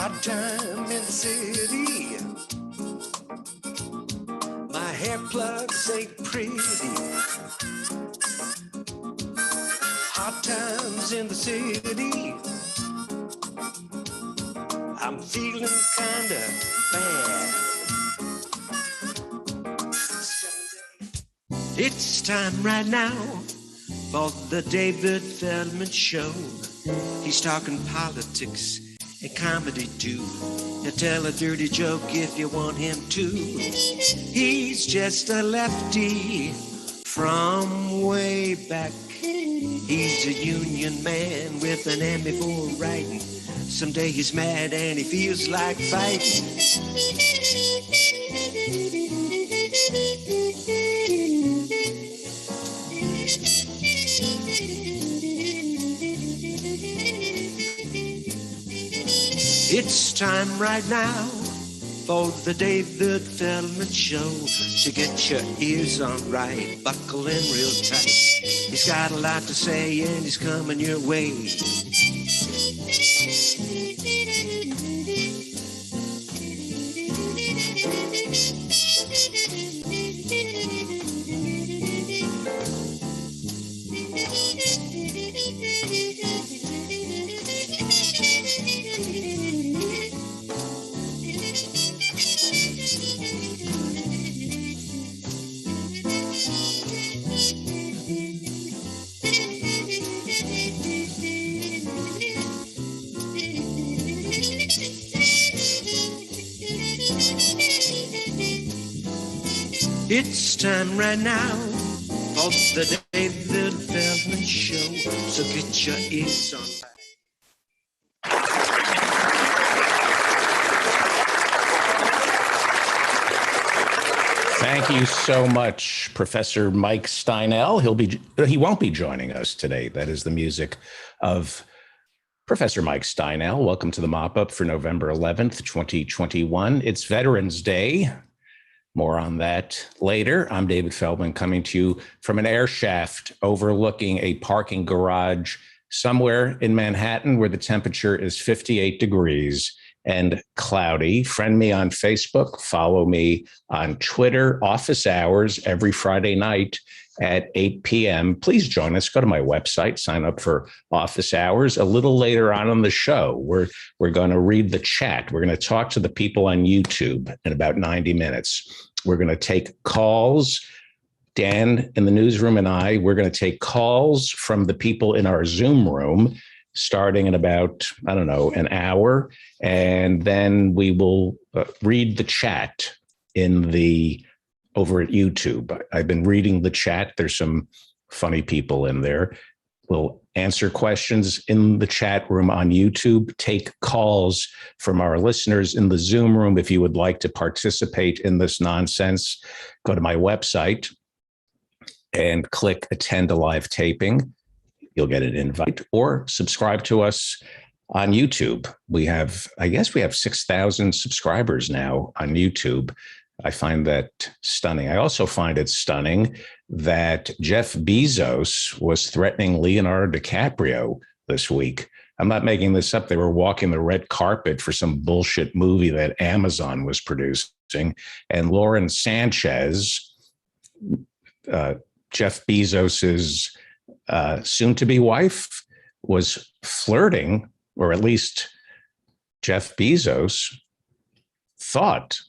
Hot time in the city. My hair plugs ain't pretty. Hot times in the city. I'm feeling kinda bad. It's time right now for the David Feldman Show. He's talking politics and comedy too. Now tell a dirty joke if you want him to. He's just a lefty from way back. He's a union man with an Emmy for writing. Someday he's mad and he feels like fighting. It's time right now for the David Feldman Show. To get your ears on right, buckle in real tight. He's got a lot to say and he's coming your way. It's time right now for the David Feldman Show. So get your ears on. Thank you so much, Professor Mike Steinel. He won't be joining us today. That is the music of Professor Mike Steinel. Welcome to the mop-up for November 11th, 2021. It's Veterans Day. More on that later. I'm David Feldman, coming to you from an air shaft overlooking a parking garage somewhere in Manhattan where the temperature is 58 degrees and cloudy. Friend me on Facebook, follow me on Twitter, office hours every Friday night at 8 p.m. Please join us. Go to my website, sign up for office hours. A little later on the show, we're going to read the chat. We're going to talk to the people on YouTube in about 90 minutes. We're going to take calls. Dan in the newsroom and we're going to take calls from the people in our Zoom room starting in about, an hour. And then we will read the chat over at YouTube. I've been reading the chat. There's some funny people in there. We'll answer questions in the chat room on YouTube, take calls from our listeners in the Zoom room. If you would like to participate in this nonsense, go to my website and click attend a live taping. You'll get an invite, or subscribe to us on YouTube. We have 6,000 subscribers now on YouTube. I find that stunning. I also find it stunning that Jeff Bezos was threatening Leonardo DiCaprio this week. I'm not making this up. They were walking the red carpet for some bullshit movie that Amazon was producing. And Lauren Sanchez, Jeff Bezos's soon-to-be wife, was flirting, or at least Jeff Bezos thought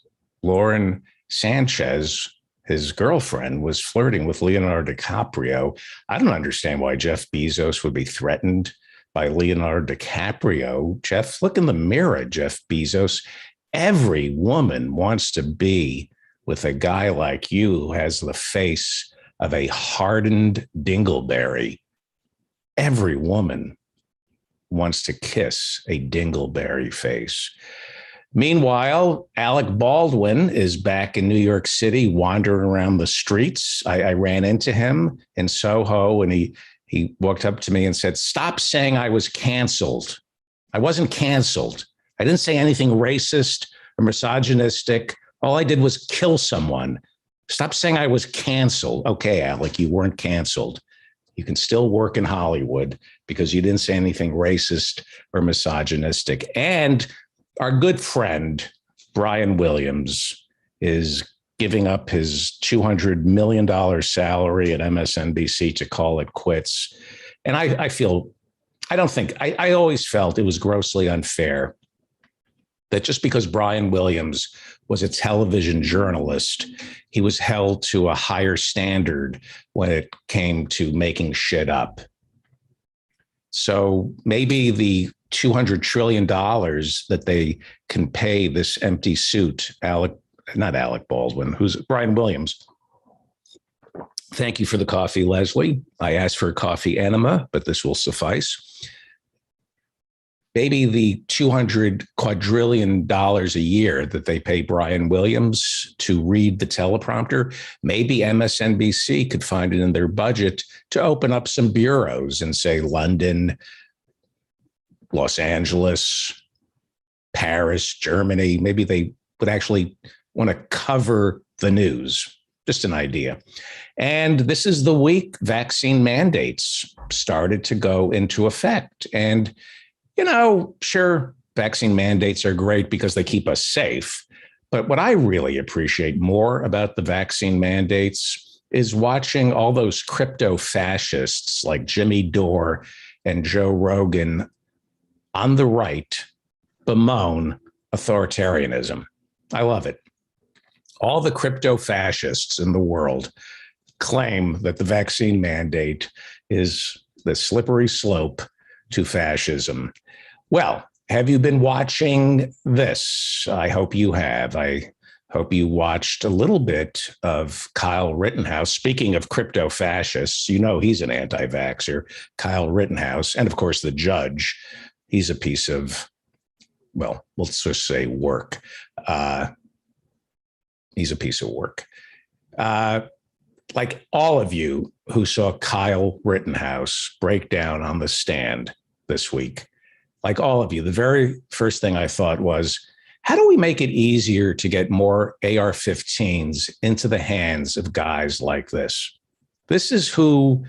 Lauren Sanchez, his girlfriend, was flirting with Leonardo DiCaprio. I don't understand why Jeff Bezos would be threatened by Leonardo DiCaprio. Jeff, look in the mirror, Jeff Bezos. Every woman wants to be with a guy like you who has the face of a hardened dingleberry. Every woman wants to kiss a dingleberry face. Meanwhile, Alec Baldwin is back in New York City, wandering around the streets. I ran into him in Soho, and he walked up to me and said, "Stop saying I was canceled. I wasn't canceled. I didn't say anything racist or misogynistic. All I did was kill someone. Stop saying I was canceled." Okay, Alec, you weren't canceled. You can still work in Hollywood because you didn't say anything racist or misogynistic. And Our good friend, Brian Williams, is giving up his $200 million salary at MSNBC to call it quits. And I always felt it was grossly unfair that just because Brian Williams was a television journalist, he was held to a higher standard when it came to making shit up. So maybe the $200 trillion that they can pay this empty suit, not Alec Baldwin, who's Brian Williams. Thank you for the coffee, Leslie. I asked for a coffee enema, but this will suffice. Maybe the $200 quadrillion a year that they pay Brian Williams to read the teleprompter, maybe MSNBC could find it in their budget to open up some bureaus and say London, Los Angeles, Paris, Germany. Maybe they would actually want to cover the news. Just an idea. And this is the week vaccine mandates started to go into effect. And sure, vaccine mandates are great because they keep us safe. But what I really appreciate more about the vaccine mandates is watching all those crypto fascists like Jimmy Dore and Joe Rogan on the right bemoan authoritarianism. I love it. All the crypto fascists in the world claim that the vaccine mandate is the slippery slope to fascism. Well, have you been watching this? I hope you have. I hope you watched a little bit of Kyle Rittenhouse. Speaking of crypto fascists, he's an anti-vaxxer, Kyle Rittenhouse. And of course, the judge, he's a piece of, well, let's just say work. He's a piece of work. Like all of you who saw Kyle Rittenhouse break down on the stand this week, like all of you, the very first thing I thought was, how do we make it easier to get more AR-15s into the hands of guys like this? This is who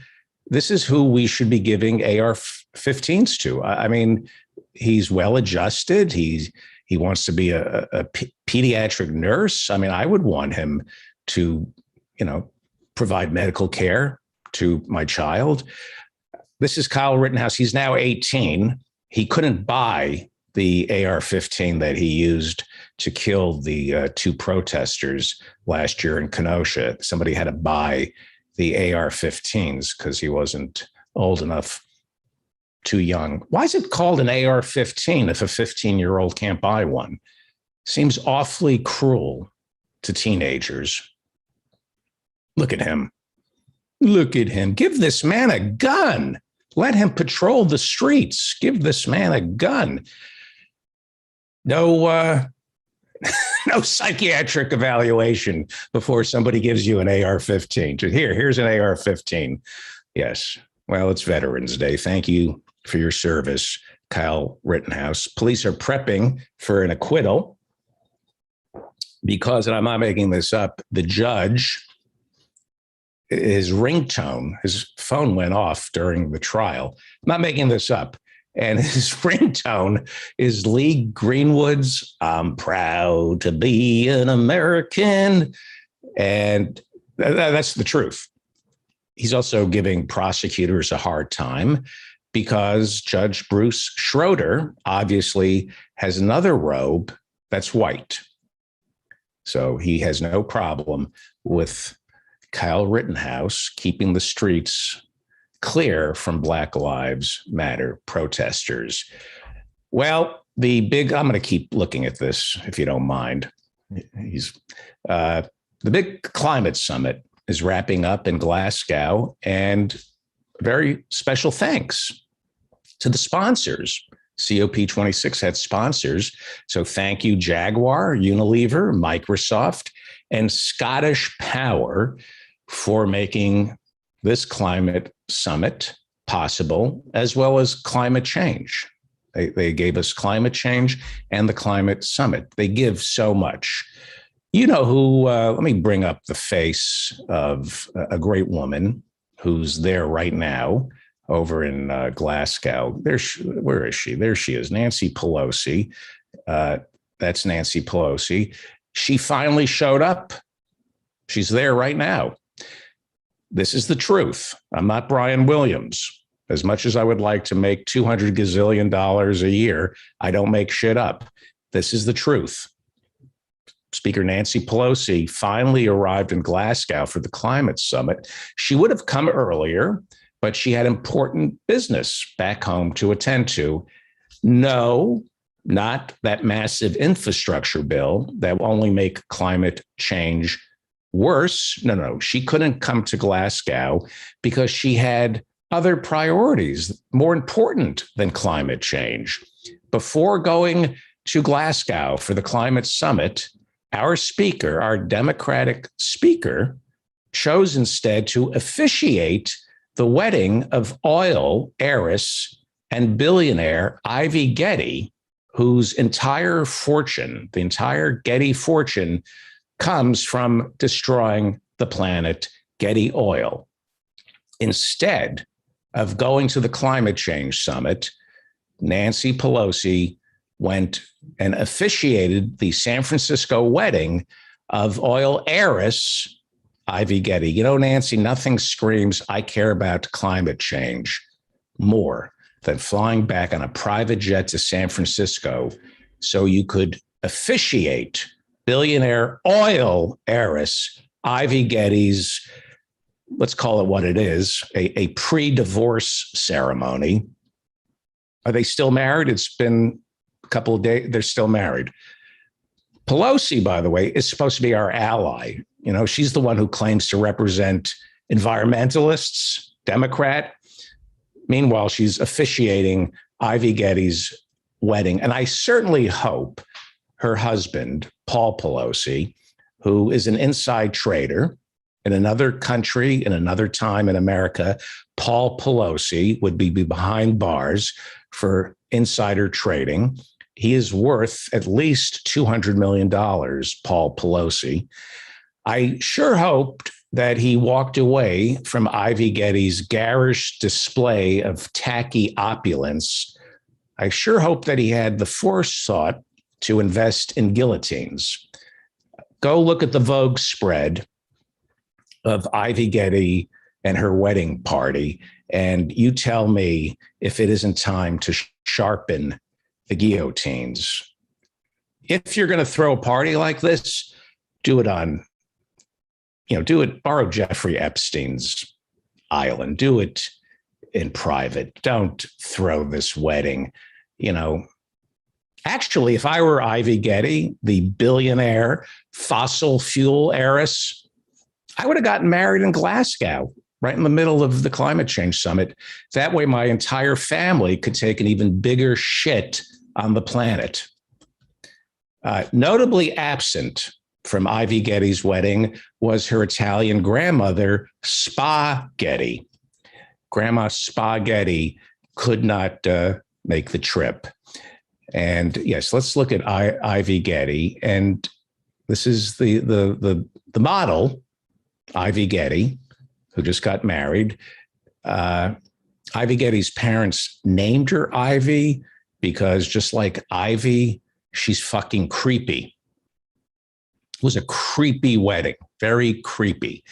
we should be giving AR-15s to. I mean, he's well adjusted. He wants to be a pediatric nurse. I mean, I would want him to, provide medical care to my child. This is Kyle Rittenhouse. He's now 18. He couldn't buy the AR-15 that he used to kill the two protesters last year in Kenosha. Somebody had to buy the AR-15s because he wasn't old enough, too young. Why is it called an AR-15 if a 15-year-old can't buy one? Seems awfully cruel to teenagers. Look at him. Look at him. Give this man a gun. Let him patrol the streets. Give this man a gun. No psychiatric evaluation before somebody gives you an AR-15. Here's an AR-15. Yes. Well, it's Veterans Day. Thank you for your service, Kyle Rittenhouse. Police are prepping for an acquittal because, and I'm not making this up, the judge, his ringtone, his phone went off during the trial. I'm not making this up. And his ringtone is Lee Greenwood's "I'm proud to be an American." And that's the truth. He's also giving prosecutors a hard time because Judge Bruce Schroeder obviously has another robe that's white. So he has no problem with Kyle Rittenhouse keeping the streets clear from Black Lives Matter protesters. Well, I'm going to keep looking at this if you don't mind. The big climate summit is wrapping up in Glasgow, and very special thanks to the sponsors. COP26 had sponsors. So thank you, Jaguar, Unilever, Microsoft, and Scottish Power for making this climate summit possible, as well as climate change. They gave us climate change and the climate summit. They give so much. You know who, let me bring up the face of a great woman who's there right now over in Glasgow. Where is she? There she is, Nancy Pelosi. That's Nancy Pelosi. She finally showed up. She's there right now. This is the truth. I'm not Brian Williams. As much as I would like to make $200 gazillion a year, I don't make shit up. This is the truth. Speaker Nancy Pelosi finally arrived in Glasgow for the climate summit. She would have come earlier, but she had important business back home to attend to. No, not that massive infrastructure bill that will only make climate change worse. No, she couldn't come to Glasgow because she had other priorities more important than climate change. Before going to Glasgow for the climate summit, our speaker, our Democratic speaker, chose instead to officiate the wedding of oil heiress and billionaire Ivy Getty, whose entire fortune, the entire Getty fortune, comes from destroying the planet, Getty Oil. Instead of going to the climate change summit, Nancy Pelosi went and officiated the San Francisco wedding of oil heiress Ivy Getty. You know, Nancy, nothing screams, I care about climate change more than flying back on a private jet to San Francisco so you could officiate billionaire oil heiress Ivy Getty's, let's call it what it is, a pre-divorce ceremony. Are they still married? It's been a couple of days. They're still married. Pelosi, by the way, is supposed to be our ally. You know, she's the one who claims to represent environmentalists, Democrat. Meanwhile, she's officiating Ivy Getty's wedding. And I certainly hope her husband, Paul Pelosi, who is an inside trader in another country, in another time in America, Paul Pelosi would be behind bars for insider trading. He is worth at least $200 million, Paul Pelosi. I sure hoped that he walked away from Ivy Getty's garish display of tacky opulence. I sure hope that he had the forethought to invest in guillotines. Go look at the Vogue spread of Ivy Getty and her wedding party, and you tell me if it isn't time to sharpen the guillotines. If you're going to throw a party like this, do it on, borrow Jeffrey Epstein's island. Do it in private. Don't throw this wedding. Actually, if I were Ivy Getty, the billionaire fossil fuel heiress, I would have gotten married in Glasgow, right in the middle of the climate change summit. That way, my entire family could take an even bigger shit on the planet. Notably absent from Ivy Getty's wedding was her Italian grandmother, Spa Getty. Grandma Spa Getty could not make the trip. And yes, let's look at Ivy Getty. And this is the model, Ivy Getty, who just got married. Ivy Getty's parents named her Ivy because, just like Ivy, she's fucking creepy. It was a creepy wedding, very creepy.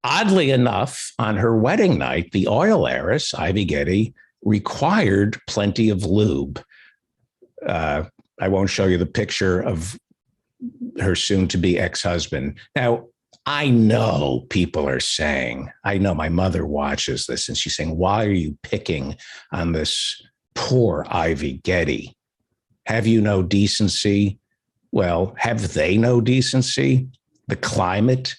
Oddly enough, on her wedding night, the oil heiress, Ivy Getty, required plenty of lube. I won't show you the picture of her soon-to-be ex-husband. Now, I know people are saying, I know my mother watches this, and she's saying, why are you picking on this poor Ivy Getty? Have you no decency? Well, have they no decency? The climate,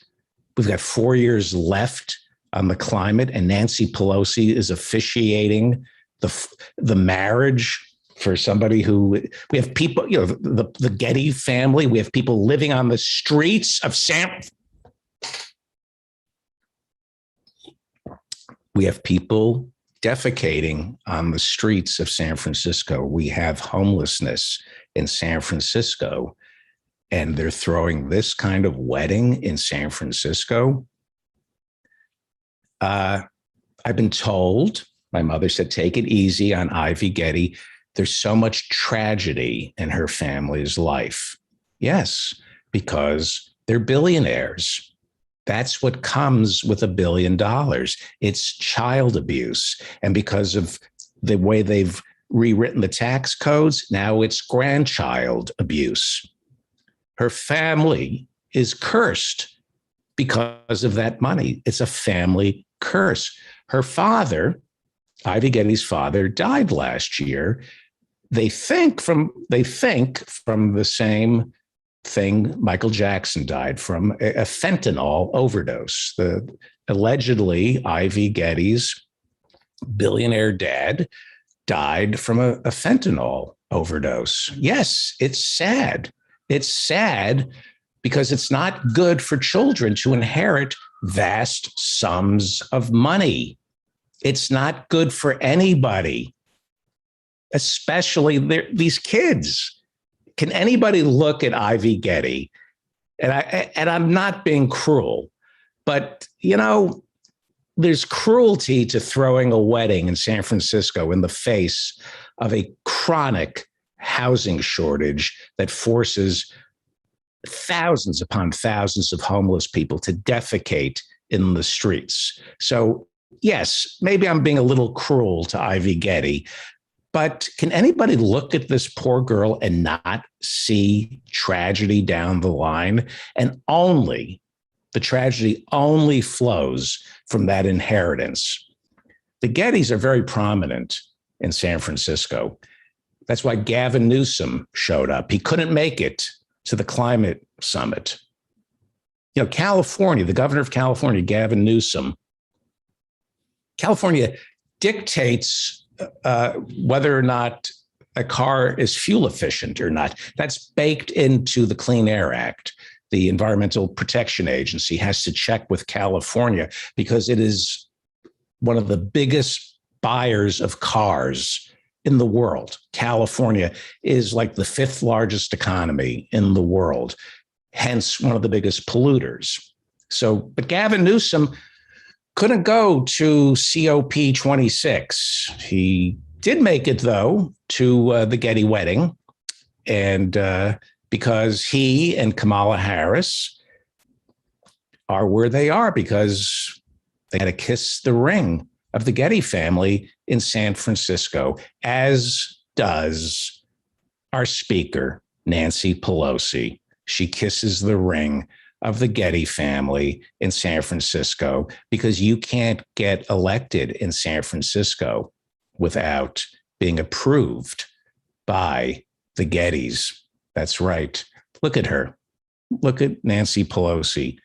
we've got 4 years left on the climate, and Nancy Pelosi is officiating the marriage for somebody who, we have people, the Getty family, we have people living on the streets of we have people defecating on the streets of San Francisco. We have homelessness in San Francisco, and they're throwing this kind of wedding in San Francisco. I've been told, my mother said, take it easy on Ivy Getty. there's so much tragedy in her family's life? Yes, because they're billionaires. That's what comes with $1 billion. It's child abuse. And because of the way they've rewritten the tax codes, now it's grandchild abuse. Her family is cursed because of that money. It's a family curse. Her father, Ivy Getty's father, died last year. They think from the same thing Michael Jackson died from, a fentanyl overdose. Allegedly, Ivy Getty's billionaire dad died from a fentanyl overdose. Yes, it's sad. It's sad because it's not good for children to inherit vast sums of money. It's not good for anybody, especially these kids. Can anybody look at Ivy Getty? And I'm not being cruel, but there's cruelty to throwing a wedding in San Francisco in the face of a chronic housing shortage that forces thousands upon thousands of homeless people to defecate in the streets. So, yes, maybe I'm being a little cruel to Ivy Getty, but can anybody look at this poor girl and not see tragedy down the line? And the tragedy only flows from that inheritance. The Gettys are very prominent in San Francisco. That's why Gavin Newsom showed up. He couldn't make it to the climate summit. California, the governor of California, Gavin Newsom, California dictates whether or not a car is fuel efficient or not. That's baked into the Clean Air Act. The Environmental Protection Agency has to check with California because it is one of the biggest buyers of cars in the world. California is like the 5th largest economy in the world, hence one of the biggest polluters. But Gavin Newsom couldn't go to COP26. He did make it, though, to the Getty wedding. And because he and Kamala Harris are where they are, because they had to kiss the ring of the Getty family in San Francisco, as does our speaker, Nancy Pelosi. She kisses the ring of the Getty family in San Francisco because you can't get elected in San Francisco without being approved by the Gettys. That's right. Look at her. Look at Nancy Pelosi.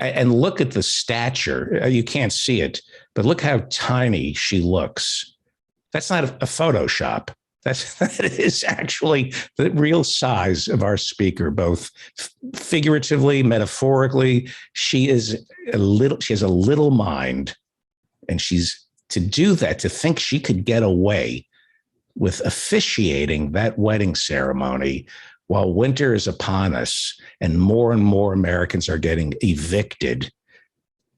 And look at the stature. You can't see it, but look how tiny she looks. That's not a Photoshop. That is actually the real size of our speaker, both figuratively, metaphorically. She has a little mind, and to do that, to think she could get away with officiating that wedding ceremony while winter is upon us and more Americans are getting evicted.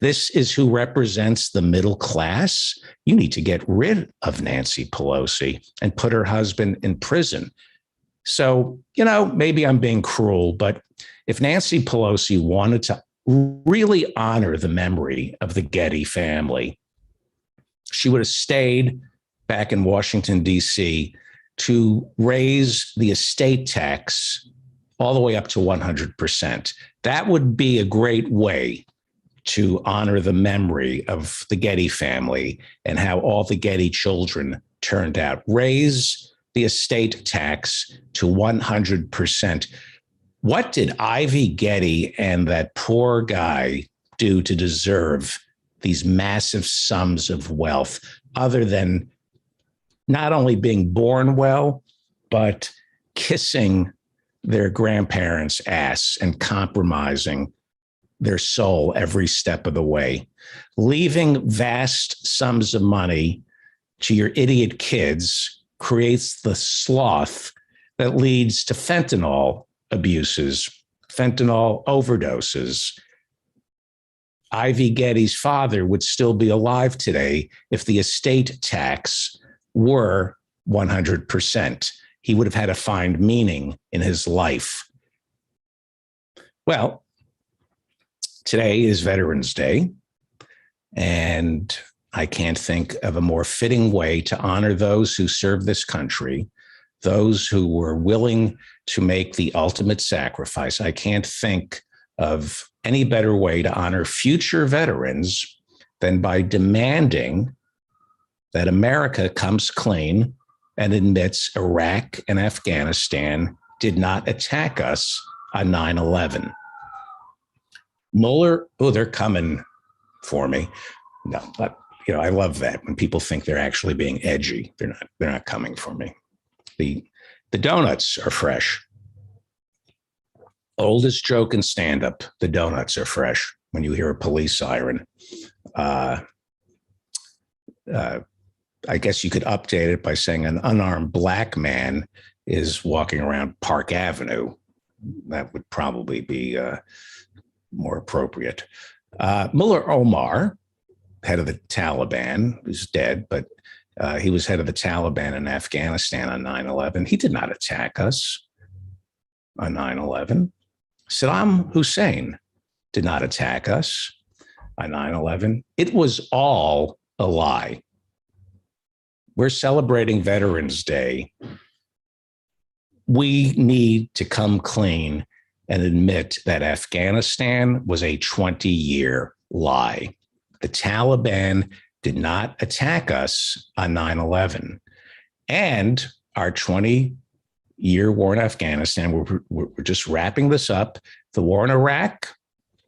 This is who represents the middle class. You need to get rid of Nancy Pelosi and put her husband in prison. So, maybe I'm being cruel, but if Nancy Pelosi wanted to really honor the memory of the Getty family, she would have stayed back in Washington, D.C. to raise the estate tax all the way up to 100%. That would be a great way to honor the memory of the Getty family and how all the Getty children turned out. Raise the estate tax to 100%. What did Ivy Getty and that poor guy do to deserve these massive sums of wealth, other than not only being born well, but kissing their grandparents' ass and compromising their soul every step of the way, leaving vast sums of money to your idiot kids creates the sloth that leads to fentanyl abuses, fentanyl overdoses. Ivy Getty's father would still be alive today if the estate tax were 100%. He would have had to find meaning in his life. Well, today is Veterans Day, and I can't think of a more fitting way to honor those who served this country, those who were willing to make the ultimate sacrifice. I can't think of any better way to honor future veterans than by demanding that America comes clean and admits Iraq and Afghanistan did not attack us on 9/11. Mueller, oh, they're coming for me. No, but I love that when people think they're actually being edgy. They're not coming for me. The donuts are fresh. Oldest joke in stand-up, the donuts are fresh when you hear a police siren. I guess you could update it by saying an unarmed black man is walking around Park Avenue. That would probably be more appropriate. Mullah Omar, head of the Taliban, who's dead, but he was head of the Taliban in Afghanistan on 9/11. He did not attack us on 9/11. Saddam Hussein did not attack us on 9/11. It was all a lie. We're celebrating Veterans Day. We need to come clean and admit that Afghanistan was a 20-year lie. The Taliban did not attack us on 9/11. And our 20-year war in Afghanistan, we're just wrapping this up. The war in Iraq,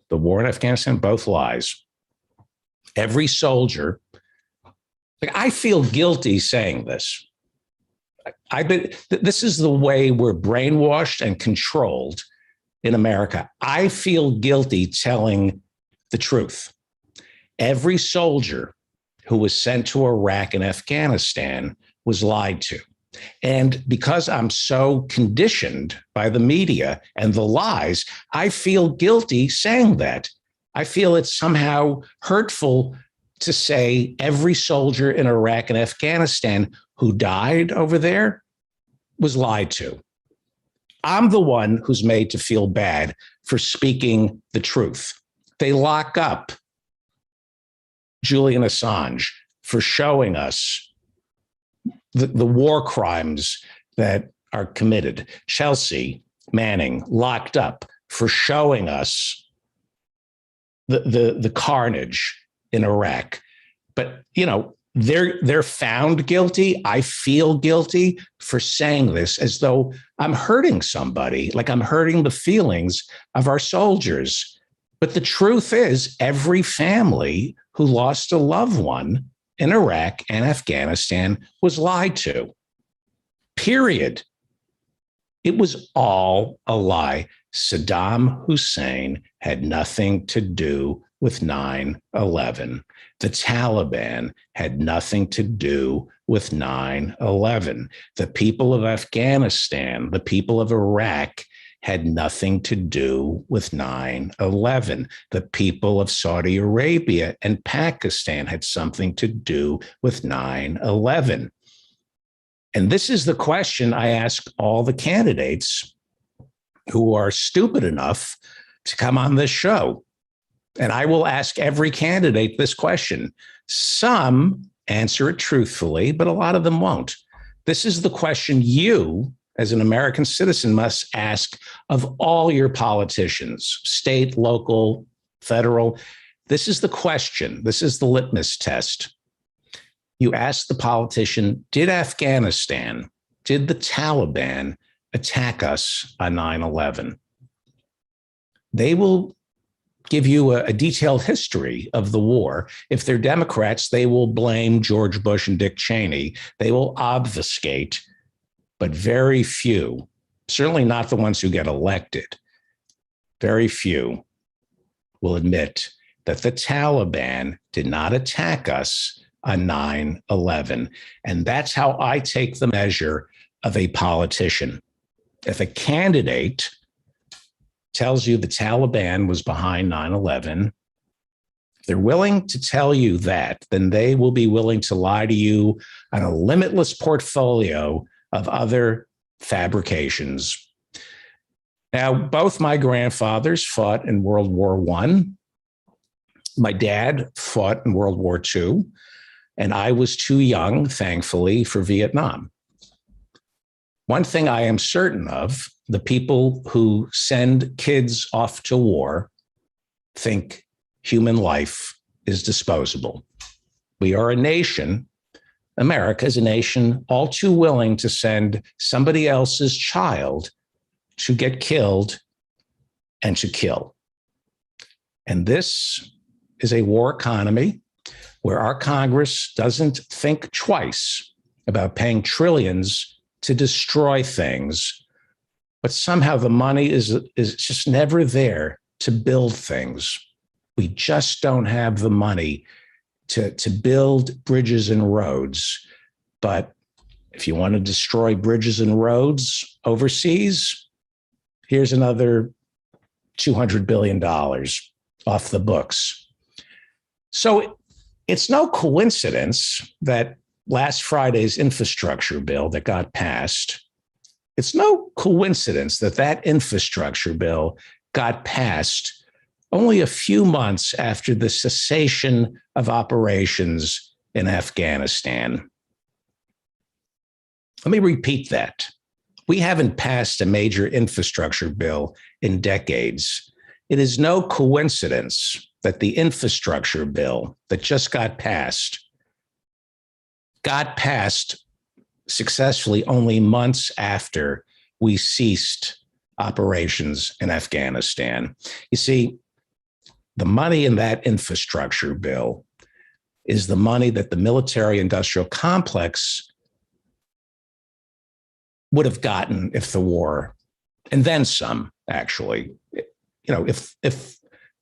the war in Afghanistan, both lies. Every soldier, I feel guilty saying this. This is the way we're brainwashed and controlled in America. I feel guilty telling the truth. Every soldier who was sent to Iraq and Afghanistan was lied to. And because I'm so conditioned by the media and the lies, I feel guilty saying that. I feel it's somehow hurtful to say every soldier in Iraq and Afghanistan who died over there was lied to. I'm the one who's made to feel bad for speaking the truth. They lock up Julian Assange for showing us the war crimes that are committed. Chelsea Manning locked up for showing us the carnage in Iraq. But, they're found guilty. I feel guilty for saying this as though I'm hurting somebody, like I'm hurting the feelings of our soldiers. But the truth is, every family who lost a loved one in Iraq and Afghanistan was lied to. Period. It was all a lie. Saddam Hussein had nothing to do with 9/11. The Taliban had nothing to do with 9/11. The people of Afghanistan, the people of Iraq had nothing to do with 9/11. The people of Saudi Arabia and Pakistan had something to do with 9/11. And this is the question I ask all the candidates who are stupid enough to come on this show. And I will ask every candidate this question. Some answer it truthfully, but a lot of them won't. This is the question you, as an American citizen, must ask of all your politicians, state, local, federal. This is the question. This is the litmus test. You ask the politician, did Afghanistan, did the Taliban attack us on 9/11? They will give you a detailed history of the war. If they're Democrats, they will blame George Bush and Dick Cheney. They will obfuscate, but very few, certainly not the ones who get elected, very few will admit that the Taliban did not attack us on 9/11. And that's how I take the measure of a politician. If a candidate tells you the Taliban was behind 9/11, If they're willing to tell you that, then they will be willing to lie to you on a limitless portfolio of other fabrications. Now, both my grandfathers fought in World War I. My dad fought in World War II, and I was too young, thankfully, for Vietnam. One thing I am certain of, the people who send kids off to war think human life is disposable. We are a nation, America is a nation all too willing to send somebody else's child to get killed and to kill. And this is a war economy where our Congress doesn't think twice about paying trillions to destroy things, but somehow the money is just never there to build things. We just don't have the money to build bridges and roads. But if you want to destroy bridges and roads overseas, here's another $200 billion off the books. So it's no coincidence that last Friday's infrastructure bill that got passed, it's no coincidence that that infrastructure bill got passed only a few months after the cessation of operations in Afghanistan. Let me repeat that. We haven't passed a major infrastructure bill in decades. It is no coincidence that the infrastructure bill that just got passed successfully only months after we ceased operations in Afghanistan. You see, the money in that infrastructure bill is the money that the military-industrial complex would have gotten if the war, and then some, actually, if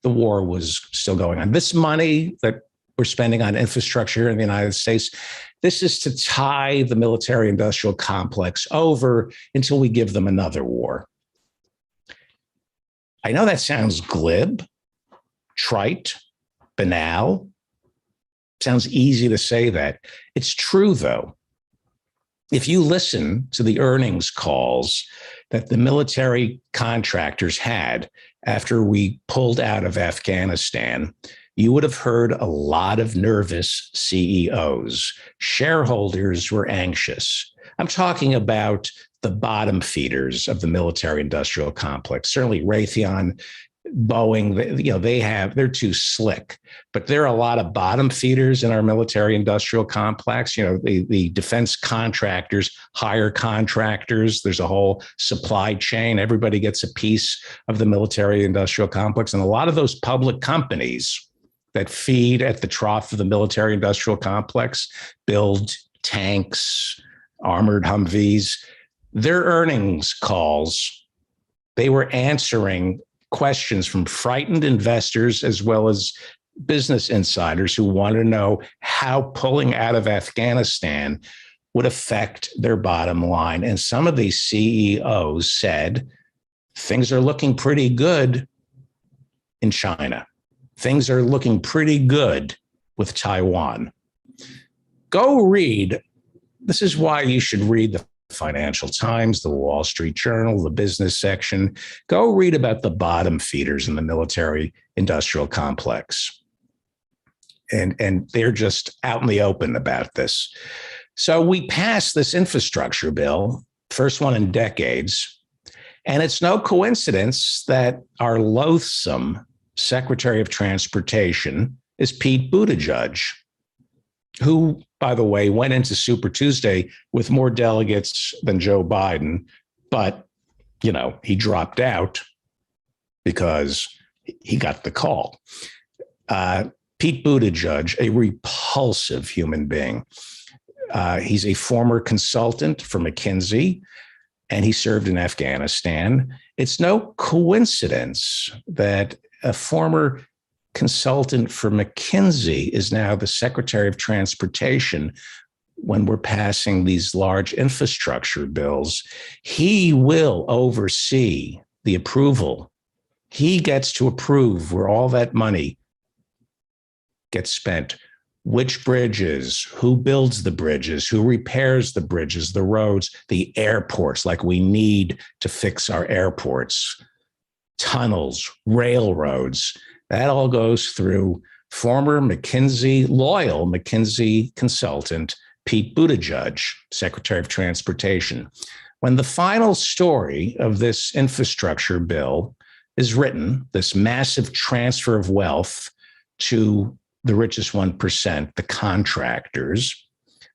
the war was still going on. This money that we're spending on infrastructure in the United States, this is to tie the military-industrial complex over until we give them another war. I know that sounds glib, trite, banal. Sounds easy to say that. It's true, though. If you listen to the earnings calls that the military contractors had after we pulled out of Afghanistan, you would have heard a lot of nervous CEOs. Shareholders were anxious. I'm talking about the bottom feeders of the military-industrial complex. Certainly Raytheon, Boeing, they're too slick, but there are a lot of bottom feeders in our military industrial complex. The defense contractors hire contractors. There's a whole supply chain. Everybody gets a piece of the military industrial complex. And a lot of those public companies that feed at the trough of the military industrial complex build tanks, armored Humvees. Their earnings calls, they were answering questions from frightened investors as well as business insiders who want to know how pulling out of Afghanistan would affect their bottom line. And some of these CEOs said, things are looking pretty good in China. Things are looking pretty good with Taiwan. Go read. This is why you should read the Financial Times, the Wall Street Journal, the business section. Go read about the bottom feeders in the military industrial complex. And they're just out in the open about this. So we passed this infrastructure bill, first one in decades. And it's no coincidence that our loathsome Secretary of Transportation is Pete Buttigieg, who, by the way, went into Super Tuesday with more delegates than Joe Biden, but, he dropped out because he got the call. Pete Buttigieg, a repulsive human being. He's a former consultant for McKinsey, and he served in Afghanistan. It's no coincidence that a former consultant for McKinsey is now the Secretary of Transportation when we're passing these large infrastructure bills. He will oversee the approval. He gets to approve where all that money gets spent? Which bridges? Who builds the bridges? Who repairs the bridges, the roads, the airports, like we need to fix our airports, tunnels, railroads? That all goes through former loyal McKinsey consultant, Pete Buttigieg, Secretary of Transportation. When the final story of this infrastructure bill is written, this massive transfer of wealth to the richest 1%, the contractors,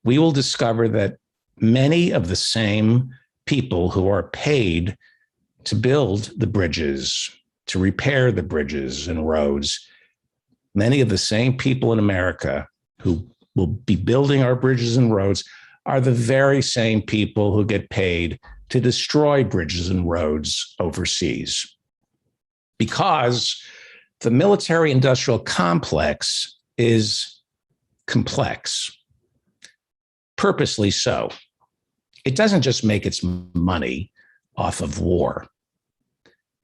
we will discover that many of the same people who are paid to build the bridges, to repair the bridges and roads, many of the same people in America who will be building our bridges and roads are the very same people who get paid to destroy bridges and roads overseas. Because the military-industrial complex is complex, purposely so. It doesn't just make its money off of war.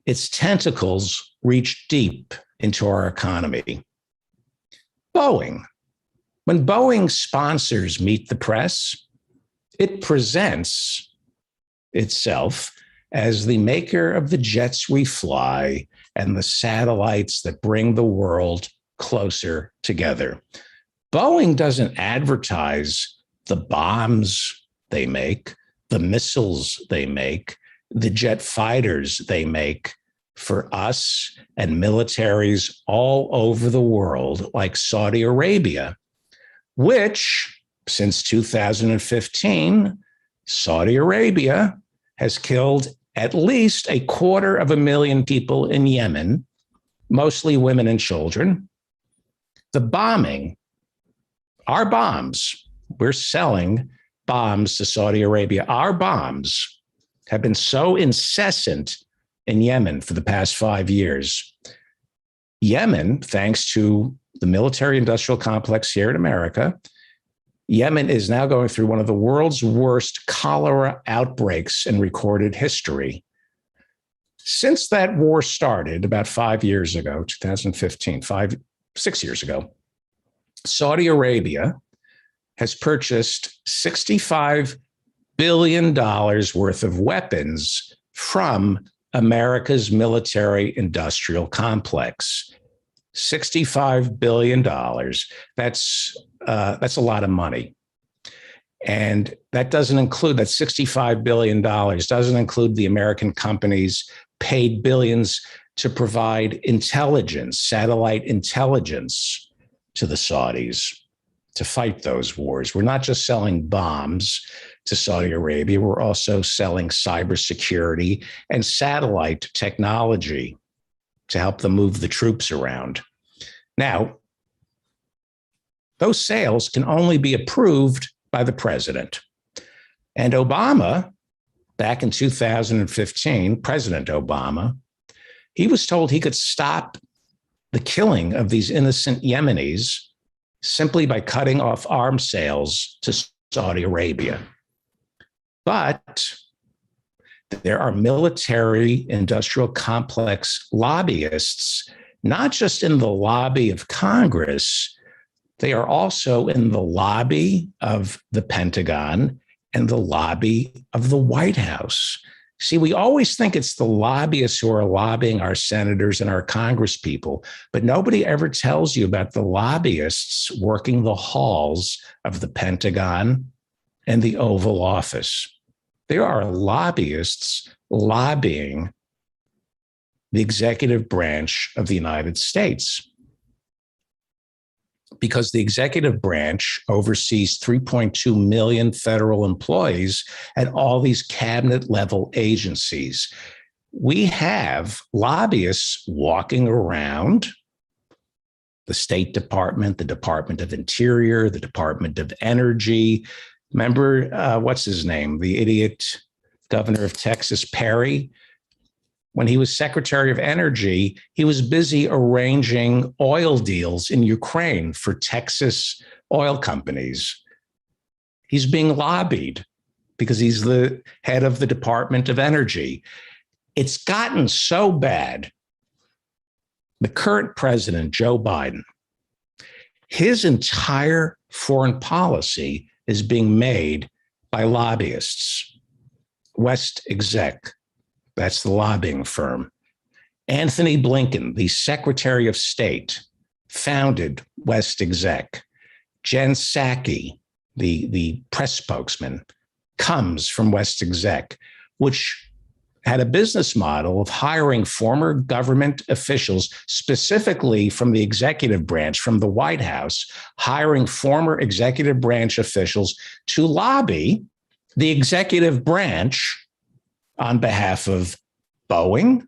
Its tentacles reach deep into our economy. Boeing. When Boeing sponsors Meet the Press, it presents itself as the maker of the jets we fly and the satellites that bring the world closer together. Boeing doesn't advertise the bombs they make, the missiles they make, the jet fighters they make for us and militaries all over the world, like Saudi Arabia, which since 2015, Saudi Arabia has killed at least 250,000 people in Yemen, mostly women and children. The bombing, our bombs, we're selling bombs to Saudi Arabia. Our bombs have been so incessant in Yemen for the past 5 years. Yemen, thanks to the military-industrial complex here in America, Yemen is now going through one of the world's worst cholera outbreaks in recorded history. Since that war started about 5 years ago, 2015, 6 years ago, Saudi Arabia has purchased $65 billion worth of weapons from America's military-industrial complex. $65 billion. That's a lot of money. And that doesn't include, that $65 billion doesn't include the American companies paid billions to provide intelligence, satellite intelligence to the Saudis to fight those wars. We're not just selling bombs to Saudi Arabia, we're also selling cybersecurity and satellite technology to help them move the troops around. Now, those sales can only be approved by the president. And Obama, back in 2015, President Obama, he was told he could stop the killing of these innocent Yemenis simply by cutting off arms sales to Saudi Arabia. But there are military industrial complex lobbyists, not just in the lobby of Congress, they are also in the lobby of the Pentagon and the lobby of the White House. See, we always think it's the lobbyists who are lobbying our senators and our Congress people, but nobody ever tells you about the lobbyists working the halls of the Pentagon and the Oval Office. There are lobbyists lobbying the executive branch of the United States, because the executive branch oversees 3.2 million federal employees at all these cabinet level agencies. We have lobbyists walking around the State Department, the Department of Interior, the Department of Energy. Remember, what's his name? The idiot governor of Texas, Perry. When he was Secretary of Energy, he was busy arranging oil deals in Ukraine for Texas oil companies. He's being lobbied because he's the head of the Department of Energy. It's gotten so bad. The current president, Joe Biden, His entire foreign policy is being made by lobbyists. West Exec, that's the lobbying firm. Anthony Blinken, the Secretary of State, founded West Exec. Jen Psaki, the press spokesman, comes from West Exec, which had a business model of hiring former government officials, specifically from the executive branch, from the White House, hiring former executive branch officials to lobby the executive branch on behalf of Boeing,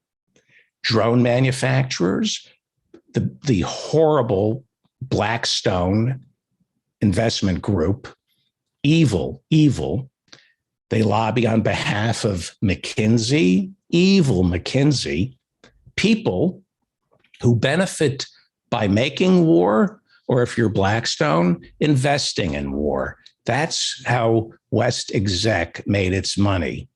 drone manufacturers, the horrible Blackstone investment group, evil. They lobby on behalf of McKinsey, evil McKinsey, people who benefit by making war, or if you're Blackstone, investing in war. That's how West Exec made its money,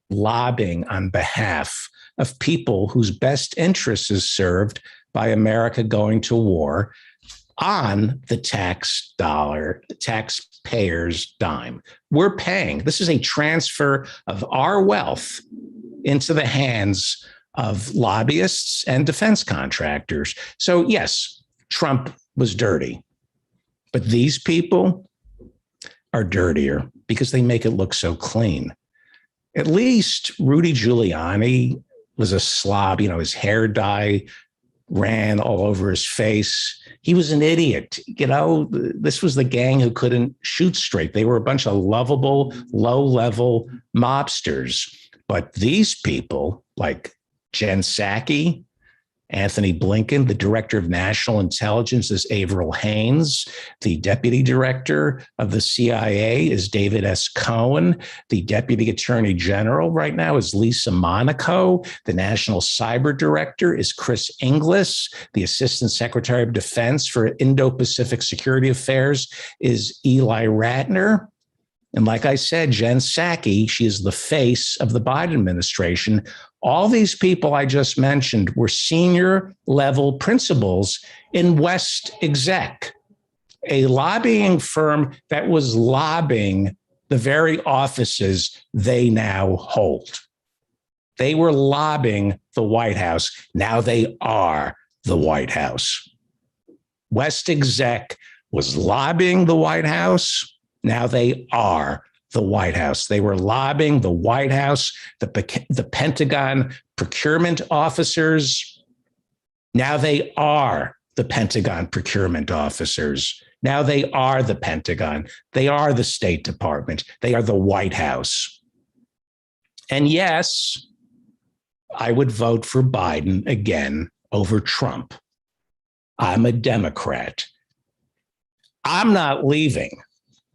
lobbying on behalf of people whose best interest is served by America going to war on the taxpayer's dime. We're paying. This is a transfer of our wealth into the hands of lobbyists and defense contractors. So yes, Trump was dirty, but these people are dirtier because they make it look so clean. At least Rudy Giuliani was a slob, his hair dye ran all over his face. He was an idiot. This was the gang who couldn't shoot straight. They were a bunch of lovable, low-level mobsters. But these people, like Jen Psaki, Anthony Blinken, the director of national intelligence is Avril Haines. The deputy director of the CIA is David S. Cohen. The deputy attorney general right now is Lisa Monaco. The national cyber director is Chris Inglis. The assistant secretary of defense for Indo-Pacific security affairs is Eli Ratner. And like I said, Jen Psaki, she is the face of the Biden administration. All these people I just mentioned were senior level principals in West Exec, a lobbying firm that was lobbying the very offices they now hold. They were lobbying the White House. Now they are the White House. West Exec was lobbying the White House. Now they are the White House. They were lobbying the White House, the Pentagon procurement officers. Now they are the Pentagon procurement officers. Now they are the Pentagon. They are the State Department. They are the White House. And yes, I would vote for Biden again over Trump. I'm a Democrat. I'm not leaving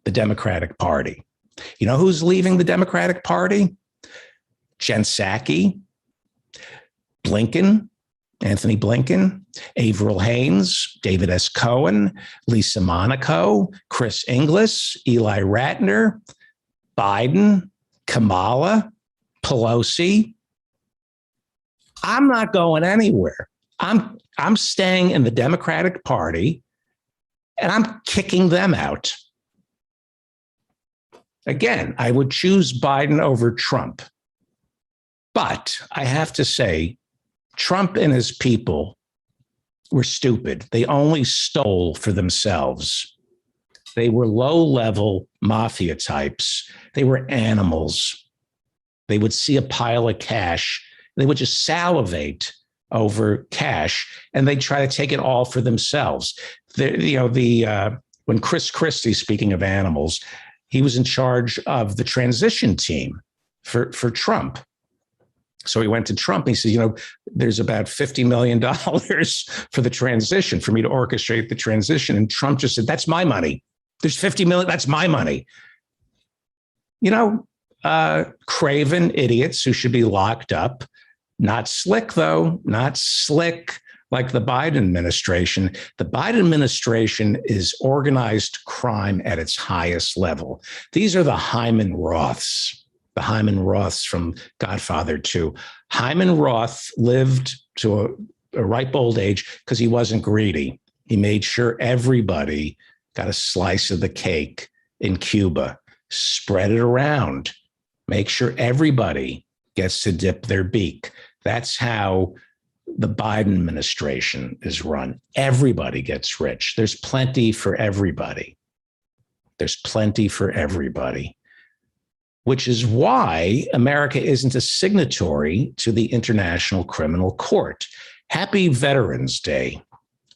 the Democratic Party. You know who's leaving the Democratic Party? Jen Psaki, Blinken, Anthony Blinken, Avril Haines, David S. Cohen, Lisa Monaco, Chris Inglis, Eli Ratner, Biden, Kamala, Pelosi. I'm not going anywhere. I'm staying in the Democratic Party, and I'm kicking them out. Again, I would choose Biden over Trump. But I have to say, Trump and his people were stupid. They only stole for themselves. They were low-level mafia types. They were animals. They would see a pile of cash. They would just salivate over cash, and they'd try to take it all for themselves. When Chris Christie, speaking of animals, he was in charge of the transition team for Trump. So he went to Trump and he said, there's about $50 million for the transition, for me to orchestrate the transition. And Trump just said, that's my money. There's $50 million. That's my money. Craven idiots who should be locked up. Not slick, though. Not slick like the Biden administration. The Biden administration is organized crime at its highest level. These are the Hyman Roths. The Hyman Roths from Godfather 2. Hyman Roth lived to a ripe old age because he wasn't greedy. He made sure everybody got a slice of the cake in Cuba, spread it around, make sure everybody gets to dip their beak. That's how the Biden administration is run. Everybody gets rich. There's plenty for everybody. There's plenty for everybody, which is why America isn't a signatory to the International Criminal Court. Happy Veterans Day.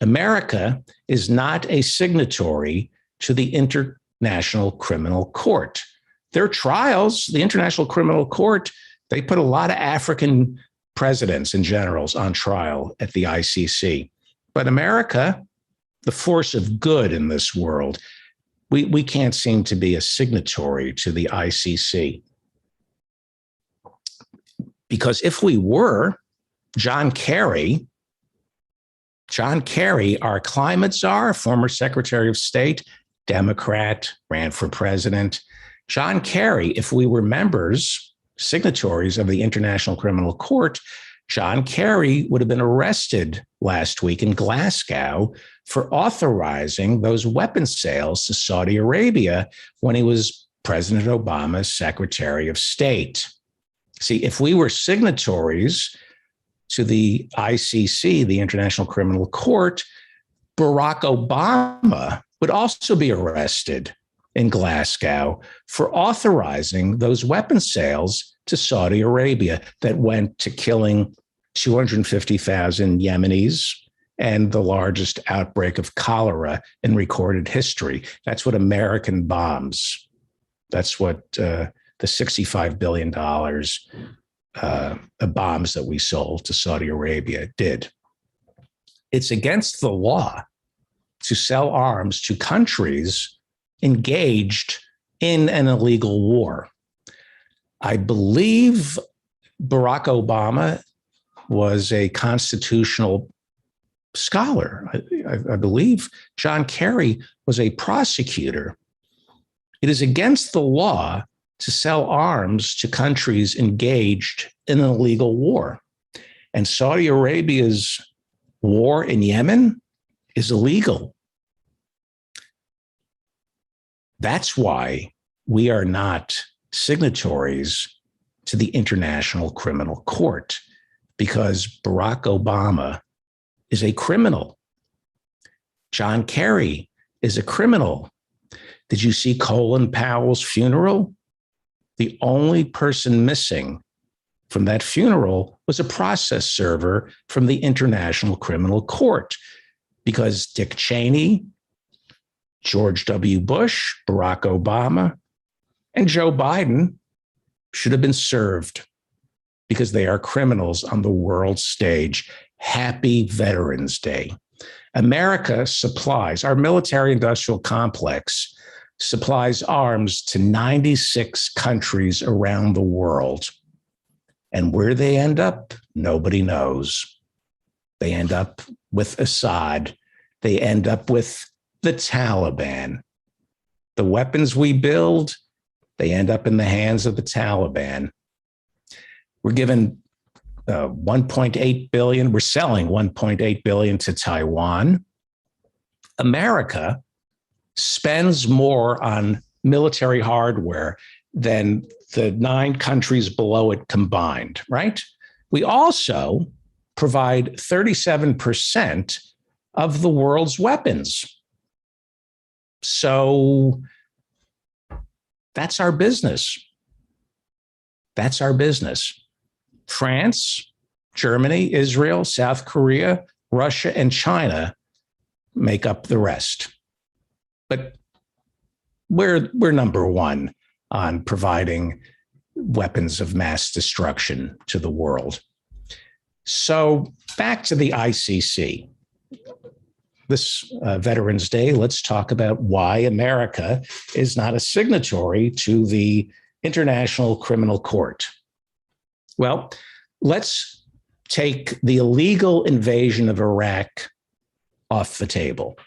America is not a signatory to the International Criminal Court. Their trials, the International Criminal Court, they put a lot of African presidents and generals on trial at the ICC. But America, the force of good in this world, we can't seem to be a signatory to the ICC. Because if we were, John Kerry, our climate czar, former Secretary of State, Democrat, ran for president. John Kerry, if we were members, signatories of the International Criminal Court, John Kerry would have been arrested last week in Glasgow for authorizing those weapons sales to Saudi Arabia when he was President Obama's Secretary of State. See, if we were signatories to the ICC, the International Criminal Court, Barack Obama would also be arrested in Glasgow for authorizing those weapons sales to Saudi Arabia that went to killing 250,000 Yemenis and the largest outbreak of cholera in recorded history. That's what American bombs, that's what the $65 billion bombs that we sold to Saudi Arabia did. It's against the law to sell arms to countries engaged in an illegal war. I believe Barack Obama was a constitutional scholar. I believe John Kerry was a prosecutor. It is against the law to sell arms to countries engaged in an illegal war. And Saudi Arabia's war in Yemen is illegal. That's why we are not signatories to the International Criminal Court, because Barack Obama is a criminal. John Kerry is a criminal. Did you see Colin Powell's funeral? The only person missing from that funeral was a process server from the International Criminal Court, because Dick Cheney, George W. Bush, Barack Obama, and Joe Biden should have been served because they are criminals on the world stage. Happy Veterans Day. America supplies, our military industrial complex supplies arms to 96 countries around the world. And where they end up, nobody knows. They end up with Assad. They end up with the Taliban. The weapons we build, they end up in the hands of the Taliban. We're given 1.8 billion. We're selling 1.8 billion to Taiwan. America spends more on military hardware than the 9 countries below it combined, right? We also provide 37% of the world's weapons. So that's our business. That's our business. France, Germany, Israel, South Korea, Russia, and China make up the rest. But we're number one on providing weapons of mass destruction to the world. So back to the ICC. This Veterans Day, let's talk about why America is not a signatory to the International Criminal Court. Well, let's take the illegal invasion of Iraq off the table.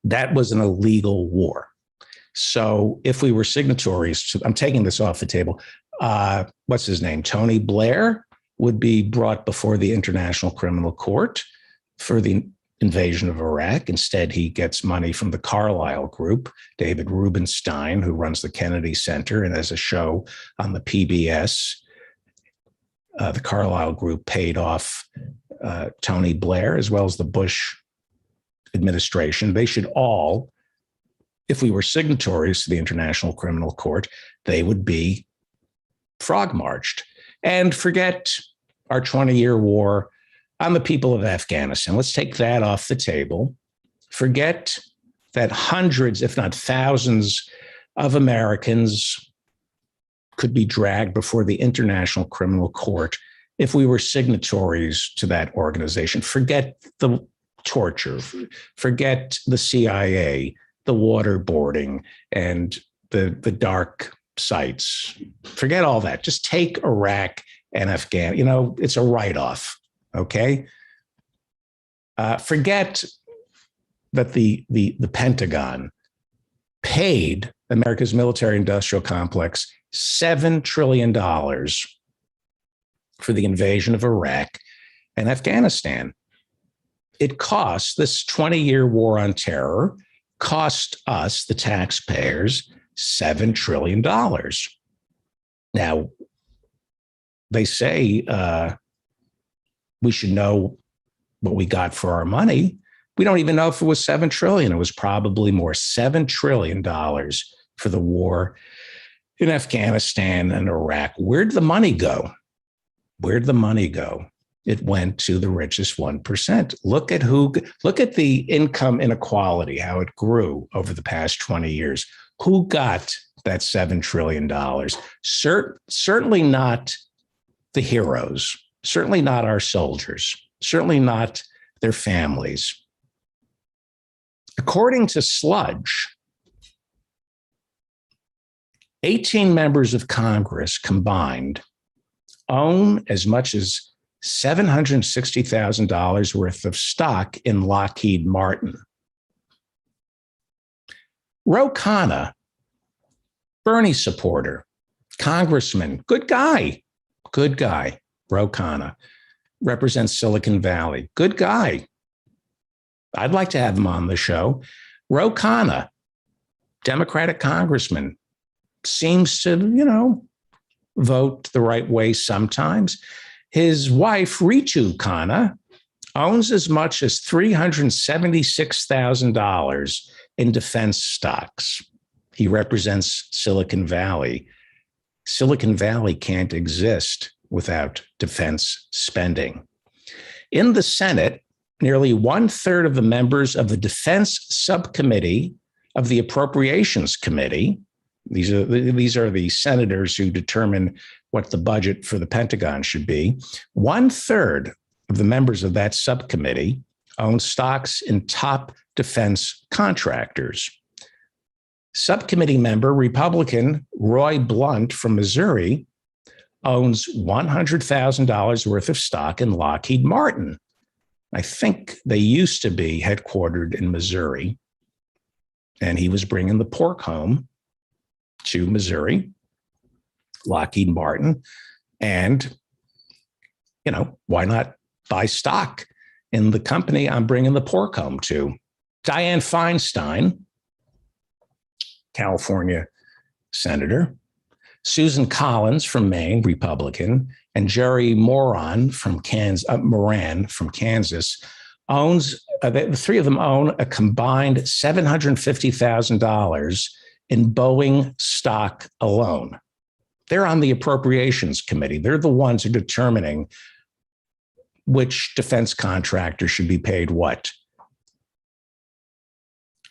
That was an illegal war. So if we were signatories to, I'm taking this off the table, what's his name? Tony Blair would be brought before the International Criminal Court for the invasion of Iraq. Instead, he gets money from the Carlyle Group, David Rubenstein, who runs the Kennedy Center and has a show on the PBS. The Carlyle Group paid off Tony Blair as well as the Bush administration. They should all, if we were signatories to the International Criminal Court, they would be frog marched. And forget our 20-year war on the people of Afghanistan. Let's take that off the table. Forget that hundreds, if not thousands, of Americans could be dragged before the International Criminal Court if we were signatories to that organization. Forget the torture, forget the CIA, the waterboarding, and the dark sites. Forget all that. Just take Iraq and Afghanistan. It's a write-off. Okay. Forget that the Pentagon paid America's military-industrial complex $7 trillion for the invasion of Iraq and Afghanistan. It cost, this 20-year war on terror cost us, the taxpayers, $7 trillion. Now, they say we should know what we got for our money. We don't even know if it was $7 trillion. It was probably more, $7 trillion for the war in Afghanistan and Iraq. Where'd the money go? Where'd the money go? It went to the richest 1%. Look at the income inequality, how it grew over the past 20 years. Who got that $7 trillion? Certainly not the heroes, certainly not our soldiers, certainly not their families. According to Sludge, 18 members of Congress combined own as much as $760,000 worth of stock in Lockheed Martin. Ro Khanna, Bernie supporter, congressman, good guy. Ro Khanna represents Silicon Valley. Good guy. I'd like to have him on the show. Ro Khanna, Democratic congressman, seems to, vote the right way sometimes. His wife, Ritu Khanna, owns as much as $376,000 in defense stocks. He represents Silicon Valley. Silicon Valley can't exist without defense spending. In the Senate, nearly 1/3 of the members of the Defense Subcommittee of the Appropriations Committee, these are the senators who determine what the budget for the Pentagon should be, 1/3 of the members of that subcommittee own stocks in top defense contractors. Subcommittee member Republican Roy Blunt from Missouri owns $100,000 worth of stock in Lockheed Martin. I think they used to be headquartered in Missouri, and he was bringing the pork home to Missouri, Lockheed Martin, and, why not buy stock in the company I'm bringing the pork home to? Dianne Feinstein, California senator, Susan Collins from Maine, Republican, and Jerry Moran from Kansas, owns, the three of them own a combined $750,000 in Boeing stock alone. They're on the Appropriations Committee. They're the ones who are determining which defense contractor should be paid what.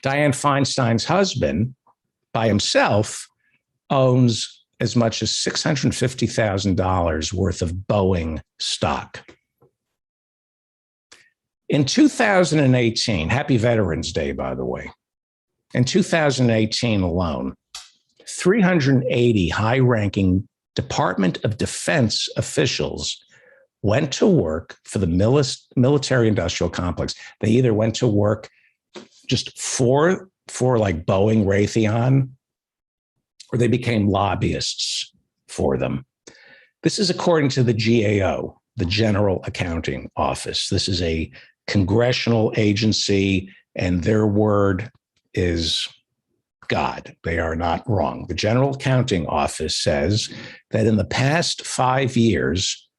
Dianne Feinstein's husband, by himself, owns as much as $650,000 worth of Boeing stock. In 2018, happy Veterans Day, by the way. In 2018 alone, 380 high-ranking Department of Defense officials went to work for the military-industrial complex. They either went to work just for like Boeing, Raytheon, or they became lobbyists for them. This is according to the GAO, the General Accounting Office. This is a congressional agency, and their word is God. They are not wrong. The General Accounting Office says that in the past 5 years,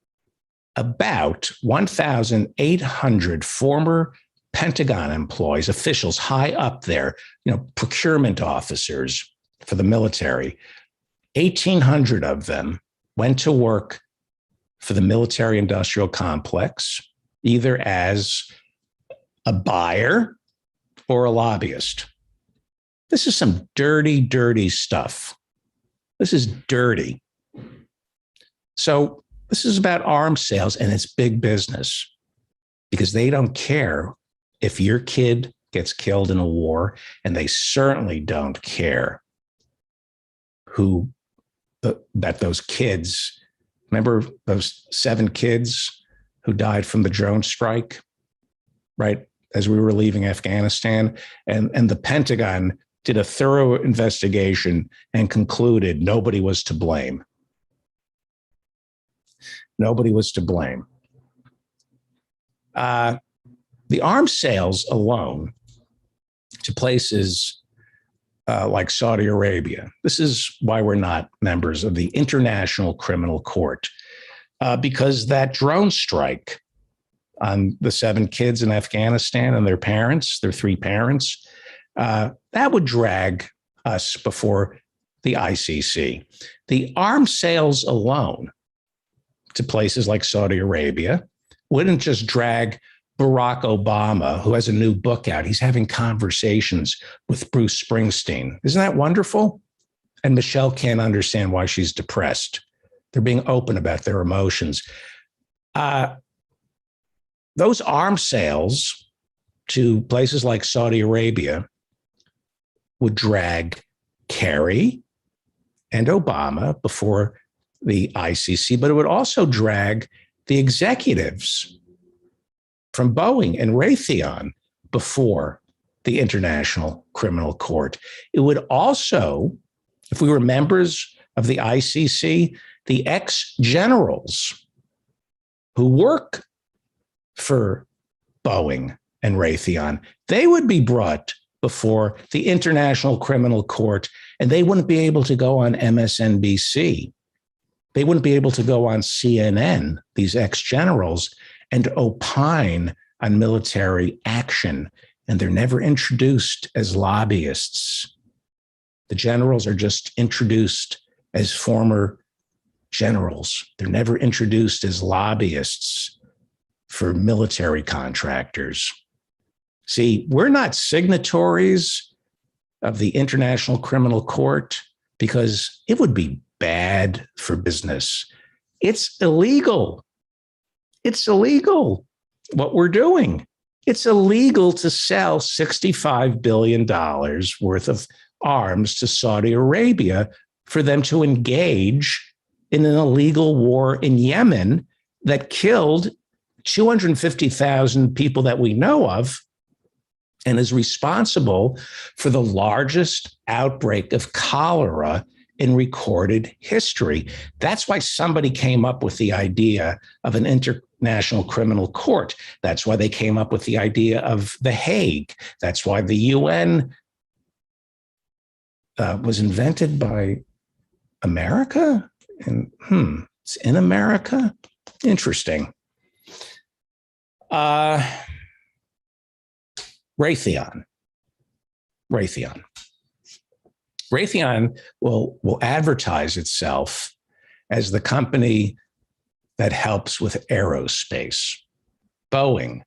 about 1,800 former Pentagon employees, officials high up there, procurement officers for the military, 1,800 of them went to work for the military industrial complex, either as a buyer or a lobbyist. This is some dirty, dirty stuff. This is dirty. So this is about arms sales, and it's big business because they don't care if your kid gets killed in a war, and they certainly don't care that those kids, remember those 7 kids who died from the drone strike, right? As we were leaving Afghanistan, and the Pentagon did a thorough investigation and concluded nobody was to blame. Nobody was to blame. The arms sales alone to places like Saudi Arabia. This is why we're not members of the International Criminal Court, because that drone strike on the 7 kids in Afghanistan and their parents, their 3 parents, that would drag us before the ICC. The arms sales alone to places like Saudi Arabia wouldn't just drag Barack Obama, who has a new book out. He's having conversations with Bruce Springsteen. Isn't that wonderful? And Michelle can't understand why she's depressed. They're being open about their emotions. Those arms sales to places like Saudi Arabia would drag Kerry and Obama before the ICC, but it would also drag the executives from Boeing and Raytheon before the International Criminal Court. It would also, if we were members of the ICC, the ex-generals who work for Boeing and Raytheon, they would be brought before the International Criminal Court, and they wouldn't be able to go on MSNBC. They wouldn't be able to go on CNN, these ex-generals, and opine on military action. And they're never introduced as lobbyists. The generals are just introduced as former generals. They're never introduced as lobbyists for military contractors. See, we're not signatories of the International Criminal Court because it would be bad for business. It's illegal. It's illegal what we're doing. It's illegal to sell $65 billion worth of arms to Saudi Arabia for them to engage in an illegal war in Yemen that killed 250,000 people that we know of and is responsible for the largest outbreak of cholera in recorded history. That's why somebody came up with the idea of an international criminal court. That's why they came up with the idea of The Hague. That's why the UN was invented by America. And it's in America. Interesting. Raytheon will advertise itself as the company that helps with aerospace. Boeing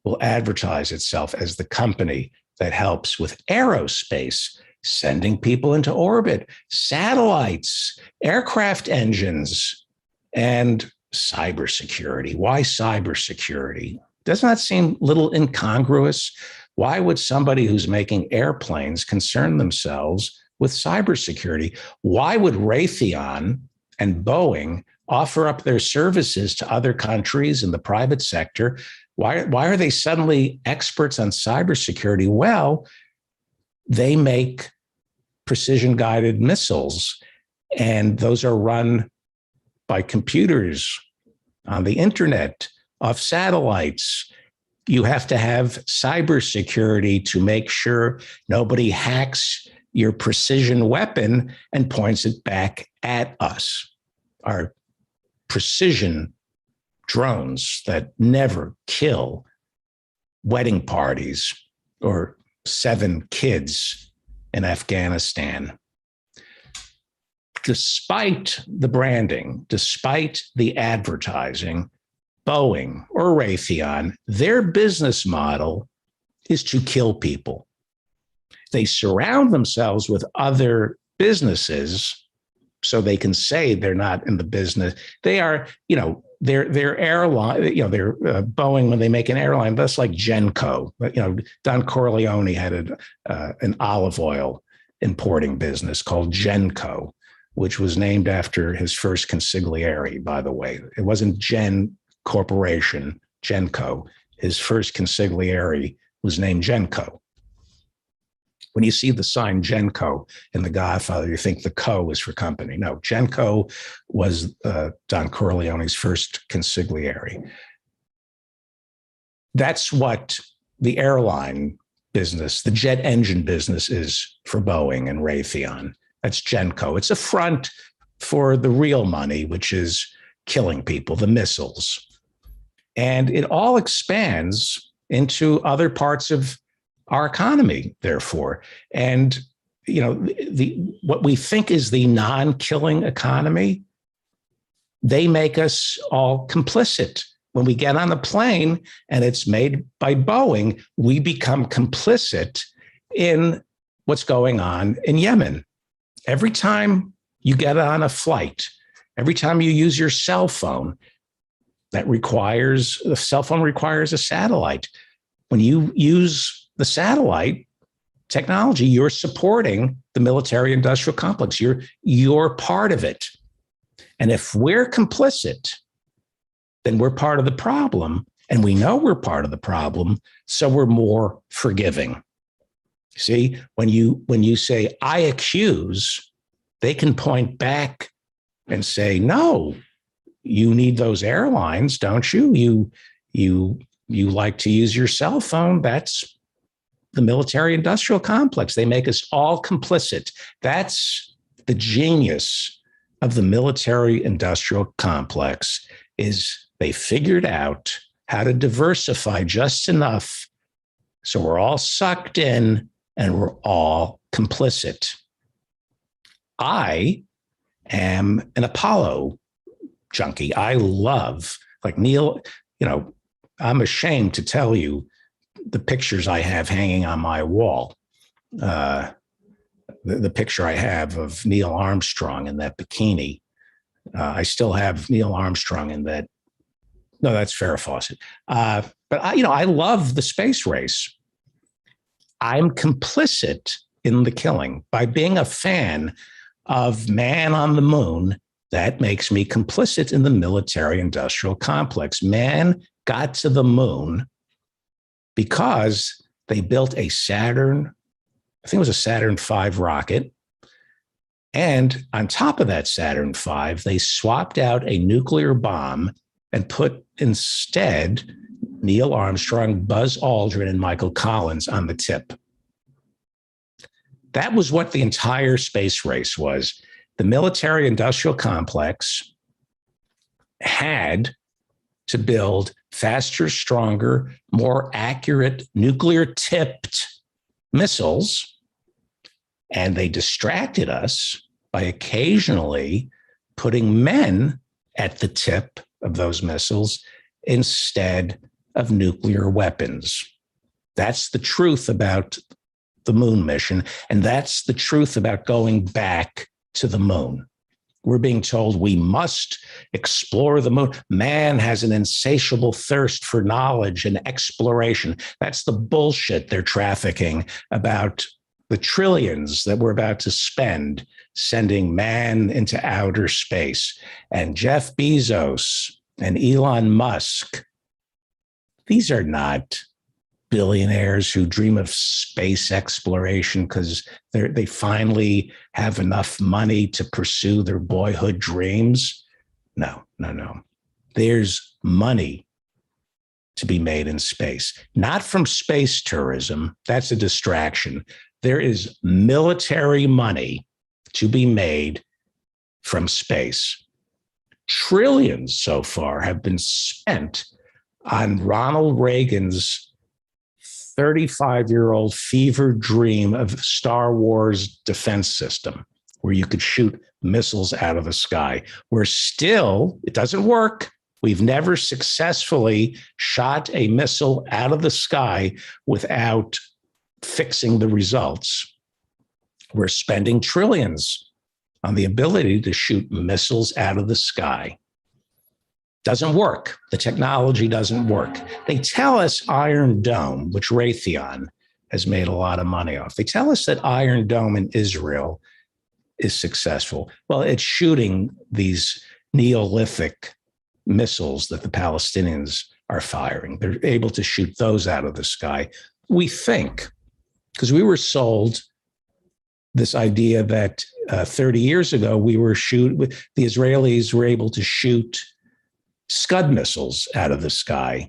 will advertise itself as the company that helps with aerospace, sending people into orbit, satellites, aircraft engines, and cybersecurity. Why cybersecurity? Doesn't that seem a little incongruous? Why would somebody who's making airplanes concern themselves with cybersecurity? Why would Raytheon and Boeing offer up their services to other countries in the private sector? Why are they suddenly experts on cybersecurity? Well, they make precision-guided missiles, and those are run by computers on the internet, off satellites. you have to have cybersecurity to make sure nobody hacks your precision weapon and points it back at us. Our precision drones that never kill wedding parties or 7 kids in Afghanistan. Despite the branding, despite the advertising, Boeing or Raytheon, their business model is to kill people. They surround themselves with other businesses so they can say they're not in the business. They are, their airline, they're Boeing, when they make an airline, that's like Genco. Don Corleone had an olive oil importing business called Genco, which was named after his first consigliere, by the way. It wasn't Gen Corporation, Genco. His first consigliere was named Genco. When you see the sign Genco in The Godfather, you think the co is for company. No, Genco was Don Corleone's first consigliere. That's what the airline business, the jet engine business, is for Boeing and Raytheon. That's Genco. It's a front for the real money, which is killing people, the missiles. And it all expands into other parts of our economy, therefore. And, what we think is the non-killing economy, they make us all complicit. When we get on a plane and it's made by Boeing, we become complicit in what's going on in Yemen. Every time you get on a flight, every time you use your cell phone, the cell phone requires a satellite. When you use the satellite technology, you're supporting the military-industrial complex. You're part of it. And if we're complicit, then we're part of the problem. And we know we're part of the problem, so we're more forgiving. See, when you say, I accuse, they can point back and say, no, you need those airlines, don't you? You like to use your cell phone. That's the military-industrial complex. They make us all complicit. That's the genius of the military-industrial complex, is they figured out how to diversify just enough so we're all sucked in and we're all complicit. I am an Apollo junkie. I love, like Neil, I'm ashamed to tell you the pictures I have hanging on my wall. The picture I have of Neil Armstrong in that bikini. I still have Neil Armstrong in that. No, that's Farrah Fawcett. But I love the space race. I'm complicit in the killing by being a fan of Man on the Moon. That makes me complicit in the military-industrial complex. Man got to the moon because they built a Saturn, I think it was a Saturn V rocket. And on top of that Saturn V, they swapped out a nuclear bomb and put instead Neil Armstrong, Buzz Aldrin, and Michael Collins on the tip. That was what the entire space race was. The military-industrial complex had to build faster, stronger, more accurate nuclear-tipped missiles, and they distracted us by occasionally putting men at the tip of those missiles instead of nuclear weapons. That's the truth about the moon mission, and that's the truth about going back to the moon. We're being told we must explore the moon. Man has an insatiable thirst for knowledge and exploration. That's the bullshit they're trafficking about the trillions that we're about to spend sending man into outer space. And Jeff Bezos and Elon Musk, these are not billionaires who dream of space exploration because they finally have enough money to pursue their boyhood dreams. No. There's money to be made in space, not from space tourism. That's a distraction. There is military money to be made from space. Trillions so far have been spent on Ronald Reagan's 35-year-old fever dream of Star Wars defense system, where you could shoot missiles out of the sky. We're still, it doesn't work. We've never successfully shot a missile out of the sky without fixing the results. We're spending trillions on the ability to shoot missiles out of the sky. Doesn't work. The technology doesn't work. They tell us Iron Dome, which Raytheon has made a lot of money off. They tell us that Iron Dome in Israel is successful. Well, it's shooting these Neolithic missiles that the Palestinians are firing. They're able to shoot those out of the sky. We think, because we were sold this idea that 30 years ago, the Israelis were able to shoot Scud missiles out of the sky.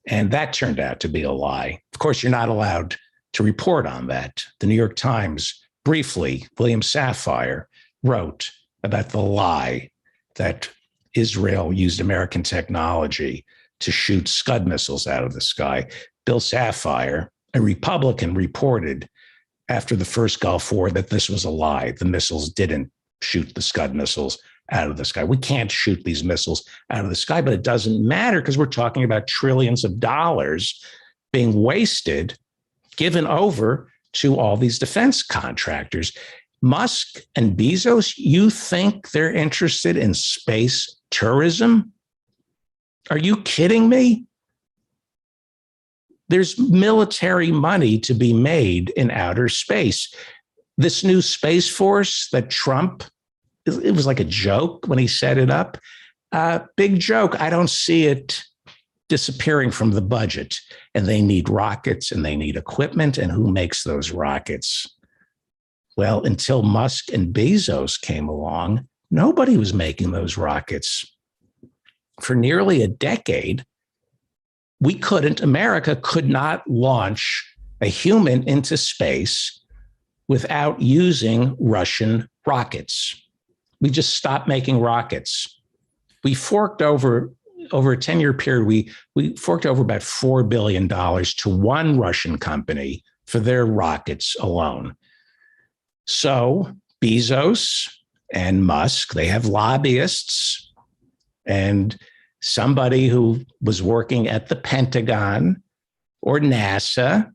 And that turned out to be a lie. Of course, you're not allowed to report on that. The New York Times, briefly, William Safire wrote about the lie that Israel used American technology to shoot Scud missiles out of the sky. Bill Safire, a Republican, reported after the first Gulf War that this was a lie. The missiles didn't shoot the Scud missiles out of the sky. We can't shoot these missiles out of the sky, but it doesn't matter because we're talking about trillions of dollars being wasted, given over to all these defense contractors. Musk and Bezos, you think they're interested in space tourism? Are you kidding me? There's military money to be made in outer space. This new Space Force that Trump, it was like a joke when he set it up. Big joke. I don't see it disappearing from the budget. And they need rockets and they need equipment. And who makes those rockets? Well, until Musk and Bezos came along, nobody was making those rockets. For nearly a decade, America could not launch a human into space without using Russian rockets. We just stopped making rockets. We forked over a 10-year period, we forked over about $4 billion to one Russian company for their rockets alone. So Bezos and Musk, they have lobbyists, and somebody who was working at the Pentagon or NASA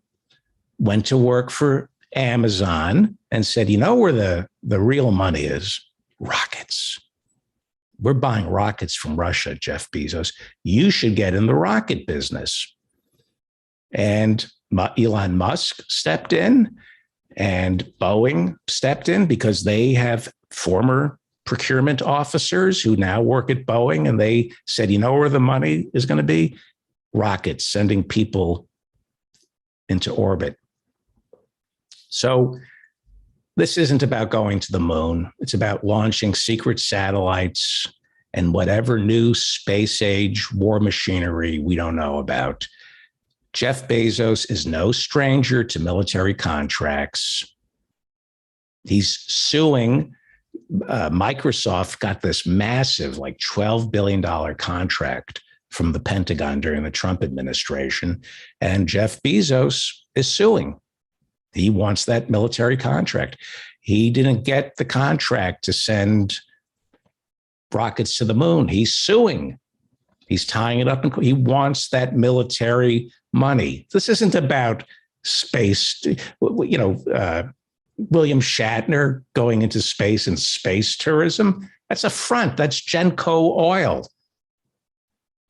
went to work for Amazon and said, you know where the real money is? Rockets. We're buying rockets from Russia, Jeff Bezos. You should get in the rocket business. And Elon Musk stepped in and Boeing stepped in because they have former procurement officers who now work at Boeing. And they said, you know where the money is going to be? Rockets, sending people into orbit. So this isn't about going to the moon. It's about launching secret satellites and whatever new space age war machinery we don't know about. Jeff Bezos is no stranger to military contracts. He's suing. Microsoft got this massive, like $12 billion contract from the Pentagon during the Trump administration, and Jeff Bezos is suing. He wants that military contract. He didn't get the contract to send rockets to the moon. He's suing. He's tying it up, and he wants that military money. This isn't about space. William Shatner going into space and space tourism. That's a front. That's Genco Oil.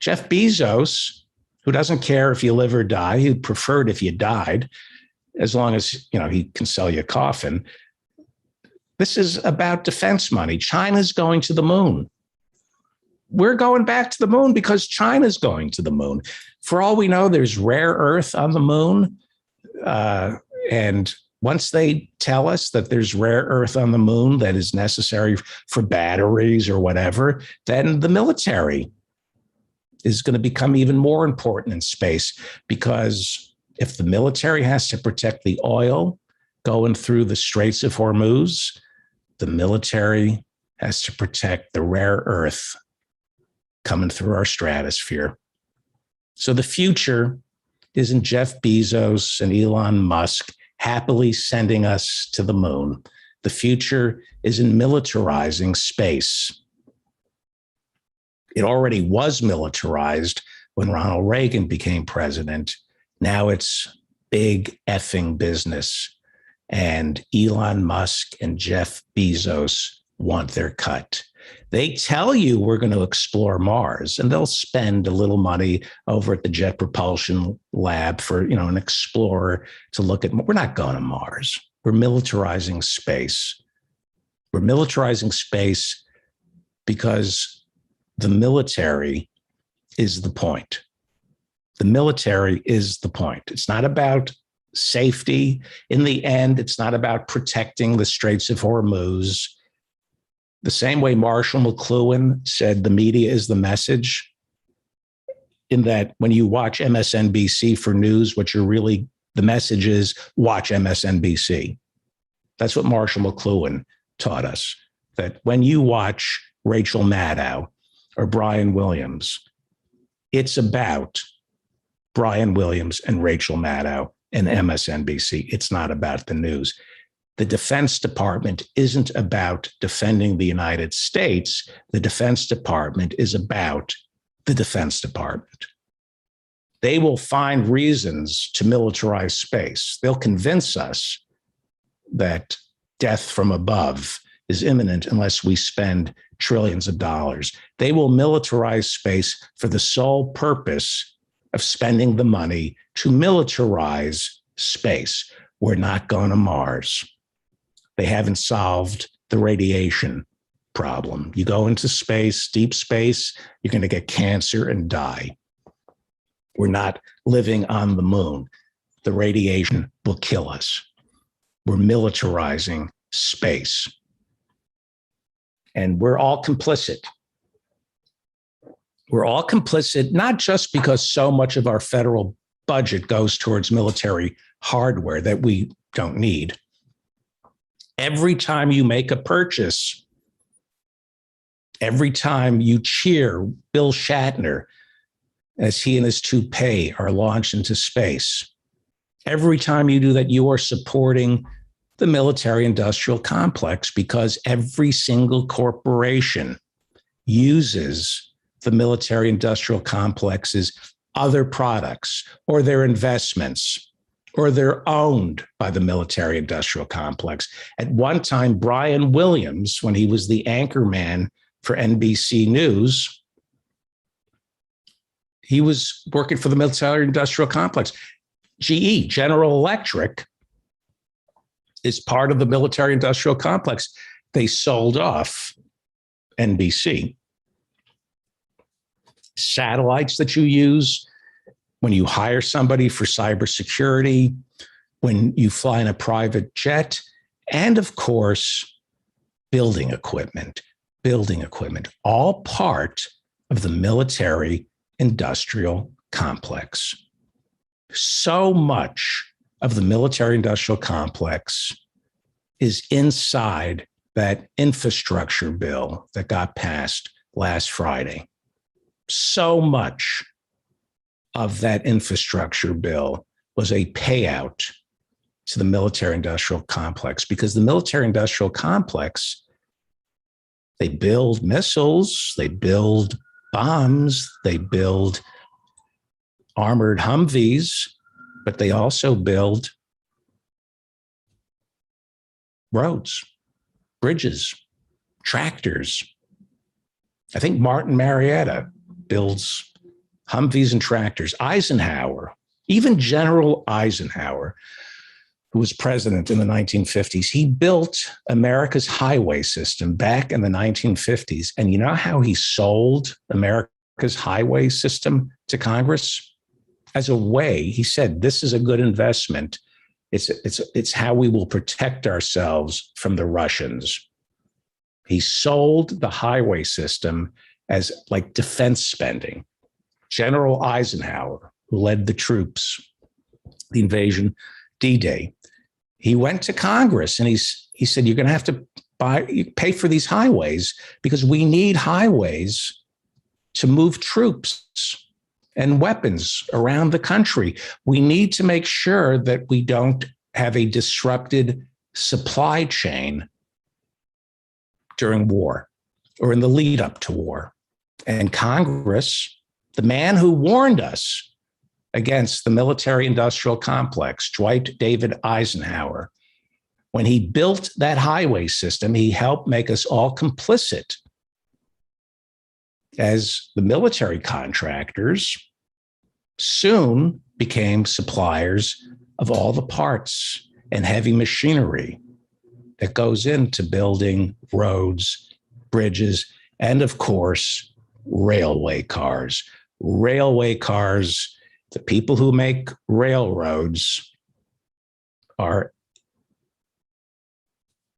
Jeff Bezos, who doesn't care if you live or die, he preferred if you died, as long as he can sell you a coffin. This is about defense money. China's going to the moon. We're going back to the moon because China's going to the moon. For all we know, there's rare earth on the moon. And once they tell us that there's rare earth on the moon that is necessary for batteries or whatever, then the military is going to become even more important in space, because if the military has to protect the oil going through the Straits of Hormuz, the military has to protect the rare earth coming through our stratosphere. So the future isn't Jeff Bezos and Elon Musk happily sending us to the moon. The future is in militarizing space. It already was militarized when Ronald Reagan became president. Now it's big effing business. And Elon Musk and Jeff Bezos want their cut. They tell you we're going to explore Mars, and they'll spend a little money over at the Jet Propulsion Lab for, an explorer to look at. We're not going to Mars. We're militarizing space. We're militarizing space because the military is the point. The military is the point. It's not about safety. In the end, it's not about protecting the Straits of Hormuz. The same way Marshall McLuhan said the media is the message, in that when you watch MSNBC for news, the message is watch MSNBC. That's what Marshall McLuhan taught us, that when you watch Rachel Maddow or Brian Williams, it's about Brian Williams and Rachel Maddow and MSNBC. It's not about the news. The Defense Department isn't about defending the United States. The Defense Department is about the Defense Department. They will find reasons to militarize space. They'll convince us that death from above is imminent unless we spend trillions of dollars. They will militarize space for the sole purpose of spending the money to militarize space. We're not going to Mars. They haven't solved the radiation problem. You go into space, deep space, you're going to get cancer and die. We're not living on the moon. The radiation will kill us. We're militarizing space. And we're all complicit. We're all complicit, not just because so much of our federal budget goes towards military hardware that we don't need. Every time you make a purchase, every time you cheer Bill Shatner as he and his toupee are launched into space, every time you do that, you are supporting the military-industrial complex, because every single corporation uses the military-industrial complex's other products or their investments, or they're owned by the military-industrial complex. At one time, Brian Williams, when he was the anchor man for NBC News, he was working for the military-industrial complex. GE, General Electric, is part of the military-industrial complex. They sold off NBC. Satellites that you use, when you hire somebody for cybersecurity, when you fly in a private jet, and of course, building equipment, all part of the military-industrial complex. So much of the military-industrial complex is inside that infrastructure bill that got passed last Friday. So much of that infrastructure bill was a payout to the military-industrial complex, because the military-industrial complex, they build missiles, they build bombs, they build armored Humvees, but they also build roads, bridges, tractors. I think Martin Marietta builds Humvees and tractors. Eisenhower, even General Eisenhower, who was president in the 1950s, he built America's highway system back in the 1950s. And you know how he sold America's highway system to Congress? As a way, he said, this is a good investment. It's how we will protect ourselves from the Russians. He sold the highway system as like defense spending. General Eisenhower, who led the troops, the invasion, D-Day, he went to Congress and he said, you're going to have to pay for these highways because we need highways to move troops and weapons around the country. We need to make sure that we don't have a disrupted supply chain during war or in the lead up to war. And Congress, the man who warned us against the military-industrial complex, Dwight David Eisenhower, when he built that highway system, he helped make us all complicit as the military contractors soon became suppliers of all the parts and heavy machinery that goes into building roads, bridges, and of course, railway cars. Railway cars, the people who make railroads are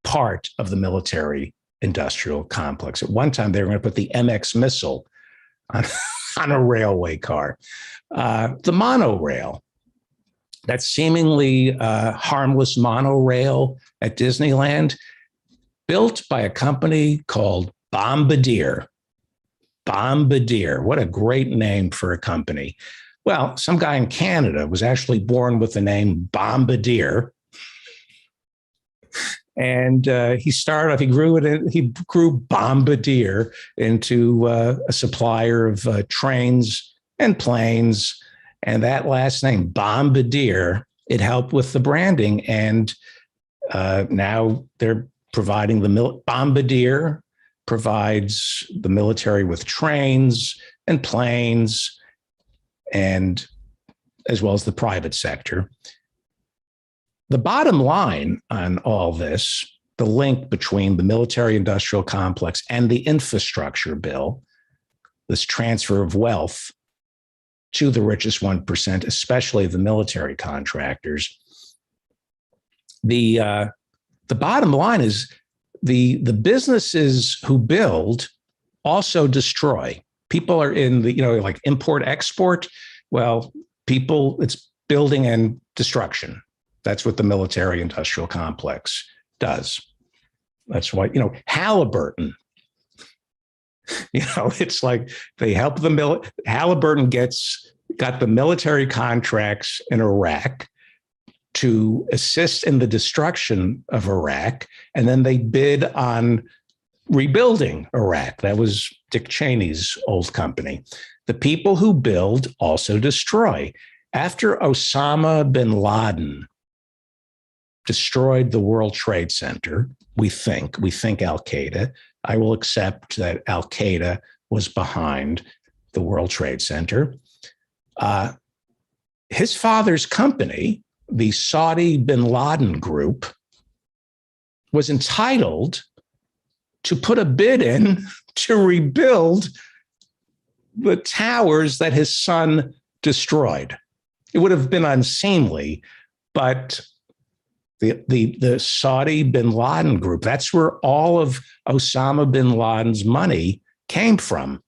part of the military industrial complex. At one time, they were going to put the MX missile on a railway car. The monorail, that seemingly harmless monorail at Disneyland, built by a company called Bombardier. Bombardier, what a great name for a company. Well, some guy in Canada was actually born with the name Bombardier. And he started off, he grew Bombardier into a supplier of trains and planes. And that last name, Bombardier, it helped with the branding. And now they're providing Bombardier provides the military with trains and planes, and as well as the private sector. The bottom line on all this, the link between the military-industrial complex and the infrastructure bill, this transfer of wealth to the richest 1%, especially the military contractors. The bottom line is the businesses who build also destroy. People are in the, like import-export. Well, it's building and destruction. That's what the military-industrial complex does. That's why, Halliburton, it's like they help Halliburton got the military contracts in Iraq to assist in the destruction of Iraq, and then they bid on rebuilding Iraq. That was Dick Cheney's old company. The people who build also destroy. After Osama bin Laden destroyed the World Trade Center, we think Al-Qaeda. I will accept that Al-Qaeda was behind the World Trade Center. His father's company, the Saudi bin Laden Group, was entitled to put a bid in to rebuild the towers that his son destroyed. It would have been unseemly, but the Saudi bin Laden Group, that's where all of Osama bin Laden's money came from.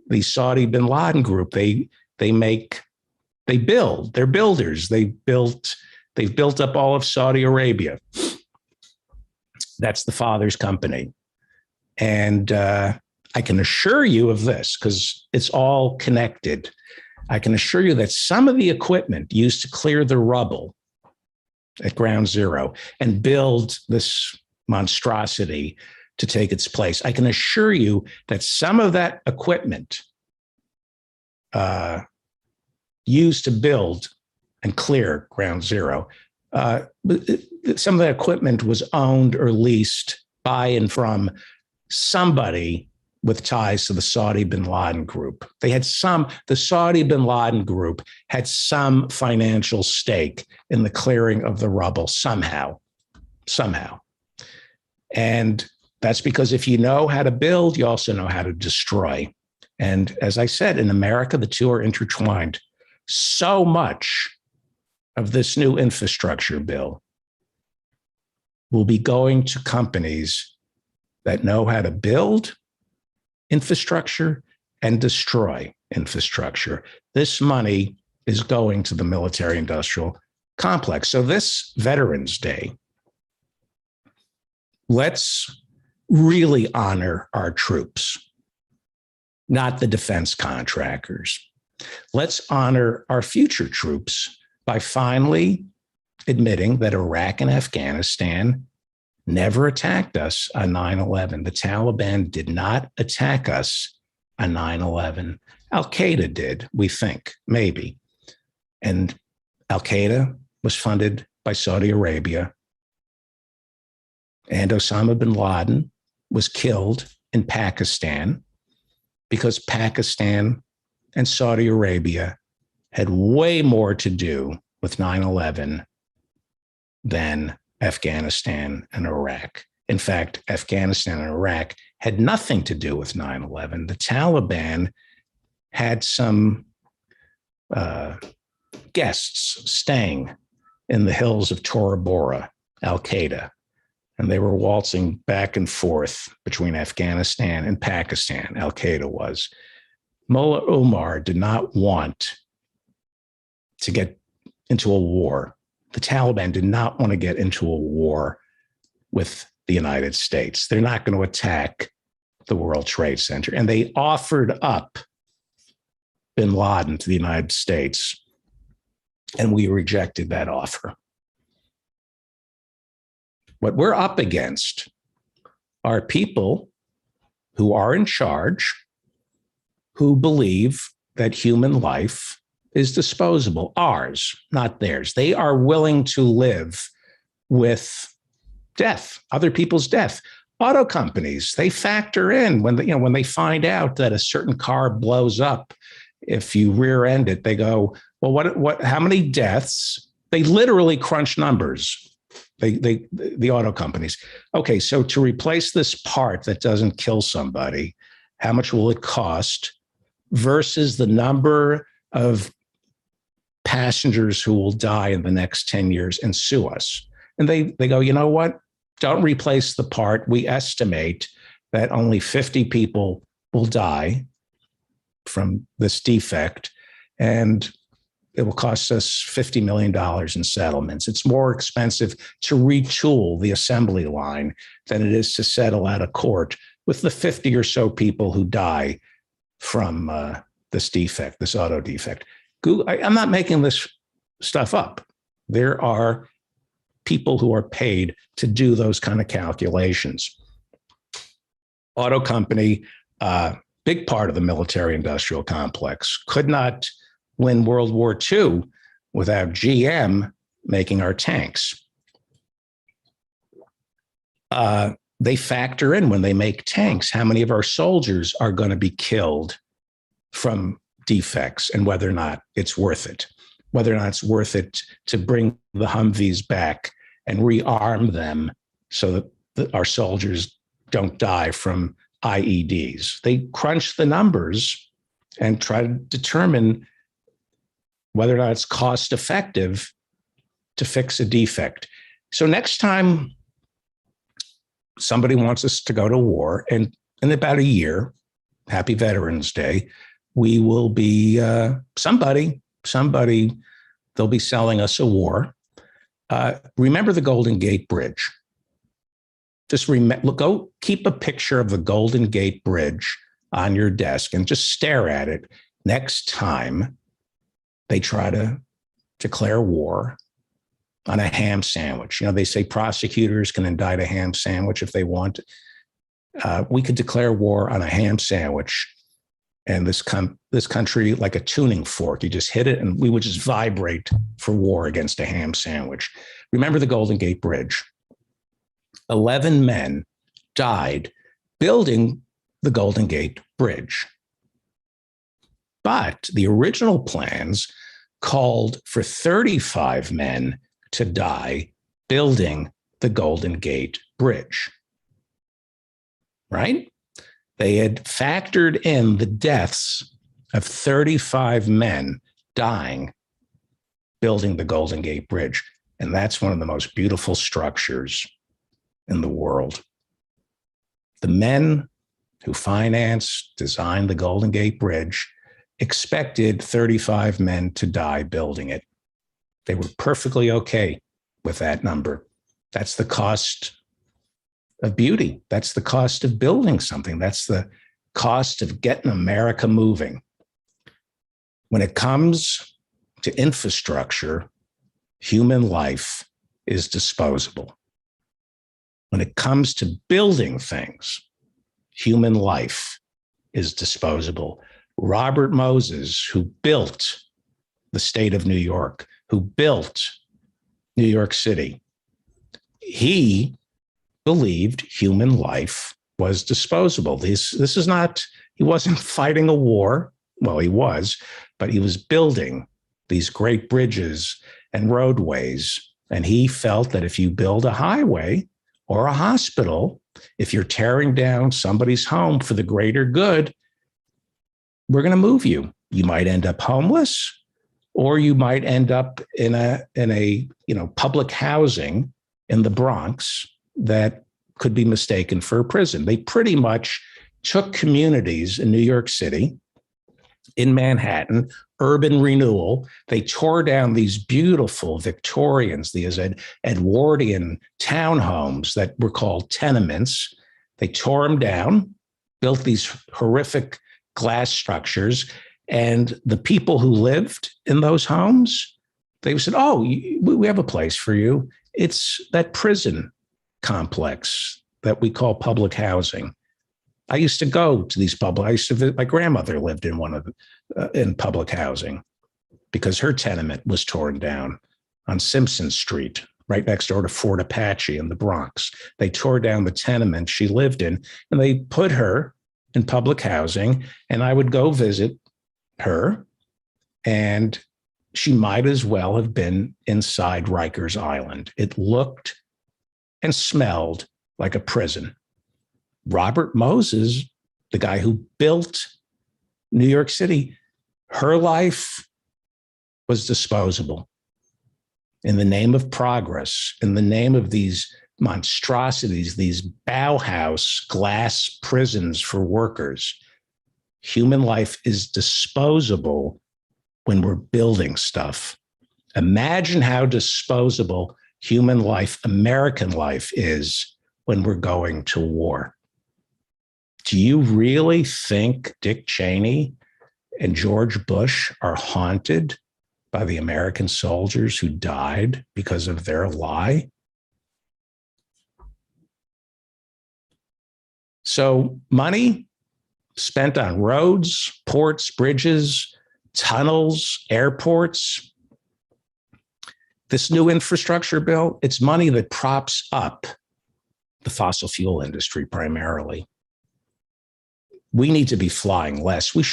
The Saudi bin Laden Group, they're builders. They've built up all of Saudi Arabia. That's the father's company. And I can assure you of this, because it's all connected. I can assure you that some of the equipment used to clear the rubble at Ground Zero and build this monstrosity to take its place, I can assure you that some of that equipment used to build and clear Ground Zero, some of that equipment was owned or leased by and from somebody with ties to the Saudi bin Laden Group. The Saudi bin Laden Group had some financial stake in the clearing of the rubble somehow. And that's because if you know how to build, you also know how to destroy. And as I said, in America, the two are intertwined. So much of this new infrastructure bill will be going to companies that know how to build infrastructure and destroy infrastructure. This money is going to the military-industrial complex. So this Veterans Day, let's really honor our troops, not the defense contractors. Let's honor our future troops by finally admitting that Iraq and Afghanistan never attacked us on 9/11. The Taliban did not attack us on 9/11. Al-Qaeda did, we think, maybe. And Al-Qaeda was funded by Saudi Arabia. And Osama bin Laden was killed in Pakistan because Pakistan and Saudi Arabia had way more to do with 9/11 than Afghanistan and Iraq. In fact, Afghanistan and Iraq had nothing to do with 9/11. The Taliban had some guests staying in the hills of Tora Bora, Al-Qaeda, and they were waltzing back and forth between Afghanistan and Pakistan, Al-Qaeda was. Mullah Omar did not want to get into a war. The Taliban did not want to get into a war with the United States. They're not going to attack the World Trade Center. And they offered up bin Laden to the United States, and we rejected that offer. What we're up against are people who are in charge, who believe that human life is disposable, ours, not theirs. They are willing to live with death, other people's death. Auto companies, they factor in when they find out that a certain car blows up, if you rear end it, they go, well, how many deaths? They literally crunch numbers. The auto companies. Okay, so to replace this part that doesn't kill somebody, how much will it cost versus the number of passengers who will die in the next 10 years and sue us? And they go, you know what? Don't replace the part. We estimate that only 50 people will die from this defect, and it will cost us $50 million in settlements. It's more expensive to retool the assembly line than it is to settle out of court with the 50 or so people who die from this defect, this auto defect. I'm not making this stuff up. There are people who are paid to do those kind of calculations. Auto company, big part of the military-industrial complex, could not win World War II without GM making our tanks. They factor in when they make tanks how many of our soldiers are going to be killed from defects and whether or not it's worth it, whether or not it's worth it to bring the Humvees back and rearm them so that our soldiers don't die from IEDs. They crunch the numbers and try to determine whether or not it's cost effective to fix a defect. So next time somebody wants us to go to war, and in about a year, happy Veterans Day, we will be somebody, they'll be selling us a war. Remember the Golden Gate Bridge. Just go keep a picture of the Golden Gate Bridge on your desk and just stare at it next time they try to declare war on a ham sandwich. You know, they say prosecutors can indict a ham sandwich if they want. We could declare war on a ham sandwich, and this country, like a tuning fork, you just hit it and we would just vibrate for war against a ham sandwich. Remember the Golden Gate Bridge. 11 men died building the Golden Gate Bridge. But the original plans called for 35 men to die building the Golden Gate Bridge, right? They had factored in the deaths of 35 men dying building the Golden Gate Bridge. And that's one of the most beautiful structures in the world. The men who financed, designed the Golden Gate Bridge, expected 35 men to die building it. They were perfectly okay with that number. That's the cost of beauty. That's the cost of building something. That's the cost of getting America moving. When it comes to infrastructure, human life is disposable. When it comes to building things, human life is disposable. Robert Moses, who built the state of New York, who built New York City, he believed human life was disposable. This is not, he wasn't fighting a war. Well, he was, but he was building these great bridges and roadways. And he felt that if you build a highway or a hospital, if you're tearing down somebody's home for the greater good, we're going to move you. You might end up homeless, or you might end up in a public housing in the Bronx that could be mistaken for a prison. They pretty much took communities in New York City, in Manhattan, urban renewal. They tore down these beautiful Victorians, these Edwardian townhomes that were called tenements. They tore them down, built these horrific glass structures, and the people who lived in those homes, they said, "Oh, we have a place for you. It's that prison complex that we call public housing." I used to go to these my grandmother lived in one of in public housing because her tenement was torn down on Simpson Street, right next door to Fort Apache in the Bronx. They tore down the tenement she lived in, and they put her in public housing, and I would go visit her, and she might as well have been inside Rikers Island. It looked and smelled like a prison. Robert Moses, the guy who built New York City, her life was disposable. In the name of progress, in the name of these monstrosities, these Bauhaus glass prisons for workers, human life is disposable when we're building stuff. Imagine how disposable human life, American life, is when we're going to war. Do you really think Dick Cheney and George Bush are haunted by the American soldiers who died because of their lie? So money spent on roads, ports, bridges, tunnels, airports. This new infrastructure bill, it's money that props up the fossil fuel industry primarily. We need to be flying less. We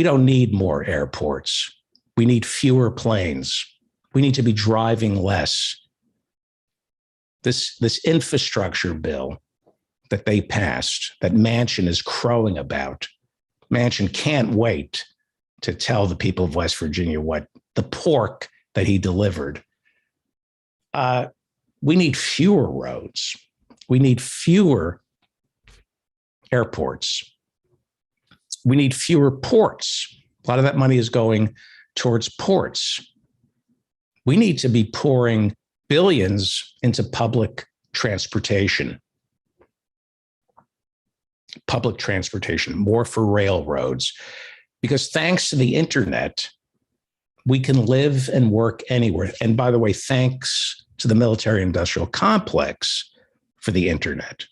don't need more airports. We need fewer planes. We need to be driving less. This infrastructure bill that they passed, that Manchin is crowing about, Manchin can't wait to tell the people of West Virginia what the pork that he delivered. We need fewer roads. We need fewer airports. We need fewer ports. A lot of that money is going towards ports. We need to be pouring billions into public transportation. Public transportation, more for railroads, because thanks to the internet, we can live and work anywhere. And by the way, thanks to the military-industrial complex for the internet.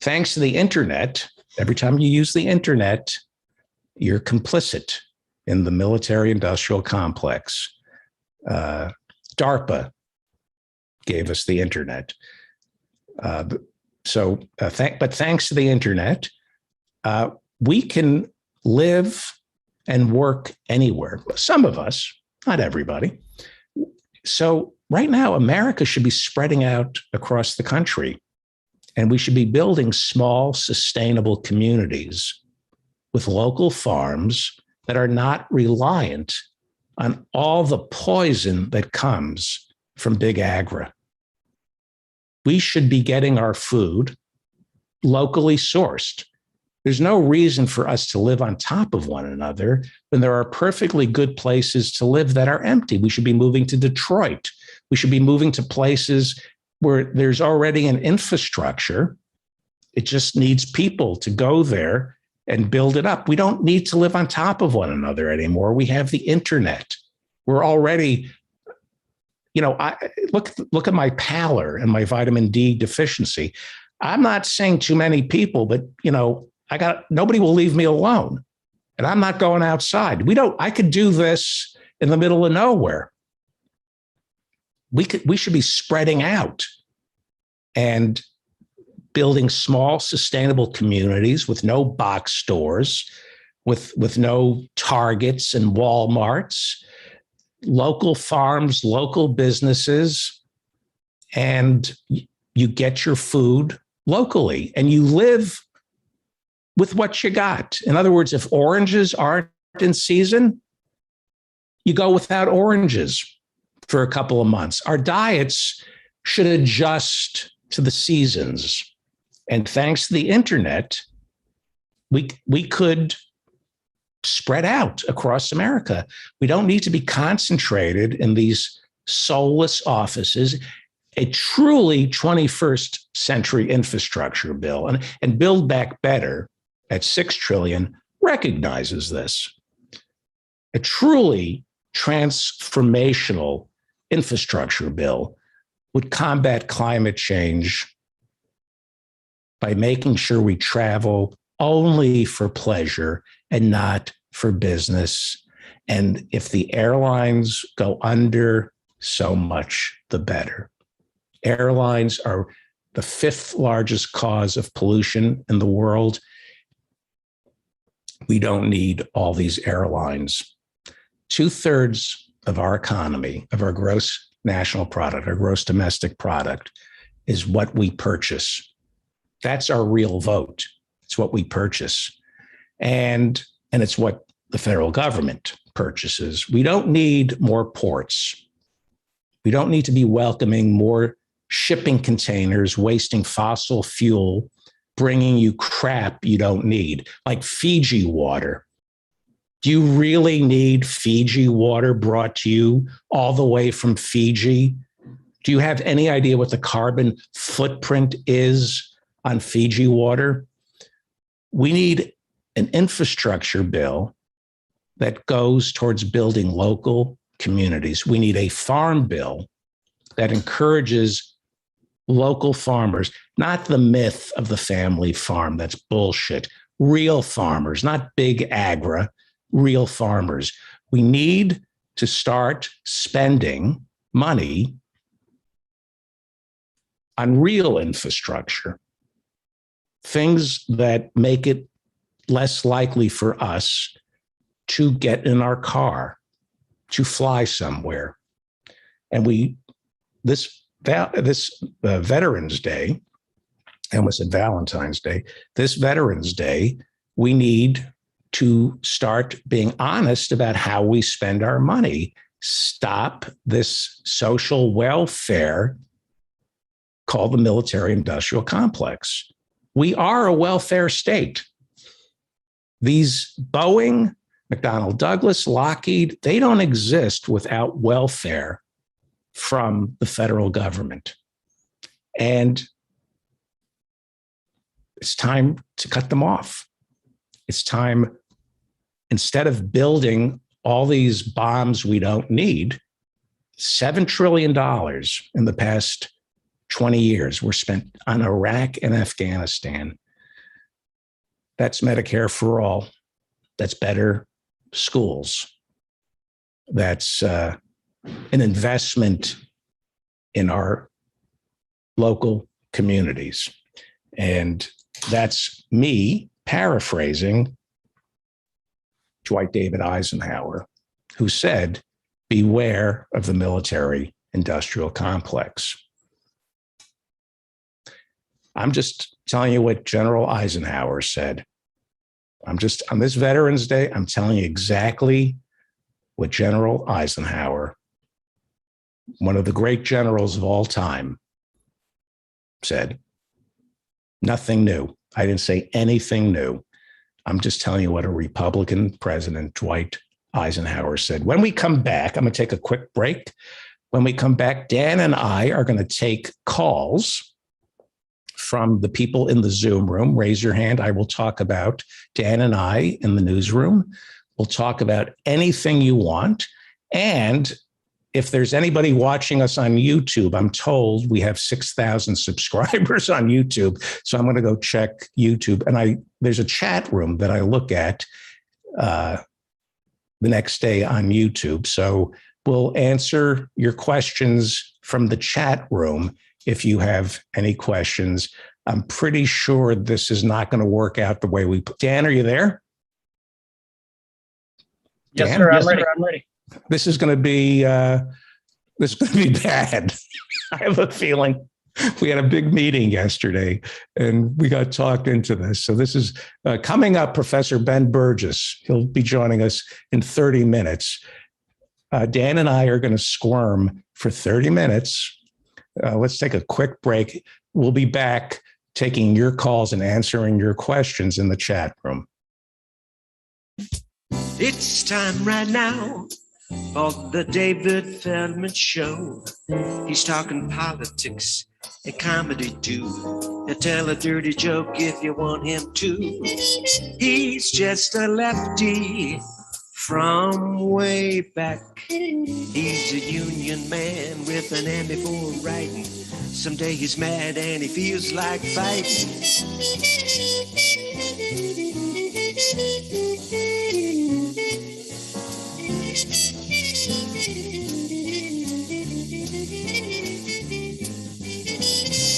Thanks to the internet, every time you use the internet, you're complicit in the military-industrial complex. DARPA gave us the internet. But thanks to the internet, we can live and work anywhere. Some of us, not everybody. So right now, America should be spreading out across the country, and we should be building small, sustainable communities with local farms that are not reliant on all the poison that comes from big agri. We should be getting our food locally sourced. There's no reason for us to live on top of one another when there are perfectly good places to live that are empty. We should be moving to Detroit. We should be moving to places where there's already an infrastructure. It just needs people to go there and build it up. We don't need to live on top of one another anymore. We have the internet. We're already, I look at my pallor and my vitamin D deficiency. I'm not saying too many people, but nobody will leave me alone, and I'm not going outside. I could do this in the middle of nowhere. We should be spreading out and building small, sustainable communities with no box stores, with no Targets and Walmarts, local farms, local businesses, and you get your food locally and you live with what you got. In other words, if oranges aren't in season, you go without oranges for a couple of months. Our diets should adjust to the seasons. And thanks to the internet, we could spread out across America. We don't need to be concentrated in these soulless offices. A truly 21st century infrastructure bill and Build Back Better at $6 trillion recognizes this. A truly transformational infrastructure bill would combat climate change by making sure we travel only for pleasure and not for business. And if the airlines go under, so much the better. Airlines are the 5th largest cause of pollution in the world. We don't need all these airlines. 2/3 of our economy, of our gross national product, our gross domestic product, is what we purchase. That's our real vote. It's what we purchase. And it's what the federal government purchases. We don't need more ports. We don't need to be welcoming more shipping containers, wasting fossil fuel, bringing you crap you don't need, like Fiji water. Do you really need Fiji water brought to you all the way from Fiji? Do you have any idea what the carbon footprint is on Fiji water? We need an infrastructure bill that goes towards building local communities. We need a farm bill that encourages local farmers, not the myth of the family farm. That's bullshit. Real farmers, not big agra, real farmers. We need to start spending money on real infrastructure, things that make it less likely for us to get in our car, to fly somewhere. And this Veterans Day, I almost said Valentine's Day, this Veterans Day, we need to start being honest about how we spend our money. Stop this social welfare called the military-industrial complex. We are a welfare state. These Boeing, McDonnell Douglas, Lockheed, they don't exist without welfare from the federal government. And it's time to cut them off. It's time, instead of building all these bombs we don't need, $7 trillion in the past 20 years were spent on Iraq and Afghanistan. That's Medicare for all. That's better schools. That's an investment in our local communities. And that's me paraphrasing Dwight David Eisenhower, who said, "Beware of the military-industrial complex." I'm just telling you what General Eisenhower said. On this Veterans Day, I'm telling you exactly what General Eisenhower, one of the great generals of all time, said. Nothing new. I didn't say anything new. I'm just telling you what a Republican President Dwight Eisenhower said. When we come back, I'm going to take a quick break. When we come back, Dan and I are going to take calls from the people in the Zoom room. Raise your hand. I will talk about Dan and I in the newsroom. We'll talk about anything you want. And if there's anybody watching us on YouTube, I'm told we have 6,000 subscribers on YouTube. So I'm going to go check YouTube. And there's a chat room that I look at the next day on YouTube. So we'll answer your questions from the chat room if you have any questions. I'm pretty sure this is not going to work out the way we... Dan, are you there? Yes, Dan? sir. I'm ready. This is going to be bad. I have a feeling. We had a big meeting yesterday and we got talked into this. So this is coming up, Professor Ben Burgis. He'll be joining us in 30 minutes. Dan and I are going to squirm for 30 minutes. Let's take a quick break. We'll be back taking your calls and answering your questions in the chat room. It's time right now for the David Feldman Show. He's talking politics and comedy too. He'll tell a dirty joke if you want him to. He's just a lefty from way back. He's a union man with an Emmy for writing. Someday he's mad and he feels like fighting.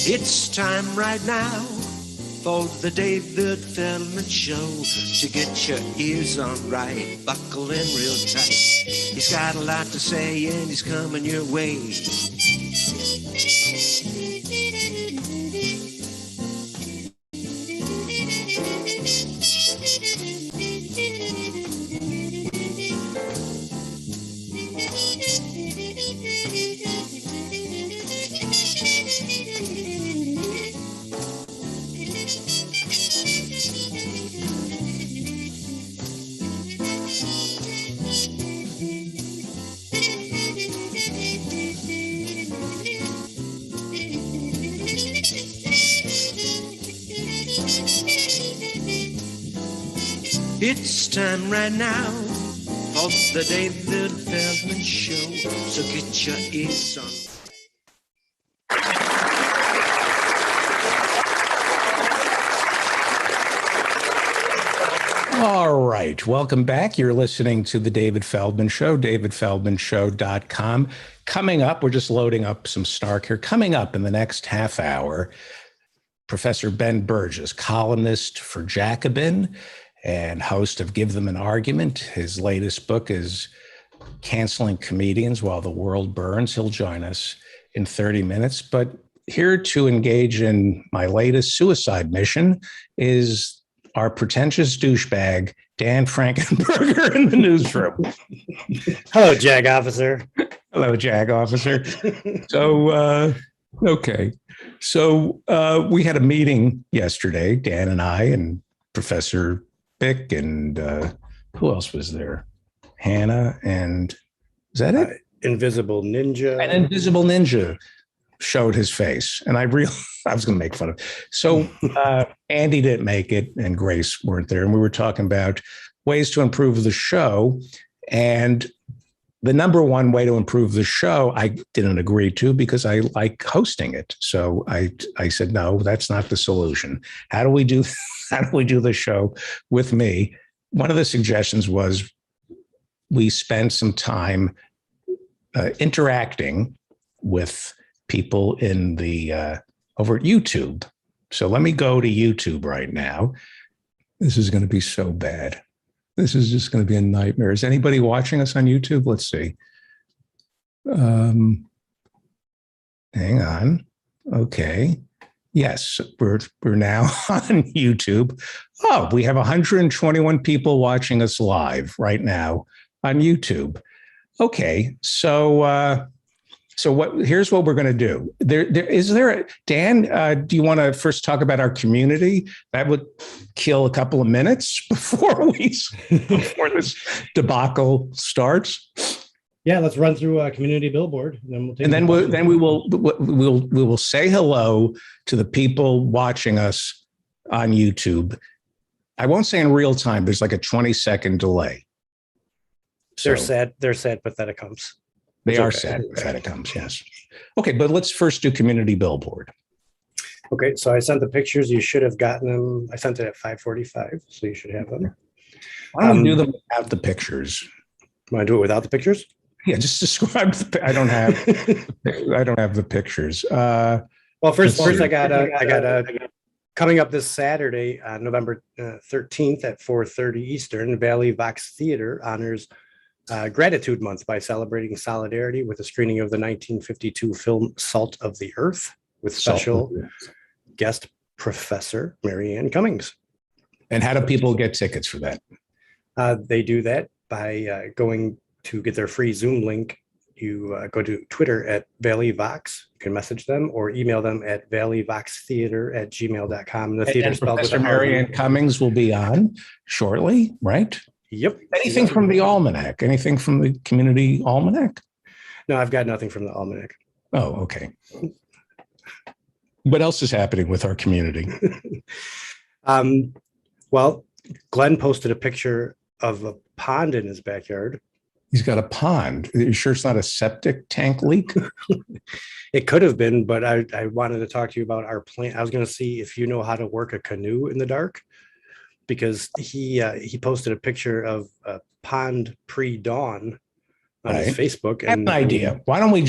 It's time right now for the David Feldman Show. To get your ears on right, buckle in real tight. He's got a lot to say and he's coming your way. It's time right now for the David Feldman Show. So get your ears on. All right. Welcome back. You're listening to the David Feldman Show, davidfeldmanshow.com. Coming up, we're just loading up some snark here. Coming up in the next half hour, Professor Ben Burgis, columnist for Jacobin and host of Give Them an Argument. His latest book is Canceling Comedians While the World Burns. He'll join us in 30 minutes. But here to engage in my latest suicide mission is our pretentious douchebag, Dan Frankenberger, in the newsroom. Hello, JAG officer. Hello, JAG officer. So, okay. So we had a meeting yesterday, Dan and I and Professor Bick and who else was there? Hannah and is that it? Invisible Ninja. An Invisible Ninja showed his face, and I was going to make fun of. So Andy didn't make it, and Grace weren't there, and we were talking about ways to improve the show. And the number one way to improve the show, I didn't agree to because I like hosting it. So I said, no, that's not the solution. How do we do the show with me? One of the suggestions was we spend some time interacting with people in the over at YouTube. So let me go to YouTube right now. This is going to be so bad. This is just going to be a nightmare. Is anybody watching us on YouTube? Let's see. Hang on. Okay. Yes, we're now on YouTube. Oh, we have 121 people watching us live right now on YouTube. Okay, so So here's what we're going to do. Dan, do you want to first talk about our community? That would kill a couple of minutes before this debacle starts. Yeah, let's run through a community billboard, and then we will say hello to the people watching us on YouTube. I won't say in real time. There's like a 20-second delay. They're sad. They're sad, pathetic humps. They are sad, pathetic humps. Yes. Okay, but let's first do community billboard. Okay, so I sent the pictures. You should have gotten them. I sent it at 5:45, so you should have them. Why don't we do them without the pictures? Want to do it without the pictures? Yeah, just describe. I don't have the pictures. Well, first I got coming up this Saturday, November 13th at 4:30 Eastern. Valley Vox Theater honors Gratitude Month by celebrating solidarity with a screening of the 1952 film Salt of the Earth with special guest professor Mary Ann Cummings. And how do people get tickets for that? They do that by going to get their free Zoom link. You go to Twitter at Valley Vox. You can message them or email them at valleyvoxtheater@gmail.com. And the theater spelled with Mary Ann Cummings will be on shortly, right? Yep. Anything from the Almanac? Anything from the Community Almanac? No, I've got nothing from the Almanac. Oh, okay. What else is happening with our community? Well, Glenn posted a picture of a pond in his backyard. He's got a pond. Are you sure it's not a septic tank leak? It could have been, but I wanted to talk to you about our plan. I was going to see if you know how to work a canoe in the dark, because he posted a picture of a pond pre-dawn on his Facebook. I have an idea. Why don't we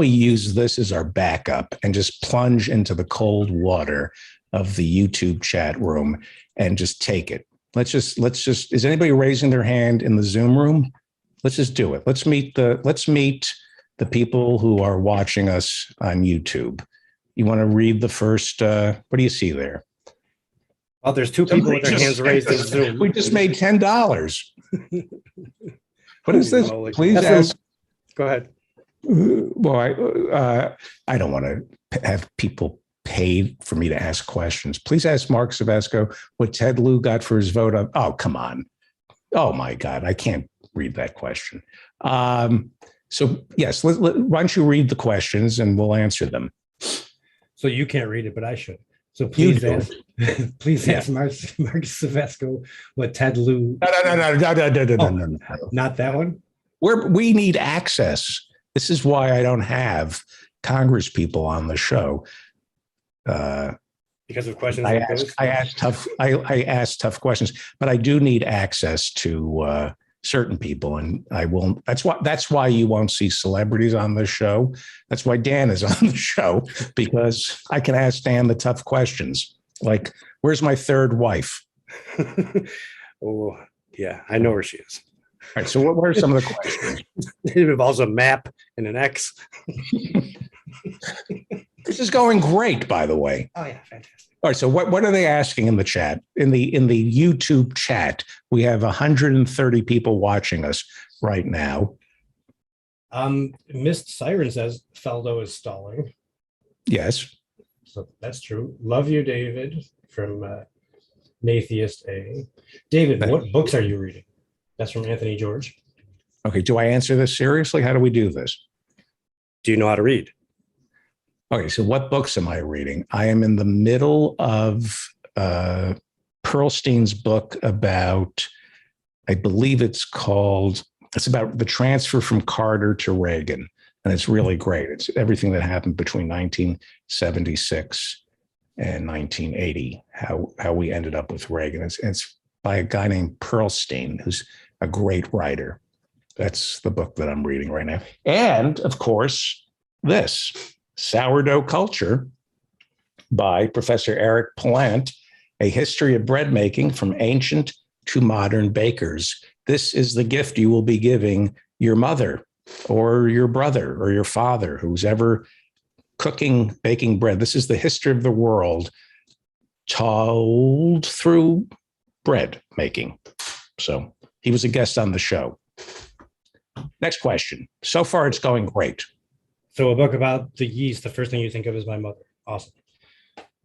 use this as our backup and just plunge into the cold water of the YouTube chat room and just take it? Let's just, is anybody raising their hand in the Zoom room? Let's just do it. Let's meet the people who are watching us on YouTube. You want to read the first, what do you see there? Oh, there's two people with their hands raised in Zoom. We just made $10. What is this? Please ask. Go ahead. Well, I don't want to have people paid for me to ask questions. Please ask Mark Savesco what Ted Lieu got for his vote on. Oh, come on. Oh, my God. I can't read that question. So, yes, why don't you read the questions and we'll answer them. So you can't read it, but I should. So please ask Mark Savesco what Ted Lieu. No. Not that one? We need access. This is why I don't have Congress people on the show. Because of questions. I ask tough questions, but I do need access to certain people, and I will. That's why you won't see celebrities on this show. That's why Dan is on the show, because I can ask Dan the tough questions, like, "Where's my third wife?" Oh, yeah, I know where she is. All right. So, what are some of the questions? It involves a map and an X. This is going great, by the way. Oh yeah, fantastic. All right. So what are they asking in the chat? In the YouTube chat, we have 130 people watching us right now. Mist Siren says Feldo is stalling. Yes. So that's true. Love you, David, from Natheist A. David, what books are you reading? That's from Anthony George. Okay. Do I answer this seriously? How do we do this? Do you know how to read? Okay, so what books am I reading? I am in the middle of Pearlstein's book about, I believe it's about the transfer from Carter to Reagan. And it's really great. It's everything that happened between 1976 and 1980, how we ended up with Reagan. It's by a guy named Pearlstein, who's a great writer. That's the book that I'm reading right now. And, of course, this. Sourdough Culture by Professor Eric Pallant, A History of Bread Making from Ancient to Modern Bakers. This is the gift you will be giving your mother or your brother or your father, who's ever baking bread. This is the history of the world told through bread making. So he was a guest on the show. Next question. So far, it's going great. So a book about the yeast, the first thing you think of is my mother. Awesome.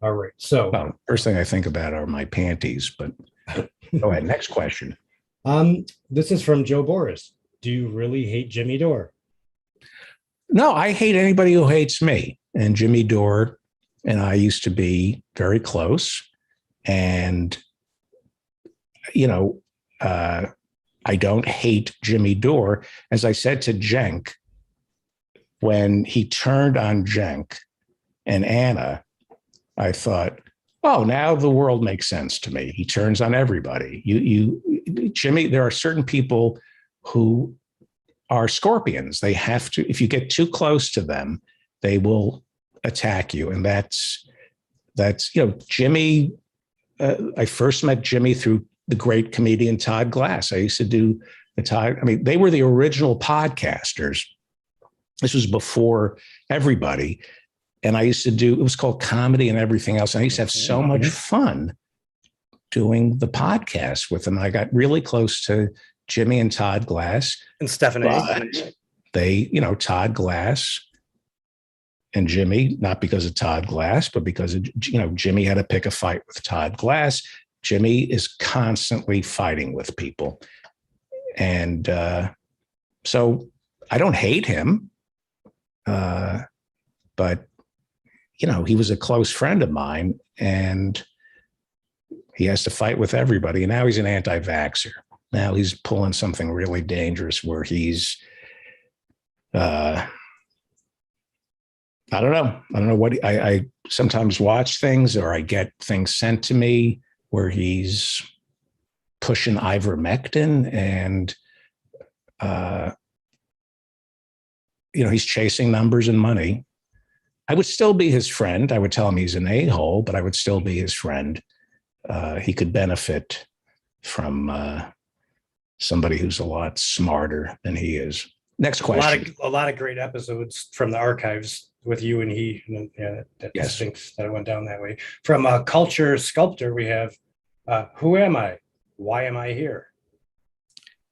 All right. So Well, first thing I think about are my panties, but go ahead. Next question. this is from Joe Boris. Do you really hate Jimmy Dore? No, I hate anybody who hates me. And Jimmy Dore and I used to be very close. And, you know, I don't hate Jimmy Dore. As I said to Cenk, when he turned on Cenk and Anna, I thought, oh, now the world makes sense to me. He turns on everybody. Jimmy, there are certain people who are scorpions. They have to, if you get too close to them, they will attack you. And that's, Jimmy, I first met Jimmy through the great comedian Todd Glass. I used to do they were the original podcasters. This was before everybody. And I used to it was called Comedy and Everything Else. And I used to have so much fun doing the podcast with them. I got really close to Jimmy and Todd Glass. And Stephanie. They, Todd Glass and Jimmy, not because of Todd Glass, but because of, Jimmy had to pick a fight with Todd Glass. Jimmy is constantly fighting with people. And so I don't hate him, but, he was a close friend of mine and he has to fight with everybody. And now he's an anti-vaxxer. Now he's pulling something really dangerous where he's, I don't know what I sometimes watch things or I get things sent to me where he's pushing ivermectin and, he's chasing numbers and money. I would still be his friend. I would tell him he's an a-hole, but I would still be his friend. He could benefit from somebody who's a lot smarter than he is. Next question. A lot of great episodes from the archives with you and he. And that yes. Stinks that it went down that way. From a culture sculptor, we have, who am I? Why am I here?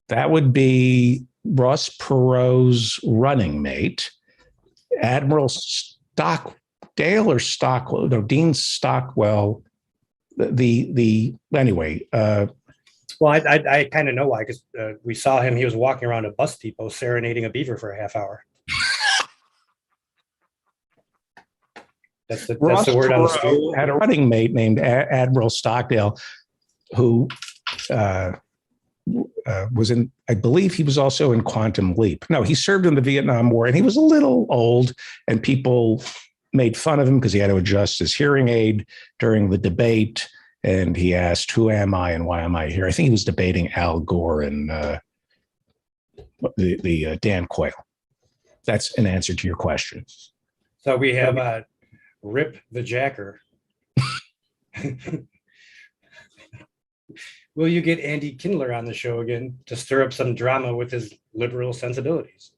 That would be Ross Perot's running mate, Admiral Stockdale or Stockwell, no, Dean Stockwell. Anyway. Well, I kind of know why, because we saw him. He was walking around a bus depot serenading a beaver for a half hour. That's the word on the street. Had a running mate named Admiral Stockdale, who was in, I believe he was also in Quantum Leap. No, he served in the Vietnam War and he was a little old and people made fun of him because he had to adjust his hearing aid during the debate. And he asked, who am I and why am I here? I think he was debating Al Gore and the Dan Quayle. That's an answer to your question. So we have Rip the Jacker. Will you get Andy Kindler on the show again to stir up some drama with his liberal sensibilities?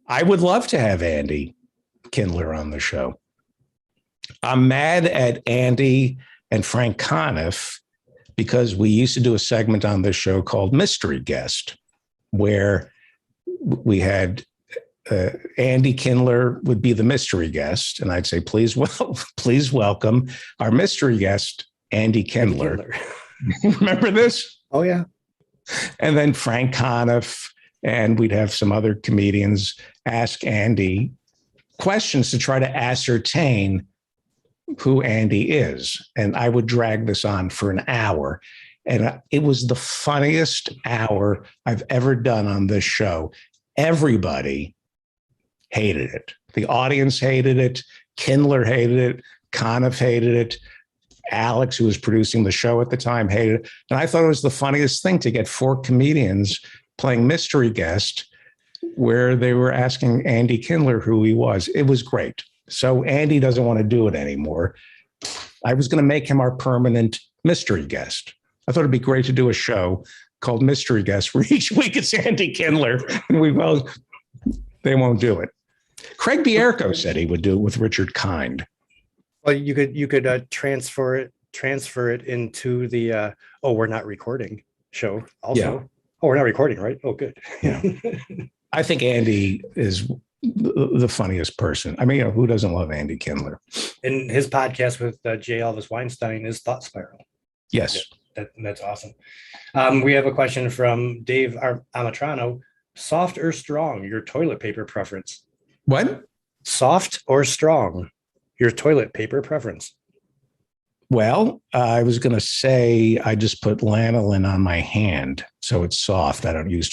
I would love to have Andy Kindler on the show. I'm mad at Andy and Frank Conniff because we used to do a segment on this show called Mystery Guest, where we had Andy Kindler would be the mystery guest. And I'd say, please welcome our mystery guest, Andy Kindler. Remember this? Oh, yeah. And then Frank Conniff, and we'd have some other comedians ask Andy questions to try to ascertain who Andy is. And I would drag this on for an hour. And it was the funniest hour I've ever done on this show. Everybody hated it. The audience hated it. Kindler hated it. Conniff hated it. Alex, who was producing the show at the time, hated it. And I thought it was the funniest thing to get four comedians playing mystery guest where they were asking Andy Kindler who he was. It was great. So Andy doesn't want to do it anymore. I was going to make him our permanent mystery guest. I thought it'd be great to do a show called Mystery Guest where each week it's Andy Kindler. And they won't do it. Craig Bierko said he would do it with Richard Kind. Well, you could transfer it into the we're not recording show also. Yeah. Oh, we're not recording, right? Oh, good. Yeah. I think Andy is the funniest person. I mean, who doesn't love Andy Kindler? And his podcast with J. Elvis Weinstein is Thought Spiral. Yes. Yeah, that's awesome. We have a question from Dave Amatrano. Soft or strong, your toilet paper preference? What? Soft or strong, your toilet paper preference? Well, I was going to say I just put lanolin on my hand, so it's soft. I don't use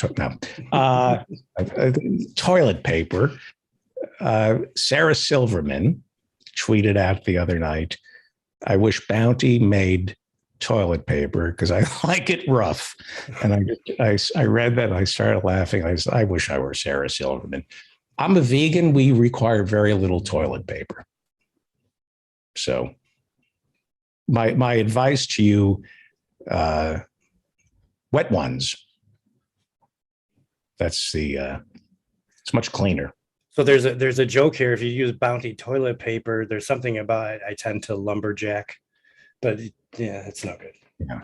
toilet paper. Sarah Silverman tweeted out the other night, I wish Bounty made toilet paper because I like it rough. And I read that and I started laughing. I wish I were Sarah Silverman. I'm a vegan. We require very little toilet paper. So my advice to you, wet ones. It's much cleaner. So there's a joke here. If you use Bounty toilet paper, there's something about it. I tend to lumberjack, but yeah, it's no good. Yeah.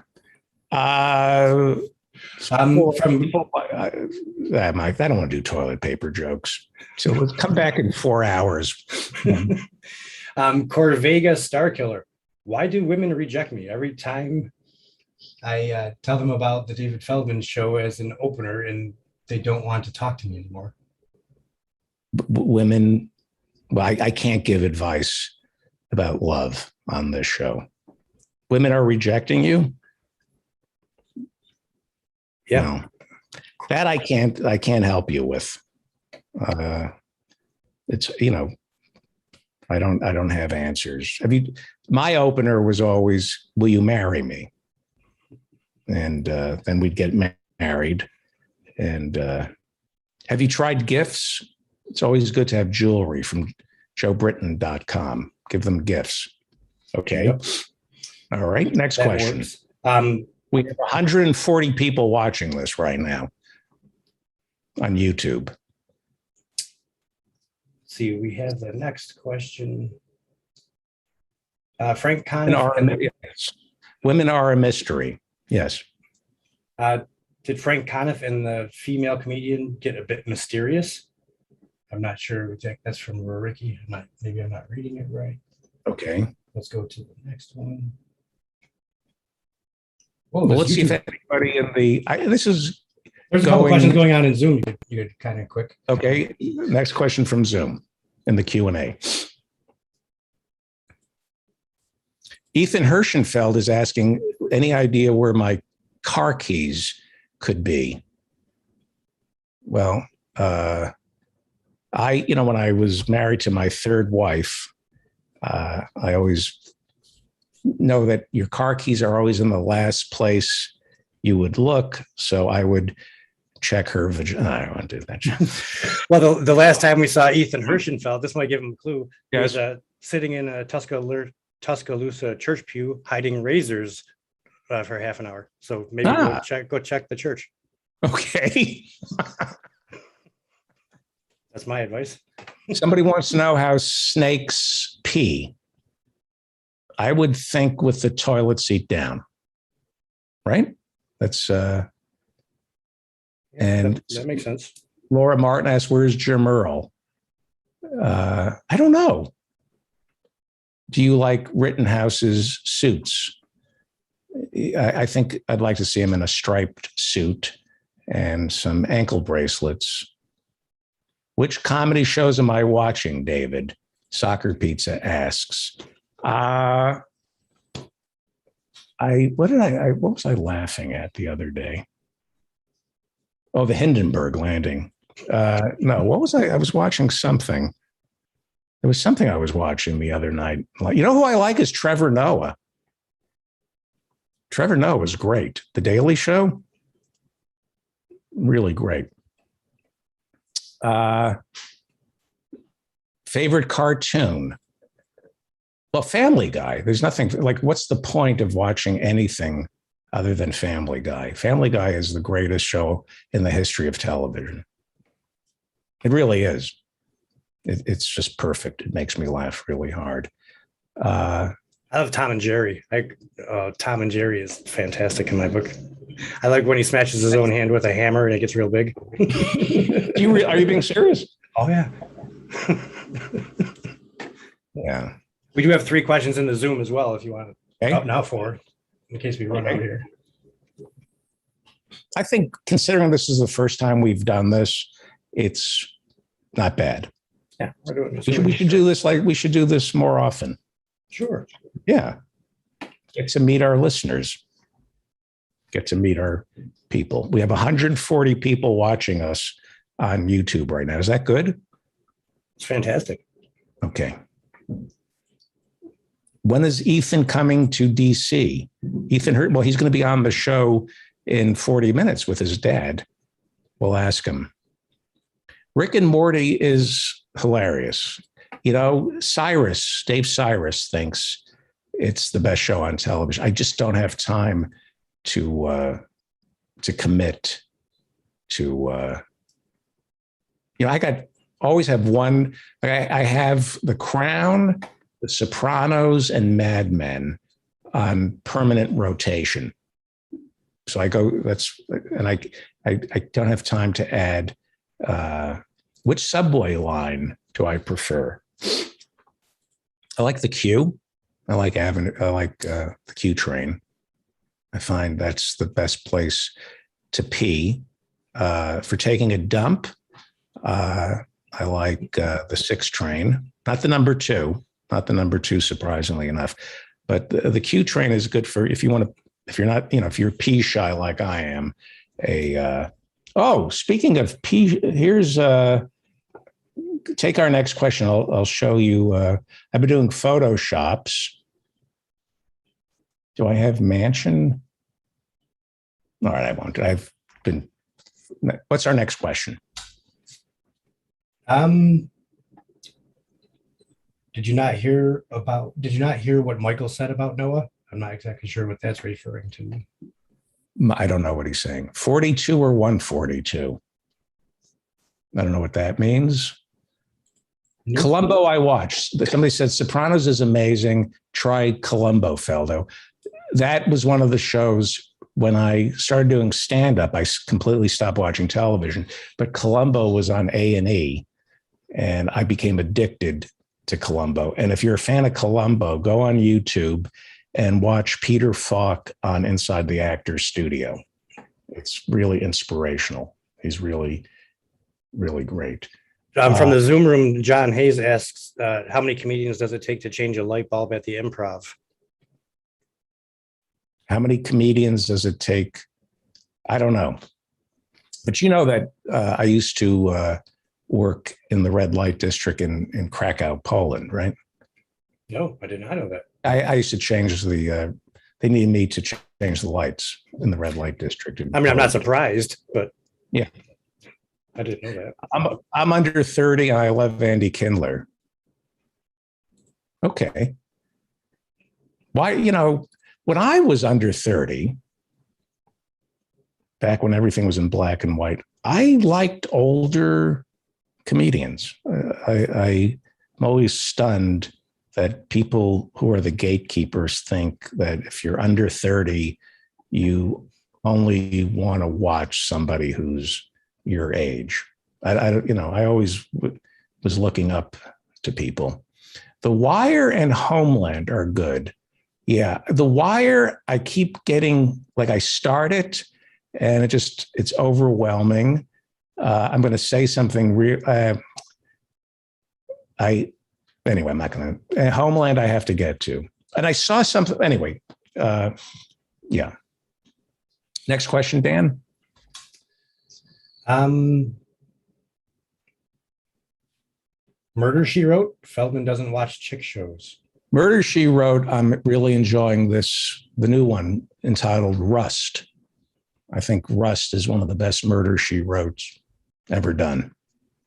I don't want to do toilet paper jokes. So let's come back in 4 hours. Corvega Star Killer. Why do women reject me every time I tell them about the David Feldman show as an opener, and they don't want to talk to me anymore? Women, well, I can't give advice about love on this show. Women are rejecting you? Yeah. No, that I can't help you with. It's, I don't have answers. My opener was always, will you marry me? And then we'd get married. And have you tried gifts? It's always good to have jewelry from joebritton.com. Give them gifts. Okay. Yep. All right. Next That question. works. We have 140 people watching this right now on YouTube. See, we have the next question. Frank Conniff. Women are a mystery. Yes. Did Frank Conniff and the female comedian get a bit mysterious? I'm not sure. That's from Ricky. Maybe I'm not reading it right. Okay. Let's go to the next one. Well, let's see if anybody in there's a couple questions going on in Zoom. You could kind of quick. Okay. Next question from Zoom in the Q&A. Ethan Hirschenfeld is asking, any idea where my car keys could be? Well, when I was married to my third wife, I always know that your car keys are always in the last place you would look. So I would check her vagina. I don't want to do that. Well, the last time we saw Ethan Hirschenfeld, this might give him a clue. Yes. He was sitting in a Tuscaloosa church pew, hiding razors for half an hour. So maybe go check the church. Okay. That's my advice. Somebody wants to know how snakes pee. I would think with the toilet seat down, right? That's and that makes sense. Laura Martin asks, "Where's Jim Earl?" I don't know. Do you like Rittenhouse's suits? I think I'd like to see him in a striped suit and some ankle bracelets. Which comedy shows am I watching, David? Soccer Pizza asks. What was I laughing at the other day? Oh, the Hindenburg landing. No, what was I? I was watching something. There was something I was watching the other night. You know who I like is Trevor Noah. Trevor Noah is great. The Daily Show, really great. Favorite cartoon? Well, Family Guy. There's nothing like, what's the point of watching anything other than Family Guy? Family Guy is the greatest show in the history of television. It really is. It's just perfect. It makes me laugh really hard. I love Tom and Jerry. Tom and Jerry is fantastic in my book. I like when he smashes his own hand with a hammer and it gets real big. Are you being serious? Oh, yeah. Yeah. We do have 3 questions in the Zoom as well, if you want to. Okay. Oh, now 4, in case we run out here. I think considering this is the first time we've done this, it's not bad. Yeah, we're doing this. We should do this we should do this more often. Sure. Yeah. Get to meet our listeners. Get to meet our people. We have 140 people watching us on YouTube right now. Is that good? It's fantastic. Okay. When is Ethan coming to DC? Ethan heard, well, he's going to be on the show in 40 minutes with his dad. We'll ask him. Rick and Morty is hilarious. You know, Dave Cyrus thinks it's the best show on television. I just don't have time to commit to, I always have one. I have The Crown, The Sopranos, and Mad Men on permanent rotation. So I go, I don't have time to add, which subway line do I prefer? I like the Q. I like the Q train. I find that's the best place to pee. For taking a dump, I like the 6 train, not the number 2, surprisingly enough, but the Q train is good for if you're pee shy like I am. Speaking of pee, here's take our next question. I'll show you. I've been doing Photoshops. Do I have mansion? All right, I won't. What's our next question? Did you not hear what Michael said about Noah? I'm not exactly sure what that's referring to. I don't know what he's saying. 42 or 142? I don't know what that means. Nope. Columbo, I watched. Somebody said Sopranos is amazing. Try Columbo, Feldo. That was one of the shows when I started doing stand-up. I completely stopped watching television, but Columbo was on A&E, and I became addicted to Columbo. And if you're a fan of Columbo, go on YouTube and watch Peter Falk on Inside the Actors Studio. It's really inspirational. He's really, really great. From the Zoom room, John Hayes asks, how many comedians does it take to change a light bulb at the Improv? How many comedians does it take? I don't know. But you know that I used to work in the red light district in Krakow, Poland, right? No, I did not know that. I used to change they needed me to change the lights in the red light district. I mean, I'm not surprised, but yeah. I didn't know that. I'm under 30 and I love Andy Kindler. Okay. Why, when I was under 30, back when everything was in black and white, I liked older comedians. I'm always stunned that people who are the gatekeepers think that if you're under 30, you only want to watch somebody who's your age. I always was looking up to people. The Wire and Homeland are good. Yeah, The Wire, I keep getting, I start it and it's overwhelming. I'm going to say something real. Anyway, I'm not going to. Homeland, I have to get to. And I saw something. Anyway, yeah. Next question, Dan. Murder, She Wrote. Feldman doesn't watch chick shows. Murder, She Wrote. I'm really enjoying the new one entitled Rust. I think Rust is one of the best Murder, She Wrote ever done,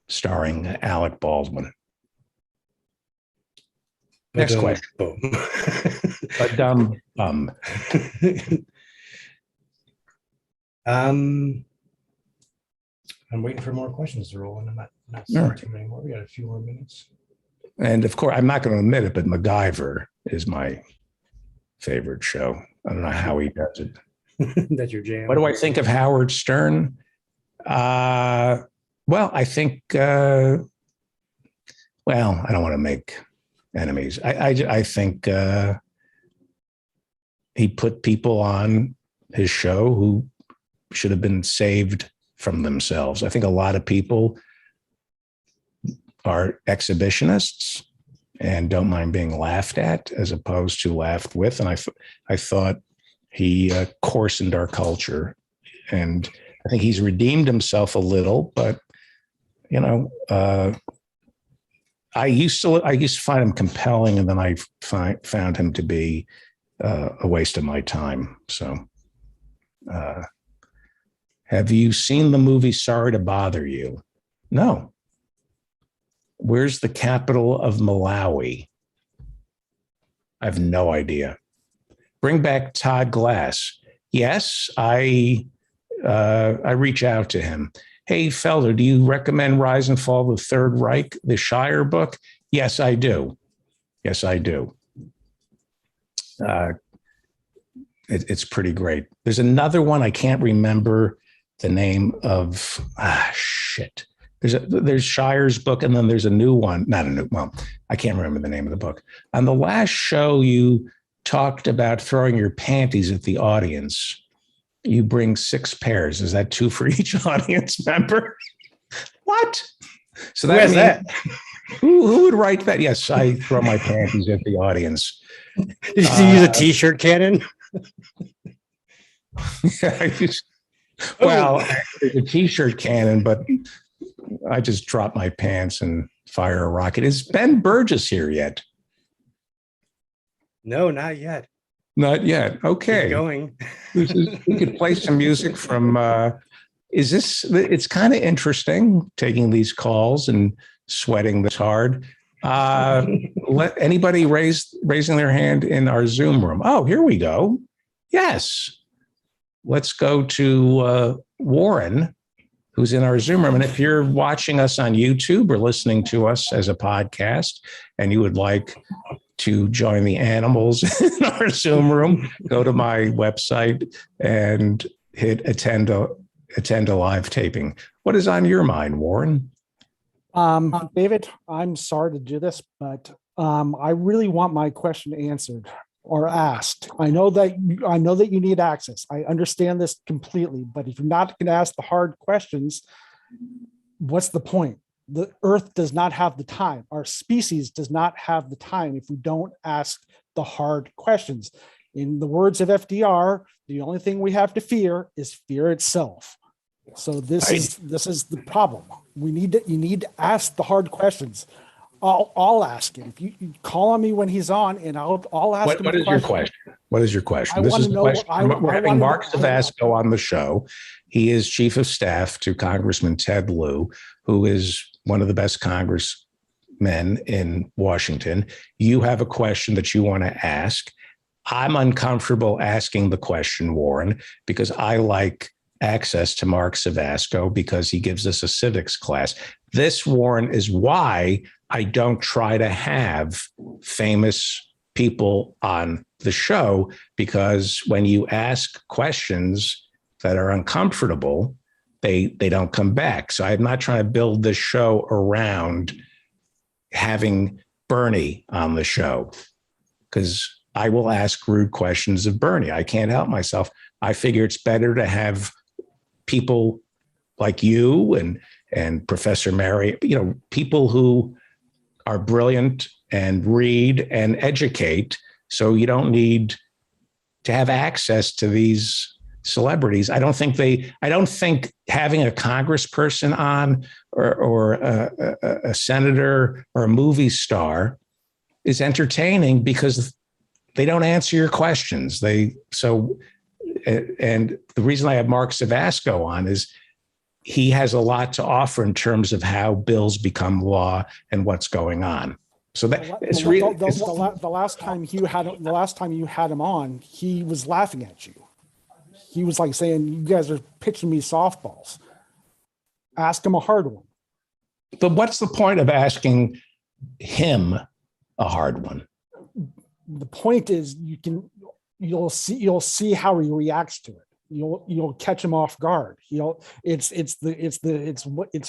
starring Alec Baldwin. Next question. A dumb bum. I'm waiting for more questions to roll in. I'm not seeing too many more. We got a few more minutes. And of course, I'm not going to admit it, but MacGyver is my favorite show. I don't know how he does it. That's your jam. What do I think of Howard Stern? Well, I think well, I don't want to make enemies. I think he put people on his show who should have been saved from themselves. I think a lot of people are exhibitionists and don't mind being laughed at as opposed to laughed with. And I thought he coarsened our culture, and I think he's redeemed himself a little, but I used to find him compelling, and then I found him to be a waste of my time. So, have you seen the movie Sorry to Bother You? No. Where's the capital of Malawi? I have no idea. Bring back Todd Glass. Yes, I reach out to him. Hey, Felder, do you recommend Rise and Fall of the Third Reich, the Shire book? Yes, I do. Yes, I do. It's pretty great. There's another one. I can't remember the name of. Shit. There's Shire's book, and then there's a new one. Not a new. Well, I can't remember the name of the book. On the last show, you talked about throwing your panties at the audience. You bring 6 pairs. Is that 2 for each audience member? What? So that means, who would write that? Yes, I throw my panties at the audience. Did you use a T-shirt cannon? Well, it's a T-shirt cannon, but I just drop my pants and fire a rocket. Is Ben Burgess here yet? No, not yet. Not yet. Okay. Keep going. We could play some music from. It's kind of interesting taking these calls and sweating this hard. Let anybody raising their hand in our Zoom room. Oh, here we go. Yes. Let's go to Warren, who's in our Zoom room. And if you're watching us on YouTube or listening to us as a podcast and you would like to join the animals in our Zoom room, go to my website and hit attend a live taping. What is on your mind, Warren? David, I'm sorry to do this, but I really want my question answered or asked. I know that you need access. I understand this completely, but if you're not going to ask the hard questions, what's the point? The Earth does not have the time. Our species does not have the time if we don't ask the hard questions. In the words of FDR, the only thing we have to fear is fear itself. So this is the problem. You need to ask the hard questions. I'll ask it. If you call on me when he's on, and I'll ask him. What is your question? What is your question? This is the question. We're having Mark Savasco on the show. He is chief of staff to Congressman Ted Lieu, who is one of the best congressmen in Washington. You have a question that you want to ask. I'm uncomfortable asking the question, Warren, because I like access to Mark Savasco because he gives us a civics class. This, Warren, is why I don't try to have famous people on the show, because when you ask questions that are uncomfortable, they don't come back. So I'm not trying to build this show around having Bernie on the show, because I will ask rude questions of Bernie. I can't help myself. I figure it's better to have people like you and Professor Mary, people who are brilliant and read and educate. So you don't need to have access to these celebrities. I don't think having a congressperson on or a senator or a movie star is entertaining because they don't answer your questions. And the reason I have Mark Savasco on is he has a lot to offer in terms of how bills become law and what's going on. So that it's really the last time you had him on, he was laughing at you. He was like saying, "You guys are pitching me softballs." Ask him a hard one. But what's the point of asking him a hard one? The point is, you'll see how he reacts to it. You'll catch him off guard. It's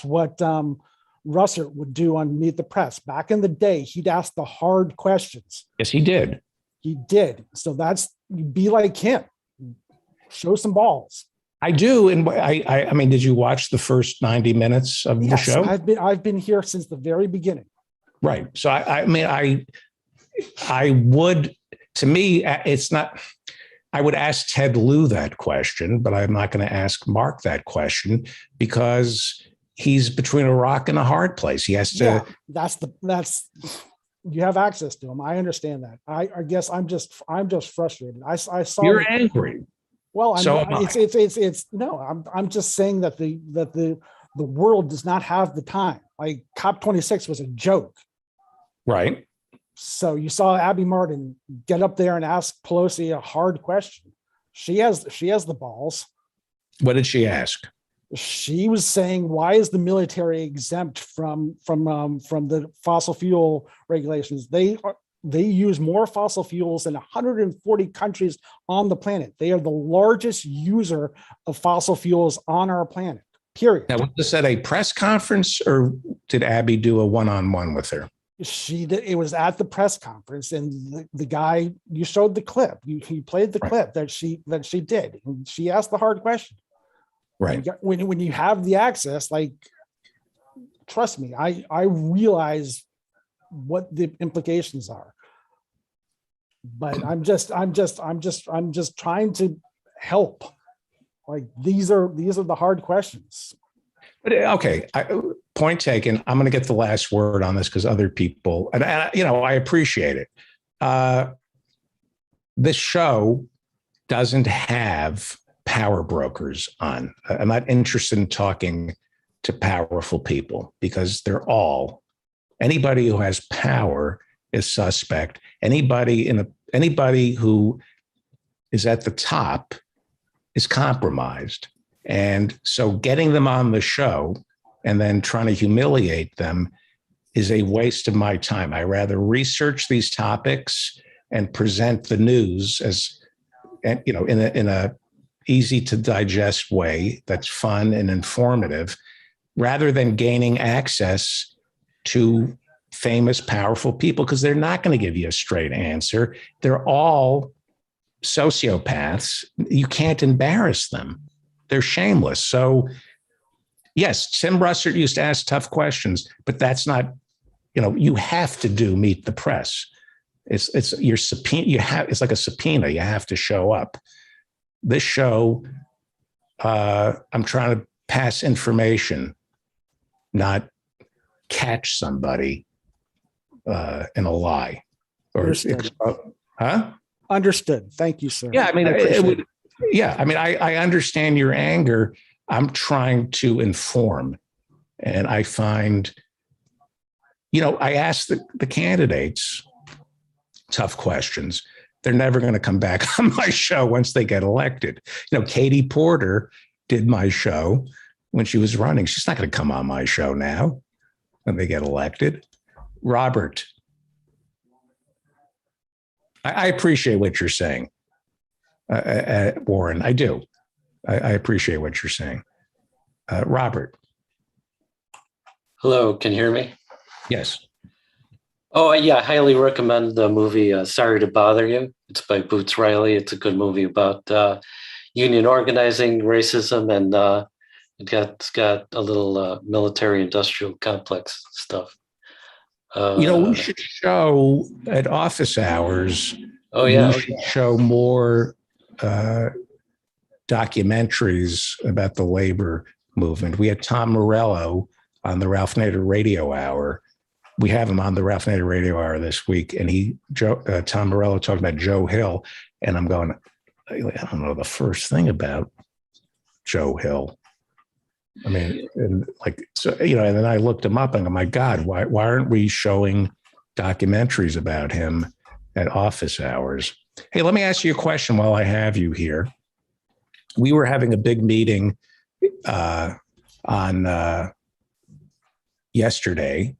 what Russert would do on Meet the Press. Back in the day, he'd ask the hard questions. Yes, he did. He did. So be like him. Show some balls. I do. And I mean, did you watch the first 90 minutes of the show? I've been here since the very beginning. Right. So I mean, I would, to me, it's not, I would ask Ted Lieu that question, but I'm not going to ask Mark that question because he's between a rock and a hard place. He has to. Yeah, you have access to him. I understand that. I guess I'm just frustrated. I saw. You're angry. Well, I'm just saying that the world does not have the time. Like COP26 was a joke. Right. So you saw Abby Martin get up there and ask Pelosi a hard question. She has the balls. What did she ask? She was saying, why is the military exempt from the fossil fuel regulations? They use more fossil fuels than 140 countries on the planet. They are the largest user of fossil fuels on our planet, period. Now, was this at a press conference or did Abby do a one-on-one with her? It was at the press conference, and the guy, you showed the clip. He played the clip that she did. And she asked the hard question. Right. When you have the access, like, trust me, I realize what the implications are. But I'm just trying to help. Like, these are the hard questions. But okay, point taken. I'm going to get the last word on this because other people, and I appreciate it. This show doesn't have power brokers on. I'm not interested in talking to powerful people because anybody who has power is suspect. Anybody who is at the top is compromised. And so getting them on the show and then trying to humiliate them is a waste of my time. I rather research these topics and present the news in a easy to digest way that's fun and informative, rather than gaining access to famous, powerful people, because they're not going to give you a straight answer. They're all sociopaths. You can't embarrass them. They're shameless. So yes, Tim Russert used to ask tough questions, but that's not, you have to do Meet the Press. It's your subpoena. It's like a subpoena. You have to show up. This show, I'm trying to pass information, not catch somebody in a lie. Understood. Understood. Thank you, sir. Yeah, I mean, I understand your anger. I'm trying to inform, and I find, I ask the candidates tough questions. They're never going to come back on my show once they get elected. Katie Porter did my show when she was running. She's not going to come on my show now when they get elected. Robert, I appreciate what you're saying, Warren. I do. I appreciate what you're saying. Robert. Hello, can you hear me? Yes. Oh, yeah, I highly recommend the movie Sorry to Bother You. It's by Boots Riley. It's a good movie about union organizing, racism, and it's got a little military-industrial complex stuff. We should show at office hours. Oh, yeah. We should show more documentaries about the labor movement. We had Tom Morello on the Ralph Nader Radio Hour. We have him on the Ralph Nader Radio Hour this week, and Tom Morello talked about Joe Hill, and I'm going, I don't know the first thing about Joe Hill. I mean, and then I looked him up and go, my God, why aren't we showing documentaries about him at office hours? Hey, let me ask you a question while I have you here. We were having a big meeting on yesterday,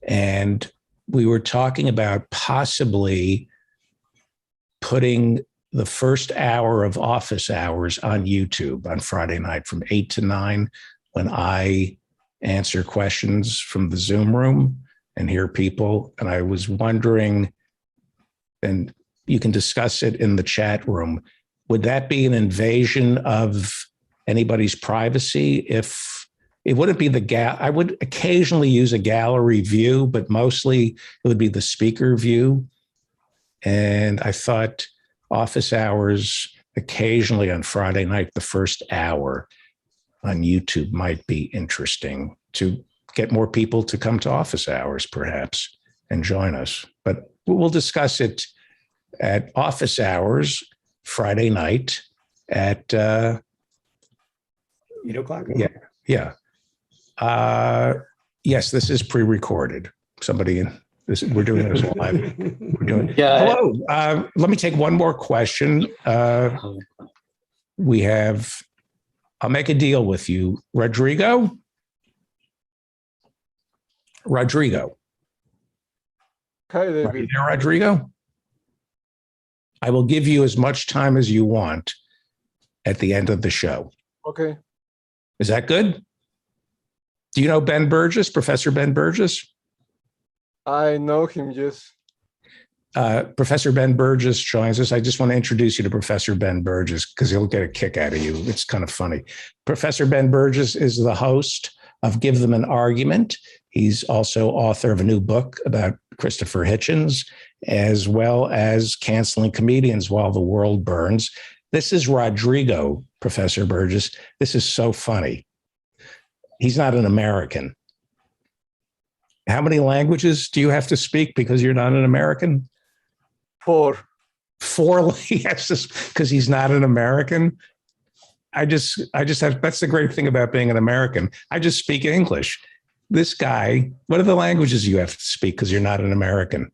and we were talking about possibly putting the first hour of office hours on YouTube on Friday night from 8 to 9, when I answer questions from the Zoom room and hear people. And I was wondering, and you can discuss it in the chat room, would that be an invasion of anybody's privacy if it wouldn't be I would occasionally use a gallery view, but mostly it would be the speaker view. And I thought office hours occasionally on Friday night, the first hour on YouTube might be interesting to get more people to come to office hours, perhaps, and join us. But we'll discuss it at office hours Friday night at 8 o'clock. Yeah. Yes, this is pre-recorded. We're doing this live. Hello. Let me take one more question. I'll make a deal with you. Rodrigo? Hi, Are you David. there, Rodrigo? I will give you as much time as you want at the end of the show. Okay. Is that good? Do you know Ben Burgess, Professor Ben Burgess? I know him, yes. Professor Ben Burgess joins us. I just want to introduce you to Professor Ben Burgess because he'll get a kick out of you. It's kind of funny. Professor Ben Burgess is the host of Give Them an Argument. He's also author of a new book about Christopher Hitchens, as well as Canceling Comedians While the World Burns. This is Rodrigo, Professor Burgess. This is so funny. He's not an American. How many languages do you have to speak because you're not an American? 4. 4, yes, because he's not an American. I just have, that's the great thing about being an American. I just speak English. This guy, what are the languages you have to speak because you're not an American?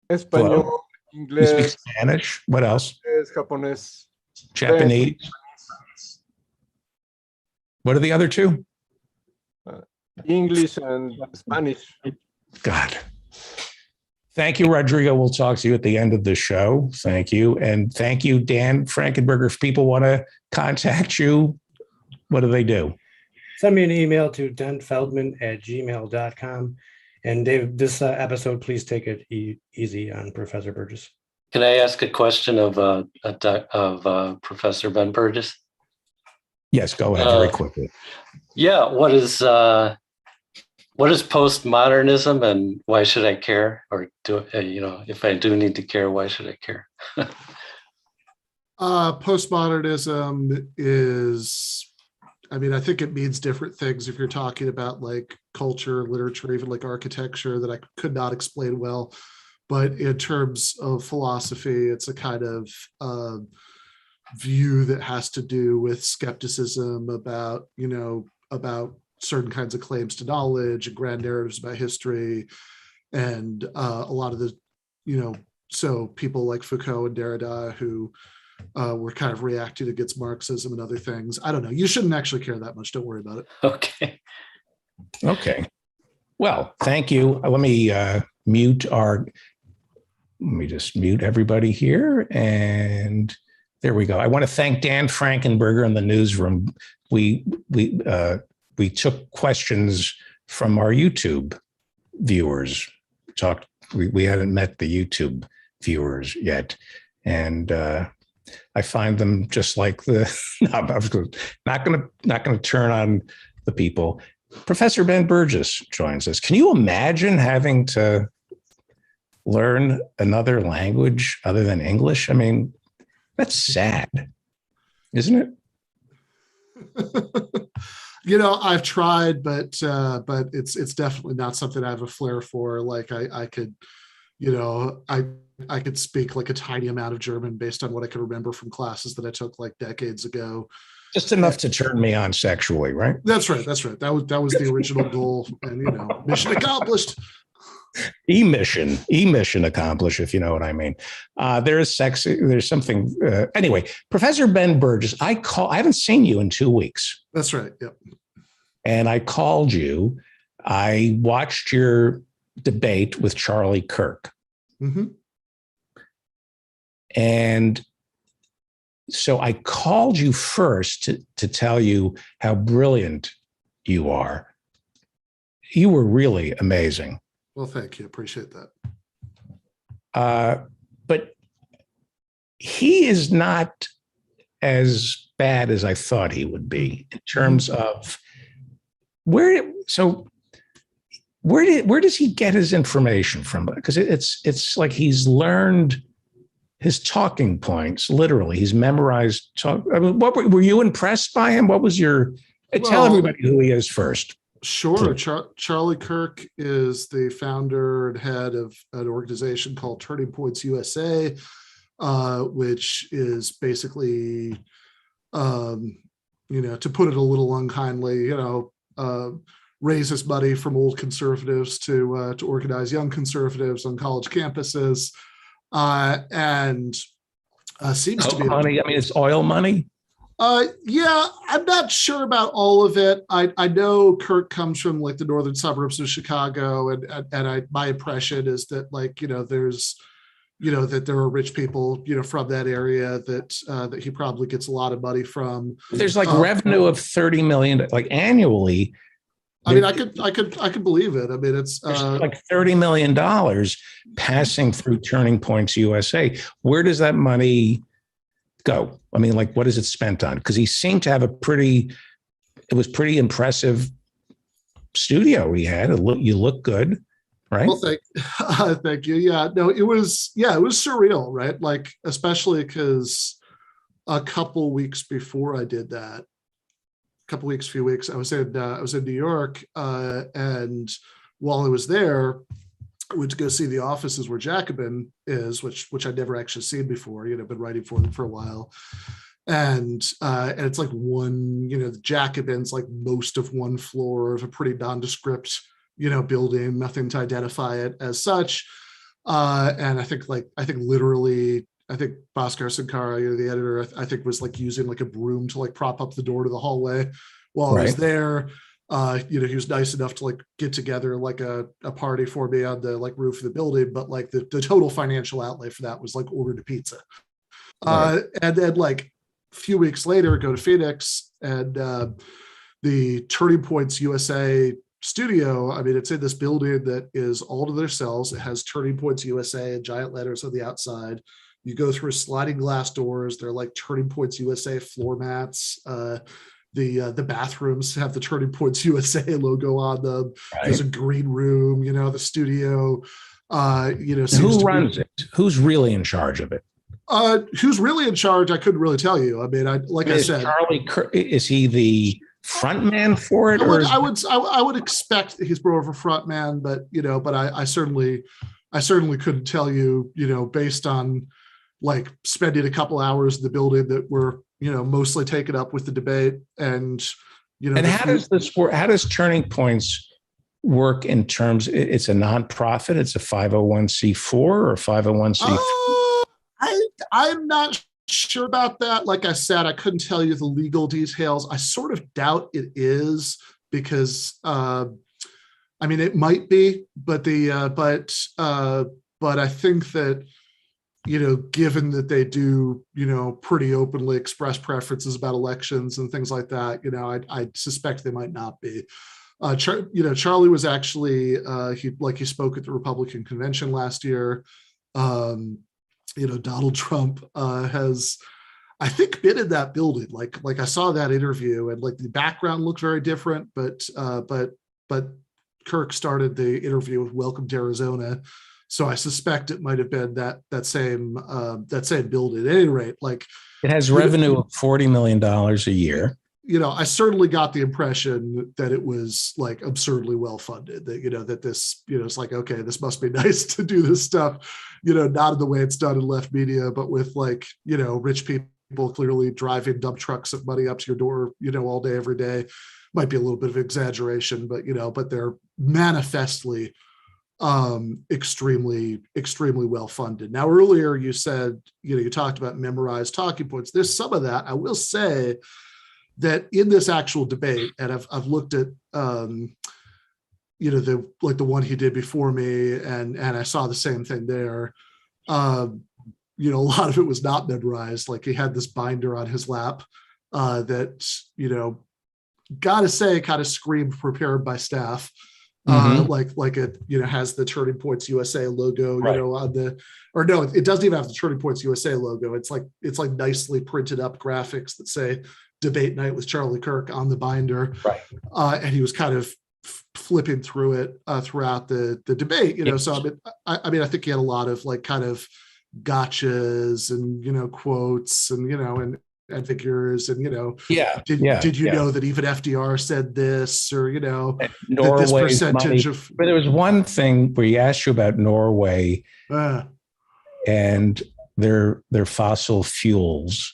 Español, You speak Inglés, Spanish. What else? Japonés. Japanese. What are the other two? English and Spanish. God. Thank you, Rodrigo. We'll talk to you at the end of the show. Thank you. And thank you, Dan Frankenberger. If people want to contact you, what do they do? Send me an email to denfeldman@gmail.com. And Dave, this episode, please take it easy on Professor Burgess. Can I ask a question of Professor Ben Burgess? Yes, go ahead very quickly. Yeah, what is postmodernism and why should I care? Or do if I do need to care, why should I care? Postmodernism is, I mean, I think it means different things if you're talking about like culture, literature, even like architecture that I could not explain well. But in terms of philosophy, it's a kind of view that has to do with skepticism about, about certain kinds of claims to knowledge and grand narratives about history. And a lot of the, so people like Foucault and Derrida who were kind of reacting against Marxism and other things. I don't know. You shouldn't actually care that much. Don't worry about it. Okay. Well, thank you. Let me just mute everybody here. And there we go. I want to thank Dan Frankenberger in the newsroom. We took questions from our YouTube viewers. We hadn't met the YouTube viewers yet. And I find them just like the, I was not going to turn on the people. Professor Ben Burgess joins us. Can you imagine having to learn another language other than English? I mean, that's sad, isn't it? I've tried, but it's definitely not something I have a flair for. Like I could, I could speak like a tiny amount of German based on what I could remember from classes that I took like decades ago. Just enough to turn me on sexually, right? That's right. That was the original goal, and mission accomplished. E-mission accomplished, if you know what I mean. There's something. Anyway, Professor Ben Burgess, I haven't seen you in 2 weeks. That's right. Yep. And I called you. I watched your debate with Charlie Kirk. Mm-hmm. And So I called you first to tell you how brilliant you are. You were really amazing. Well, thank you. Appreciate that. But he is not as bad as I thought he would be in terms of where does he get his information from? Because it's like he's learned his talking points, literally. He's memorized talk. I mean, were you impressed by him? What was your tell everybody who he is first? Sure. Charlie Kirk is the founder and head of an organization called Turning Points USA, which is basically, to put it a little unkindly, raises money from old conservatives to organize young conservatives on college campuses, and seems to be money. I mean, it's oil money. Yeah, I'm not sure about all of it. I know Kirk comes from like the northern suburbs of Chicago, and my impression is that there's that there are rich people from that area that he probably gets a lot of money from. There's like revenue of $30 million like annually. I mean, I could believe it. I mean, it's like $30 million passing through Turning Points USA. Where does that money go? I mean, like, what is it spent on? Because he seemed to have it was pretty impressive studio he had. You look good, right? Well, thank you. Yeah, no, it was surreal, right? Like, especially because a couple weeks before I did that, few weeks, I was in New York, and while I was there, I went to go see the offices where Jacobin is, which I'd never actually seen before. Been writing for them for a while, and it's like the Jacobin's like most of one floor of a pretty nondescript, building, nothing to identify it as such, and I think literally. I think Bhaskar Sankara, the editor, I think was like using like a broom to like prop up the door to the hallway while I was there. He was nice enough to like get together like a party for me on the like roof of the building, but like the total financial outlay for that was like ordered a pizza. And then like a few weeks later, go to Phoenix, and the Turning Points USA studio. I mean, it's in this building that is all to their cells. It has Turning Points USA in giant letters on the outside. You go through sliding glass doors. They're like Turning Points USA floor mats. The bathrooms have the Turning Points USA logo on them. Right. There's a green room. The studio. Who runs it? Who's really in charge of it? Who's really in charge? I couldn't really tell you. I mean, I said, Charlie, is he the front man for it? I would expect that he's more of a front man, but I certainly couldn't tell you. Based on like spending a couple hours in the building that were, mostly taken up with the debate. And, and how does this work? How does Turning Points work in terms, it's a nonprofit, it's a 501c4 or 501c3? I'm not sure about that. Like I said, I couldn't tell you the legal details. I sort of doubt it is because, I mean, it might be, but but I think that, given that they do, pretty openly express preferences about elections and things like that, I suspect they might not be. Charlie was actually, he spoke at the Republican convention last year. Donald Trump has, I think, been in that building. Like I saw that interview, and like the background looked very different, but Kirk started the interview with "Welcome to Arizona," so I suspect it might have been that same building. At any rate, like it has revenue of $40 million a year. I certainly got the impression that it was like absurdly well funded. That that this it's like, okay, this must be nice to do this stuff. Not in the way it's done in left media, but with like rich people clearly driving dump trucks of money up to your door all day every day. Might be a little bit of exaggeration, but they're manifestly extremely well funded. Now, earlier you said you talked about memorized talking points. There's some of that. I will say that in this actual debate, and I've looked at the one he did before me, and I saw the same thing there. a lot of it was not memorized. Like he had this binder on his lap that, gotta say, kind of screamed prepared by staff. Like it, has the Turning Points USA logo, Right. on the, or no, it doesn't even have the Turning Points USA logo. It's like nicely printed up graphics that say Debate Night with Charlie Kirk on the binder. Right. And he was kind of flipping through it throughout the debate, Yes. So I mean, I think he had a lot of like kind of gotchas and, quotes and figures and, did you know that even FDR said this, or, that this Norway's percentage money. of, But there was one thing where he asked you about Norway and their fossil fuels.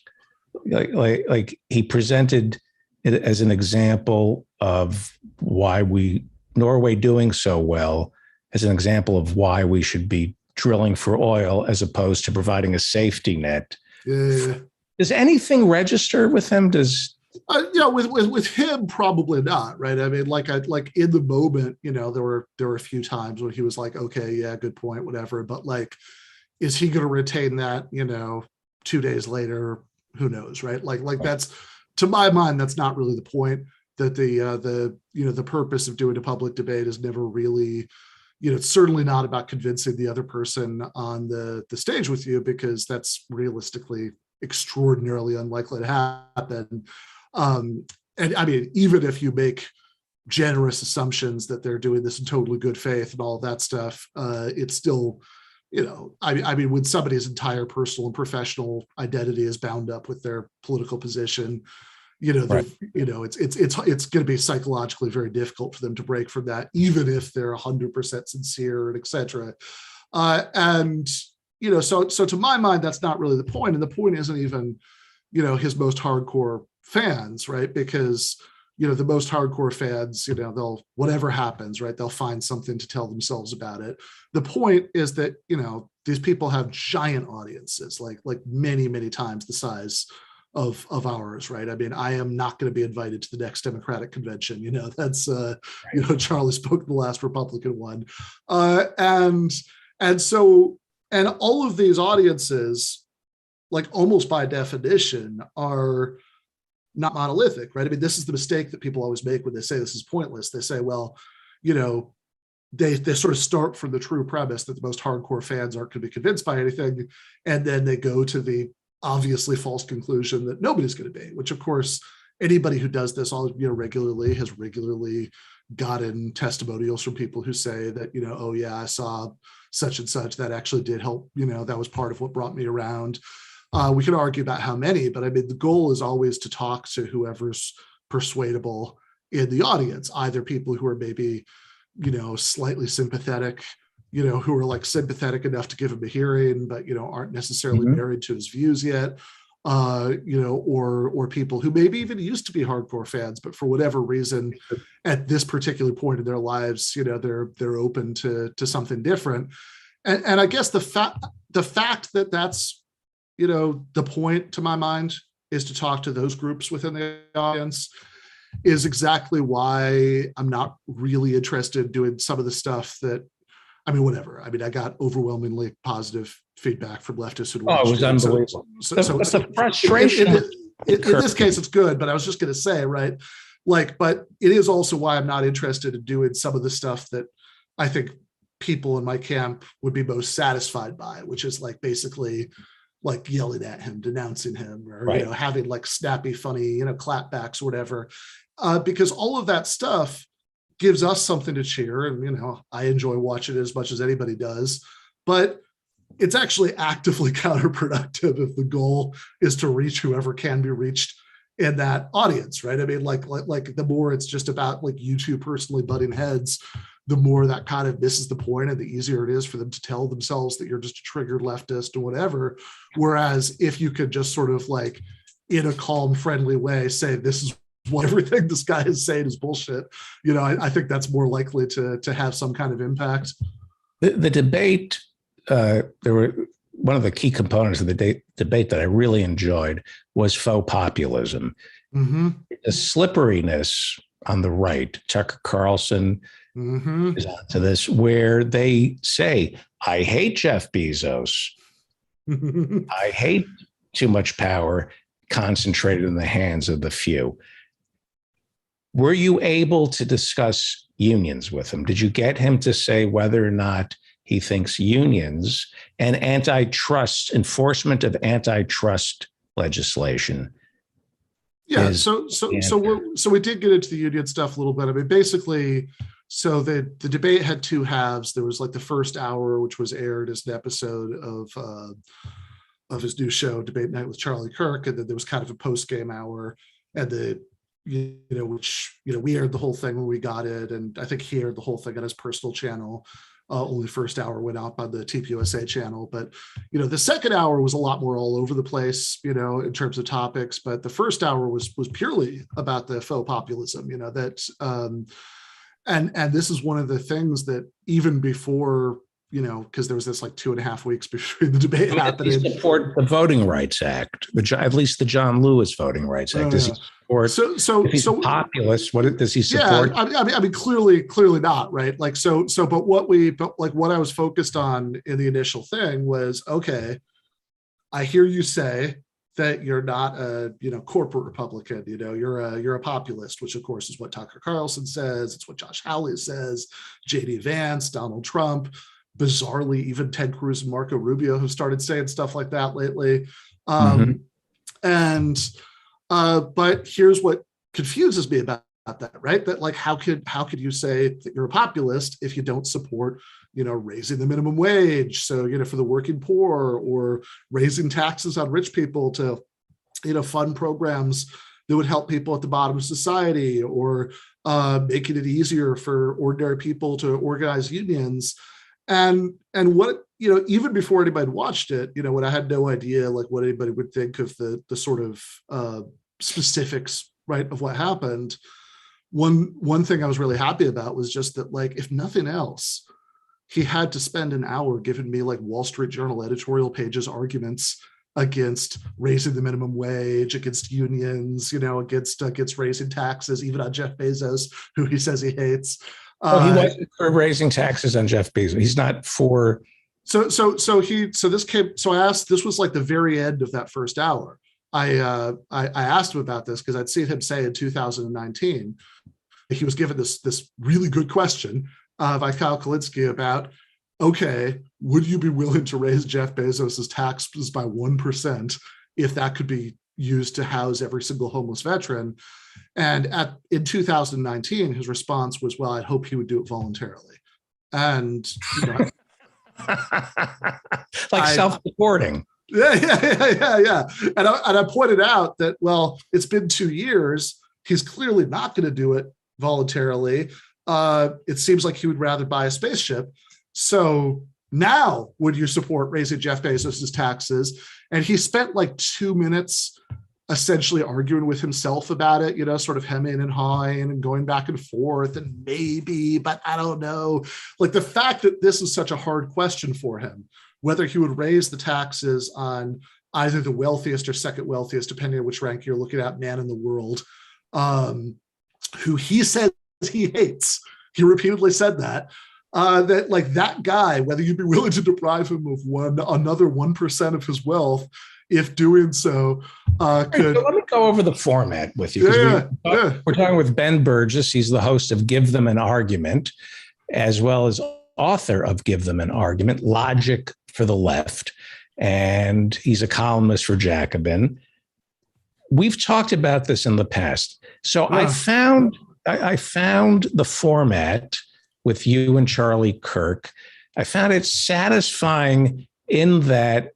Like he presented it as an example of why Norway doing so well, as an example of why we should be drilling for oil as opposed to providing a safety net. Does anything register with him? with him, probably not, right? I mean, like in the moment, there were a few times when he was like, okay, yeah, good point, whatever. But like, is he going to retain that, 2 days later? Who knows, right? Like that's, to my mind, that's not really the point. That the purpose of doing a public debate is never really, it's certainly not about convincing the other person on the stage with you, because that's realistically extraordinarily unlikely to happen. And I mean, even if you make generous assumptions that they're doing this in totally good faith and all of that stuff, it's still, I mean, when somebody's entire personal and professional identity is bound up with their political position, Right. it's going to be psychologically very difficult for them to break from that, even if they're 100% sincere and et cetera. So to my mind, that's not really the point. And the point isn't even, his most hardcore fans, right? Because, the most hardcore fans, they'll, whatever happens, right, they'll find something to tell themselves about it. The point is that, these people have giant audiences, like many, many times the size of ours, right? I mean, I am not going to be invited to the next Democratic convention. That's Charlie spoke the last Republican one, and all of these audiences, like almost by definition, are not monolithic, right? I mean, this is the mistake that people always make when they say this is pointless. They say, well, they sort of start from the true premise that the most hardcore fans aren't going to be convinced by anything, and then they go to the obviously false conclusion that nobody's going to be, which of course anybody who does this all regularly has regularly gotten testimonials from people who say that, oh yeah, I saw such and such, that actually did help, that was part of what brought me around. We can argue about how many, but I mean, the goal is always to talk to whoever's persuadable in the audience, either people who are maybe, slightly sympathetic, who are like sympathetic enough to give him a hearing, but, aren't necessarily married to his views yet, or people who maybe even used to be hardcore fans, but for whatever reason, at this particular point in their lives, they're open to something different. And I guess the fact that that's, the point, to my mind, is to talk to those groups within the audience, is exactly why I'm not really interested in doing some of the stuff that, I mean, whatever. I mean, I got overwhelmingly positive feedback from leftists who it was unbelievable. So the frustration. In this case, it's good, but I was just going to say, right? But it is also why I'm not interested in doing some of the stuff that I think people in my camp would be most satisfied by, which is like basically like yelling at him, denouncing him, or Right. having like snappy, funny, clapbacks or whatever, because all of that stuff gives us something to cheer, and I enjoy watching it as much as anybody does, but it's actually actively counterproductive if the goal is to reach whoever can be reached in that audience, right? I mean, like the more it's just about like you two personally butting heads, the more that kind of misses the point, and the easier it is for them to tell themselves that you're just a triggered leftist or whatever. Whereas if you could just sort of like, in a calm, friendly way, say, this is what everything this guy is saying is bullshit, I think that's more likely to have some kind of impact. The debate, there were one of the key components of the debate that I really enjoyed was faux populism. Mm-hmm. The slipperiness on the right, Tucker Carlson is onto this, where they say, I hate Jeff Bezos, I hate too much power concentrated in the hands of the few. Were you able to discuss unions with him? Did you get him to say whether or not he thinks unions and antitrust enforcement of antitrust legislation? Yeah, is so we did get into the union stuff a little bit. I mean, basically, so the debate had two halves. There was like the first hour, which was aired as an episode of his new show, Debate Night with Charlie Kirk, and then there was kind of a post game hour, and which we aired the whole thing when we got it, and I think he aired the whole thing on his personal channel. Only the first hour went out on the TPUSA channel, but the second hour was a lot more all over the place, in terms of topics. But the first hour was purely about the faux populism, and this is one of the things that even before, because there was this like 2.5 weeks between the debate happening. Does he support the Voting Rights Act, at least the John Lewis Voting Rights Act? Does he support? If he's a populist, what does he support? Yeah, I mean, clearly not, right? Like, but what I was focused on in the initial thing was, okay, I hear you say that you're not a corporate Republican, you're a populist, which of course is what Tucker Carlson says. It's what Josh Hawley says, JD Vance, Donald Trump. Bizarrely, even Ted Cruz and Marco Rubio have started saying stuff like that lately. But here's what confuses me about that, right? That like, how could you say that you're a populist if you don't support, raising the minimum wage? So, for the working poor, or raising taxes on rich people to, fund programs that would help people at the bottom of society, or making it easier for ordinary people to organize unions. And what, even before anybody had watched it, when I had no idea like what anybody would think of the sort of specifics, right, of what happened. One thing I was really happy about was just that, like, if nothing else, he had to spend an hour giving me like Wall Street Journal editorial pages arguments against raising the minimum wage, against unions, against raising taxes, even on Jeff Bezos, who he says he hates. He wasn't for raising taxes on Jeff Bezos. He's not for. So I asked, this was like the very end of that first hour. I asked him about this because I'd seen him say in 2019, he was given this really good question by Kyle Kulinski about, okay, would you be willing to raise Jeff Bezos's taxes by 1% if that could be used to house every single homeless veteran? And in 2019, his response was, well, I'd hope he would do it voluntarily. And self-supporting. Yeah. And I pointed out that, well, it's been 2 years. He's clearly not going to do it voluntarily. It seems like he would rather buy a spaceship. So now, would you support raising Jeff Bezos's taxes? And he spent like 2 minutes essentially arguing with himself about it, sort of hemming and hawing and going back and forth, and maybe, but I don't know. Like, the fact that this is such a hard question for him, whether he would raise the taxes on either the wealthiest or second wealthiest, depending on which rank you're looking at, man in the world, who he says he hates. He repeatedly said that. That like that guy, whether you'd be willing to deprive him of another 1% of his wealth, if doing so could. So let me go over the format with you. We're talking with Ben Burgess. He's the host of Give Them an Argument, as well as author of Give Them an Argument, Logic for the Left. And he's a columnist for Jacobin. We've talked about this in the past. So I found the format with you and Charlie Kirk. I found it satisfying in that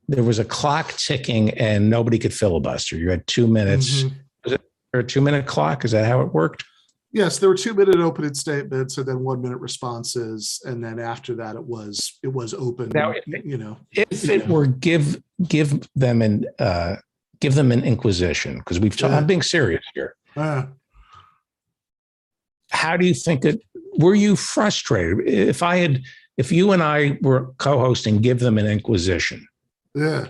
there was a clock ticking and nobody could filibuster. You had 2 minutes. Mm-hmm. Was it a 2 minute clock? Is that how it worked? Yes, there were 2 minute opening statements and then 1 minute responses, and then after that it was open. Now, if it were give them an inquisition, because I'm being serious here. How do you think it? Were you frustrated if you and I were co-hosting Give Them an Inquisition? Yeah.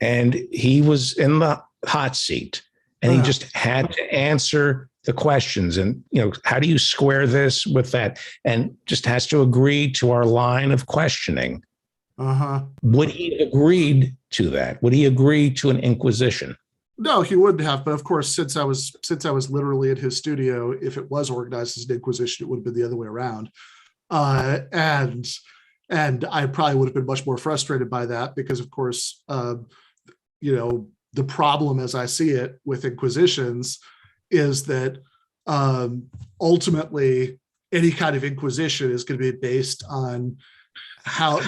And he was in the hot seat and he just had to answer the questions. And, how do you square this with that? And just has to agree to our line of questioning. Uh-huh. Would he have agreed to that? Would he agree to an inquisition? No, he wouldn't have. But of course, since I was literally in his studio, if it was organized as an inquisition, it would have been the other way around. And I probably would have been much more frustrated by that because, of course, the problem as I see it with inquisitions is that ultimately any kind of inquisition is going to be based on how,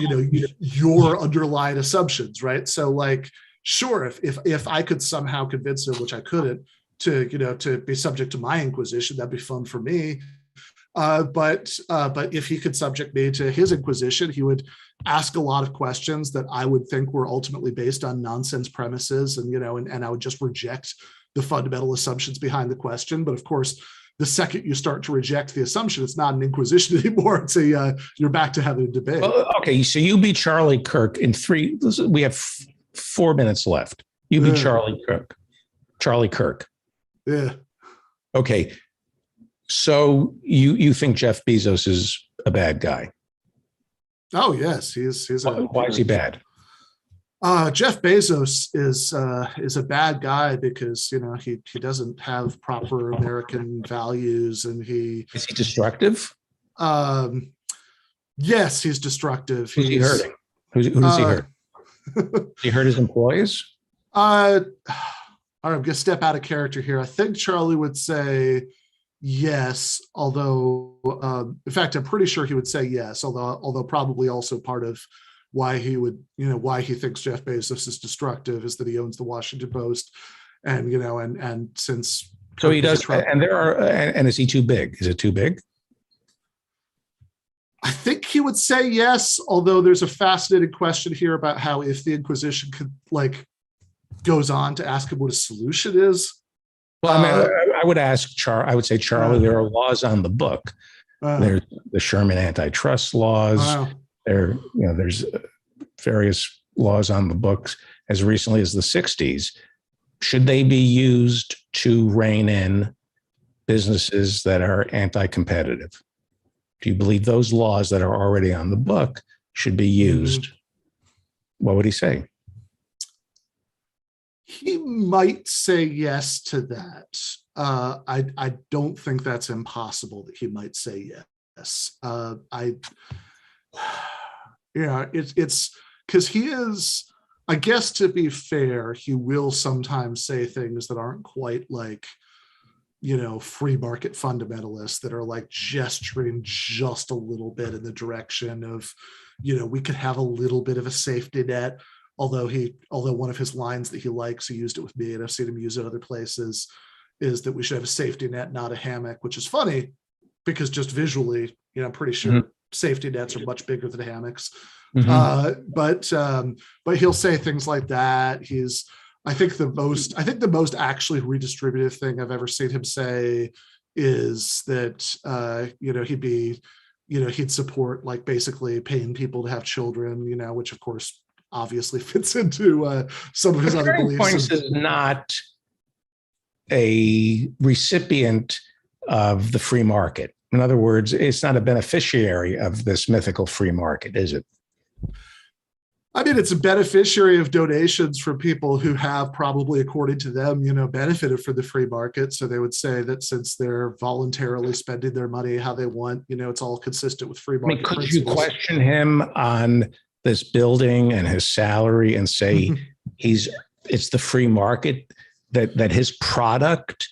your underlying assumptions, right? So like, sure, if I could somehow convince him, which I couldn't, to be subject to my inquisition, that'd be fun for me. But if he could subject me to his inquisition, he would ask a lot of questions that I would think were ultimately based on nonsense premises, and I would just reject the fundamental assumptions behind the question. But of course, the second you start to reject the assumption, it's not an inquisition anymore. It's you're back to having a debate. Well, okay, so you be Charlie Kirk in three. We have 4 minutes left. You be Charlie Kirk. Charlie Kirk. Yeah. Okay. So you think Jeff Bezos is a bad guy? Oh yes, he's Why is he bad? Jeff Bezos is a bad guy because he doesn't have proper American values, and Is he destructive? Yes, he's destructive. Who's he hurting? Who does he hurt? He hurt his employees? I'm going to step out of character here. I think Charlie would say yes, although in fact, I'm pretty sure he would say yes, although probably also part of why he would, why he thinks Jeff Bezos is destructive is that he owns the Washington Post, and and since so he does, and is he too big? Is it too big? I think he would say yes, although there's a fascinating question here about how if the Inquisition goes on to ask him what a solution is. Well, I would ask I would say, Charlie, there are laws on the book. There's the Sherman antitrust laws. There's various laws on the books as recently as the 60s. Should they be used to rein in businesses that are anti-competitive? Do you believe those laws that are already on the book should be used? What would he say? He might say yes to that. I don't think that's impossible that he might say yes. It's because he is, I guess, to be fair, he will sometimes say things that aren't quite like, free market fundamentalists that are like gesturing just a little bit in the direction of, we could have a little bit of a safety net. Although one of his lines that he likes, he used it with me, and I've seen him use it other places, is that we should have a safety net, not a hammock, which is funny because just visually, I'm pretty sure safety nets are much bigger than hammocks. But he'll say things like that. I think the most actually redistributive thing I've ever seen him say is that he'd support like basically paying people to have children, which of course obviously fits into some of his other beliefs. Points is not a recipient of the free market. In other words, it's not a beneficiary of this mythical free market, is it? I mean, it's a beneficiary of donations from people who have probably, according to them, benefited from the free market. So they would say that since they're voluntarily spending their money how they want, it's all consistent with free market. Could you question him on this building and his salary and say it's the free market, that his product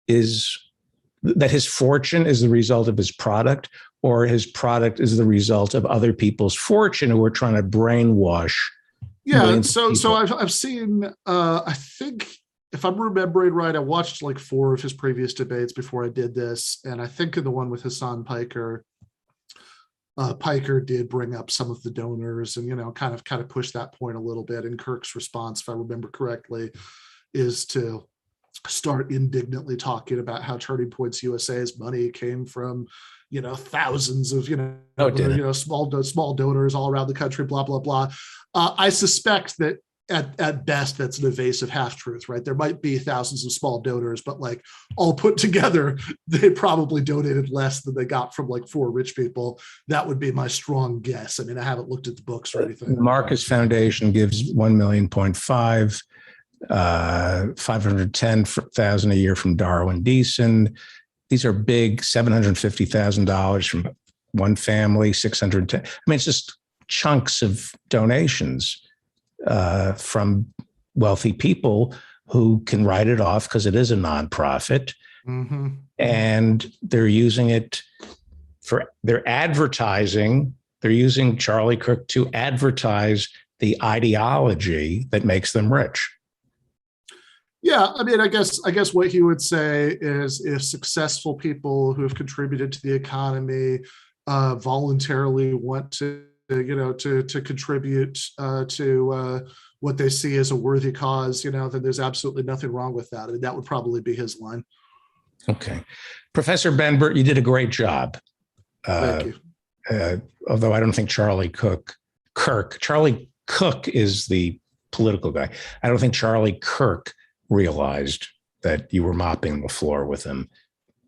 is, that his fortune is the result of his product, or his product is the result of other people's fortune who are trying to brainwash? Yeah. So I've seen, I think if I'm remembering right, I watched like 4 of his previous debates before I did this. And I think in the one with Hassan Piker, Piker did bring up some of the donors and, kind of push that point a little bit. And Kirk's response, if I remember correctly, is to start indignantly talking about how Turning Points USA's money came from, thousands of, small donors all around the country, blah, blah, blah. I suspect that at best, that's an evasive half truth, right? There might be thousands of small donors, but like all put together, they probably donated less than they got from like 4 rich people. That would be my strong guess. I mean, I haven't looked at the books or anything. The Marcus Foundation gives 1.5 million, 510,000 a year from Darwin Deason. These are big, $750,000 from one family, 610. I mean, it's just chunks of donations from wealthy people who can write it off because it is a nonprofit. Mm-hmm. And they're using it for their advertising. They're using Charlie Kirk to advertise the ideology that makes them rich. Yeah, I mean, I guess what he would say is if successful people who have contributed to the economy voluntarily want to contribute to what they see as a worthy cause, then there's absolutely nothing wrong with that. I mean, that would probably be his line. Okay. Professor Ben Burt, you did a great job. Thank you. Although I don't think Charlie Cook is the political guy. I don't think Charlie Kirk realized that you were mopping the floor with him.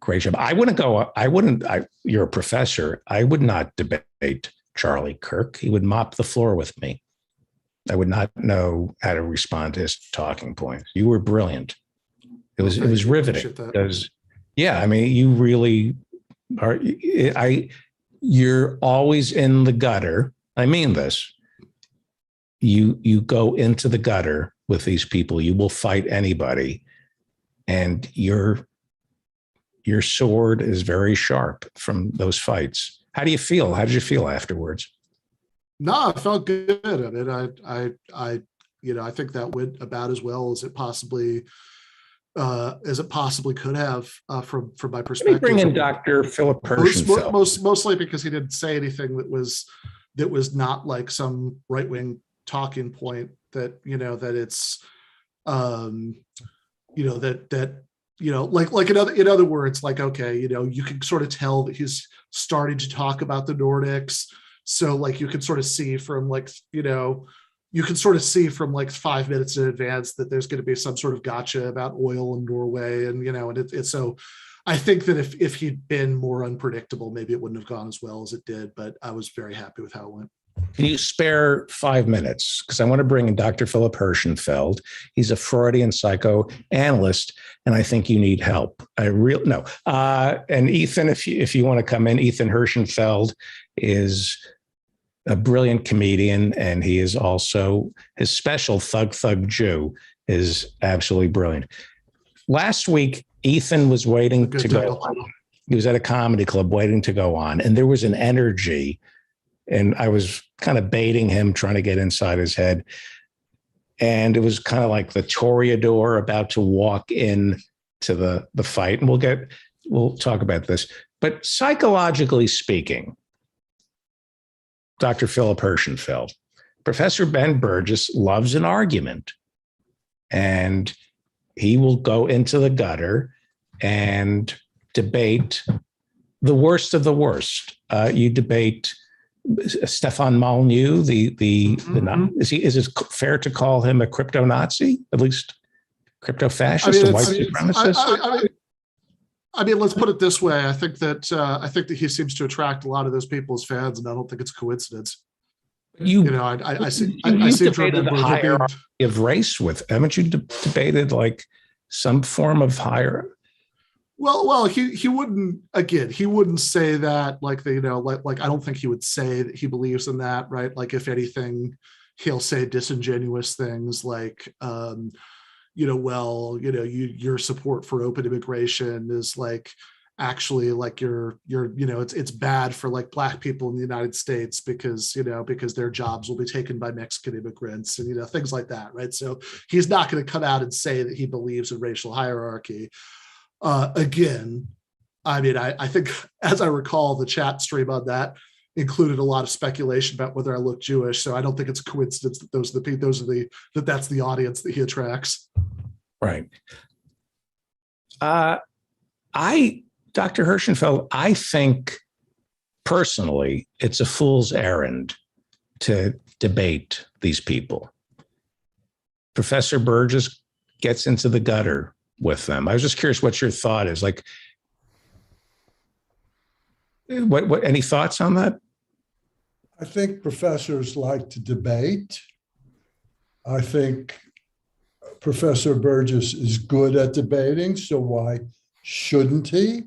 Great job. You're a professor. I would not debate Charlie Kirk. He would mop the floor with me. I would not know how to respond to his talking points. You were brilliant. It was riveting because, yeah, I mean, you really are. You're always in the gutter. I mean this. You go into the gutter with these people. You will fight anybody, and your sword is very sharp from those fights. How do you feel? How did you feel afterwards? No, I felt good. I mean, I think that went about as well as it possibly could have from my perspective. Let me bring in Dr. Philip Hirschenfeld. Mostly because he didn't say anything that was not like some right-wing talking point that it's like in other words, like, okay, you can sort of tell that he's starting to talk about the Nordics. So like you can sort of see from like 5 minutes in advance that there's going to be some sort of gotcha about oil in Norway. And, and it's so I think that if he'd been more unpredictable, maybe it wouldn't have gone as well as it did, but I was very happy with how it went. Can you spare 5 minutes? Because I want to bring in Dr. Philip Hirschenfeld. He's a Freudian psychoanalyst, and I think you need help. And Ethan, if you want to come in, Ethan Hirschenfeld is a brilliant comedian, and he is also, his special Thug Jew is absolutely brilliant. Last week, Ethan was waiting to go on. He was at a comedy club waiting to go on, and there was an energy. And I was kind of baiting him, trying to get inside his head. And it was kind of like the Toreador about to walk in to the fight. And we'll talk about this. But psychologically speaking, Dr. Philip Hirschenfeld, Professor Ben Burgis loves an argument. And he will go into the gutter and debate the worst of the worst. You debate Stefan Molyneux, is it fair to call him a crypto Nazi, at least crypto fascist, white supremacist? I mean, let's put it this way. I think that he seems to attract a lot of those people as fans, and I don't think it's a coincidence. I seem to remember the hierarchy of race with. Haven't you debated like some form of hierarchy? Well, he wouldn't say that like I don't think he would say that he believes in that, right? Like if anything, he'll say disingenuous things like, your support for open immigration is like actually like it's bad for like Black people in the United States because their jobs will be taken by Mexican immigrants and things like that, right? So he's not going to come out and say that he believes in racial hierarchy. Again, I mean, I think, as I recall, the chat stream on that included a lot of speculation about whether I look Jewish. So I don't think it's a coincidence that that's the audience that he attracts. Right. Dr. Hirschenfeld, I think personally, it's a fool's errand to debate these people. Professor Burgess gets into the gutter with them. I was just curious what your thought is. Like, what any thoughts on that? I think professors like to debate. I think Professor Burgess is good at debating, so why shouldn't he?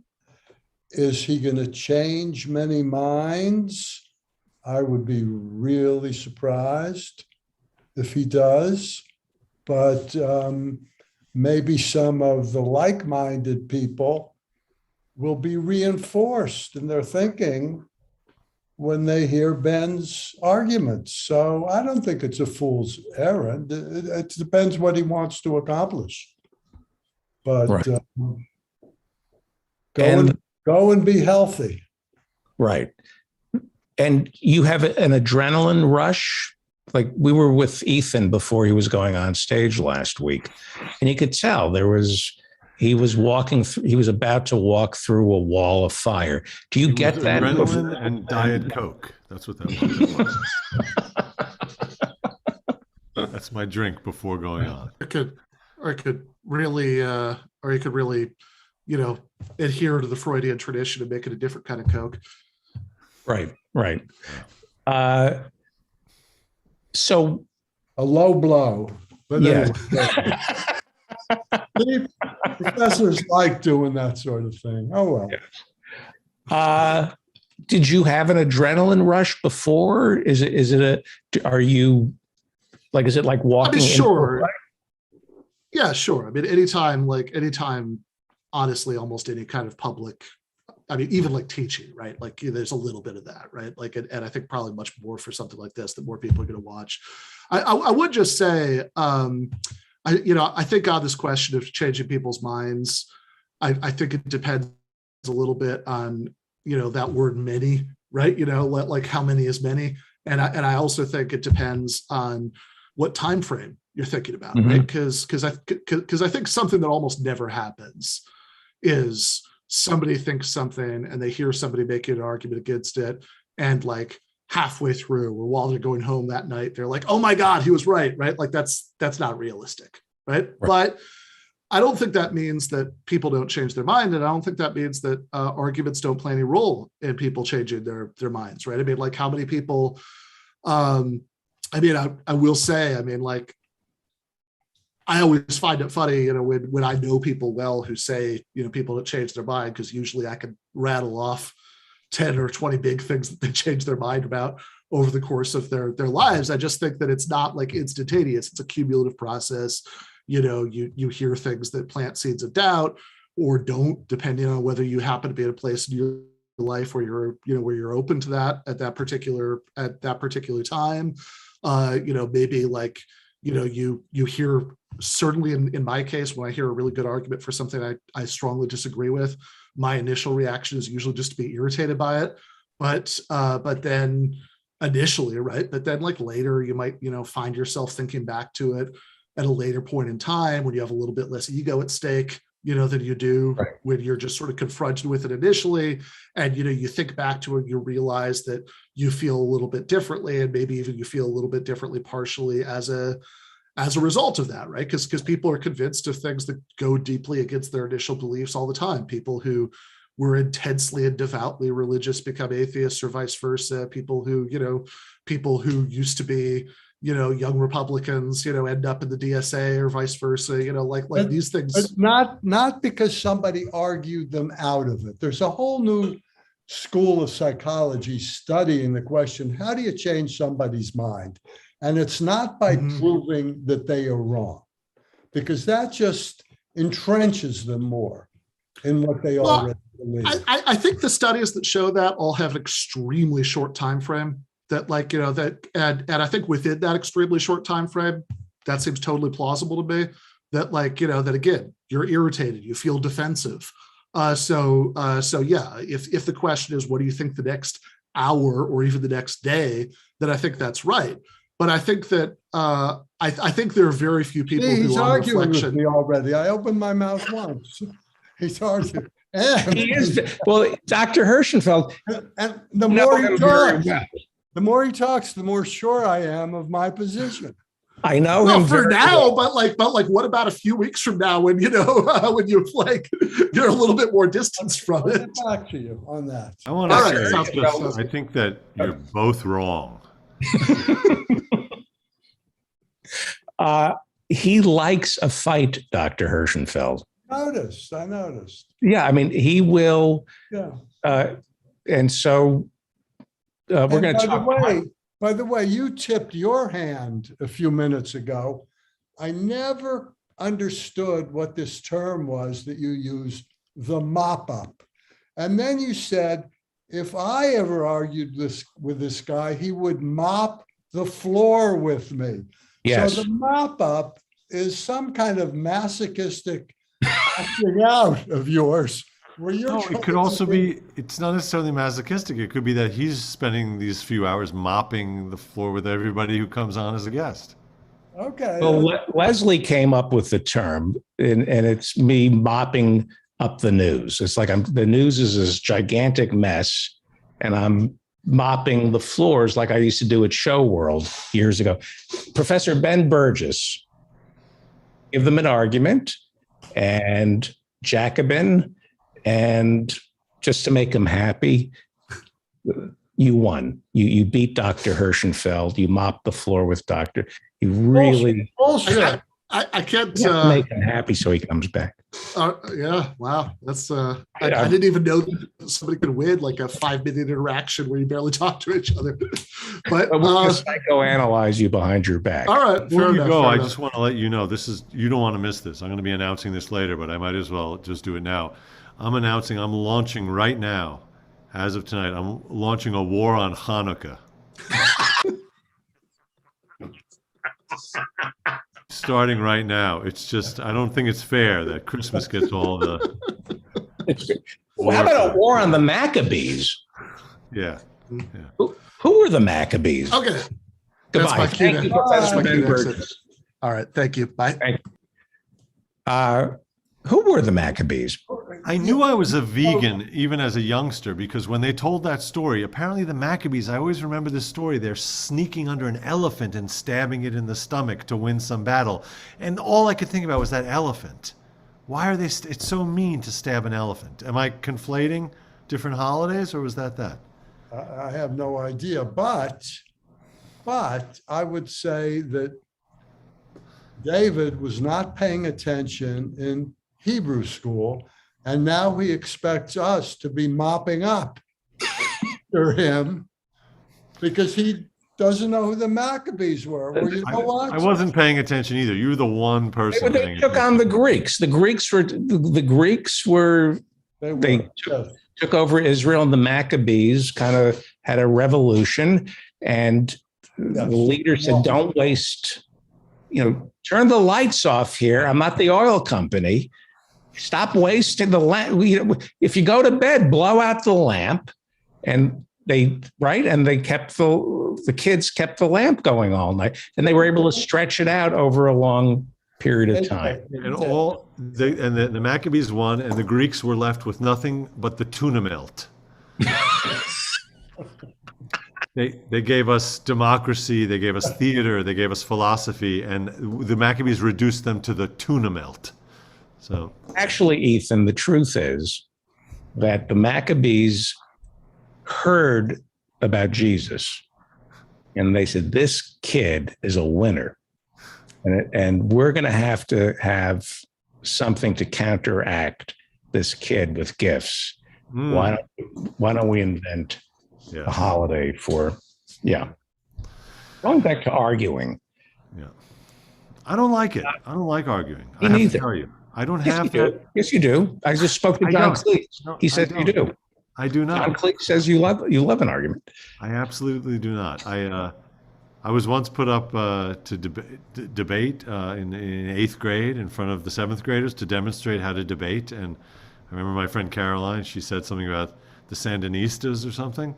Is he going to change many minds? I would be really surprised if he does. But maybe some of the like-minded people will be reinforced in their thinking when they hear Ben's arguments. So I don't think it's a fool's errand. It depends what he wants to accomplish. But Right. go and be healthy. Right. And you have an adrenaline rush. Like, we were with Ethan before he was going on stage last week, and you could tell he was walking through, he was about to walk through a wall of fire. Do you get that? Adrenaline and Diet Coke. That's what that was. That's my drink before going on. Or you could really, adhere to the Freudian tradition and make it a different kind of Coke. Right. So A low blow. But yeah. anyway, professors like doing that sort of thing. Oh, well. Did you have an adrenaline rush before? Is it like walking? Sure. Yeah, sure. I mean, anytime, honestly, almost any kind of public, I mean, even like teaching, right? Like, there's a little bit of that, right? Like, and I think probably much more for something like this that more people are going to watch. I would just say, I think on this question of changing people's minds, I think it depends a little bit on, that word many, right? Like how many is many. And I also think it depends on what time frame you're thinking about, right? Because I think something that almost never happens is somebody thinks something and they hear somebody making an argument against it, and like halfway through or while they're going home that night, they're like, oh my God, he was right? Like that's not realistic, right? But I don't think that means that people don't change their mind. And I don't think that means that arguments don't play any role in people changing their minds, right? I mean, like, how many people, I will say, like, I always find it funny, when I know people well who say, people that change their mind, because usually I can rattle off 10 or 20 big things that they change their mind about over the course of their lives. I just think that it's not like instantaneous. It's a cumulative process. You hear things that plant seeds of doubt or don't, depending on whether you happen to be at a place in your life where you're open to that at that particular time. Maybe like, you hear, certainly in my case, when I hear a really good argument for something I strongly disagree with, my initial reaction is usually just to be irritated by it. But then initially, right? But then like later you might, find yourself thinking back to it at a later point in time when you have a little bit less ego at stake, than you do when you're just sort of confronted with it initially. And, you think back to it, you realize that you feel a little bit differently, and maybe even you feel a little bit differently partially as a result of that, right? Because people are convinced of things that go deeply against their initial beliefs all the time. People who were intensely and devoutly religious become atheists, or vice versa. People who used to be, young Republicans, end up in the DSA, or vice versa, like these things. But not because somebody argued them out of it. There's a whole new school of psychology studying the question, how do you change somebody's mind? And it's not by proving that they are wrong, because that just entrenches them more in what they already believe. I think the studies that show that all have an extremely short time frame. That, like, and I think within that extremely short time frame, that seems totally plausible to me. That, like, that again, you're irritated, you feel defensive. So yeah, if the question is, what do you think the next hour or even the next day, then I think that's right. But I think that I think there are very few people who he's on arguing reflection. with me already. I opened my mouth once. He's arguing. And, He is. Well, Dr. Hirschenfeld. and the more he talks, the more he talks, the more sure I am of my position. I know Well, him for very now, well. but like, what about a few weeks from now when you know when you like you're a little bit more distance from I'll it? get back to you on that. I want All to right, say, sounds good, just, sounds I good. think that you're both wrong. He likes a fight, Dr. Hirschenfeld. I noticed. Yeah, I mean, he will. Yeah. And so we're And going to talk. by the way, you tipped your hand a few minutes ago. I never understood what this term was that you used, the mop up. And then you said, if I ever argued this with this guy, he would mop the floor with me. Yes. So the mop up is some kind of masochistic acting out of yours. Where you're No, trying it could to also say- be, it's not necessarily masochistic. It could be that he's spending these few hours mopping the floor with everybody who comes on as a guest. Okay. Well, Leslie came up with the term, and it's me mopping up the news. It's like the news is this gigantic mess, and I'm mopping the floors like I used to do at Show World years ago. Professor Ben Burgess, give them an argument, and Jacobin, and just to make them happy, you won. You beat Dr. Hirschenfeld. You mopped the floor with Dr. You really Bullshit. I can't. you have to make him happy so he comes back. Yeah, wow, that's. I didn't even know that somebody could win like a 5-minute interaction where you barely talk to each other. But We're going to psychoanalyze you behind your back. all right, Before fair you enough, go, fair I enough. just want to let you know, you don't want to miss this. I'm going to be announcing this later, but I might as well just do it now. I'm launching right now, as of tonight, I'm launching a war on Hanukkah. Starting right now. It's just, I don't think it's fair that Christmas gets all the, Well, how about a war on the Maccabees? yeah. Who were the Maccabees? Okay, that's Goodbye. my cue. Thank you, to- that's Professor my cue Ben to exit. Burgess. All right, thank you. Bye. Who were the Maccabees? I knew I was a vegan even as a youngster because when they told that story, apparently the Maccabees, I always remember this story, they're sneaking under an elephant and stabbing it in the stomach to win some battle. And all I could think about was that elephant. Why are they, it's so mean to stab an elephant. Am I conflating different holidays or was that? I have no idea, but I would say that David was not paying attention in Hebrew school, and now he expects us to be mopping up after him because he doesn't know who the Maccabees were. Well, you know what? I wasn't paying attention either. You were the one person They paying took attention. on the Greeks. The Greeks were they Yes. took over Israel, and the Maccabees kind of had a revolution, and the leader said, "Don't waste, turn the lights off here. I'm not the oil company. Stop wasting the lamp. If you go to bed, blow out the lamp." And they kept the kids kept the lamp going all night, and they were able to stretch it out over a long period of time. And the Maccabees won, and the Greeks were left with nothing but the tuna melt. They gave us democracy, they gave us theater, they gave us philosophy, and the Maccabees reduced them to the tuna melt. So Actually, Ethan, the truth is that the Maccabees heard about Jesus, and they said, "This kid is a winner, and we're going to have something to counteract this kid with gifts. Why don't we invent a holiday for?" Going back to arguing. I don't like it. I don't like arguing. Me I have neither. to tell you. I don't Yes, have you to. do. Yes, you do. I just spoke to I John don't. Cleese. No, He I says you don't. do. I do not. John Cleese says you love an argument. I absolutely do not. I was once put up to debate in 8th grade in front of the 7th graders to demonstrate how to debate. And I remember my friend Caroline, she said something about the Sandinistas or something.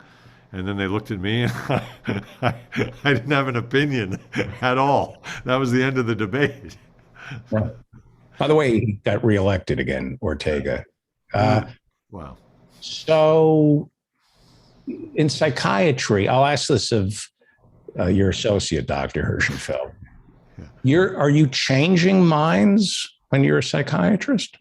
And then they looked at me and I didn't have an opinion at all. That was the end of the debate. Right. By the way, he got reelected again, Ortega. Wow. So in psychiatry, I'll ask this of your associate, Dr. Hirschenfeld. Are you changing minds when you're a psychiatrist?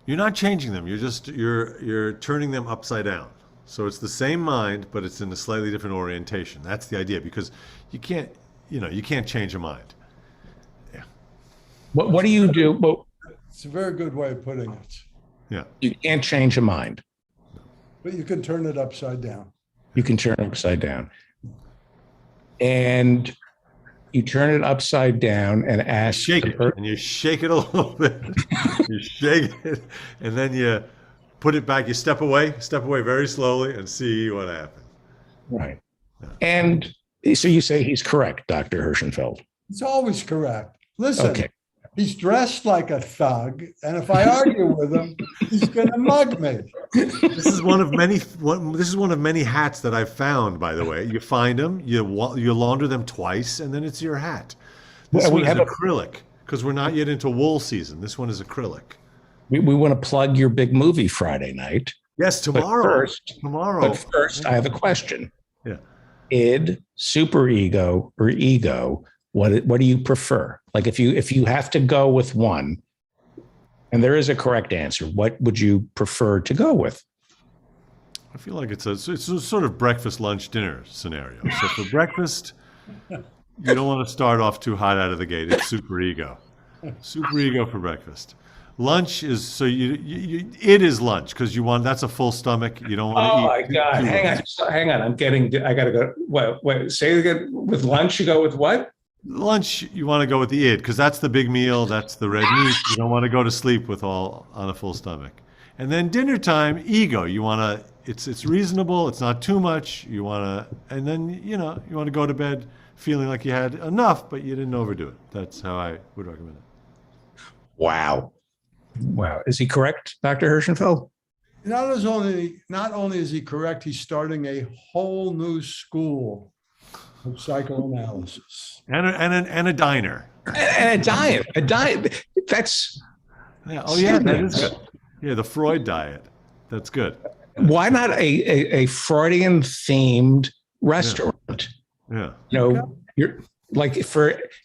You're not changing them. You're turning them upside down. So it's the same mind, but it's in a slightly different orientation. That's the idea, because you can't change a mind. Yeah. What do you do? Well, It's a very good way of putting it. Yeah. you can't change a mind. But you can turn it upside down. You can turn it upside down. And you turn it upside down and ask Shake it, and you shake it a little bit. You shake it, and then you put it back. You step away very slowly, and see what happens. Right. And so you say he's correct, Dr. Hirschenfeld. It's always correct. Listen, Okay. he's dressed like a thug, and if I argue with him, he's going to mug me. This is one of many hats that I've found. By the way, you find them, you launder them twice, and then it's your hat. This Well, one we is have a- acrylic because we're not yet into wool season. This one is acrylic. We want to plug your big movie Friday night. Yes, But tomorrow. But first, I have a question. Yeah. Id, superego, or ego? What do you prefer? Like if you have to go with one, and there is a correct answer, what would you prefer to go with? I feel like it's a sort of breakfast, lunch, dinner scenario. So for breakfast, you don't want to start off too hot out of the gate. It's super ego. Super ego for breakfast. Lunch is it is lunch because that's a full stomach. You don't want to eat. Oh my God! Hang on. I gotta go. Wait. Say it again. With lunch, you go with what? Lunch, you want to go with the id because that's the big meal. That's the red meat. You don't want to go to sleep on a full stomach. And then dinner time, ego. You want to. It's reasonable. It's not too much. You want to, and then you want to go to bed feeling like you had enough, but you didn't overdo it. That's how I would recommend it. Wow. Is he correct, Dr. Hirschenfeld? Not only is he correct, he's starting a whole new school of psychoanalysis. And a diner. And a diet. That's Yeah. Oh yeah, that is good. Yeah, the Freud diet. That's good. why not a Freudian themed restaurant? Yeah. You're like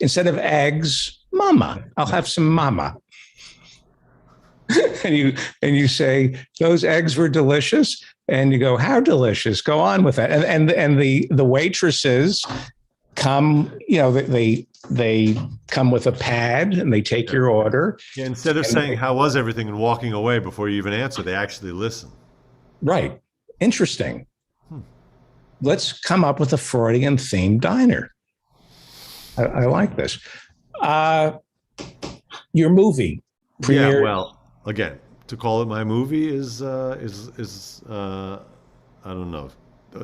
instead of eggs, mama. I'll have some mama. and you say those eggs were delicious, and you go, how delicious? Go on with that. And the waitresses come, they come with a pad and they take your order. Yeah, instead of saying how was everything and walking away before you even answer, they actually listen. Right. Interesting. Let's come up with a Freudian themed diner. I like this. Your movie premiere. Yeah, well, again, to call it my movie is I don't know.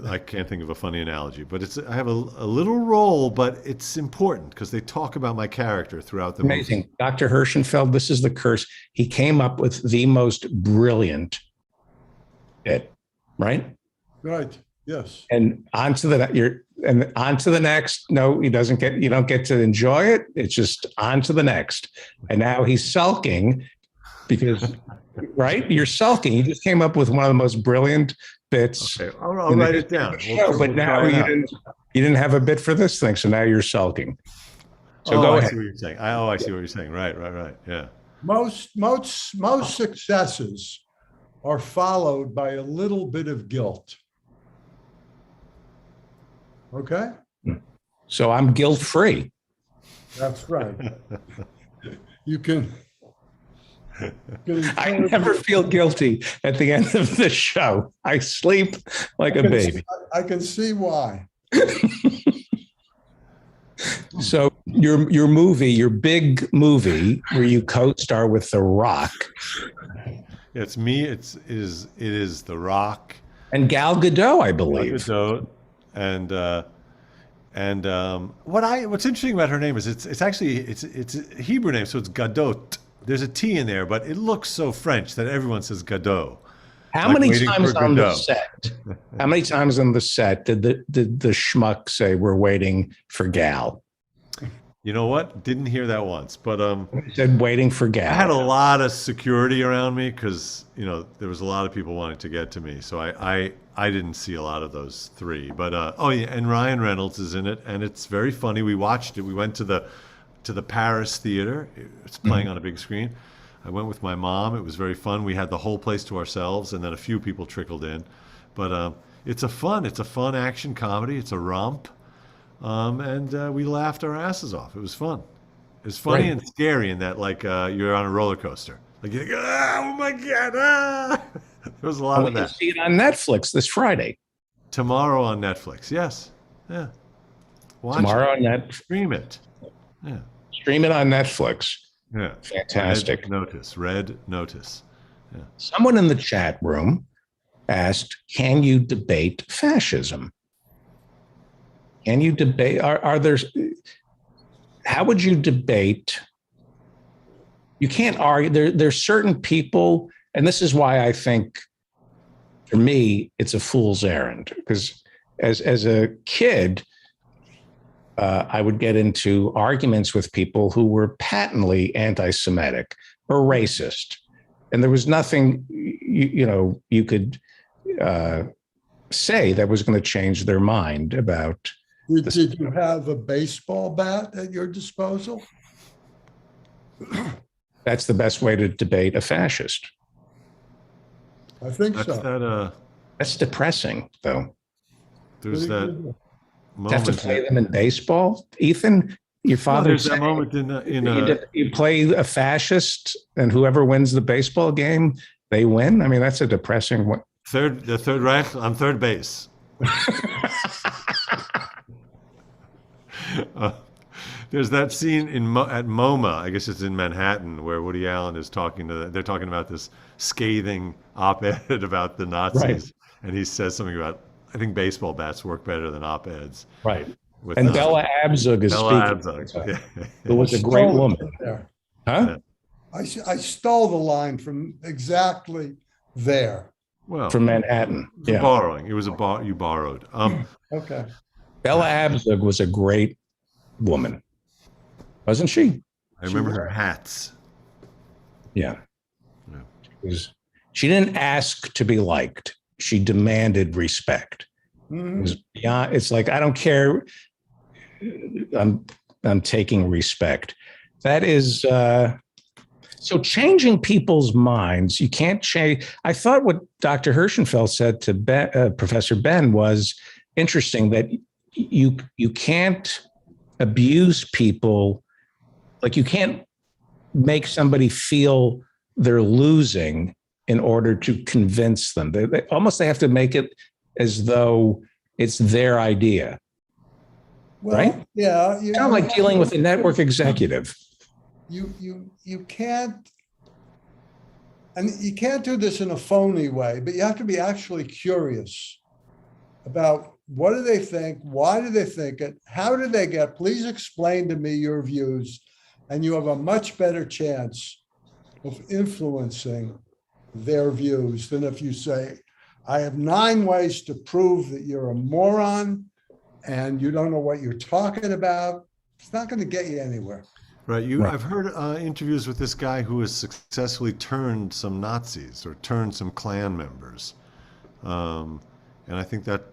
I can't think of a funny analogy, but I have a little role, but it's important because they talk about my character throughout the Amazing. movie. Dr. Hirschenfeld, this is the curse. He came up with the most brilliant bit, right? Right. Yes. And on to the next. No, you don't get to enjoy it. It's just on to the next. And now he's sulking because, right? You're sulking. You just came up with one of the most brilliant bits. Okay, I'll write it down. But now you didn't have a bit for this thing, so now you're sulking. So go ahead. I see what you're saying. I see what you're saying. Right. Yeah. Most successes are followed by a little bit of guilt. Okay? So I'm guilt-free. That's right. You can I never feel guilty at the end of the show. I sleep like a baby. I can see why. So your movie, your big movie where you co-star with The Rock. It's me. It is The Rock and Gal Gadot, I believe. Gal Gadot, what's interesting about her name is it's a Hebrew name, so it's Gadot. There's a T in there, but it looks so French that everyone says Gadot. How many times on the set? How many times on the set did the schmuck say we're waiting for Gal? You know what? Didn't hear that once, but he said waiting for Gal. I had a lot of security around me because there was a lot of people wanting to get to me. So I I didn't see a lot of those three, but oh yeah, and Ryan Reynolds is in it, and it's very funny. We watched it. We went to the Paris theater. It's playing on a big screen. I went with my mom. It was very fun. We had the whole place to ourselves, and then a few people trickled in. But it's a fun action comedy. It's a romp, and we laughed our asses off. It was fun. It was funny and scary in that like you're on a roller coaster. Like you think, oh my god! Ah! There was a lot of You that. see it on Netflix this Friday. Tomorrow on Netflix. Yes. Yeah. Watch Tomorrow it. on Net. Stream it. Yeah. Stream it on Netflix. Yeah. Fantastic. Red Notice. Someone in the chat room asked, "Can you debate fascism? Can you debate? Are there? How would you debate? You can't argue. There's certain people." And this is why I think, for me, it's a fool's errand. Because as a kid, I would get into arguments with people who were patently anti-Semitic or racist, and there was nothing you could say that was going to change their mind about. Did you have a baseball bat at your disposal? That's the best way to debate a fascist. I think That's so. that. That's depressing, though. There's that To have to moment. play them in baseball, Ethan. Your Well, father there's that said moment in you play a fascist, and whoever wins the baseball game, they win. I mean, that's a depressing one. the Third Reich on third base. There's that scene at MoMA, I guess it's in Manhattan, where Woody Allen is they're talking about this scathing op-ed about the Nazis. Right. And he says something about, I think baseball bats work better than op-eds. Right. With, And Bella Abzug is Bella speaking. Abzug, yeah. Who was a great Stole it woman. there. Huh? I stole the line from exactly there. Well, From Manhattan. it was Yeah. borrowing. It was you borrowed. Okay. Bella Abzug was a great woman, wasn't she? I remember her hats. Yeah. Yeah. She didn't ask to be liked. She demanded respect. It Mhm. was beyond, it's like, I don't care. I'm taking respect. That is so changing people's minds. You can't change. I thought what Dr. Hirschenfeld said to Professor Ben was interesting, that you can't abuse people. Like, you can't make somebody feel they're losing in order to convince them. They have to make it as though it's their idea. Well, Right? Yeah. Kind of like dealing with a network executive. You can't, and you can't do this in a phony way, but you have to be actually curious about what do they think, why do they think it, how did they get, please explain to me your views, and you have a much better chance of influencing their views than if you say, I have 9 ways to prove that you're a moron and you don't know what you're talking about. It's not going to get you anywhere. Right. Right. I've heard interviews with this guy who has successfully turned some Nazis or turned some Klan members, and I think that.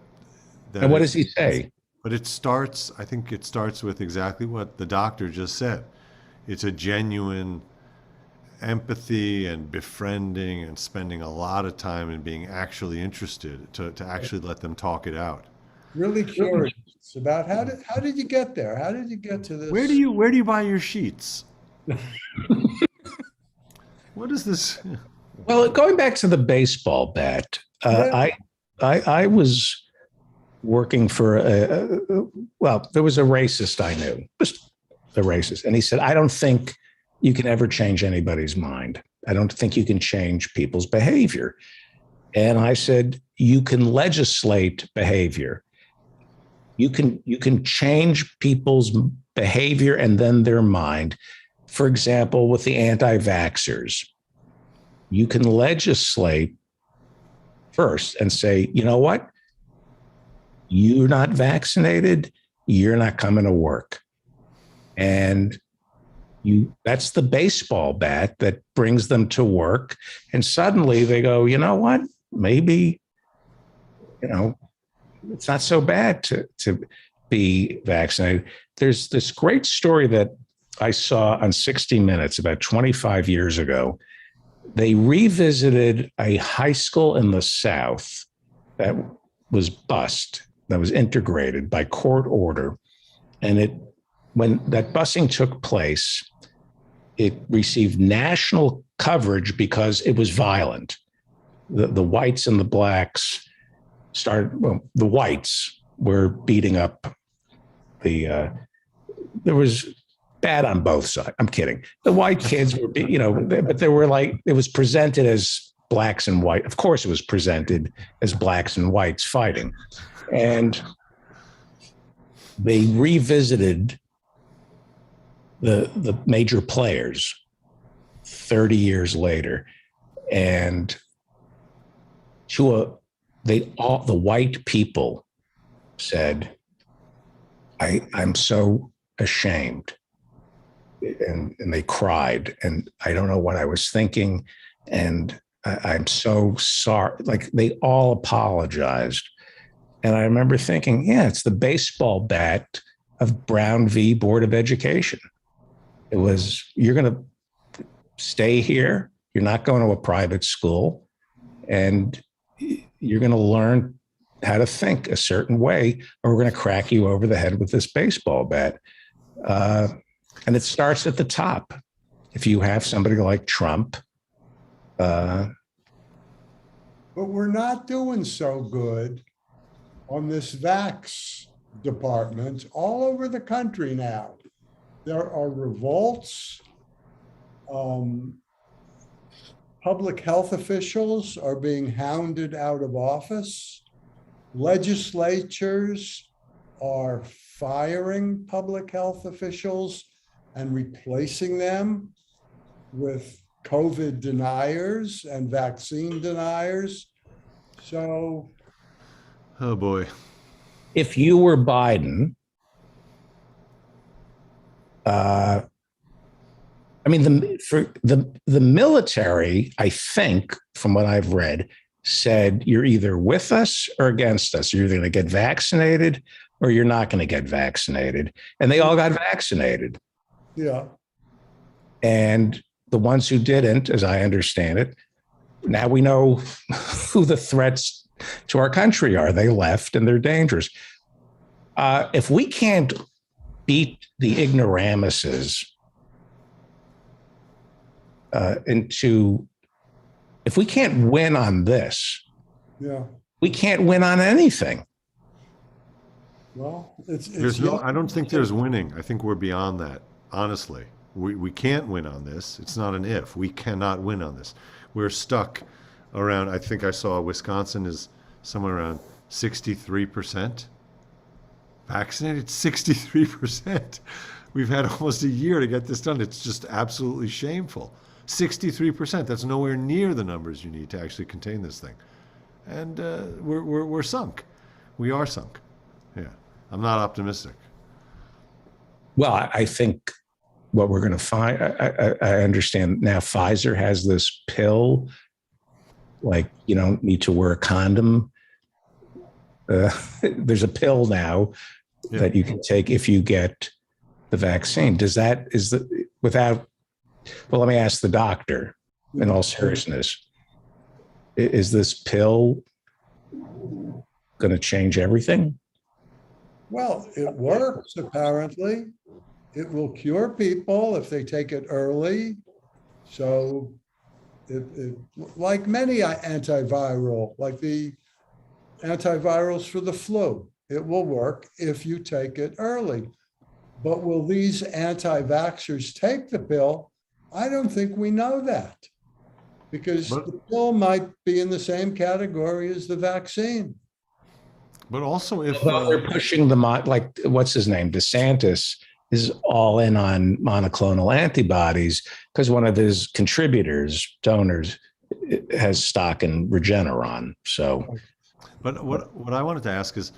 And what does he say? But I think it starts with exactly what the doctor just said. It's a genuine empathy and befriending and spending a lot of time and being actually interested to actually let them talk it out. Really curious about how did you get there? How did you get to this? Where do you buy your sheets? What is this? Well, going back to the baseball bat, I was working for there was a racist I knew, just a racist, and he said, I don't think you can ever change anybody's mind. I don't think you can change people's behavior. And I said, you can legislate behavior. You can change people's behavior and then their mind. For example, with the anti-vaxxers, you can legislate first and say, you know what? You're not vaccinated, you're not coming to work. And that's the baseball bat that brings them to work. And suddenly they go, you know what? Maybe you know, it's not so bad to be vaccinated. There's this great story that I saw on 60 Minutes about 25 years ago. They revisited a high school in the South that was bused, that was integrated by court order. And when that busing took place, it received national coverage because it was violent. The whites and the blacks the whites were beating up there was bad on both sides. I'm kidding. The white kids were, but they were it was presented as blacks and white. Of course, it was presented as blacks and whites fighting. And they revisited the major players 30 years later. And the white people said, I'm so ashamed. And they cried, and I don't know what I was thinking. And I'm so sorry. Like, they all apologized. And I remember thinking, yeah, it's the baseball bat of Brown v. Board of Education. It was, you're going to stay here. You're not going to a private school, and you're going to learn how to think a certain way, or we're going to crack you over the head with this baseball bat. And it starts at the top. If you have somebody like Trump. But we're not doing so good on this vax department all over the country now. There are revolts. Public health officials are being hounded out of office. Legislatures are firing public health officials and replacing them with COVID deniers and vaccine deniers. So, oh boy. If you were Biden, the military, I think, from what I've read, said you're either with us or against us. You're either going to get vaccinated or you're not going to get vaccinated. And they all got vaccinated. Yeah. And the ones who didn't, as I understand it, now we know who the threats to our country are. They left and they're dangerous. If we can't beat the ignoramuses if we can't win on this, yeah, we can't win on anything. Well, I don't think there's winning. I think we're beyond that. Honestly, we can't win on this. It's not an if. We cannot win on this. We're stuck around, I think I saw Wisconsin is somewhere around 63% vaccinated. 63%. We've had almost a year to get this done. It's just absolutely shameful. 63%. That's nowhere near the numbers you need to actually contain this thing. And we're sunk. We are sunk. Yeah. I'm not optimistic. Well, I think what we're going to find, I understand now Pfizer has this pill, like you don't need to wear a condom. There's a pill now that you can take if you get the vaccine. Well, let me ask the doctor in all seriousness. Is this pill going to change everything? Well, it works, apparently. It will cure people if they take it early. So like many antiviral, like the antivirals for the flu, it will work if you take it early. But will these anti-vaxxers take the pill? I don't think we know that, because the pill might be in the same category as the vaccine. But also if they're pushing like what's his name? DeSantis is all in on monoclonal antibodies because one of his donors has stock in Regeneron. So, but what I wanted to ask is,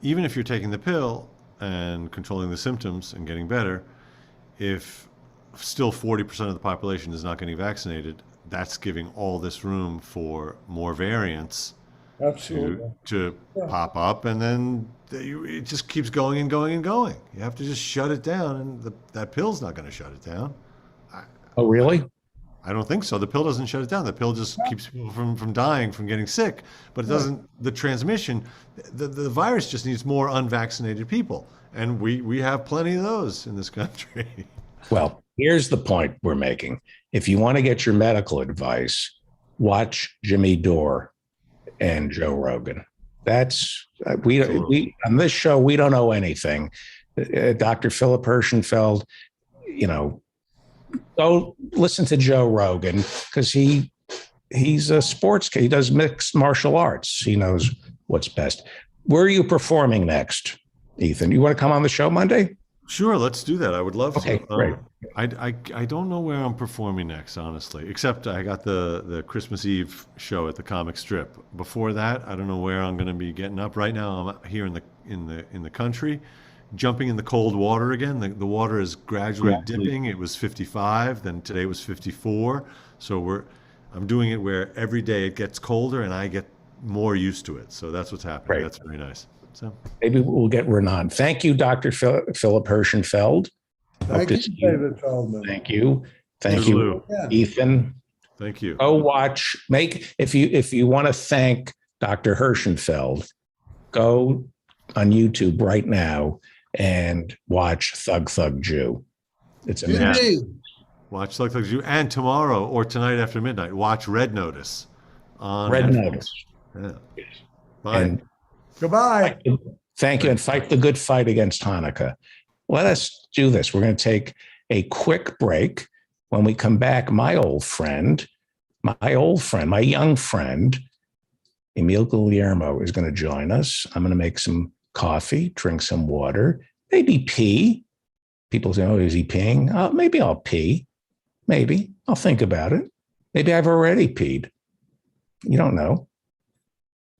even if you're taking the pill and controlling the symptoms and getting better, if still 40% of the population is not getting vaccinated, that's giving all this room for more variants Absolutely. to Yeah. pop up, and then it just keeps going and going and going. You have to just shut it down, and that pill's not going to shut it down. Oh, really? I don't think so. The pill doesn't shut it down. The pill just keeps people from dying, from getting sick, but it doesn't. The transmission, the virus just needs more unvaccinated people, and we have plenty of those in this country. Well, here's the point we're making. If you want to get your medical advice, watch Jimmy Dore and Joe Rogan. That's we on this show, we don't know anything. Dr. Philip Hirschenfeld, go listen to Joe Rogan, because he's a sports kid. He does mixed martial arts. He knows what's best. Where are you performing next, Ethan? You want to come on the show Monday? Sure, let's do that. I would love Okay, to. great. I don't know where I'm performing next, honestly, except I got the Christmas Eve show at the Comic Strip. Before that, I don't know where I'm going to be getting up. Right now, I'm here in the country, jumping in the cold water again. The water is gradually dipping. It was 55, then today was 54. So I'm doing it where every day it gets colder and I get more used to it. So that's what's happening. Great. That's very nice. So Maybe we'll get Renan. Thank you, Dr. Philip Hirschenfeld. Thank to you, see you. David Feldman. Thank you. Thank There's you, Lou. Yeah. Ethan. Thank you. Go watch. If you want to thank Dr. Hirschenfeld, go on YouTube right now and watch Thug Thug Jew. It's amazing. Indeed. Watch Thug Thug Jew, and tomorrow or tonight after midnight, watch Red Notice on Red Netflix. Notice. Yeah. Bye. And Goodbye. thank you, and fight the good fight against Hanukkah. Let us do this. We're going to take a quick break. When we come back, my young friend, Emil Guillermo is going to join us. I'm going to make some coffee, drink some water, maybe pee. People say, oh, is he peeing? Maybe I'll pee. Maybe. I'll think about it. Maybe I've already peed. You don't know.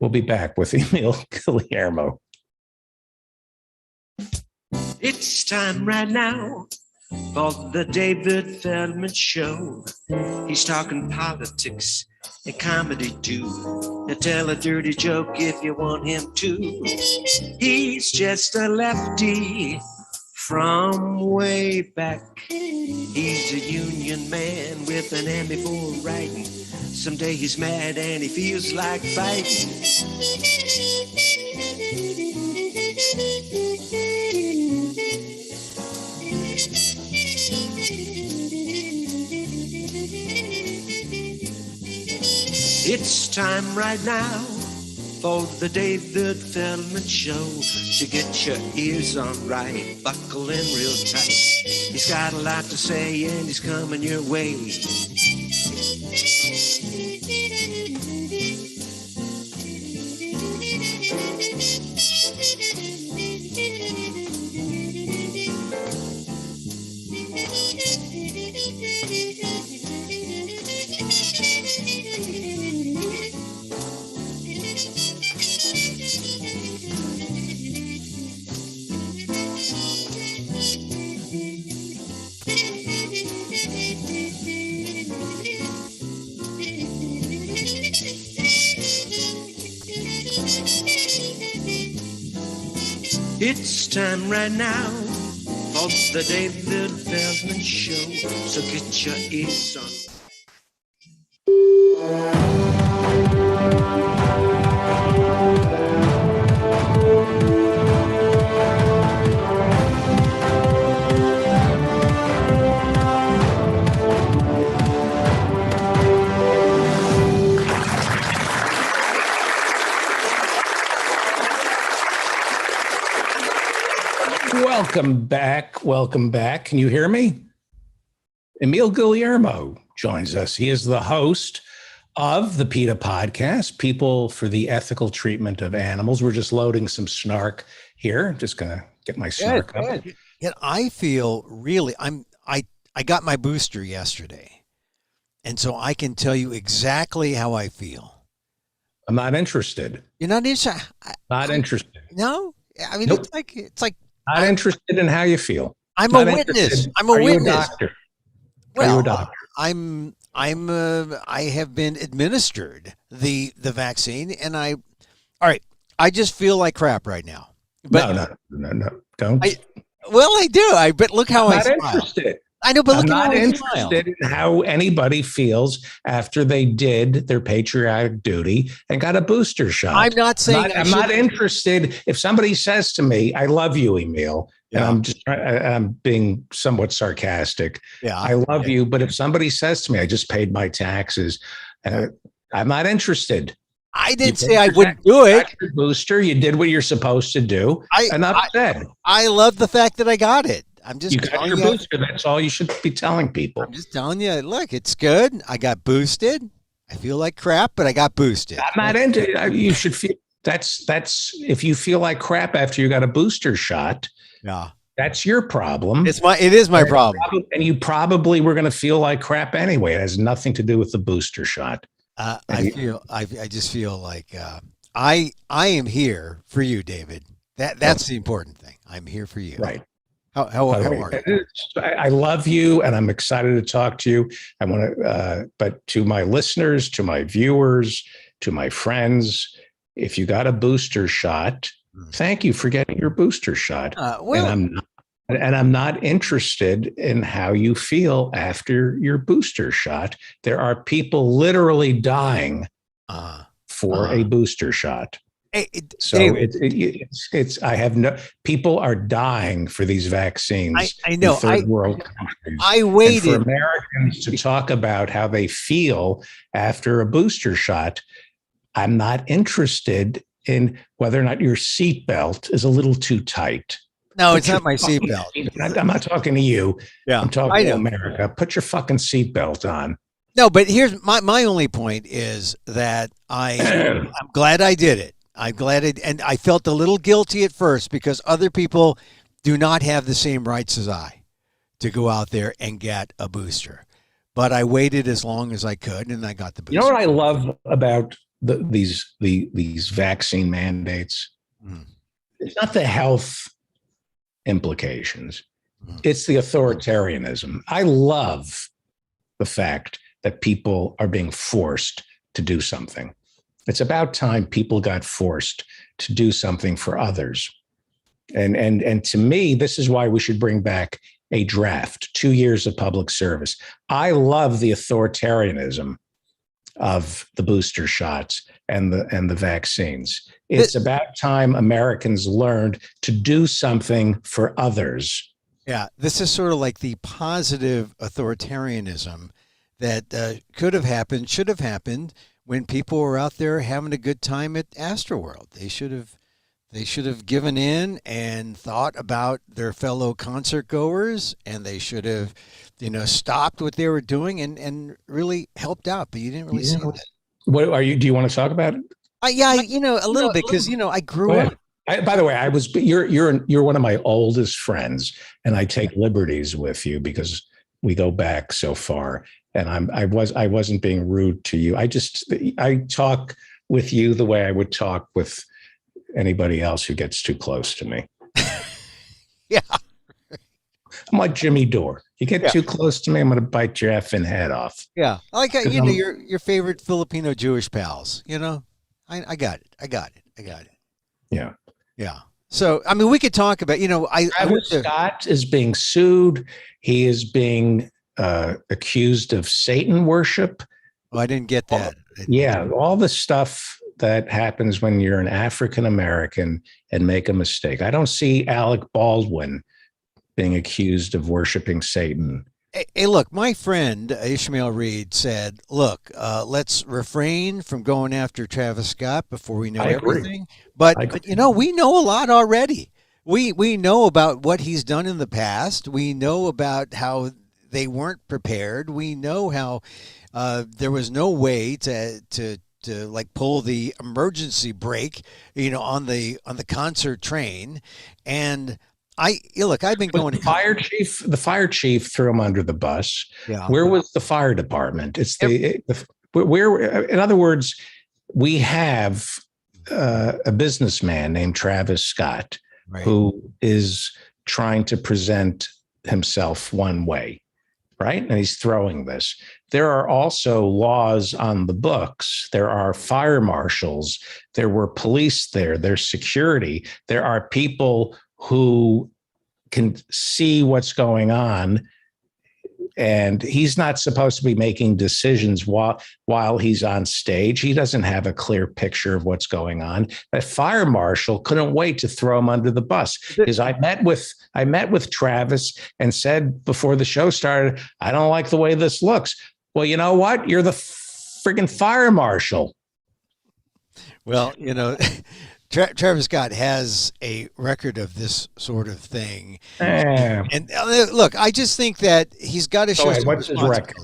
We'll be back with Emil Guillermo. It's time right now for the David Feldman Show. He's talking politics and comedy too. Now tell a dirty joke if you want him to. He's just a lefty from way back. He's a union man with an Emmy for writing. Someday he's mad and he feels like fighting. It's time right now for the David Feldman Show. So get your ears on right, buckle in real tight. He's got a lot to say and he's coming your way. It's time right now for the David Feldman Show. So get your ears on. Welcome back. Welcome back. Can you hear me? Emil Guillermo joins us. He is the host of the PETA podcast, People for the Ethical Treatment of Animals. We're just loading some snark here. Just going to get my snark up. Yeah, I feel really, I got my booster yesterday. And so I can tell you exactly how I feel. I'm not interested. You're not interested? Not interested. No? I mean, Nope. it's like Not interested in how you feel. I'm Not a witness. interested. I'm a Are you witness. a doctor? Are Well, you a doctor? I'm I have been administered the vaccine, and all right. I just feel like crap right now. But No. Don't. I do. But look how I I'm not smile. interested. I know, but I'm look how not I smile. interested in how anybody feels after they did their patriotic duty and got a booster shot. I'm not saying I'm not interested. If somebody says to me, "I love you, Emil," and I'm being somewhat sarcastic. Yeah, I love you, but if somebody says to me, "I just paid my taxes," I'm not interested. I didn't say I wouldn't do it. Booster, you did what you're supposed to do. Enough said. I love the fact that I got it. I'm just you got your booster. That's all you should be telling people. I'm just telling you, look, it's good. I got boosted. I feel like crap, but I got boosted. I'm not into it. You should feel that's if you feel like crap after you got a booster shot. Yeah. That's your problem. It is my problem. And you probably were going to feel like crap anyway. It has nothing to do with the booster shot. I just feel like I am here for you, David. That's the important thing. I'm here for you. Right. How are you? I love you, and I'm excited to talk to you. I want to, but to my listeners, to my viewers, to my friends, if you got a booster shot, thank you for getting your booster shot. And I'm not interested in how you feel after your booster shot. There are people literally dying for a booster shot. So I have no people are dying for these vaccines. I know. In third world countries. I waited and for Americans to talk about how they feel after a booster shot. I'm not interested in whether or not your seatbelt is a little too tight. No, it's not my seatbelt. I'm not talking to you. Yeah, I'm talking to America. Put your fucking seatbelt on. No, but here's my only point is that I'm glad I did it. I'm glad and I felt a little guilty at first because other people do not have the same rights as I to go out there and get a booster. But I waited as long as I could, and I got the booster. You know what I love about these vaccine mandates? It's not the health implications. It's the authoritarianism. I love the fact that people are being forced to do something. It's about time people got forced to do something for others. And to me, this is why we should bring back a draft, 2 years of public service. I love the authoritarianism of the booster shots and the vaccines. It's about time Americans learned to do something for others. Yeah, this is sort of like the positive authoritarianism that could have happened, should have happened when people were out there having a good time at Astroworld. They should have given in and thought about their fellow concert goers, and they should have, stopped what they were doing and really helped out. But you didn't really see that. What are you? Do you want to talk about it? Yeah, a little bit because I grew up. By the way, you're one of my oldest friends, and I take liberties with you because we go back so far. And I wasn't being rude to you. I talk with you the way I would talk with anybody else who gets too close to me. Yeah. I'm like Jimmy Dore. You get too close to me, I'm going to bite your effing head off. Yeah. Like, your favorite Filipino Jewish pals, I got it. Yeah. Yeah. So, I mean, we could talk about, Travis Scott is being sued. He is being accused of Satan worship. Oh, I didn't get that. All the stuff that happens when you're an African American and make a mistake. I don't see Alec Baldwin being accused of worshiping Satan. Hey, look, my friend Ishmael Reed said, look, let's refrain from going after Travis Scott before we know everything. But we know a lot already. We know about what he's done in the past. We know about how they weren't prepared. We know how there was no way to like pull the emergency brake, on the concert train. And I've been going. The fire chief threw him under the bus. Yeah. Where was the fire department? It's where. In other words, we have a businessman named Travis Scott, right, who is trying to present himself one way. right? And he's throwing this. There are also laws on the books. There are fire marshals. There were police there. There's security. There are people who can see what's going on. And he's not supposed to be making decisions while he's on stage. He doesn't have a clear picture of what's going on. The fire marshal couldn't wait to throw him under the bus, because I met with Travis and said before the show started, I don't like the way this looks. Well, you know what? You're the friggin' fire marshal. Well, Travis Scott has a record of this sort of thing. And look, I just think that he's got to show some what's his record?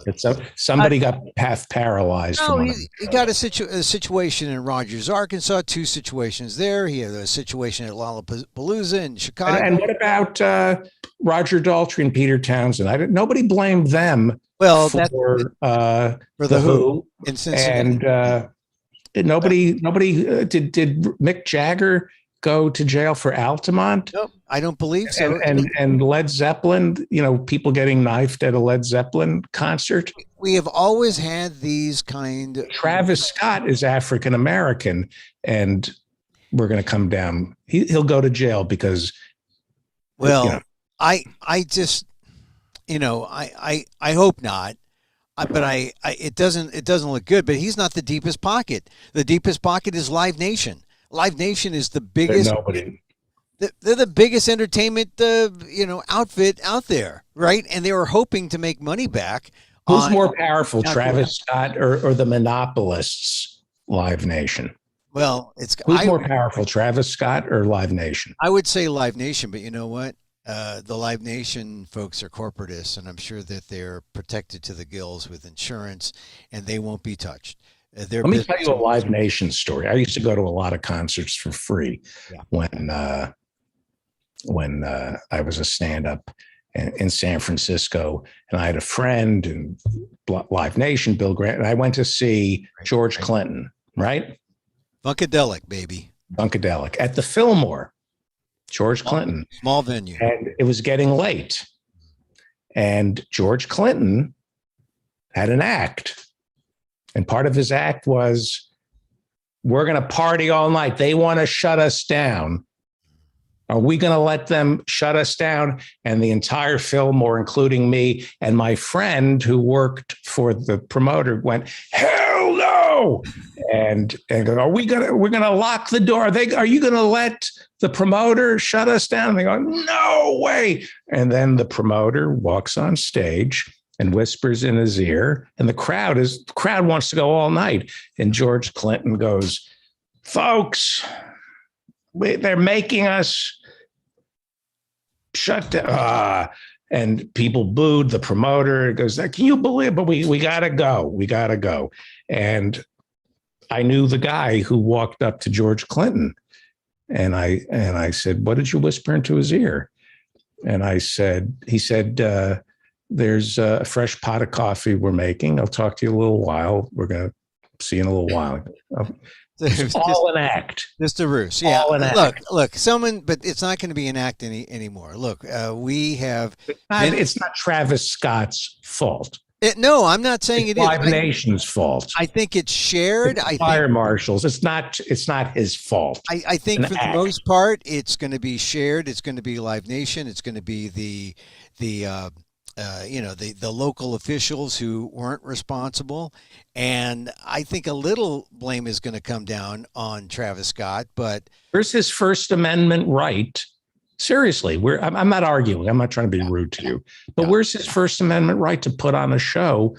Somebody got half paralyzed. No, he got a situation in Rogers, Arkansas, 2 situations there. He had a situation at Lollapalooza in Chicago. And what about Roger Daltrey and Peter Townsend? Nobody blamed them for the Who in Cincinnati. And nobody did Mick Jagger go to jail for Altamont? Nope, I don't believe so. And Led Zeppelin, people getting knifed at a Led Zeppelin concert. We have always had these kind. Travis Scott is African American, and we're going to come down. He'll go to jail because. Well, I just, I hope not. But it doesn't look good. But he's not the deepest pocket. The deepest pocket is Live Nation. Live Nation is the biggest. They're the biggest entertainment, outfit out there, right? And they were hoping to make money back. Who's more powerful, Travis Scott or the monopolists, Live Nation? Well, who's more powerful, Travis Scott or Live Nation? I would say Live Nation, but you know what? The Live Nation folks are corporatists, and I'm sure that they're protected to the gills with insurance, and they won't be touched. Let me tell you a Live Nation story. I used to go to a lot of concerts for free when I was a stand-up in San Francisco, and I had a friend in Live Nation, Bill Grant, and I went to see George Clinton, right? Funkadelic, baby. Funkadelic at the Fillmore. George Clinton. Small venue. And it was getting late. And George Clinton had an act. And part of his act was, we're going to party all night. They want to shut us down. Are we going to let them shut us down? And the entire Fillmore, including me and my friend who worked for the promoter, went, hell no. And go, we're going to lock the door. Are you going to let the promoter shut us down? And they go, no way. And then the promoter walks on stage and whispers in his ear, and the crowd wants to go all night. And George Clinton goes, folks, they're making us shut down. And people booed the promoter. It goes, can you believe it? But we got to go. We got to go. And I knew the guy who walked up to George Clinton. And I said, what did you whisper into his ear? And he said, there's a fresh pot of coffee we're making. I'll talk to you in a little while. We're going to see you in a little while. It's all an act. Just a ruse. Yeah. Look, but it's not going to be an act anymore. Look, we have. It's not Travis Scott's fault. No, I'm not saying it is. Live Nation's fault. I think it's shared. Fire marshals. It's not his fault. I think for the most part, it's going to be shared. It's going to be Live Nation. It's going to be the local officials who weren't responsible. And I think a little blame is going to come down on Travis Scott, but where's his First Amendment right? Seriously, I'm not arguing. I'm not trying to be rude to you, but where's his First Amendment right to put on a show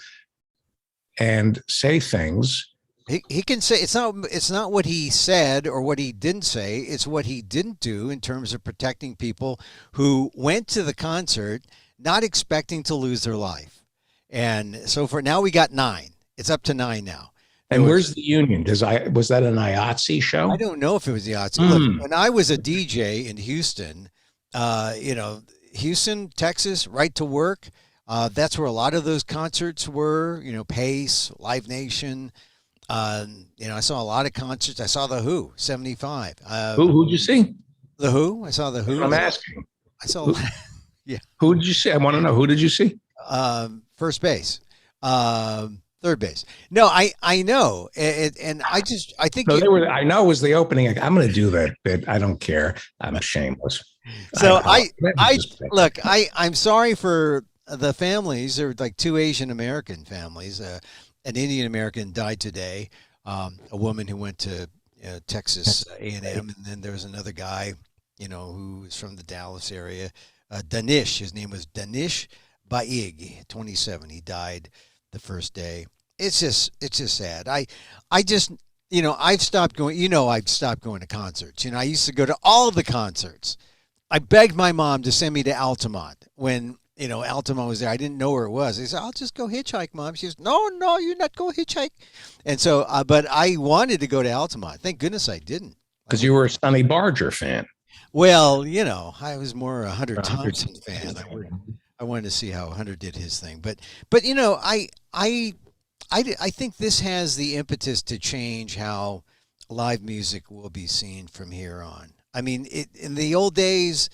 and say things? He can say it's not what he said or what he didn't say. It's what he didn't do in terms of protecting people who went to the concert not expecting to lose their life. And so for now, we got 9. It's up to 9 now. And where's the union? Was that an IATSE show? I don't know if it was the IATSE. Look, when I was a DJ in Houston, Houston, Texas, Right to Work, that's where a lot of those concerts were, Pace, Live Nation. I saw a lot of concerts. I saw The Who, 75. Who'd you see? The Who. I saw The Who. I'm asking. I saw. Yeah. Who did you see? I want to know. Who did you see? first base, third base. No, I know, and I think So I know it was the opening. I'm going to do that bit. I don't care. I'm shameless. So look, I'm sorry for the families. There were like two Asian American families. An Indian American died today. A woman who went to Texas A&M, and then there was another guy, who was from the Dallas area. Danish, his name was Danish Baig, 27. He died the first day. It's just sad. I just, I've stopped going. I've stopped going to concerts. I used to go to all the concerts. I begged my mom to send me to Altamont when, Altamont was there. I didn't know where it was. I said, I'll just go hitchhike, Mom. She says, no, you're not going hitchhike. And so, but I wanted to go to Altamont. Thank goodness I didn't. Because you were a Sonny Barger fan. Well, I was more a Hunter Thompson fan. I wanted to see how Hunter did his thing. But I think this has the impetus to change how live music will be seen from here on. I mean, in the old days,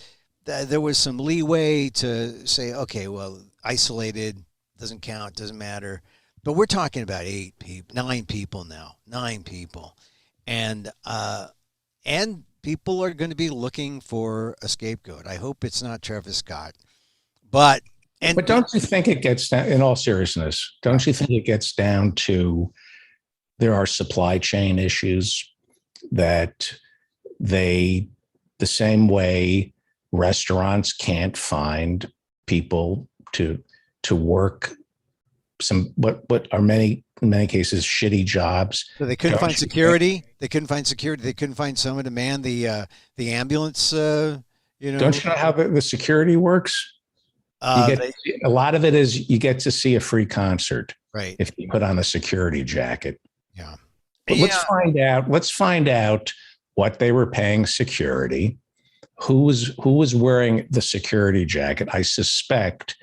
there was some leeway to say, okay, well, isolated, doesn't count, doesn't matter. But we're talking about 9 people now, 9 people. And people are going to be looking for a scapegoat. I hope it's not Travis Scott. But don't you think it gets down, in all seriousness, don't you think it gets down to there are supply chain issues that the same way restaurants can't find people to work what are in many cases shitty jobs. So they couldn't find security. They couldn't find security. They couldn't find someone to man the ambulance. Don't you know how the security works? A lot of it is you get to see a free concert, right? If you put on a security jacket. Yeah. But let's find out what they were paying security. Who was wearing the security jacket? I suspect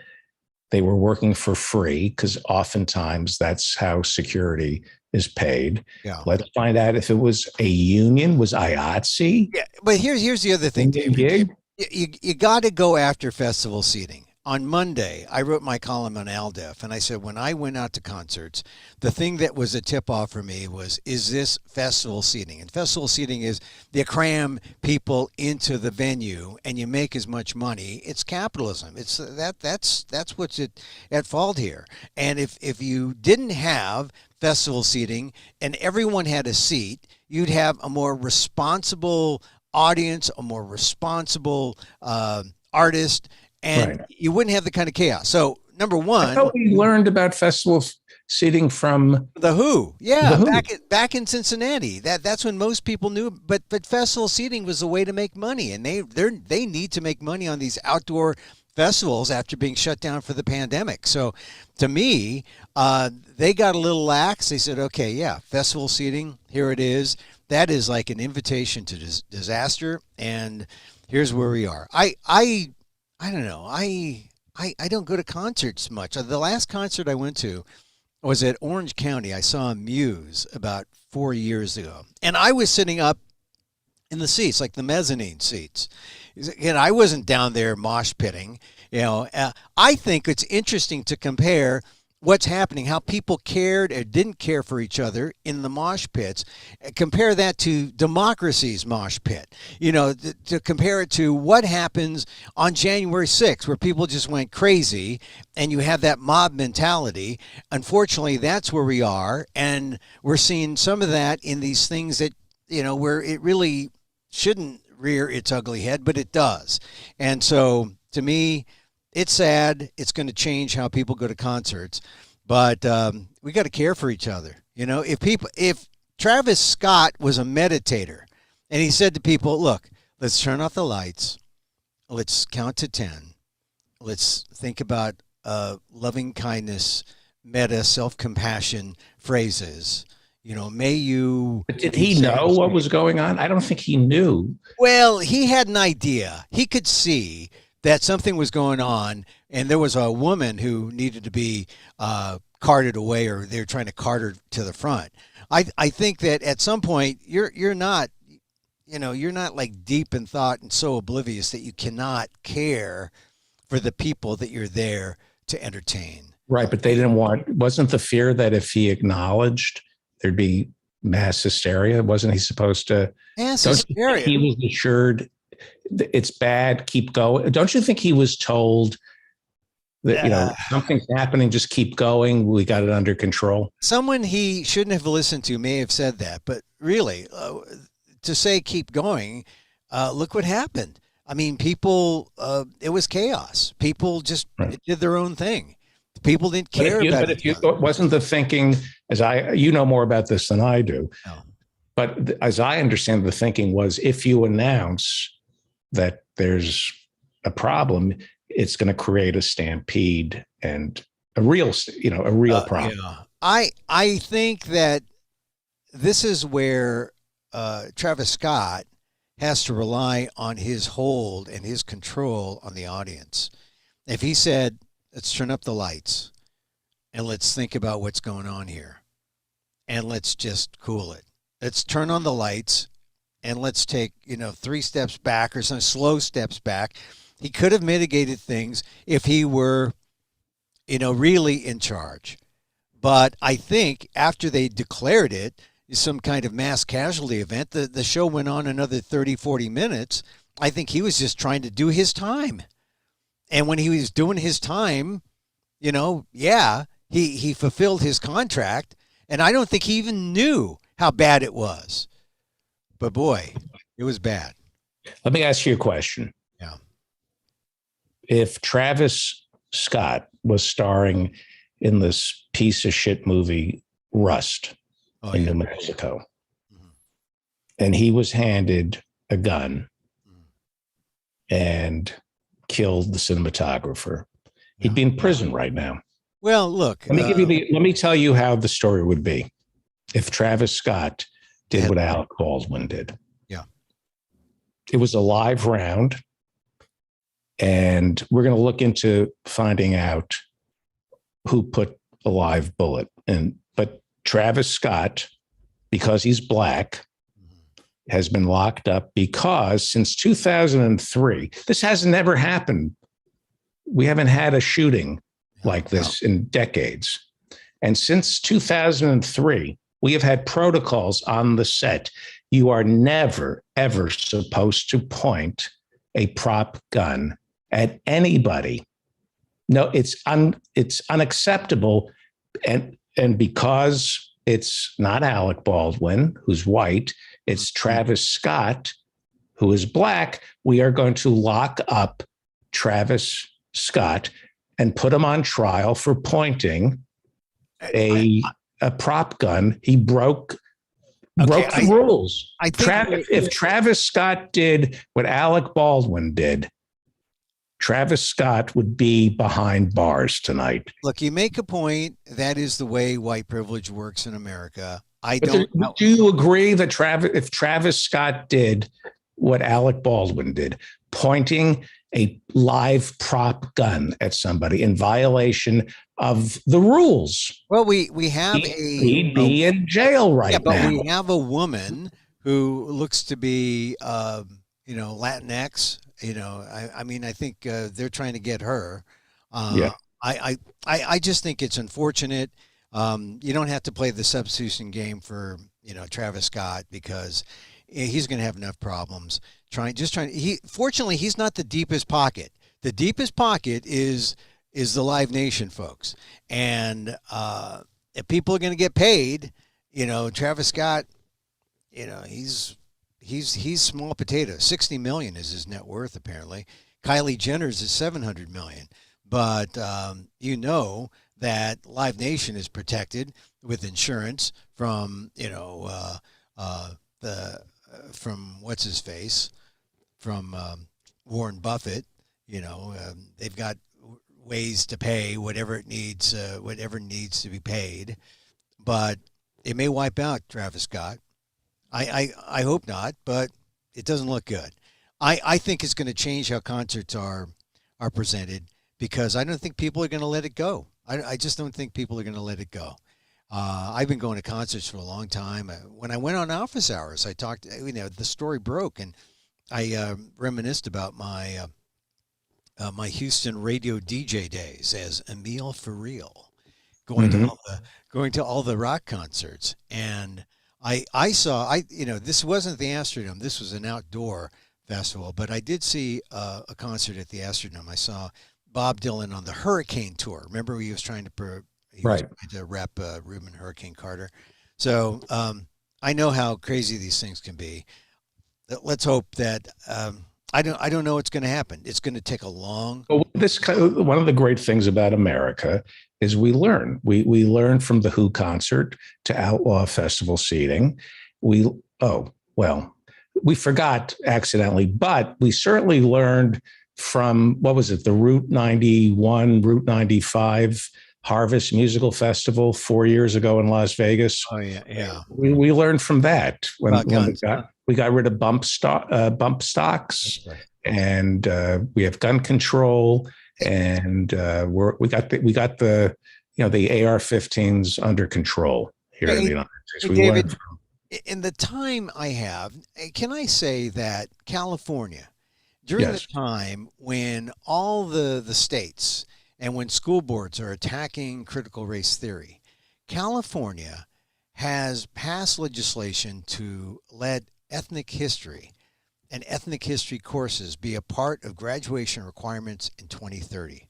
they were working for free because oftentimes that's how security is paid. Yeah. Let's find out if it was a union. Was IATSE? Yeah, but here's the other thing, David. You got to go after festival seating. On Monday, I wrote my column on ALDEF, and I said when I went out to concerts, the thing that was a tip-off for me is this festival seating? And festival seating is you cram people into the venue and you make as much money. It's capitalism. It's that's what's at fault here. And if you didn't have festival seating and everyone had a seat, you'd have a more responsible audience, a more responsible artist. And you wouldn't have the kind of chaos. So, number one, I thought we learned about festival seating from The Who. Yeah, The Who. Back in Cincinnati. That's when most people knew. But festival seating was a way to make money, and they need to make money on these outdoor festivals after being shut down for the pandemic. So, to me, they got a little lax. They said, okay, yeah, festival seating, here it is. That is like an invitation to disaster, and here's where we are. I don't know. I don't go to concerts much. The last concert I went to was at Orange County. I saw Muse about 4 years ago. And I was sitting up in the seats, like the mezzanine seats. And I wasn't down there mosh pitting. I think it's interesting to compare what's happening, how people cared or didn't care for each other in the mosh pits. Compare that to democracy's mosh pit. To compare it to what happens on January 6th, where people just went crazy and you have that mob mentality. Unfortunately, that's where we are. And we're seeing some of that in these things that, where it really shouldn't rear its ugly head, but it does. And so to me, it's sad. It's going to change how people go to concerts, but we got to care for each other. If Travis Scott was a meditator and he said to people, look, let's turn off the lights. Let's count to 10. Let's think about loving kindness, meta, self-compassion phrases. May you. But did he know what was going on? I don't think he knew. Well, he had an idea. He could see that something was going on, and there was a woman who needed to be carted away, or they were trying to cart her to the front. I think that at some point you're not like deep in thought and so oblivious that you cannot care for the people that you're there to entertain. Right, but they didn't want. Wasn't the fear that if he acknowledged, there'd be mass hysteria? Wasn't he supposed to? Mass Don't you think hysteria. he was assured it's bad, keep going? Don't you think he was told that something's happening, just keep going, we got it under control? Someone he shouldn't have listened to may have said that, but really, to say keep going, look what happened. I mean, people, it was chaos. People just did their own thing. People didn't care about it. Wasn't the thinking, you know more about this than I do, but as I understand, the thinking was, if you announce that there's a problem, it's going to create a stampede and a real problem. Yeah. I think that this is where Travis Scott has to rely on his hold and his control on the audience. If he said, let's turn up the lights and let's think about what's going on here and let's just cool it. Let's turn on the lights and let's take, 3 steps back or some slow steps back. He could have mitigated things if he were, really in charge. But I think after they declared it some kind of mass casualty event, the show went on another 30, 40 minutes. I think he was just trying to do his time. And when he was doing his time, he fulfilled his contract. And I don't think he even knew how bad it was. But boy, it was bad. Let me ask you a question. Yeah. If Travis Scott was starring in this piece of shit movie, Rust, in New Mexico, and he was handed a gun and killed the cinematographer, he'd be in prison right now. Well, look. Let me tell you how the story would be if Travis Scott did what Alec Baldwin did. Yeah. It was a live round, and we're going to look into finding out who put a live bullet in. But Travis Scott, because he's black, has been locked up because since 2003, this has never happened. We haven't had a shooting like this in decades. And since 2003, we have had protocols on the set. You are never, ever supposed to point a prop gun at anybody. No, it's unacceptable. And because it's not Alec Baldwin, who's white, it's Travis Scott, who is black, we are going to lock up Travis Scott and put him on trial for pointing a prop gun. He broke the rules. If Travis Scott did what Alec Baldwin did, Travis Scott would be behind bars tonight. Look, you make a point. That is the way white privilege works in America. Do you agree that if Travis Scott did what Alec Baldwin did, pointing a live prop gun at somebody in violation of the rules? Well, we have he'd be in jail now. But we have a woman who looks to be, Latinx. I think they're trying to get her. I just think it's unfortunate. You don't have to play the substitution game for Travis Scott because he's going to have enough problems fortunately he's not the deepest pocket. The deepest pocket is the Live Nation folks. And if people are going to get paid, Travis Scott, he's small potato. 60 million is his net worth apparently. Kylie Jenner's is 700 million. But that Live Nation is protected with insurance from from what's his face, from Warren Buffett. They've got ways to pay whatever needs to be paid, but it may wipe out Travis Scott. I hope not, but it doesn't look good. I think it's going to change how concerts are presented because I don't think people are going to let it go. I just don't think people are going to let it go. I've been going to concerts for a long time. When I went on Office Hours, I talked, the story broke and I reminisced about my my Houston radio DJ days as Emil for real, going to all the rock concerts. And I saw, this wasn't the Astrodome. This was an outdoor festival, but I did see a concert at the Astrodome. I saw Bob Dylan on the Hurricane Tour. Remember, he was trying to rep Reuben Hurricane Carter. So I know how crazy these things can be. Let's hope that I don't know what's going to happen. It's going to take a long. Well, one of the great things about America is we learn. We learn from the Who concert to outlaw festival seating. We forgot accidentally, but we certainly learned from, what was it, the Route 91, Route 95 Harvest Musical Festival 4 years ago in Las Vegas. Oh yeah. We learned from that when we got rid of bump stocks, and we have gun control, and we got the AR-15s under under here in the United States. David, in the time I have, can I say that California, during the time when all the states and when school boards are attacking critical race theory, California has passed legislation to let ethnic history and ethnic history courses be a part of graduation requirements in 2030.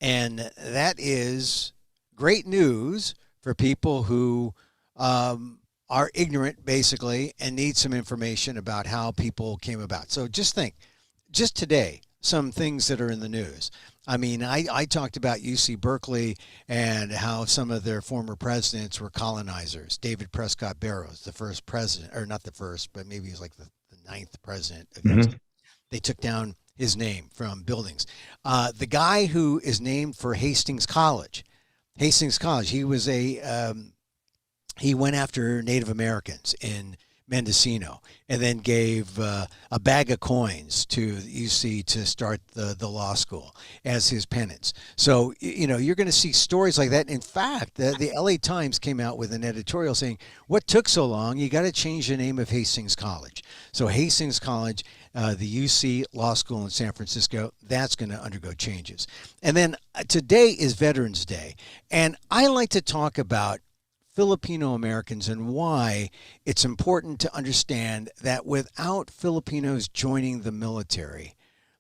And that is great news for people who are ignorant, basically, and need some information about how people came about. So just think, just today, some things that are in the news. I mean, I talked about UC Berkeley and how some of their former presidents were colonizers. David Prescott Barrows, the first president, or not the first, but maybe he was like the ninth president of UC. They took down his name from buildings. The guy who is named for Hastings College, he was he went after Native Americans in Mendocino, and then gave a bag of coins to UC to start the law school as his penance. So, you're going to see stories like that. In fact, the LA Times came out with an editorial saying, what took so long? You got to change the name of Hastings College. So Hastings College, the UC Law School in San Francisco, that's going to undergo changes. And then today is Veterans Day. And I like to talk about Filipino Americans and why it's important to understand that without Filipinos joining the military,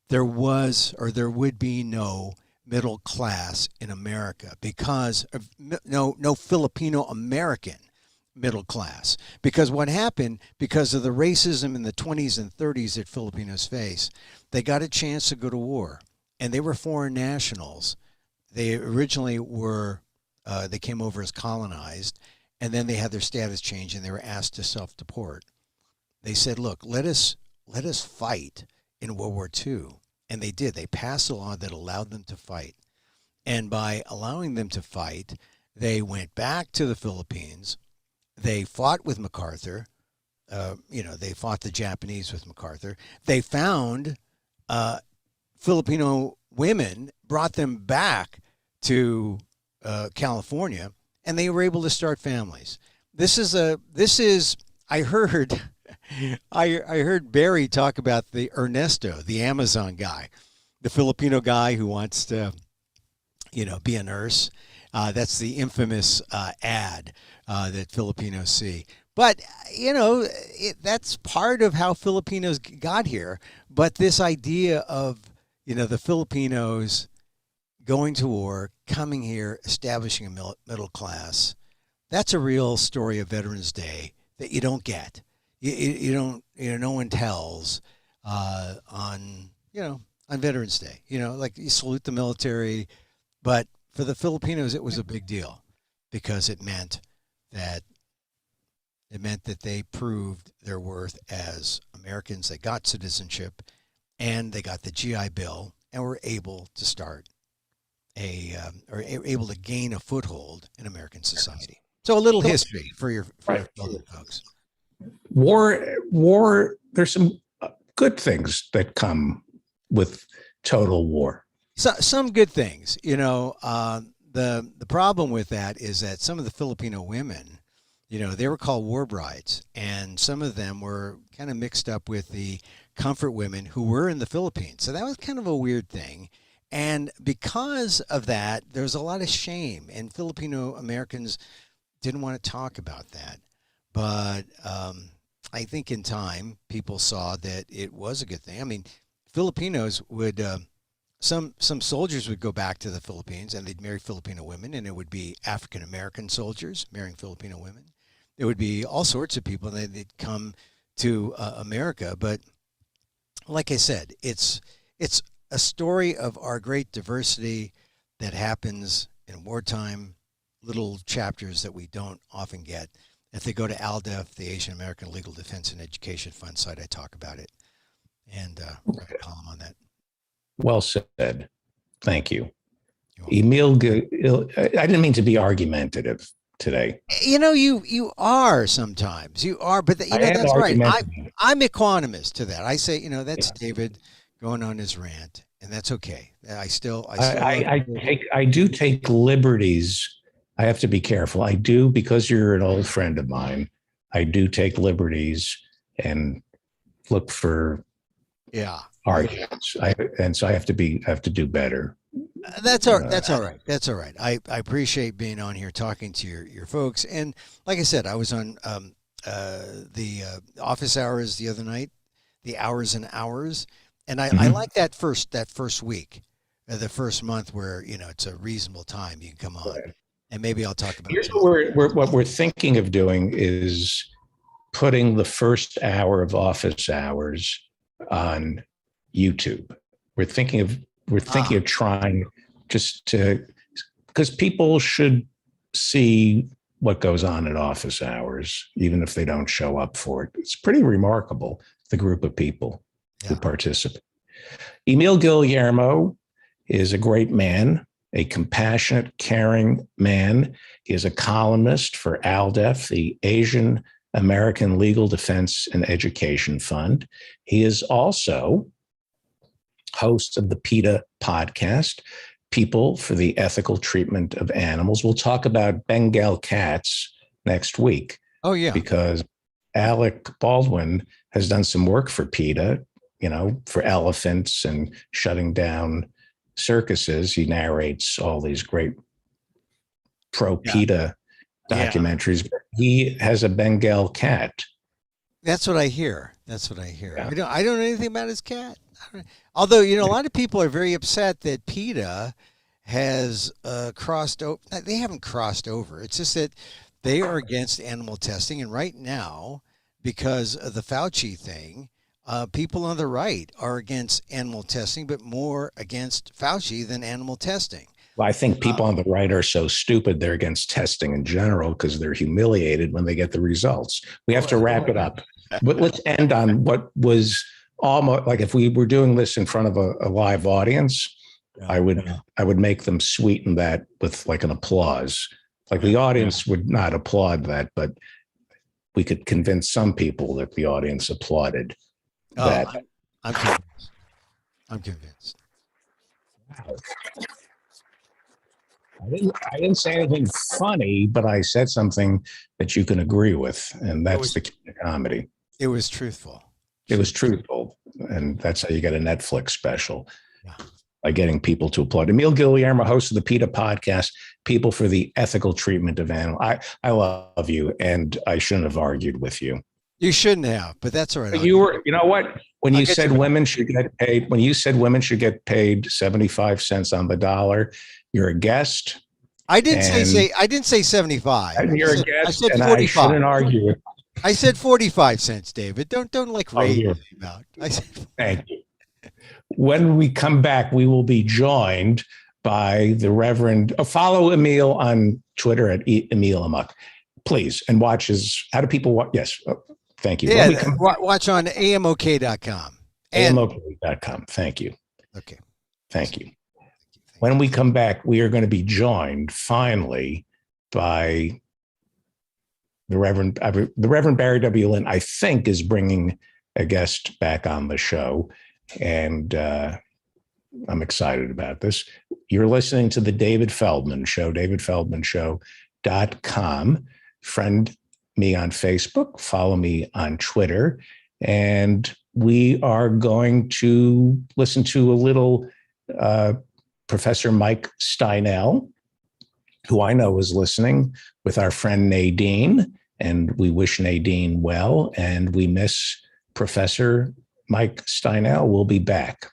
there would be no middle class in America, because of no Filipino American middle class. Because what happened, because of the racism in the 20s and 30s that Filipinos face, they got a chance to go to war, and they were foreign nationals. They originally were they came over as colonized, and then they had their status changed and they were asked to self-deport. They said, look, let us fight in World War II. And they did. They passed a law that allowed them to fight. And by allowing them to fight, they went back to the Philippines. They fought with MacArthur. They fought the Japanese with MacArthur. They found Filipino women, brought them back to California, and they were able to start families. I heard Barry talk about the Ernesto, the Amazon guy, the Filipino guy who wants to, be a nurse. That's the infamous ad that Filipinos see. But, that's part of how Filipinos got here. But this idea of, the Filipinos going to war, coming here, establishing a middle class, that's a real story of Veterans Day that you don't get. You don't, no one tells on Veterans Day. Like you salute the military, but for the Filipinos, it was a big deal because it meant that they proved their worth as Americans. They got citizenship, and they got the GI Bill, and were able to start able to gain a foothold in American society. So a little history for your folks. War. There's some good things that come with total war. So, some good things. The problem with that is that some of the Filipino women, they were called war brides, and some of them were kind of mixed up with the comfort women who were in the Philippines. So that was kind of a weird thing. And because of that, there's a lot of shame, and Filipino Americans didn't want to talk about that. But I think in time, people saw that it was a good thing. I mean, Filipinos would, some soldiers would go back to the Philippines and they'd marry Filipino women, and it would be African American soldiers marrying Filipino women. There would be all sorts of people, and they'd come to America. But like I said, it's a story of our great diversity that happens in wartime, little chapters that we don't often get. If they go to ALDEF, the Asian American Legal Defense and Education Fund site, I talk about it. And I have a column on that. Well said. Thank you. Emil, I didn't mean to be argumentative today. You know, you are sometimes. You are, but that's right. I'm equanimous to that. I say, that's David going on his rant, and that's okay. I do take liberties. I have to be careful. I do, because you're an old friend of mine. I do take liberties and look for arguments. And so I have to do better. That's all right. That's all right. I appreciate being on here talking to your folks. And like I said, I was on the office hours the other night, the hours and hours. And I like that first week, the first month where, it's a reasonable time you can come on. And maybe I'll talk about Here's what we're thinking of doing is putting the first hour of office hours on YouTube. We're thinking of trying just to, because people should see what goes on at office hours, even if they don't show up for it. It's pretty remarkable, the group of people who participate. Emil Guillermo is a great man, a compassionate, caring man. He is a columnist for ALDEF, the Asian American Legal Defense and Education Fund. He is also host of the PETA podcast, People for the Ethical Treatment of Animals. We'll talk about Bengal cats next week. Oh, yeah. Because Alec Baldwin has done some work for PETA, for elephants and shutting down circuses. He narrates all these great pro-PETA documentaries. But he has a Bengal cat. That's what I hear. Yeah. I don't know anything about his cat. Although, a lot of people are very upset that PETA has crossed over. They haven't crossed over. It's just that they are against animal testing. And right now, because of the Fauci thing, people on the right are against animal testing, but more against Fauci than animal testing. Well, I think people on the right are so stupid they're against testing in general because they're humiliated when they get the results. We have to wrap it up. But let's end on what was almost like, if we were doing this in front of a live audience, I would make them sweeten that with like an applause. Like the audience would not applaud that, but we could convince some people that the audience applauded that. I'm convinced. Wow. I didn't say anything funny, but I said something that you can agree with, and that's the key to comedy. It was truthful. It was truthful, and that's how you get a Netflix special, by getting people to applaud. Emil Guillermo, host of the PETA podcast, People for the Ethical Treatment of Animals. I love you, and I shouldn't have argued with you. You shouldn't have, but that's all right. You know what? When you said women should get paid, 75 cents on the dollar, you're a guest. I didn't say 75. You're a guest, I said 45. I shouldn't argue it. I said 45 cents, David. Don't rave me about. Thank you. When we come back, we will be joined by the Reverend. Follow Emil on Twitter at Emil Amok, please, and watch his. How do people watch? Yes, thank you. Yeah, watch on amok.com. amok.com. Thank you. Okay. Thank you. When we come back, we are going to be joined finally by the Reverend Barry W. Lynn, I think, is bringing a guest back on the show. And I'm excited about this. You're listening to the David Feldman Show, davidfeldmanshow.com. Friend me on Facebook, follow me on Twitter. And we are going to listen to a little Professor Mike Steinell, who I know is listening, with our friend Nadine, and we wish Nadine well, and we miss Professor Mike Steinell. We'll be back.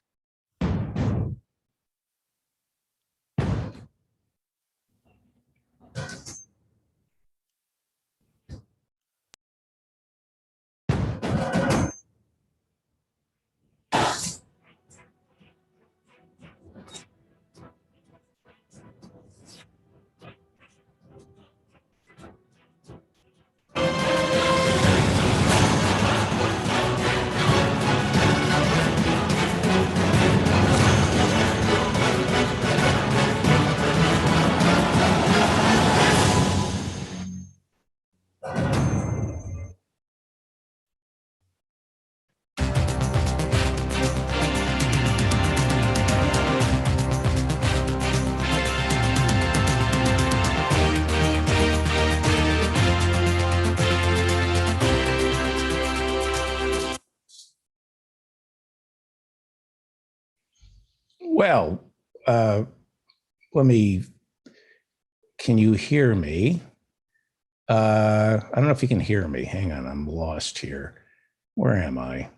Well, can you hear me? I don't know if you can hear me. Hang on, I'm lost here. Where am I?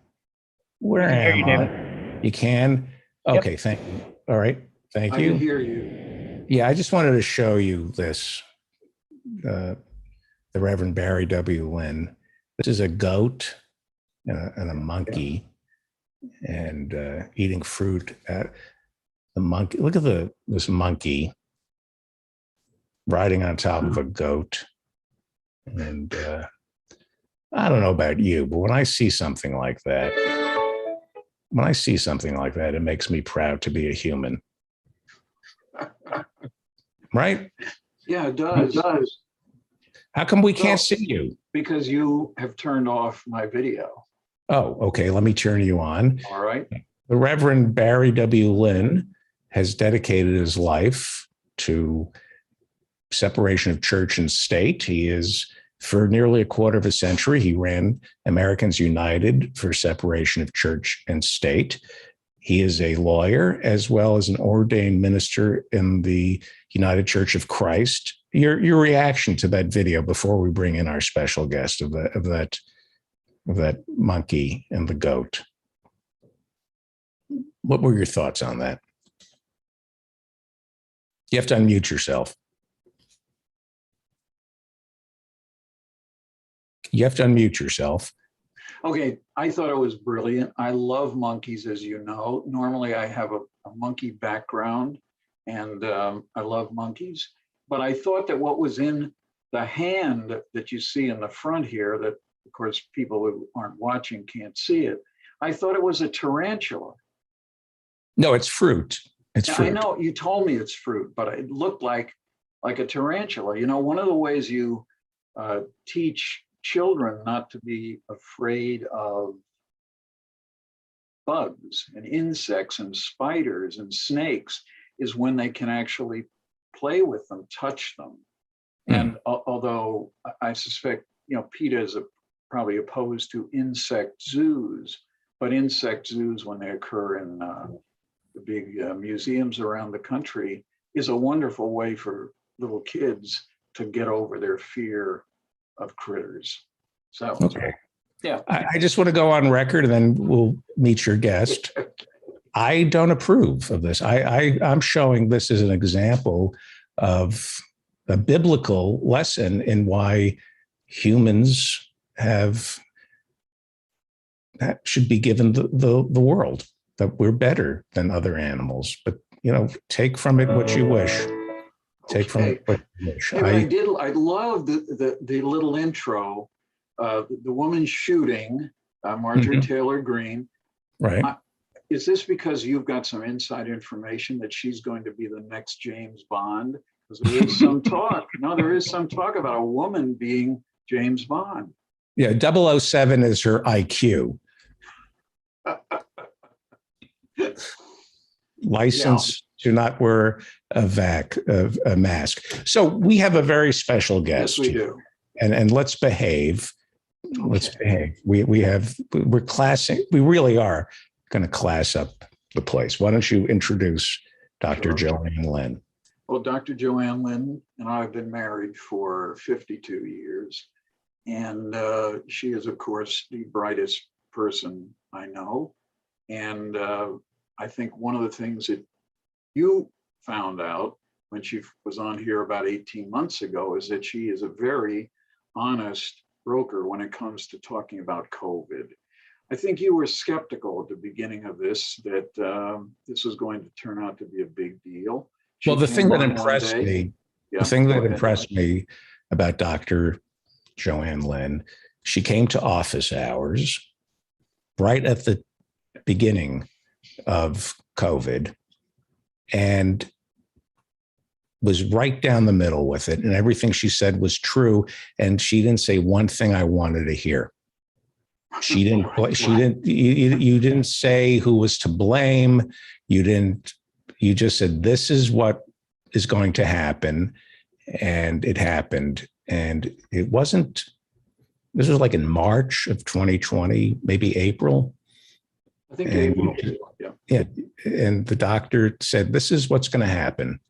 Where am I? You can? Okay, thank you. All right, thank you. I can hear you. Yeah, I just wanted to show you this, the Reverend Barry W. Lynn. This is a goat and a monkey, and eating fruit at the monkey. Look at this monkey riding on top of a goat. And I don't know about you, but when I see something like that, it makes me proud to be a human. Right? Yeah, it does. It does. How come we can't see you? Because you have turned off my video. Oh, okay. Let me turn you on. All right. The Reverend Barry W. Lynn has dedicated his life to separation of church and state. He is, for nearly a quarter of a century, he ran Americans United for separation of church and state. He is a lawyer as well as an ordained minister in the United Church of Christ. Your reaction to that video before we bring in our special guest of that monkey and the goat. What were your thoughts on that? You have to unmute yourself. You have to unmute yourself. Okay, I thought it was brilliant. I love monkeys, as you know. Normally I have a monkey background, and I love monkeys. But I thought that what was in the hand that you see in the front here, that of course people who aren't watching can't see it, I thought it was a tarantula. No, it's fruit. It's fruit. I know you told me it's fruit, but it looked like a tarantula. You know, one of the ways you teach children not to be afraid of bugs and insects and spiders and snakes is when they can actually play with them, touch them. And although I suspect, you know, PETA is probably opposed to insect zoos, but insect zoos, when they occur in the big museums around the country, is a wonderful way for little kids to get over their fear of critters. So, okay. Yeah. I just want to go on record and then we'll meet your guest. I don't approve of this. I'm showing this as an example of a biblical lesson in why humans that should be given the world, that we're better than other animals. But, you know, take from it what you wish. Take from it what you wish. Anyway, I love the little intro, the woman shooting, Marjorie Taylor Greene. Right. Is this because you've got some inside information that she's going to be the next James Bond? Because there is some talk. No, there is some talk about a woman being James Bond. Yeah, 007 is her IQ. License to not wear a mask. So we have a very special guest. Yes, we do. And let's behave. Okay. Let's behave. We're classing. We really are going to class up the place. Why don't you introduce Dr. Sure. Joanne Lynn? Well, Dr. Joanne Lynn and I have been married for 52 years. And she is, of course, the brightest person I know. And I think one of the things that you found out when she was on here about 18 months ago is that she is a very honest broker when it comes to talking about COVID. I think you were skeptical at the beginning of this, that this was going to turn out to be a big deal. Well, the She thing came that on one impressed day. me, Yeah, the thing go that ahead. impressed me about Dr. Joanne Lynn, she came to office hours right at the beginning of COVID and was right down the middle with it. And everything she said was true. And she didn't say one thing I wanted to hear. She didn't, you didn't say who was to blame. You just said, this is what is going to happen. And it happened. And it wasn't, this was like in March of 2020, maybe April. I think And, April, yeah. and the doctor said, this is what's going to happen.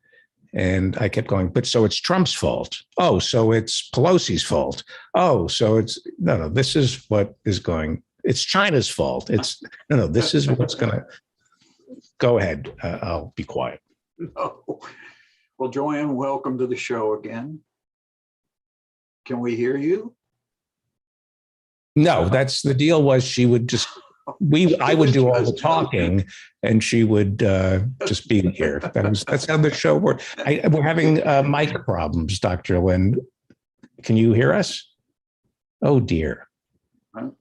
And I kept going, but so it's Trump's fault. Oh, so it's Pelosi's fault. Oh, so it's, no, this is what is going, it's China's fault. It's, no, this is what's going to, go ahead. I'll be quiet. No. Well, Joanne, welcome to the show again. Can we hear you? No, that's the deal was she would just, I would do all the talking and she would just be here. That's how the show works. We're having mic problems, Dr. Lynn. Can you hear us? Oh, dear. Oh.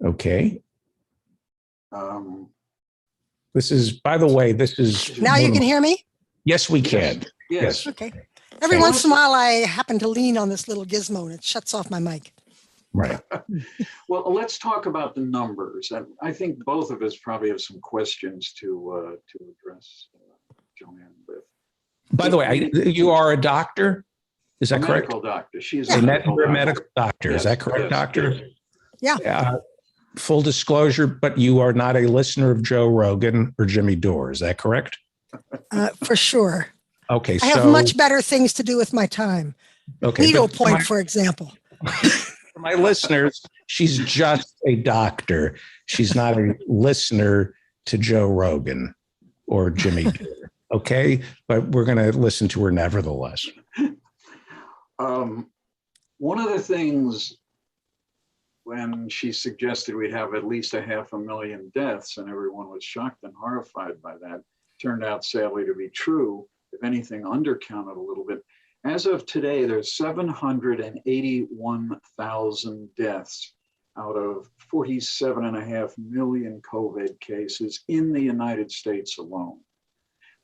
Okay. This is, by the way, this is. Now you can hear me? Yes, we can. Yes. Okay. Every once in a while, I happen to lean on this little gizmo and it shuts off my mic. Right. Well, let's talk about the numbers. I think both of us probably have some questions to address Joanne with. By the way, you are a doctor? Is that correct? Medical doctor. She's a medical doctor. Is that correct, doctor? Yeah. Full disclosure, but you are not a listener of Joe Rogan or Jimmy Dore. Is that correct? For sure. Okay. I have much better things to do with my time. Okay. Needlepoint, for example. For my listeners, she's just a doctor. She's not a listener to Joe Rogan or Jimmy Dore. Okay. But we're going to listen to her nevertheless. One of the things when she suggested we'd have at least 500,000 deaths, and everyone was shocked and horrified by that, turned out sadly to be true, if anything, undercounted a little bit. As of today, there's 781,000 deaths out of 47.5 million COVID cases in the United States alone.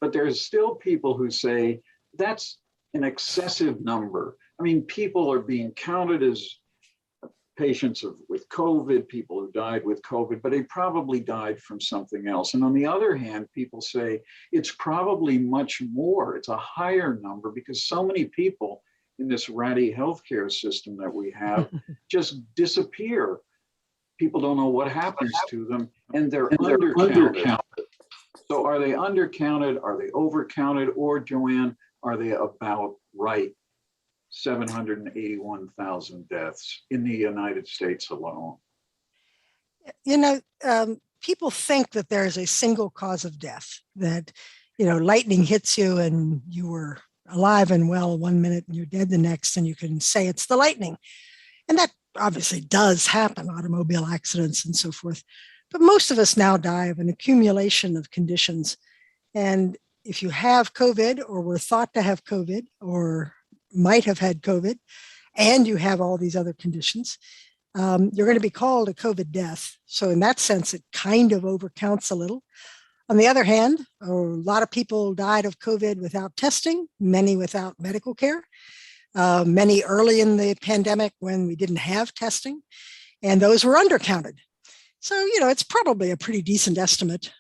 But there's still people who say that's an excessive number. I mean, people are being counted as patients with COVID, people who died with COVID, but they probably died from something else. And on the other hand, people say it's probably much more. It's a higher number because so many people in this ratty healthcare system that we have just disappear. People don't know what happens to them, and they're undercounted. So are they undercounted? Are they overcounted? Or, Joanne, are they about right? 781,000 deaths in the United States alone. You know, people think that there is a single cause of death, that, you know, lightning hits you and you were alive and well 1 minute and you're dead the next, and you can say it's the lightning. And that obviously does happen, automobile accidents and so forth. But most of us now die of an accumulation of conditions. And if you have COVID or were thought to have COVID or might have had COVID, and you have all these other conditions, you're going to be called a COVID death. So in that sense, it kind of overcounts a little. On the other hand, a lot of people died of COVID without testing, many without medical care, many early in the pandemic when we didn't have testing, and those were undercounted. So, you know, it's probably a pretty decent estimate,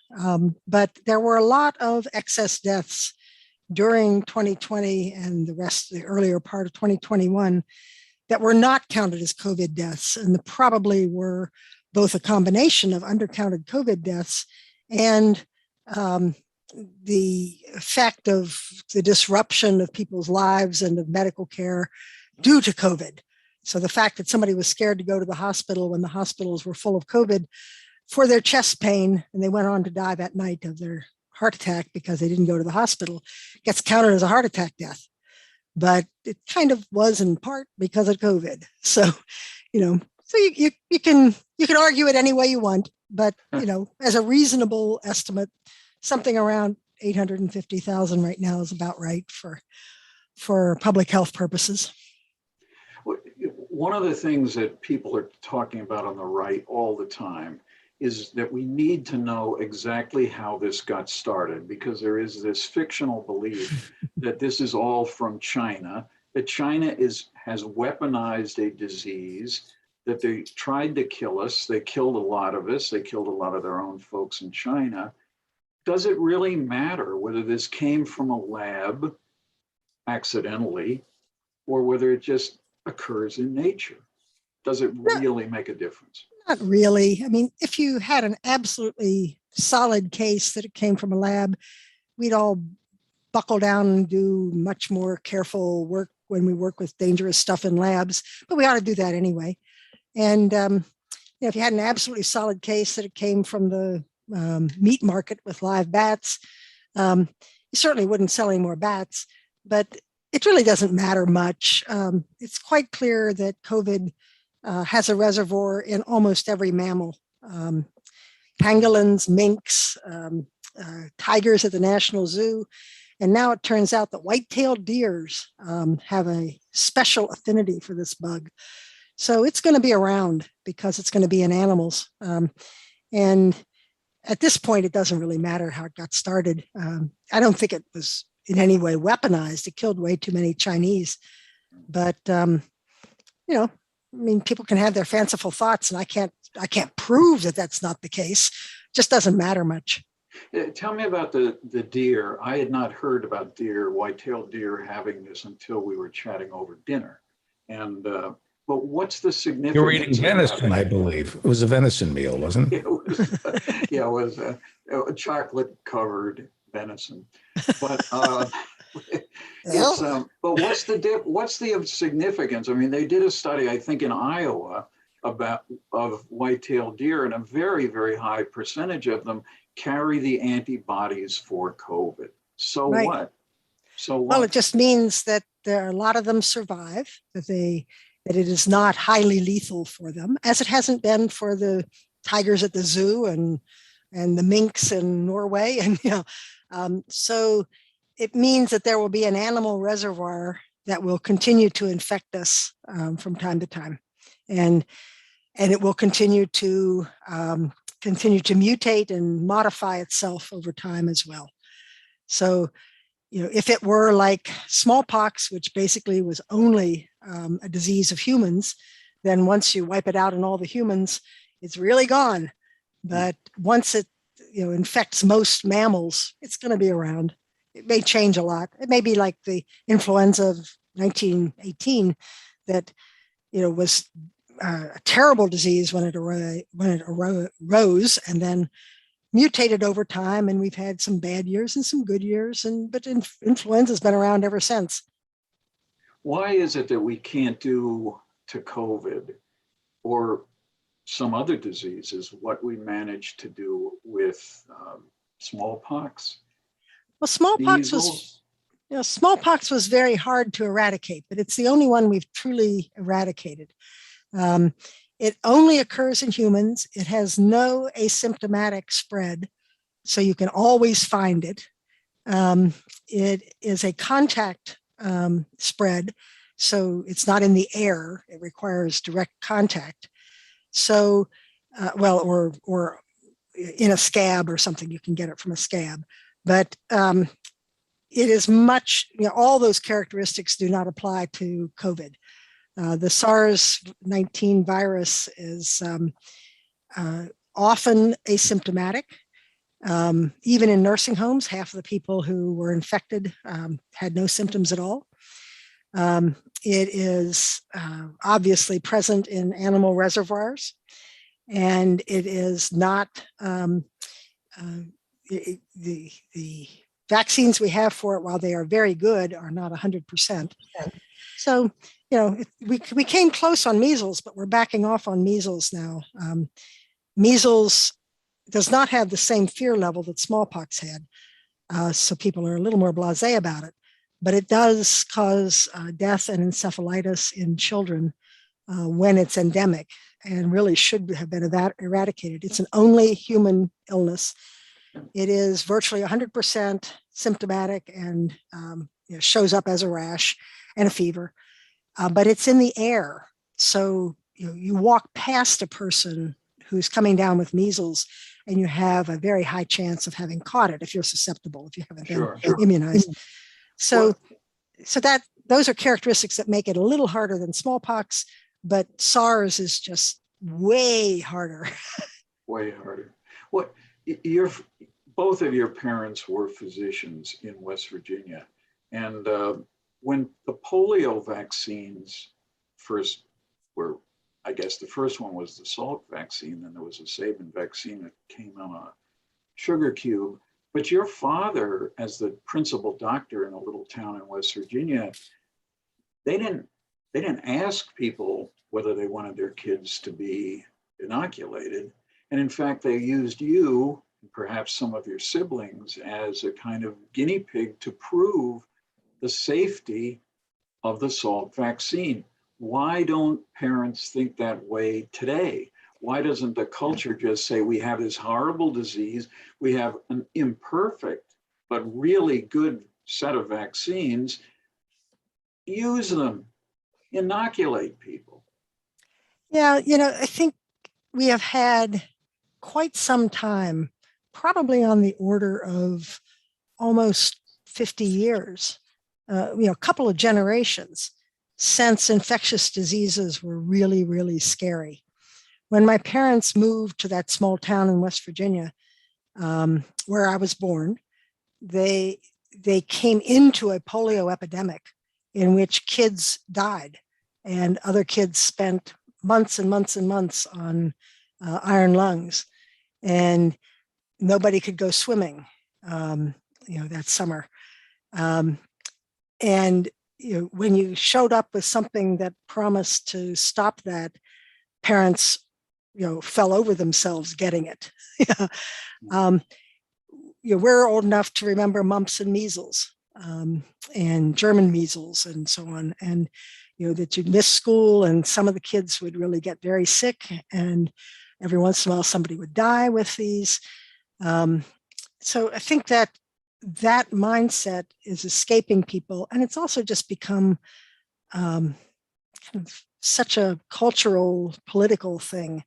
but there were a lot of excess deaths during 2020 and the earlier part of 2021 that were not counted as COVID deaths, and probably were both a combination of undercounted COVID deaths and the effect of the disruption of people's lives and of medical care due to COVID. So the fact that somebody was scared to go to the hospital when the hospitals were full of COVID for their chest pain, and they went on to die that night of their heart attack because they didn't go to the hospital, gets counted as a heart attack death. But it kind of was in part because of COVID. So, so you can argue it any way you want, but as a reasonable estimate, something around 850,000 right now is about right for public health purposes. One of the things that people are talking about on the right all the time is that we need to know exactly how this got started, because there is this fictional belief that this is all from China, that China has weaponized a disease, that they tried to kill us. They killed a lot of us. They killed a lot of their own folks in China. Does it really matter whether this came from a lab accidentally or whether it just occurs in nature? Does it really make a difference? Not really. I mean, if you had an absolutely solid case that it came from a lab, we'd all buckle down and do much more careful work when we work with dangerous stuff in labs, but we ought to do that anyway. And if you had an absolutely solid case that it came from the meat market with live bats, you certainly wouldn't sell any more bats, but it really doesn't matter much. It's quite clear that COVID has a reservoir in almost every mammal. Pangolins, minks, tigers at the National Zoo. And now it turns out that white-tailed deers have a special affinity for this bug. So it's going to be around because it's going to be in animals. And at this point, it doesn't really matter how it got started. I don't think it was in any way weaponized. It killed way too many Chinese. But, people can have their fanciful thoughts, and I can't prove that that's not the case. It just doesn't matter much. Tell me about the deer. I had not heard about white-tailed deer having this until we were chatting over dinner. And but what's the significance? You're eating venison, I believe. It was a venison meal, wasn't it? It was a chocolate-covered venison. But but what's the significance? I mean, they did a study, I think, in Iowa of white-tailed deer, and a very, very high percentage of them carry the antibodies for COVID. So right. What? So what? Well, it just means that there are a lot of them survive, that it is not highly lethal for them, as it hasn't been for the tigers at the zoo and the minks in Norway. And so it means that there will be an animal reservoir that will continue to infect us from time to time, and it will continue to mutate and modify itself over time as well. So, if it were like smallpox, which basically was only a disease of humans, then once you wipe it out in all the humans, it's really gone. But once it infects most mammals, it's going to be around. It may change a lot. It may be like the influenza of 1918 that was a terrible disease when it arose and then mutated over time, and we've had some bad years and some good years, but influenza's been around ever since. Why is it that we can't do to COVID or some other diseases what we managed to do with smallpox? Well, smallpox was very hard to eradicate, but it's the only one we've truly eradicated. It only occurs in humans. It has no asymptomatic spread, so you can always find it. It is a contact spread, so it's not in the air. It requires direct contact. So, or in a scab or something, you can get it from a scab. But it is much, all those characteristics do not apply to COVID. The SARS-19 virus is often asymptomatic. Even in nursing homes, half of the people who were infected had no symptoms at all. It is obviously present in animal reservoirs, and it is not the vaccines we have for it, while they are very good, are not 100%. So, we came close on measles, but we're backing off on measles now. Measles does not have the same fear level that smallpox had. So people are a little more blasé about it, but it does cause death and encephalitis in children when it's endemic, and really should have been eradicated. It's an only human illness. It is virtually 100% symptomatic and shows up as a rash and a fever, but it's in the air. So you walk past a person who's coming down with measles, and you have a very high chance of having caught it if you're susceptible, if you haven't been immunized. So those are characteristics that make it a little harder than smallpox, but SARS is just way harder. Way harder. What both of your parents were physicians in West Virginia, and when the polio vaccines first were, I guess the first one was the Salk vaccine, then there was a Sabin vaccine that came on a sugar cube. But your father, as the principal doctor in a little town in West Virginia, they didn't ask people whether they wanted their kids to be inoculated. And in fact, they used you, and perhaps some of your siblings, as a kind of guinea pig to prove the safety of the Salk vaccine. Why don't parents think that way today? Why doesn't the culture just say, we have this horrible disease, we have an imperfect but really good set of vaccines, use them, inoculate people? Yeah, I think we have had quite some time, probably on the order of almost 50 years, a couple of generations, since infectious diseases were really, really scary. When my parents moved to that small town in West Virginia, where I was born, they came into a polio epidemic in which kids died, and other kids spent months and months and months on iron lungs, and nobody could go swimming, that summer. And when you showed up with something that promised to stop that, parents, fell over themselves getting it. We're old enough to remember mumps and measles, and German measles and so on. And, that you'd miss school, and some of the kids would really get very sick, and every once in a while somebody would die with these. So I think that mindset is escaping people, and it's also just become kind of such a cultural, political thing.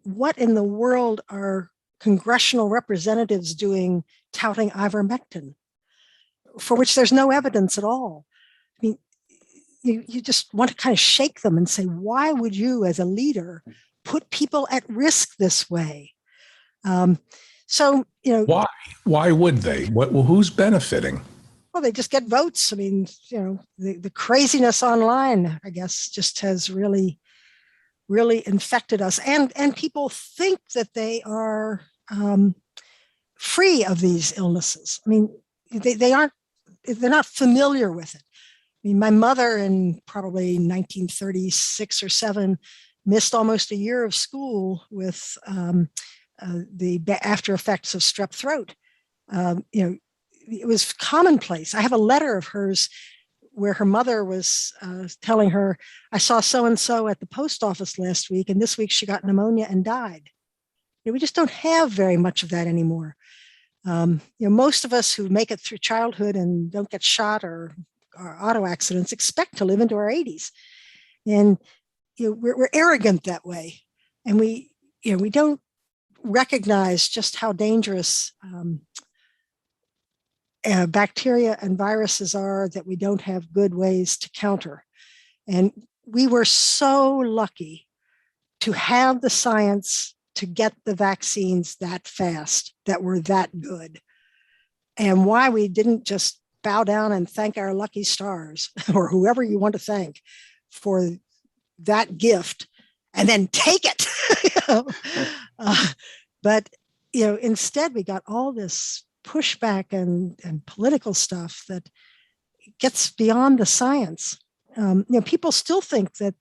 What in the world are congressional representatives doing touting ivermectin, for which there's no evidence at all? I mean, you just want to kind of shake them and say, why would you, as a leader, put people at risk this way? Why would they? Who's benefiting? Well, they just get votes. I mean, the craziness online, I guess, just has really, really infected us. And people think that they are free of these illnesses. I mean, they're not familiar with it. I mean, my mother in probably 1936 or 7 missed almost a year of school with the after effects of strep throat. It was commonplace. I have a letter of hers where her mother was telling her, I saw so-and-so at the post office last week, and this week she got pneumonia and died. We just don't have very much of that anymore. Most of us who make it through childhood and don't get shot or auto accidents expect to live into our 80s. And we're arrogant that way. And we don't recognize just how dangerous bacteria and viruses are, that we don't have good ways to counter. And we were so lucky to have the science to get the vaccines that fast, that were that good. And why we didn't just bow down and thank our lucky stars, or whoever you want to thank, for that gift, and then take it. But instead we got all this pushback and political stuff that gets beyond the science. People still think that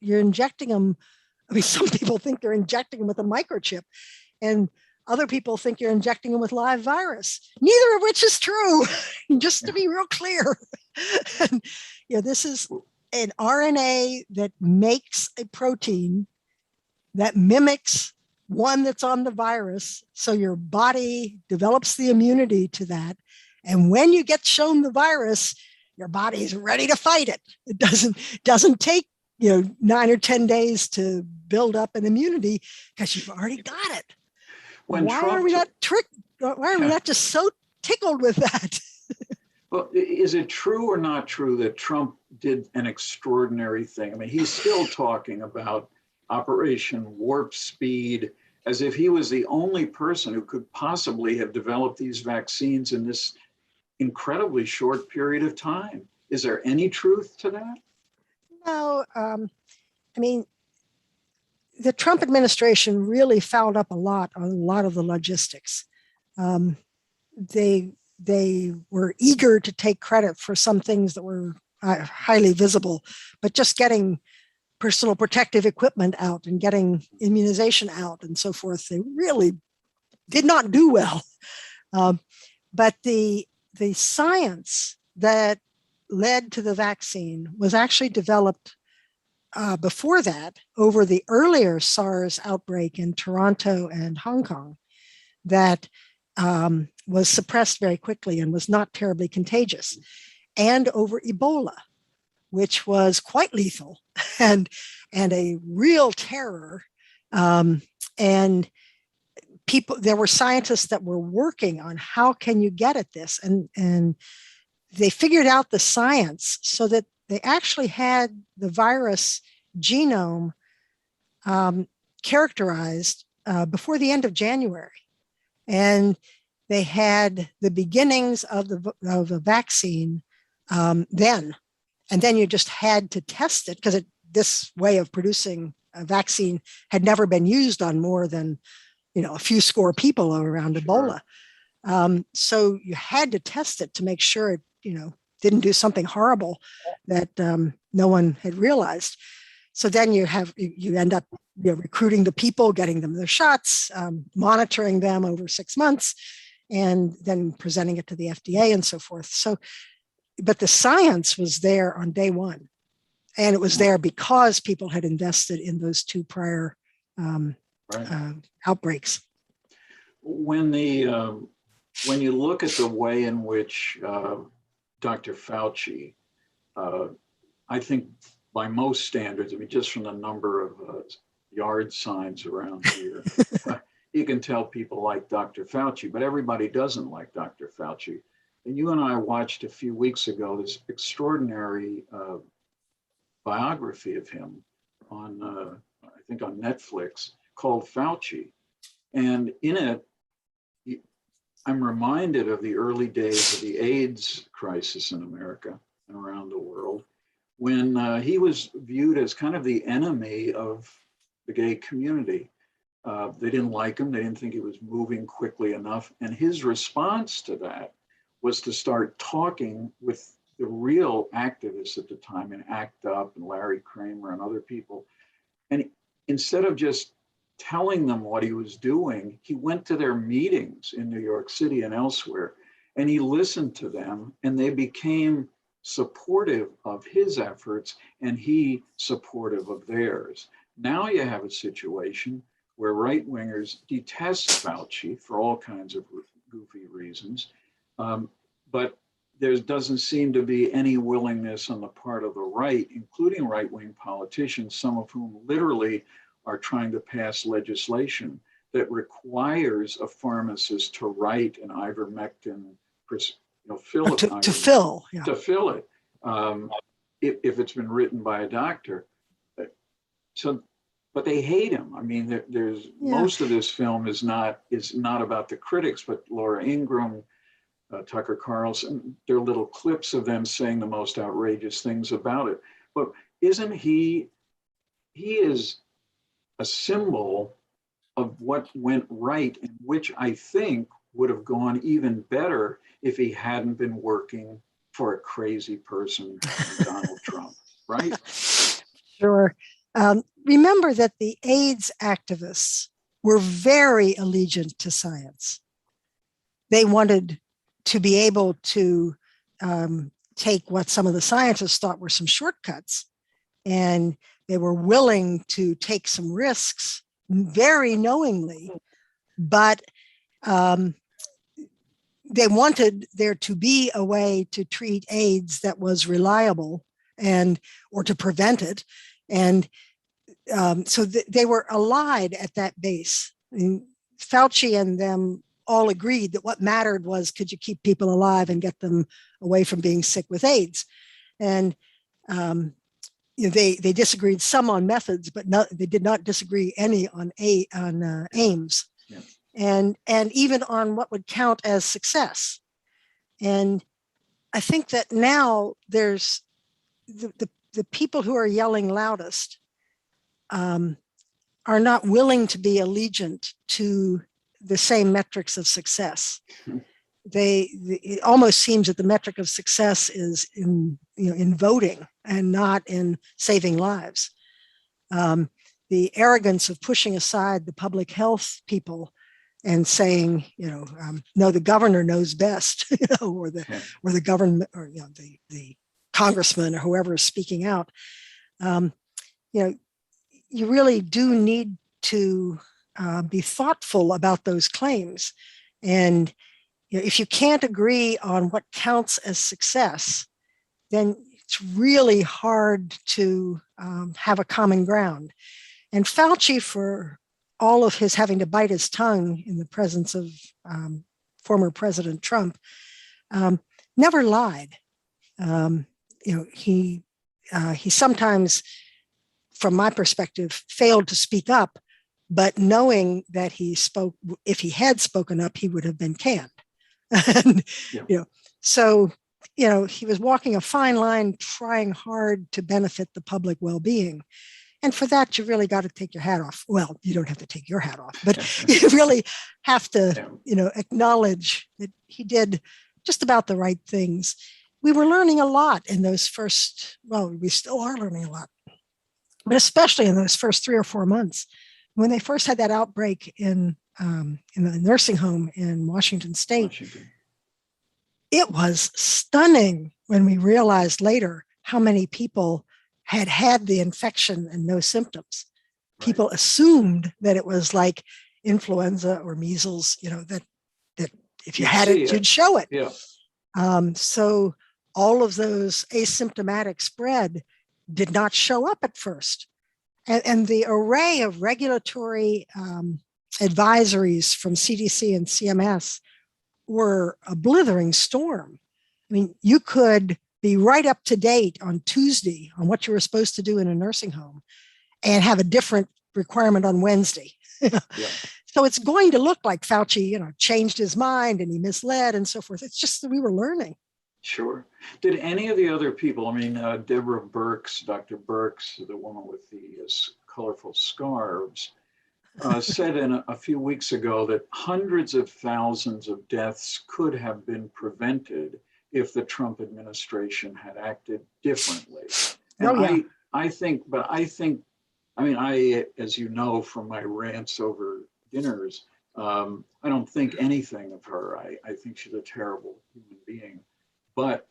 you're injecting them. I mean, some people think they're injecting them with a microchip, and other people think you're injecting them with live virus, neither of which is true, just to be real clear. And, this is an RNA that makes a protein that mimics one that's on the virus. So your body develops the immunity to that. And when you get shown the virus, your body is ready to fight it. It doesn't take 9 or 10 days to build up an immunity because you've already got it. Why are we not just so tickled with that? Well, is it true or not true that Trump did an extraordinary thing? I mean, he's still talking about Operation Warp Speed as if he was the only person who could possibly have developed these vaccines in this incredibly short period of time. Is there any truth to that? No, I mean, the Trump administration really fouled up a lot on a lot of the logistics. They were eager to take credit for some things that were highly visible, but just getting personal protective equipment out and getting immunization out and so forth, they really did not do well. But the science that led to the vaccine was actually developed before that over the earlier SARS outbreak in Toronto and Hong Kong that was suppressed very quickly and was not terribly contagious, and over Ebola, which was quite lethal and a real terror. And there were scientists that were working on how can you get at this, and they figured out the science so that they actually had the virus genome characterized before the end of January. And they had the beginnings of a vaccine then. And then you just had to test it because this way of producing a vaccine had never been used on more than a few score people around Ebola. So you had to test it to make sure it didn't do something horrible that no one had realized. So then you end up recruiting the people, getting them their shots, monitoring them over 6 months, and then presenting it to the FDA and so forth. So, but the science was there on day one, and it was there because people had invested in those two prior outbreaks. When you look at the way in which Dr. Fauci, I think by most standards, I mean, just from the number of yard signs around here, you can tell people like Dr. Fauci, but everybody doesn't like Dr. Fauci. And you and I watched a few weeks ago this extraordinary biography of him on, I think on Netflix, called Fauci. And in it, I'm reminded of the early days of the AIDS crisis in America and around the world, when he was viewed as kind of the enemy of the gay community. They didn't like him. They didn't think he was moving quickly enough. And his response to that was to start talking with the real activists at the time in ACT UP and Larry Kramer and other people. And instead of just telling them what he was doing, he went to their meetings in New York City and elsewhere, and he listened to them, and they became supportive of his efforts and he supportive of theirs. Now you have a situation where right-wingers detest Fauci for all kinds of goofy reasons, but there doesn't seem to be any willingness on the part of the right, including right-wing politicians, some of whom literally are trying to pass legislation that requires a pharmacist to write an ivermectin, fill it. To fill it, if it's been written by a doctor. So, but they hate him. I mean, most of this film is not about the critics, but Laura Ingraham, Tucker Carlson. There are little clips of them saying the most outrageous things about it. But isn't he is a symbol of what went right, and which I think would have gone even better if he hadn't been working for a crazy person, Donald Trump, right? Sure. Remember that the AIDS activists were very allegiant to science. They wanted to be able to take what some of the scientists thought were some shortcuts, and they were willing to take some risks very knowingly, but they wanted there to be a way to treat AIDS that was reliable or to prevent it. And so they were allied at that base. And Fauci and them all agreed that what mattered was, could you keep people alive and get them away from being sick with AIDS? And they disagreed some on methods, but they did not disagree any on aims, yeah. and even on what would count as success. And I think that now there's the people who are yelling loudest are not willing to be allegiant to the same metrics of success. It almost seems that the metric of success is in voting and not in saving lives. The arrogance of pushing aside the public health people and saying, no, the governor knows best, or the government, or the congressman or whoever is speaking out. You really do need to be thoughtful about those claims. And if you can't agree on what counts as success, then it's really hard to have a common ground. And Fauci, for all of his having to bite his tongue in the presence of former President Trump, never lied. He sometimes, from my perspective, failed to speak up, but knowing that if he had spoken up, he would have been canned. And, so, he was walking a fine line, trying hard to benefit the public well-being. And for that, you really got to take your hat off. Well, you don't have to take your hat off, but you really have to, acknowledge that he did just about the right things. We were learning a lot in those we still are learning a lot, but especially in those first 3 or 4 months, when they first had that outbreak in the nursing home in Washington State. It was stunning when we realized later how many people had the infection and no symptoms. Right. People assumed that it was like influenza or measles, that if you had it, you'd show it. Yeah. So all of those asymptomatic spread did not show up at first. And the array of regulatory advisories from CDC and CMS were a blithering storm. I mean, you could be right up to date on Tuesday on what you were supposed to do in a nursing home and have a different requirement on Wednesday. Yeah. So it's going to look like Fauci, changed his mind and he misled and so forth. It's just that we were learning. Sure. Did any of the other people, Deborah Birx, Dr. Birx, the woman with the colorful scarves, said a few weeks ago that hundreds of thousands of deaths could have been prevented if the Trump administration had acted differently. And I think, as you know from my rants over dinners, I don't think anything of her. I think she's a terrible human being. But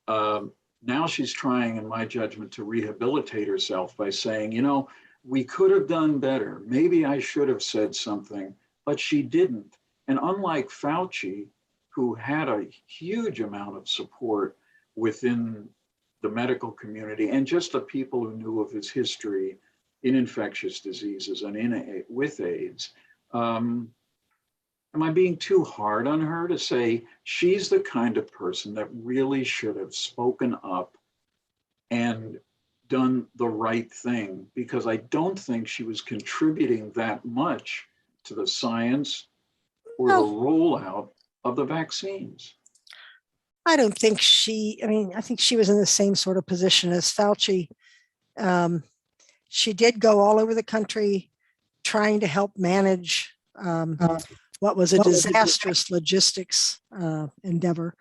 now she's trying, in my judgment, to rehabilitate herself by saying, we could have done better. Maybe I should have said something, but she didn't. And unlike Fauci, who had a huge amount of support within the medical community and just the people who knew of his history in infectious diseases and with AIDS, am I being too hard on her to say she's the kind of person that really should have spoken up and done the right thing? Because I don't think she was contributing that much to the science or the rollout of the vaccines. I don't think I think she was in the same sort of position as Fauci. She did go all over the country trying to help manage what was a disastrous logistics endeavor,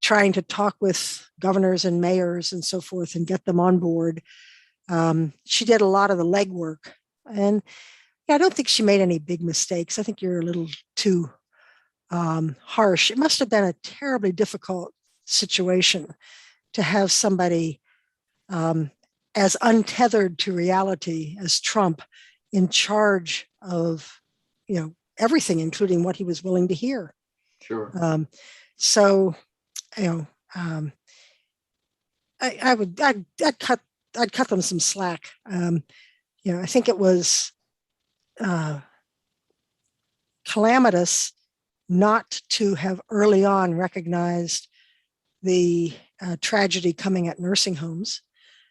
trying to talk with governors and mayors and so forth and get them on board. She did a lot of the legwork, and I don't think she made any big mistakes. I think you're a little too harsh. It must have been a terribly difficult situation to have somebody as untethered to reality as Trump in charge of, everything, including what he was willing to hear. Sure. I'd cut them some slack. I think it was calamitous not to have early on recognized the tragedy coming at nursing homes.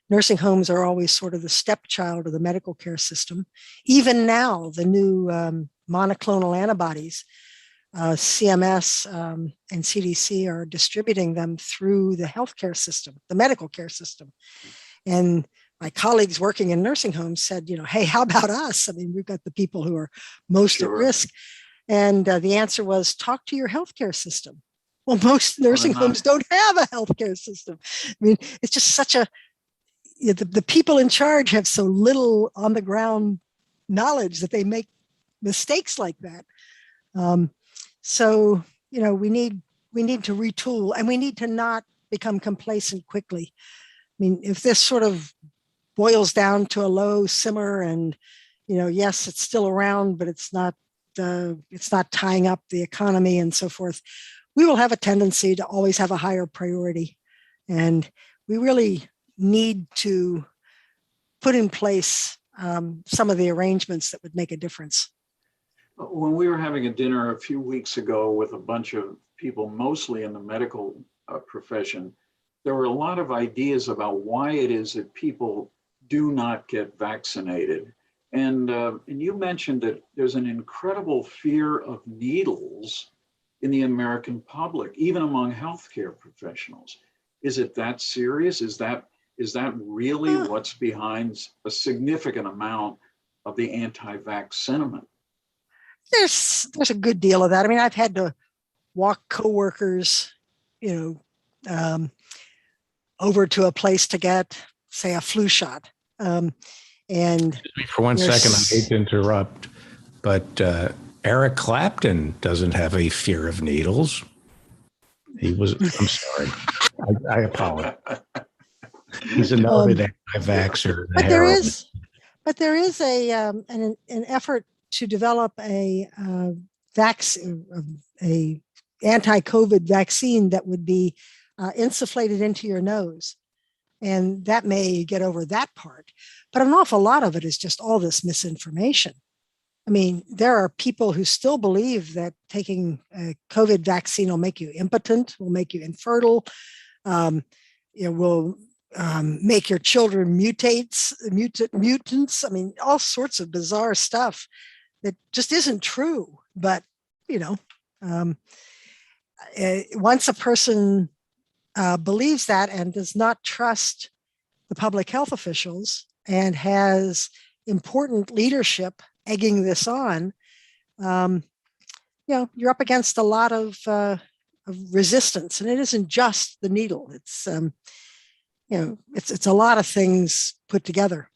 Nursing homes are always sort of the stepchild of the medical care system. Even now, the new monoclonal antibodies, CMS and CDC are distributing them through the healthcare system, the medical care system. And my colleagues working in nursing homes said, hey, how about us? I mean, we've got the people who are most at risk. And the answer was, talk to your healthcare system. Well, most nursing homes don't have a healthcare system. I mean, it's just such the people in charge have so little on the ground knowledge that they make mistakes like that. We need to retool, and we need to not become complacent quickly. I mean, if this sort of boils down to a low simmer and, yes, it's still around, but it's not tying up the economy and so forth, we will have a tendency to always have a higher priority. And we really need to put in place some of the arrangements that would make a difference. When we were having a dinner a few weeks ago with a bunch of people, mostly in the medical profession, there were a lot of ideas about why it is that people do not get vaccinated. And you mentioned that there's an incredible fear of needles in the American public, even among healthcare professionals. Is it that serious? Is that really what's behind a significant amount of the anti-vax sentiment? There's a good deal of that. I mean, I've had to walk coworkers, over to a place to get, say, a flu shot. And for one second, I hate to interrupt, but Eric Clapton doesn't have a fear of needles. I'm sorry. I apologize. He's a noted anti-vaxxer. But there is an effort to develop a anti-COVID vaccine that would be insufflated into your nose. And that may get over that part. But an awful lot of it is just all this misinformation. I mean, there are people who still believe that taking a COVID vaccine will make you impotent, will make you infertile, will make your children mutants. I mean, all sorts of bizarre stuff that just isn't true. But, once a person believes that and does not trust the public health officials and has important leadership egging this on, you're up against a lot of resistance, and it isn't just the needle. It's it's a lot of things put together.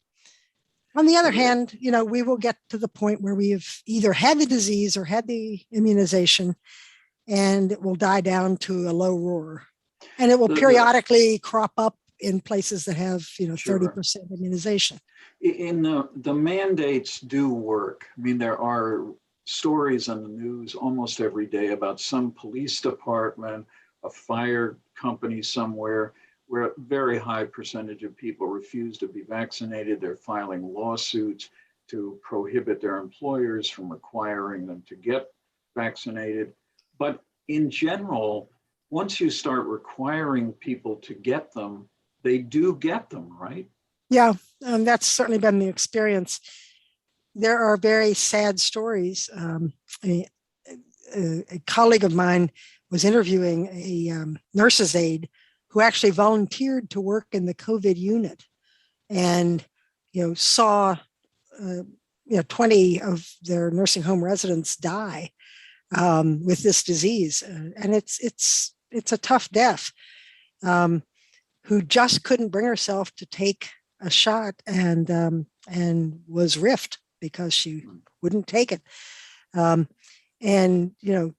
On the other hand, we will get to the point where we've either had the disease or had the immunization, and it will die down to a low roar, and it will periodically crop up in places that have 30% immunization. In the mandates do work. I mean, there are stories on the news almost every day about some police department, a fire company somewhere, where a very high percentage of people refuse to be vaccinated. They're filing lawsuits to prohibit their employers from requiring them to get vaccinated. But in general, once you start requiring people to get them, they do get them, right? Yeah, that's certainly been the experience. There are very sad stories. A colleague of mine was interviewing a nurse's aide who actually volunteered to work in the COVID unit, and saw 20 of their nursing home residents die with this disease, and it's a tough death. Who just couldn't bring herself to take a shot and was riffed because she wouldn't take it. And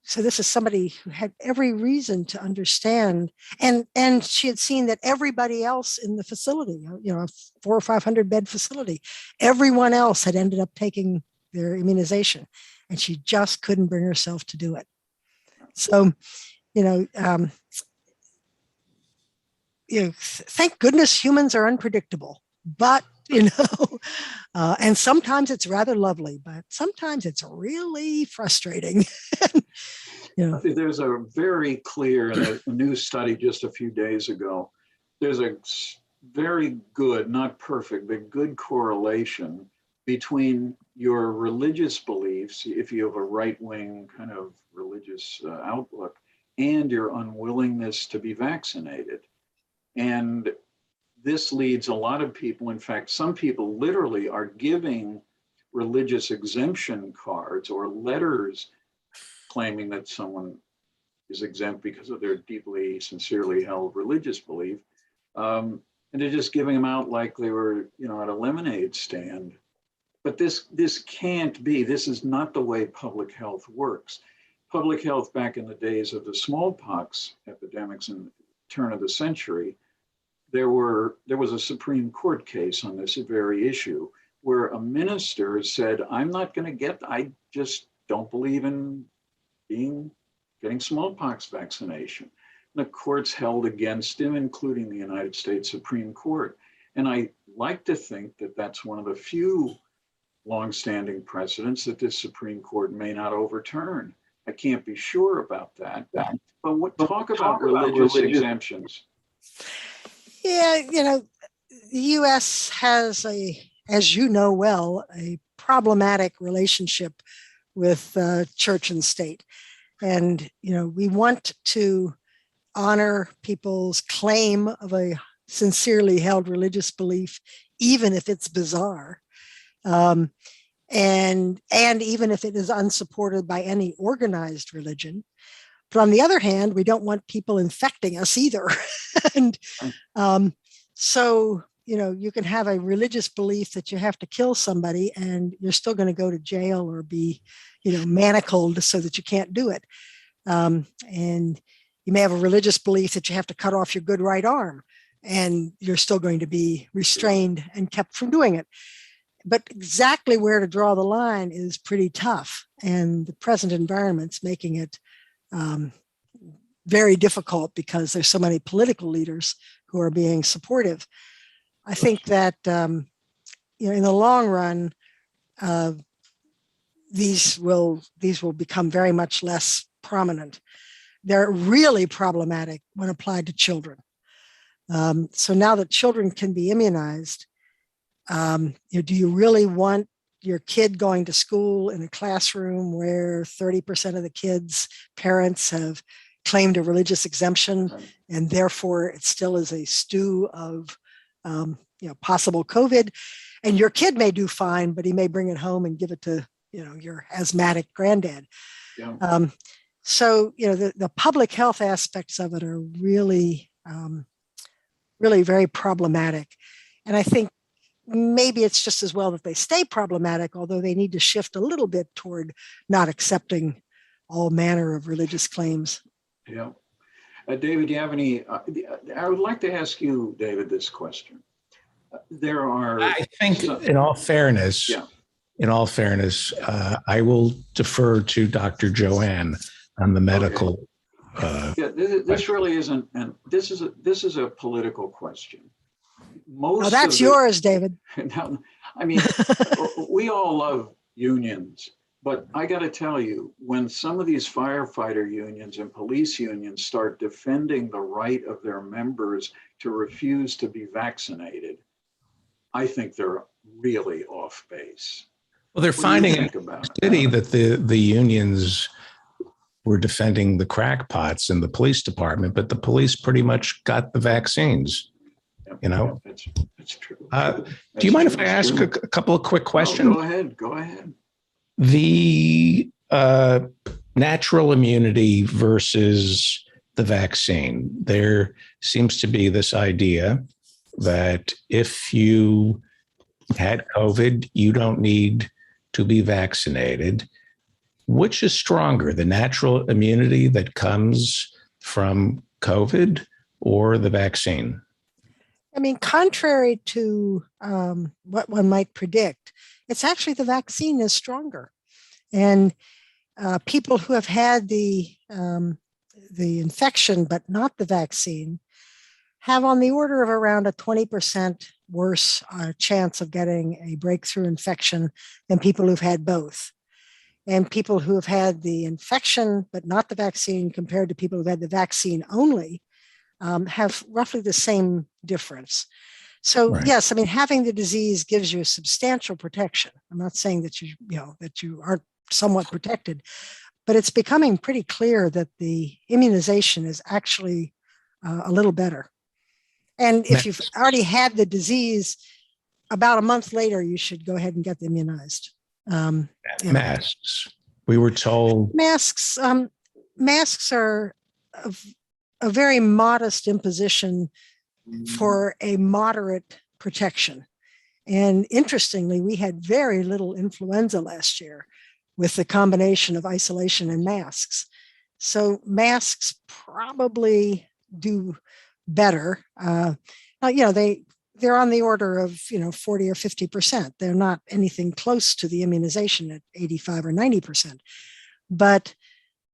so this is somebody who had every reason to understand, and she had seen that everybody else in the facility, a 400 or 500 bed facility, everyone else had ended up taking their immunization, and she just couldn't bring herself to do it. So, thank goodness humans are unpredictable, but and sometimes it's rather lovely, but sometimes it's really frustrating. I think there's a very clear, in a new study just a few days ago, there's a very good, not perfect, but good correlation between your religious beliefs, if you have a right-wing kind of religious outlook, and your unwillingness to be vaccinated. And this leads a lot of people, in fact, some people literally are giving religious exemption cards or letters claiming that someone is exempt because of their deeply, sincerely held religious belief. And they're just giving them out like they were, at a lemonade stand. But this can't be, this is not the way public health works. Public health back in the days of the smallpox epidemics in the turn of the century, there was a Supreme Court case on this very issue where a minister said, I just don't believe in getting smallpox vaccination. And the courts held against him, including the United States Supreme Court. And I like to think that that's one of the few longstanding precedents that this Supreme Court may not overturn. I can't be sure about that. But talk about religious exemptions. Yeah, the U.S. has as you know well, a problematic relationship with church and state. And, we want to honor people's claim of a sincerely held religious belief, even if it's bizarre. And even if it is unsupported by any organized religion. But on the other hand, we don't want people infecting us either. And so, you can have a religious belief that you have to kill somebody and you're still going to go to jail or be, manacled so that you can't do it. And you may have a religious belief that you have to cut off your good right arm and you're still going to be restrained and kept from doing it. But exactly where to draw the line is pretty tough. And the present environment's making it very difficult because there's so many political leaders who are being supportive. I think that, in the long run, these will become very much less prominent. They're really problematic when applied to children. So now that children can be immunized, do you really want your kid going to school in a classroom where 30% of the kids' parents have claimed a religious exemption, and therefore it still is a stew of possible COVID, and your kid may do fine, but he may bring it home and give it to your asthmatic granddad. Yeah. So the public health aspects of it are really, really very problematic, and I think maybe it's just as well that they stay problematic, although they need to shift a little bit toward not accepting all manner of religious claims. Yeah. David, do you have any, I would like to ask you, David, this question. I think in all fairness, I will defer to Dr. Joanne on the medical. This really isn't, and this is a political question. That's yours, David. Now, we all love unions, but I got to tell you, when some of these firefighter unions and police unions start defending the right of their members to refuse to be vaccinated, I think they're really off base. Well, they're finding in the city that the unions were defending the crackpots in the police department, but the police pretty much got the vaccines. You know, That's true. do you mind if I ask a couple of quick questions? Oh, go ahead. Go ahead. The natural immunity versus the vaccine. There seems to be this idea that if you had COVID, you don't need to be vaccinated. Which is stronger, the natural immunity that comes from COVID or the vaccine? I mean, contrary to what one might predict, it's actually the vaccine is stronger. And people who have had the infection but not the vaccine have on the order of around a 20% worse chance of getting a breakthrough infection than people who've had both. And people who have had the infection but not the vaccine compared to people who've had the vaccine only have roughly the same difference. So yes, I mean, having the disease gives you a substantial protection. I'm not saying that you aren't somewhat protected, but it's becoming pretty clear that the immunization is actually a little better. And if you've already had the disease, about a month later, you should go ahead and get immunized. Masks. We were told masks. Masks are a very modest imposition for a moderate protection. And interestingly, we had very little influenza last year with the combination of isolation and masks. So masks probably do better. They're on the order of 40 or 50%. They're not anything close to the immunization at 85 or 90%, but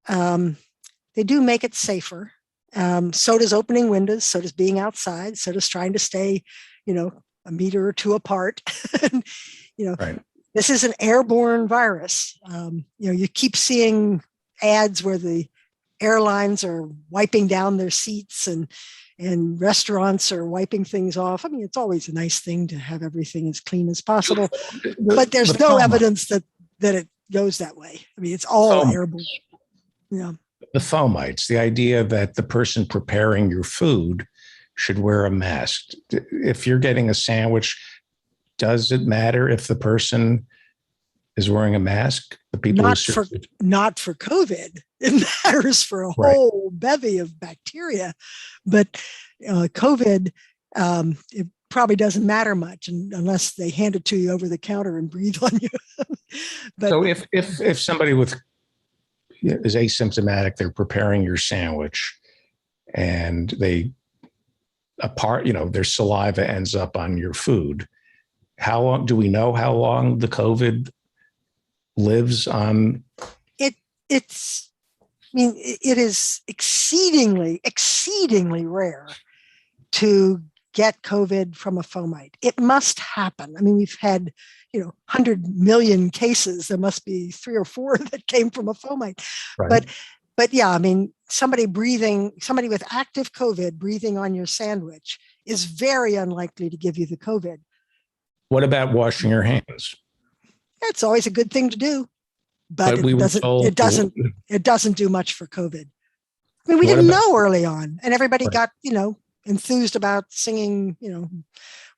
they do make it safer. So does opening windows, so does being outside, so does trying to stay, a meter or two apart. This is an airborne virus. You keep seeing ads where the airlines are wiping down their seats and restaurants are wiping things off. I mean, it's always a nice thing to have everything as clean as possible, but there's no evidence that it goes that way. I mean, it's all airborne. Yeah. The fomites, the idea that the person preparing your food should wear a mask. If you're getting a sandwich, does it matter if the person is wearing a mask? The people not for COVID. It matters for a whole bevy of bacteria, but COVID, it probably doesn't matter much unless they hand it to you over the counter and breathe on you. But so if somebody is asymptomatic, they're preparing your sandwich, and their saliva ends up on your food. How long do we know how long the COVID lives on? It is exceedingly rare to get COVID from a fomite. It must happen. I mean, we've had 100 million cases. There must be 3 or 4 that came from a fomite. Right. But yeah, I mean, somebody with active COVID breathing on your sandwich is very unlikely to give you the COVID. What about washing your hands? It's always a good thing to do, but it doesn't do much for COVID. I mean, we didn't know early on, and everybody got, enthused about singing,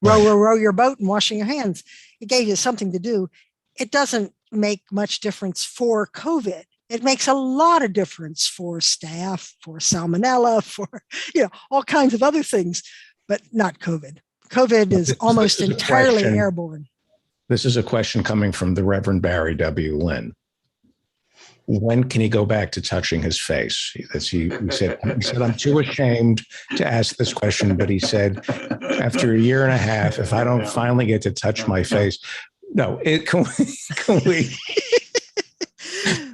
row, row, row your boat and washing your hands. It gave you something to do. It doesn't make much difference for COVID. It makes a lot of difference for staph, for salmonella, for, all kinds of other things, but not COVID. COVID is almost entirely airborne. This is a question coming from the Reverend Barry W. Lynn. When can he go back to touching his face? He said, I'm too ashamed to ask this question, but he said, after a year and a half, if I don't finally get to touch my face, can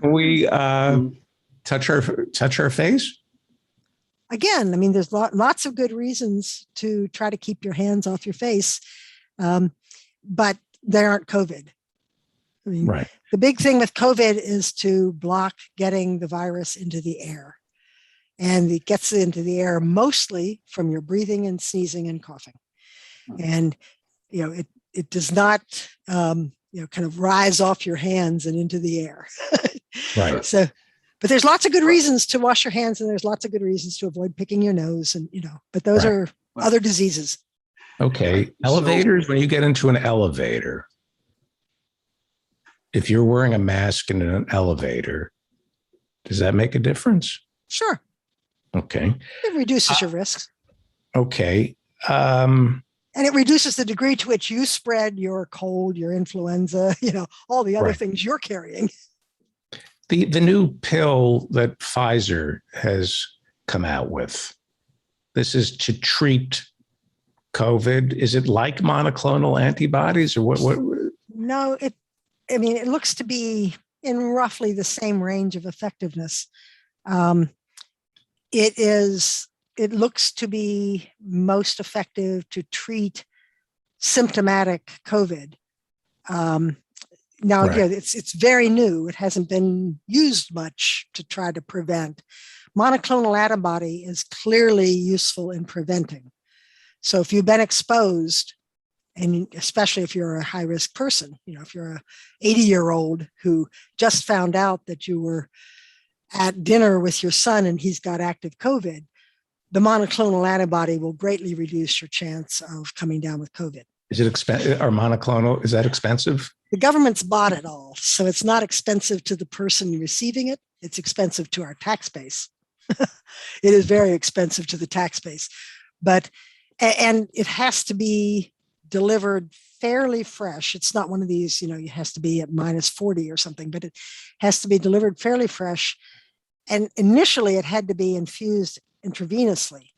we touch our face? Again, I mean, there's lots of good reasons to try to keep your hands off your face, but they aren't COVID. I mean, the big thing with COVID is to block getting the virus into the air. And it gets into the air mostly from your breathing and sneezing and coughing. And, it does not, kind of rise off your hands and into the air. Right. So, but there's lots of good reasons to wash your hands, and there's lots of good reasons to avoid picking your nose, and but those are other diseases. Okay. Elevators, when you get into an elevator, if you're wearing a mask in an elevator, does that make a difference? Sure. Okay. It reduces your risks. Okay. And it reduces the degree to which you spread your cold, your influenza, all the other things you're carrying. The new pill that Pfizer has come out with, this is to treat COVID. Is it like monoclonal antibodies or what? No, it looks to be in roughly the same range of effectiveness. It looks to be most effective to treat symptomatic COVID. Now, again, it's very new. It hasn't been used much to try to prevent. Monoclonal antibody is clearly useful in preventing. So if you've been exposed, and especially if you're a high-risk person, if you're a 80-year-old who just found out that you were at dinner with your son and he's got active COVID, the monoclonal antibody will greatly reduce your chance of coming down with COVID. Is it expensive? Or monoclonal? Is that expensive? The government's bought it all. So it's not expensive to the person receiving it. It's expensive to our tax base. It is very expensive to the tax base. And it has to be delivered fairly fresh. It's not one of these, it has to be at -40 or something, but it has to be delivered fairly fresh. And initially it had to be infused intravenously.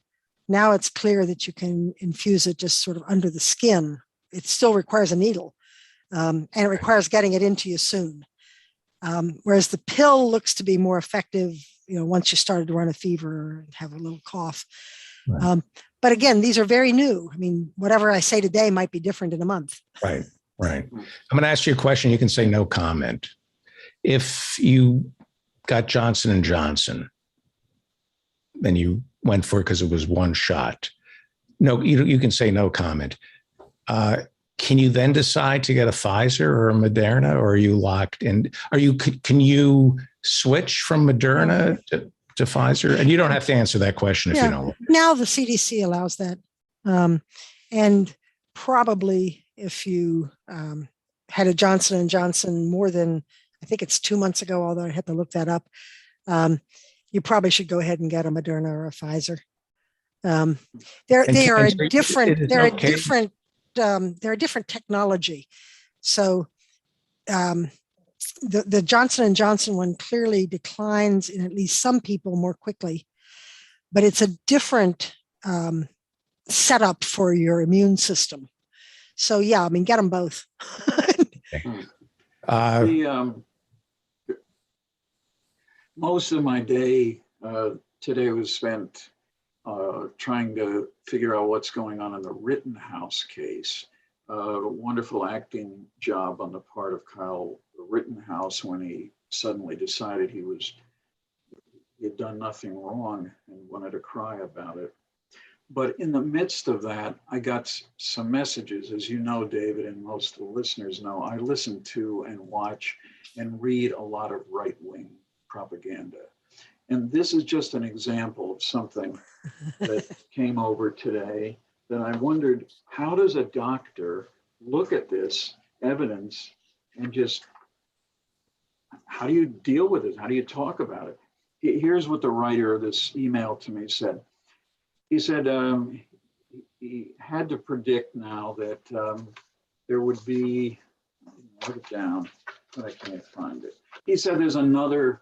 Now it's clear that you can infuse it just sort of under the skin. It still requires a needle, and it requires getting it into you soon. Whereas the pill looks to be more effective, once you started to run a fever and have a little cough. Right. But again, these are very new. Whatever I say today might be different in a month. Right. I'm going to ask you a question. You can say no comment. If you got Johnson & Johnson, then you went for it because it was one shot. No, you can say no comment. Can you then decide to get a Pfizer or a Moderna, or are you locked in? Can you switch from Moderna to Pfizer? And you don't have to answer that question if you don't. Now the CDC allows that. And probably if you had a Johnson & Johnson more than, I think it's 2 months ago, although I had to look that up, you probably should go ahead and get a Moderna or a Pfizer. They're a different technology. So the Johnson & Johnson one clearly declines in at least some people more quickly, but it's a different setup for your immune system. So get them both. Most of my day today was spent trying to figure out what's going on in the Rittenhouse case. A wonderful acting job on the part of Kyle Rittenhouse when he suddenly decided he had done nothing wrong and wanted to cry about it. But in the midst of that, I got some messages. As you know, David, and most of the listeners know, I listen to and watch and read a lot of right-wing propaganda. And this is just an example of something that came over today that I wondered, how does a doctor look at this evidence and just, how do you deal with it? How do you talk about it? Here's what the writer of this email to me said. He said he had to predict now that there would be, write it down, but I can't find it. He said there's another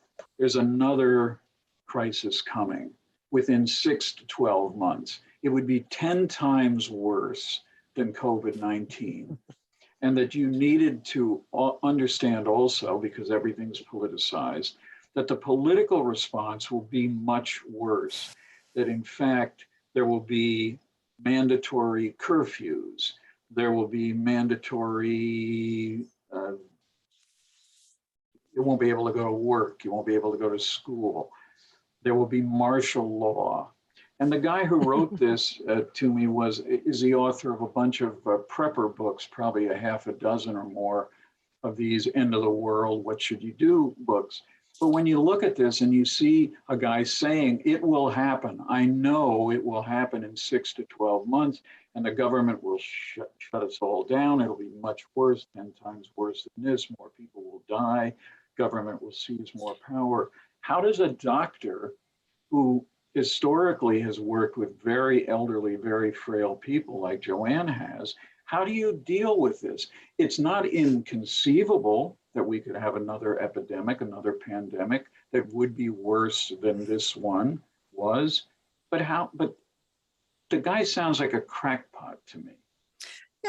crisis coming within 6 to 12 months. It would be 10 times worse than COVID-19. And that you needed to understand also, because everything's politicized, that the political response will be much worse. That in fact, there will be mandatory curfews. There will be mandatory, you won't be able to go to work. You won't be able to go to school. There will be martial law. And the guy who wrote this to me is the author of a bunch of prepper books, probably a half a dozen or more of these end of the world, what should you do books. But when you look at this and you see a guy saying it will happen, I know it will happen in 6 to 12 months, and the government will shut us all down. It'll be much worse, 10 times worse than this. More people will die. Government will seize more power. How does a doctor who historically has worked with very elderly, very frail people like Joanne has, how do you deal with this? It's not inconceivable that we could have another epidemic, another pandemic that would be worse than this one was. But the guy sounds like a crackpot to me.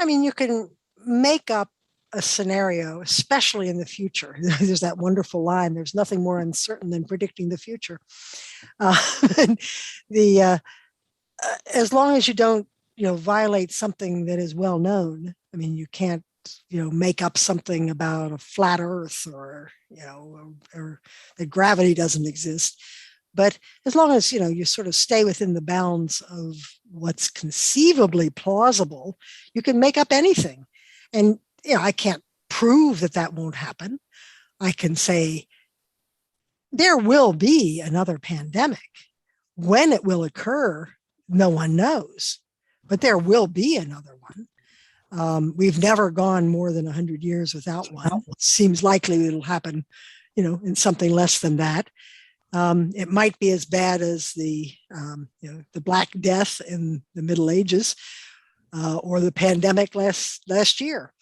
I mean, you can make up a scenario, especially in the future. There's that wonderful line, there's nothing more uncertain than predicting the future. As long as you don't, violate something that is well known. I mean, you can't, make up something about a flat earth or that gravity doesn't exist. But as long as, you sort of stay within the bounds of what's conceivably plausible, you can make up anything. And, I can't prove that won't happen. I can say there will be another pandemic. When it will occur, no one knows, but there will be another one. We've never gone more than 100 years without one. It seems likely it'll happen, in something less than that. It might be as bad as the Black Death in the Middle Ages or the pandemic last year.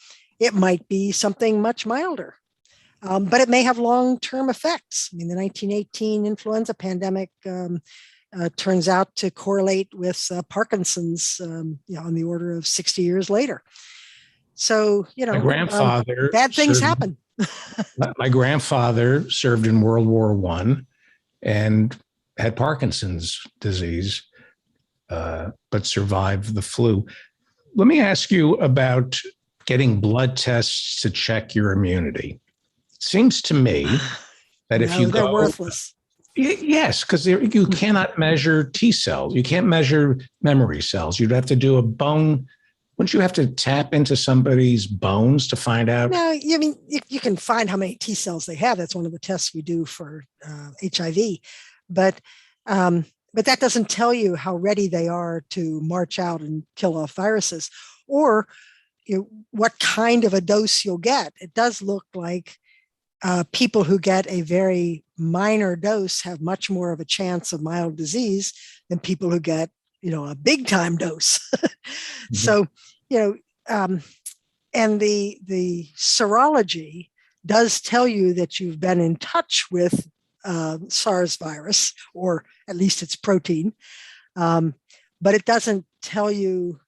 It might be something much milder, but it may have long-term effects. I mean, the 1918 influenza pandemic turns out to correlate with Parkinson's, on the order of 60 years later. So, my grandfather bad things happen. My grandfather served in World War I and had Parkinson's disease, but survived the flu. Let me ask you about getting blood tests to check your immunity. It seems to me that if they're worthless. Yes, because you cannot measure T cells. You can't measure memory cells. You'd have to do a bone. Wouldn't you have to tap into somebody's bones to find out? No, I mean, you can find how many T cells they have. That's one of the tests we do for HIV. But that doesn't tell you how ready they are to march out and kill off viruses, or what kind of a dose you'll get. It does look like people who get a very minor dose have much more of a chance of mild disease than people who get, a big time dose. Mm-hmm. So, and the serology does tell you that you've been in touch with SARS virus, or at least its protein, but it doesn't tell you,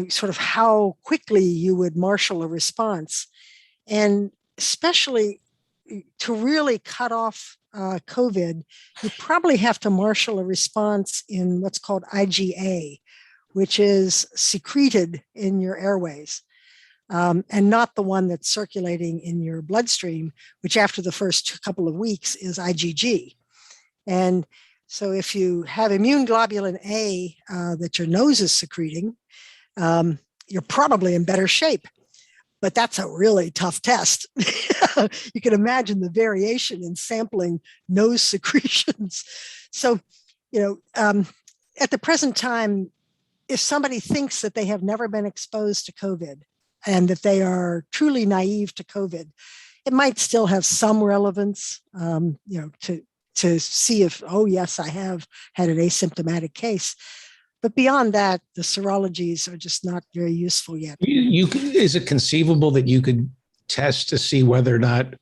sort of how quickly you would marshal a response. And especially to really cut off COVID, you probably have to marshal a response in what's called IgA, which is secreted in your airways, and not the one that's circulating in your bloodstream, which after the first couple of weeks is IgG. And so if you have immune globulin A that your nose is secreting, you're probably in better shape. But that's a really tough test. You can imagine the variation in sampling nose secretions. So, at the present time, if somebody thinks that they have never been exposed to COVID and that they are truly naive to COVID, it might still have some relevance, to see if, oh, yes, I have had an asymptomatic case. But beyond that, the serologies are just not very useful yet. Is it conceivable that you could test to see whether or not,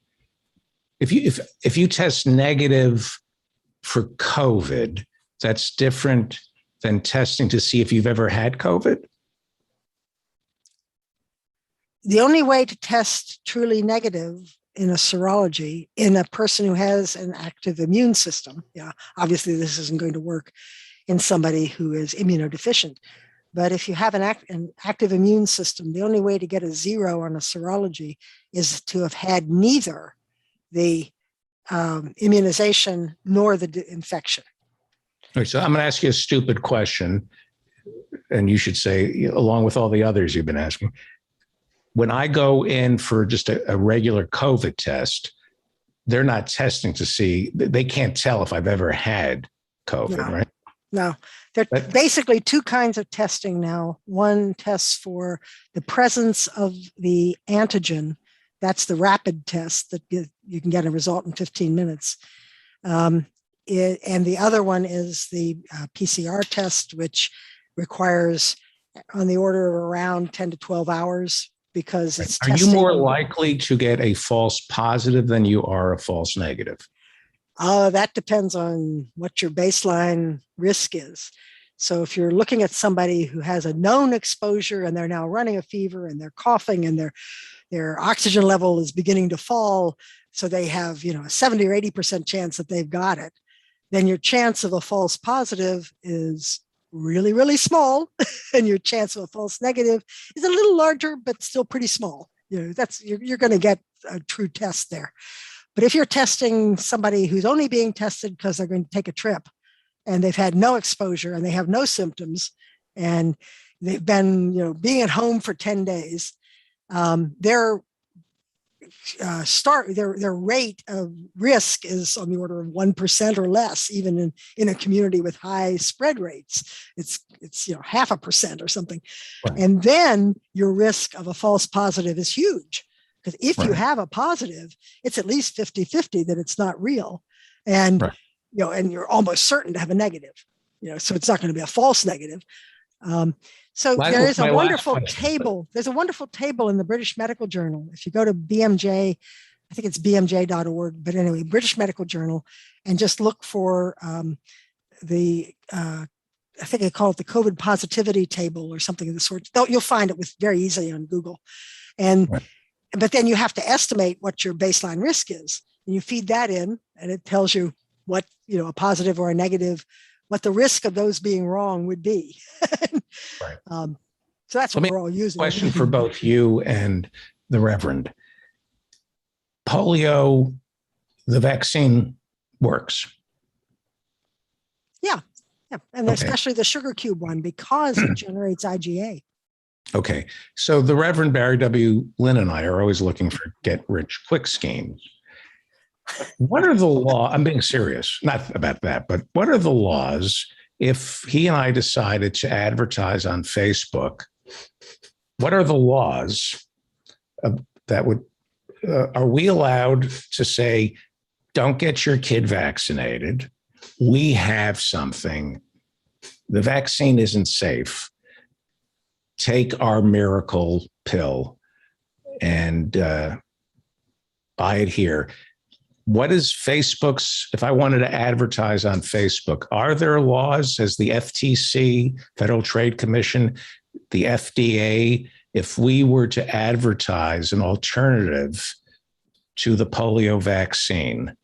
if you test negative for COVID, that's different than testing to see if you've ever had COVID? The only way to test truly negative in a serology in a person who has an active immune system, obviously this isn't going to work in somebody who is immunodeficient. But if you have an active immune system, the only way to get a 0 on a serology is to have had neither the immunization nor the infection. All right, so I'm going to ask you a stupid question, and you should say, along with all the others you've been asking, when I go in for just a regular COVID test, they're not testing to see, they can't tell if I've ever had COVID, No. right? No, there are basically two kinds of testing now. One tests for the presence of the antigen. That's the rapid test that you can get a result in 15 minutes. And the other one is the PCR test, which requires on the order of around 10 to 12 hours because it's Are you more likely to get a false positive than you are a false negative? That depends on what your baseline risk is. So if you're looking at somebody who has a known exposure and they're now running a fever and they're coughing and their oxygen level is beginning to fall, so they have, a 70 or 80% chance that they've got it, then your chance of a false positive is really, really small. And your chance of a false negative is a little larger, but still pretty small. You're going to get a true test there. But if you're testing somebody who's only being tested because they're going to take a trip and they've had no exposure and they have no symptoms and they've been, being at home for 10 days, their rate of risk is on the order of 1% or less, even in a community with high spread rates. It's 0.5% or something. Right. And then your risk of a false positive is huge. Because if you have a positive, it's at least 50-50 that it's not real. And, and you're almost certain to have a negative, so it's not going to be a false negative. So there is a wonderful table. There's a wonderful table in the British Medical Journal. If you go to BMJ, I think it's bmj.org, but anyway, British Medical Journal, and just look for I think they call it the COVID positivity table or something of the sort. You'll find it very easily on Google. But then you have to estimate what your baseline risk is. And you feed that in and it tells you what, a positive or a negative, what the risk of those being wrong would be. So that's what we're all using. Question for both you and the Reverend. Polio, the vaccine works. Yeah. And especially the sugar cube one, because it generates IgA. Okay, so the Reverend Barry W. Lynn and I are always looking for get-rich-quick schemes. What are the laws? I'm being serious, not about that, but what are the laws if he and I decided to advertise on Facebook? What are the laws that would, are we allowed to say, don't get your kid vaccinated? We have something. The vaccine isn't safe. Take our miracle pill and buy it here. What is Facebook's, if I wanted to advertise on Facebook, are there laws as the FTC, Federal Trade Commission, the FDA, if we were to advertise an alternative to the polio vaccine,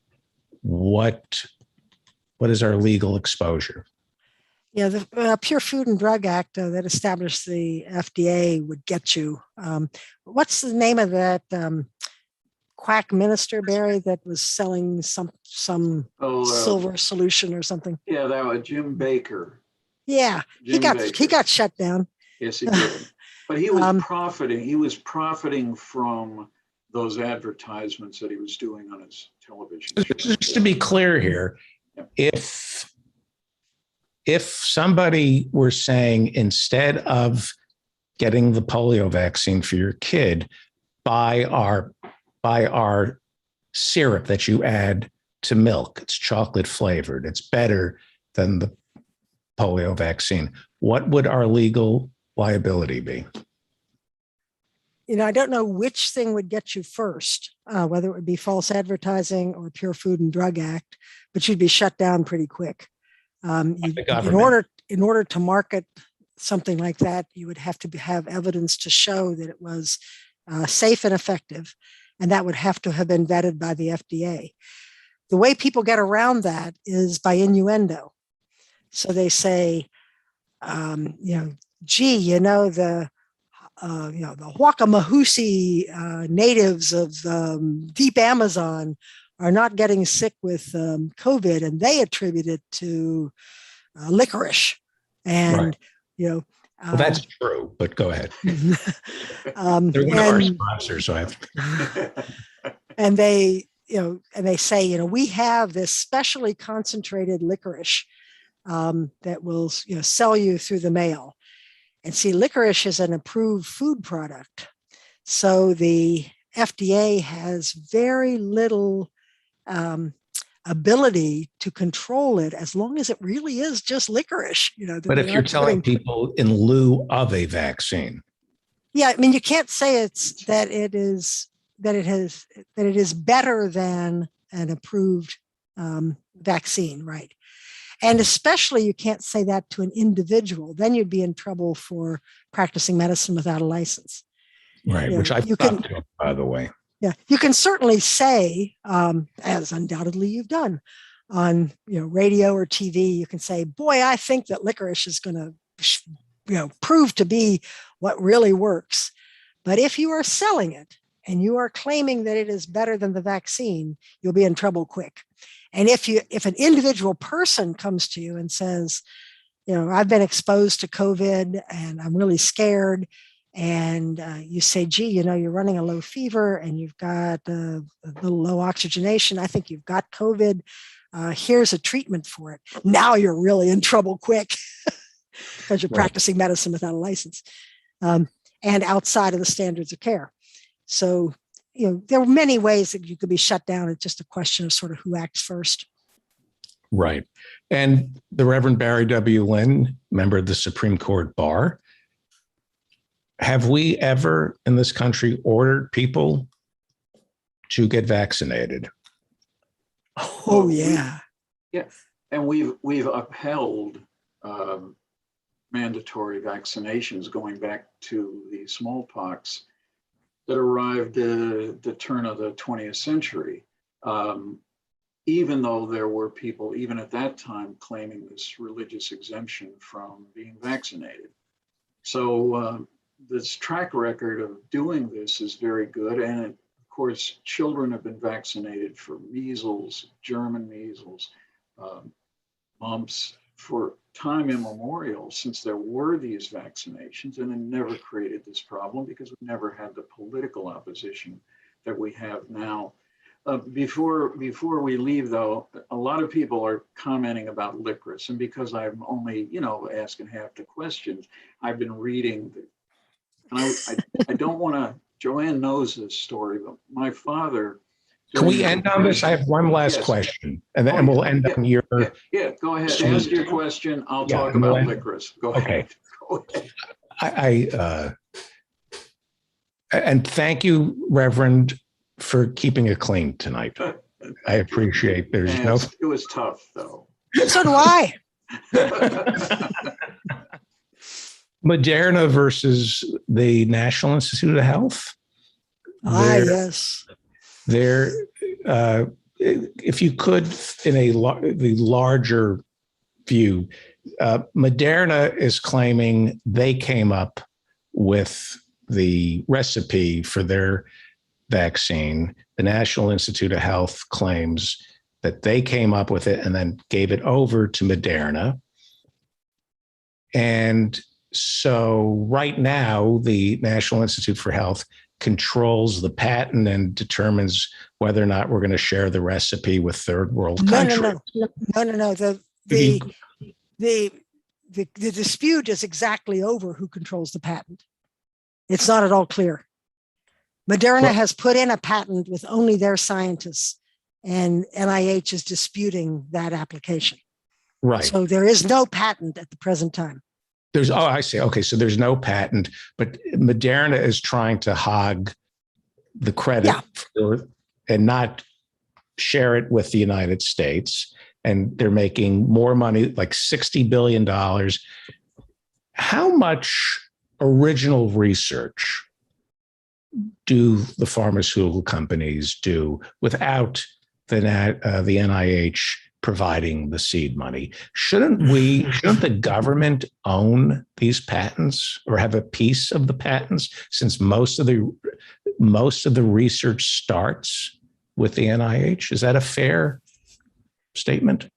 what is our legal exposure? Yeah, the Pure Food and Drug Act that established the FDA would get you. What's the name of that quack minister, Barry, that was selling some silver solution or something? Yeah, that was Jim Baker. Yeah, he got shut down. Yes, he did. But he was profiting. He was profiting from those advertisements that he was doing on his television show. Just to be clear here, if somebody were saying, instead of getting the polio vaccine for your kid, buy our syrup that you add to milk, it's chocolate flavored, it's better than the polio vaccine, what would our legal liability be? I don't know which thing would get you first, whether it would be false advertising or Pure Food and Drug Act, but you'd be shut down pretty quick. In order to market something like that, you would have to have evidence to show that it was safe and effective, and that would have to have been vetted by the FDA. The way people get around that is by innuendo. So they say, the Huacamahusi natives of deep Amazon are not getting sick with COVID, and they attribute it to licorice. And, well, that's true, but go ahead. They're one of our sponsors, so I have to. And they and they say, we have this specially concentrated licorice that will, sell you through the mail. And see, licorice is an approved food product. So the FDA has very little ability to control it as long as it really is just licorice. But if you're telling people in lieu of a vaccine. Yeah, I mean, you can't say that it is better than an approved vaccine, right? And especially you can't say that to an individual. Then you'd be in trouble for practicing medicine without a license. Right, which I've stopped doing, by the way. Yeah, you can certainly say, as undoubtedly you've done on radio or TV, you can say, boy, I think that licorice is going to prove to be what really works. But if you are selling it and you are claiming that it is better than the vaccine, you'll be in trouble quick. And if an individual person comes to you and says, I've been exposed to COVID and I'm really scared, and you say, gee, you're running a low fever and you've got a little low oxygenation, I think you've got COVID, here's a treatment for it. Now you're really in trouble quick because you're practicing medicine without a license and outside of the standards of care. So there are many ways that you could be shut down. It's just a question of sort of who acts first. Right. And the Reverend Barry W. Lynn, member of the Supreme Court Bar, have we ever in this country ordered people to get vaccinated? Oh, yeah. Yeah. And we've upheld mandatory vaccinations going back to the smallpox that arrived the turn of the 20th century, even though there were people, even at that time, claiming this religious exemption from being vaccinated. So this track record of doing this is very good. And of course, children have been vaccinated for measles, German measles, mumps, for time immemorial, since there were these vaccinations, and it never created this problem because we never had the political opposition that we have now. Before we leave, though, a lot of people are commenting about licorice, and because I'm only, asking half the questions, I've been reading. And I don't want to. Joanne knows this story, but my father. Can we end on this? I have one last question, and then we'll end on your. Yeah, go ahead. Ask your question. I'll talk about licorice. Go ahead. Okay. And thank you, Reverend, for keeping it clean tonight. I appreciate. It was tough, though. So do I. Moderna versus the National Institute of Health. Yes. There, if you could, in the larger view, Moderna is claiming they came up with the recipe for their vaccine. The National Institute of Health claims that they came up with it and then gave it over to Moderna. And so right now, the National Institute for Health controls the patent and determines whether or not we're going to share the recipe with third world countries. No. The dispute is exactly over who controls the patent. It's not at all clear. Moderna has put in a patent with only their scientists, and NIH is disputing that application. Right. So there is no patent at the present time. I see. Okay, so there's no patent, but Moderna is trying to hog the credit and not share it with the United States. And they're making more money, like $60 billion. How much original research do the pharmaceutical companies do without the NIH providing the seed money? Shouldn't the government own these patents or have a piece of the patents, since most of the research starts with the NIH? Is that a fair statement?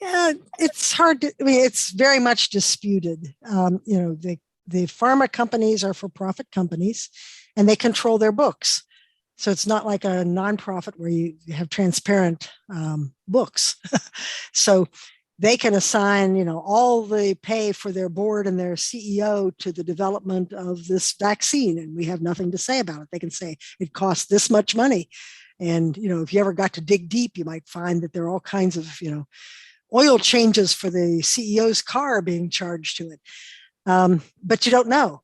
Yeah, it's hard to, it's very much disputed. The pharma companies are for-profit companies and they control their books. So it's not like a nonprofit where you have transparent books. So they can assign, all the pay for their board and their CEO to the development of this vaccine, and we have nothing to say about it. They can say it costs this much money. And, if you ever got to dig deep, you might find that there are all kinds of, oil changes for the CEO's car being charged to it. But you don't know.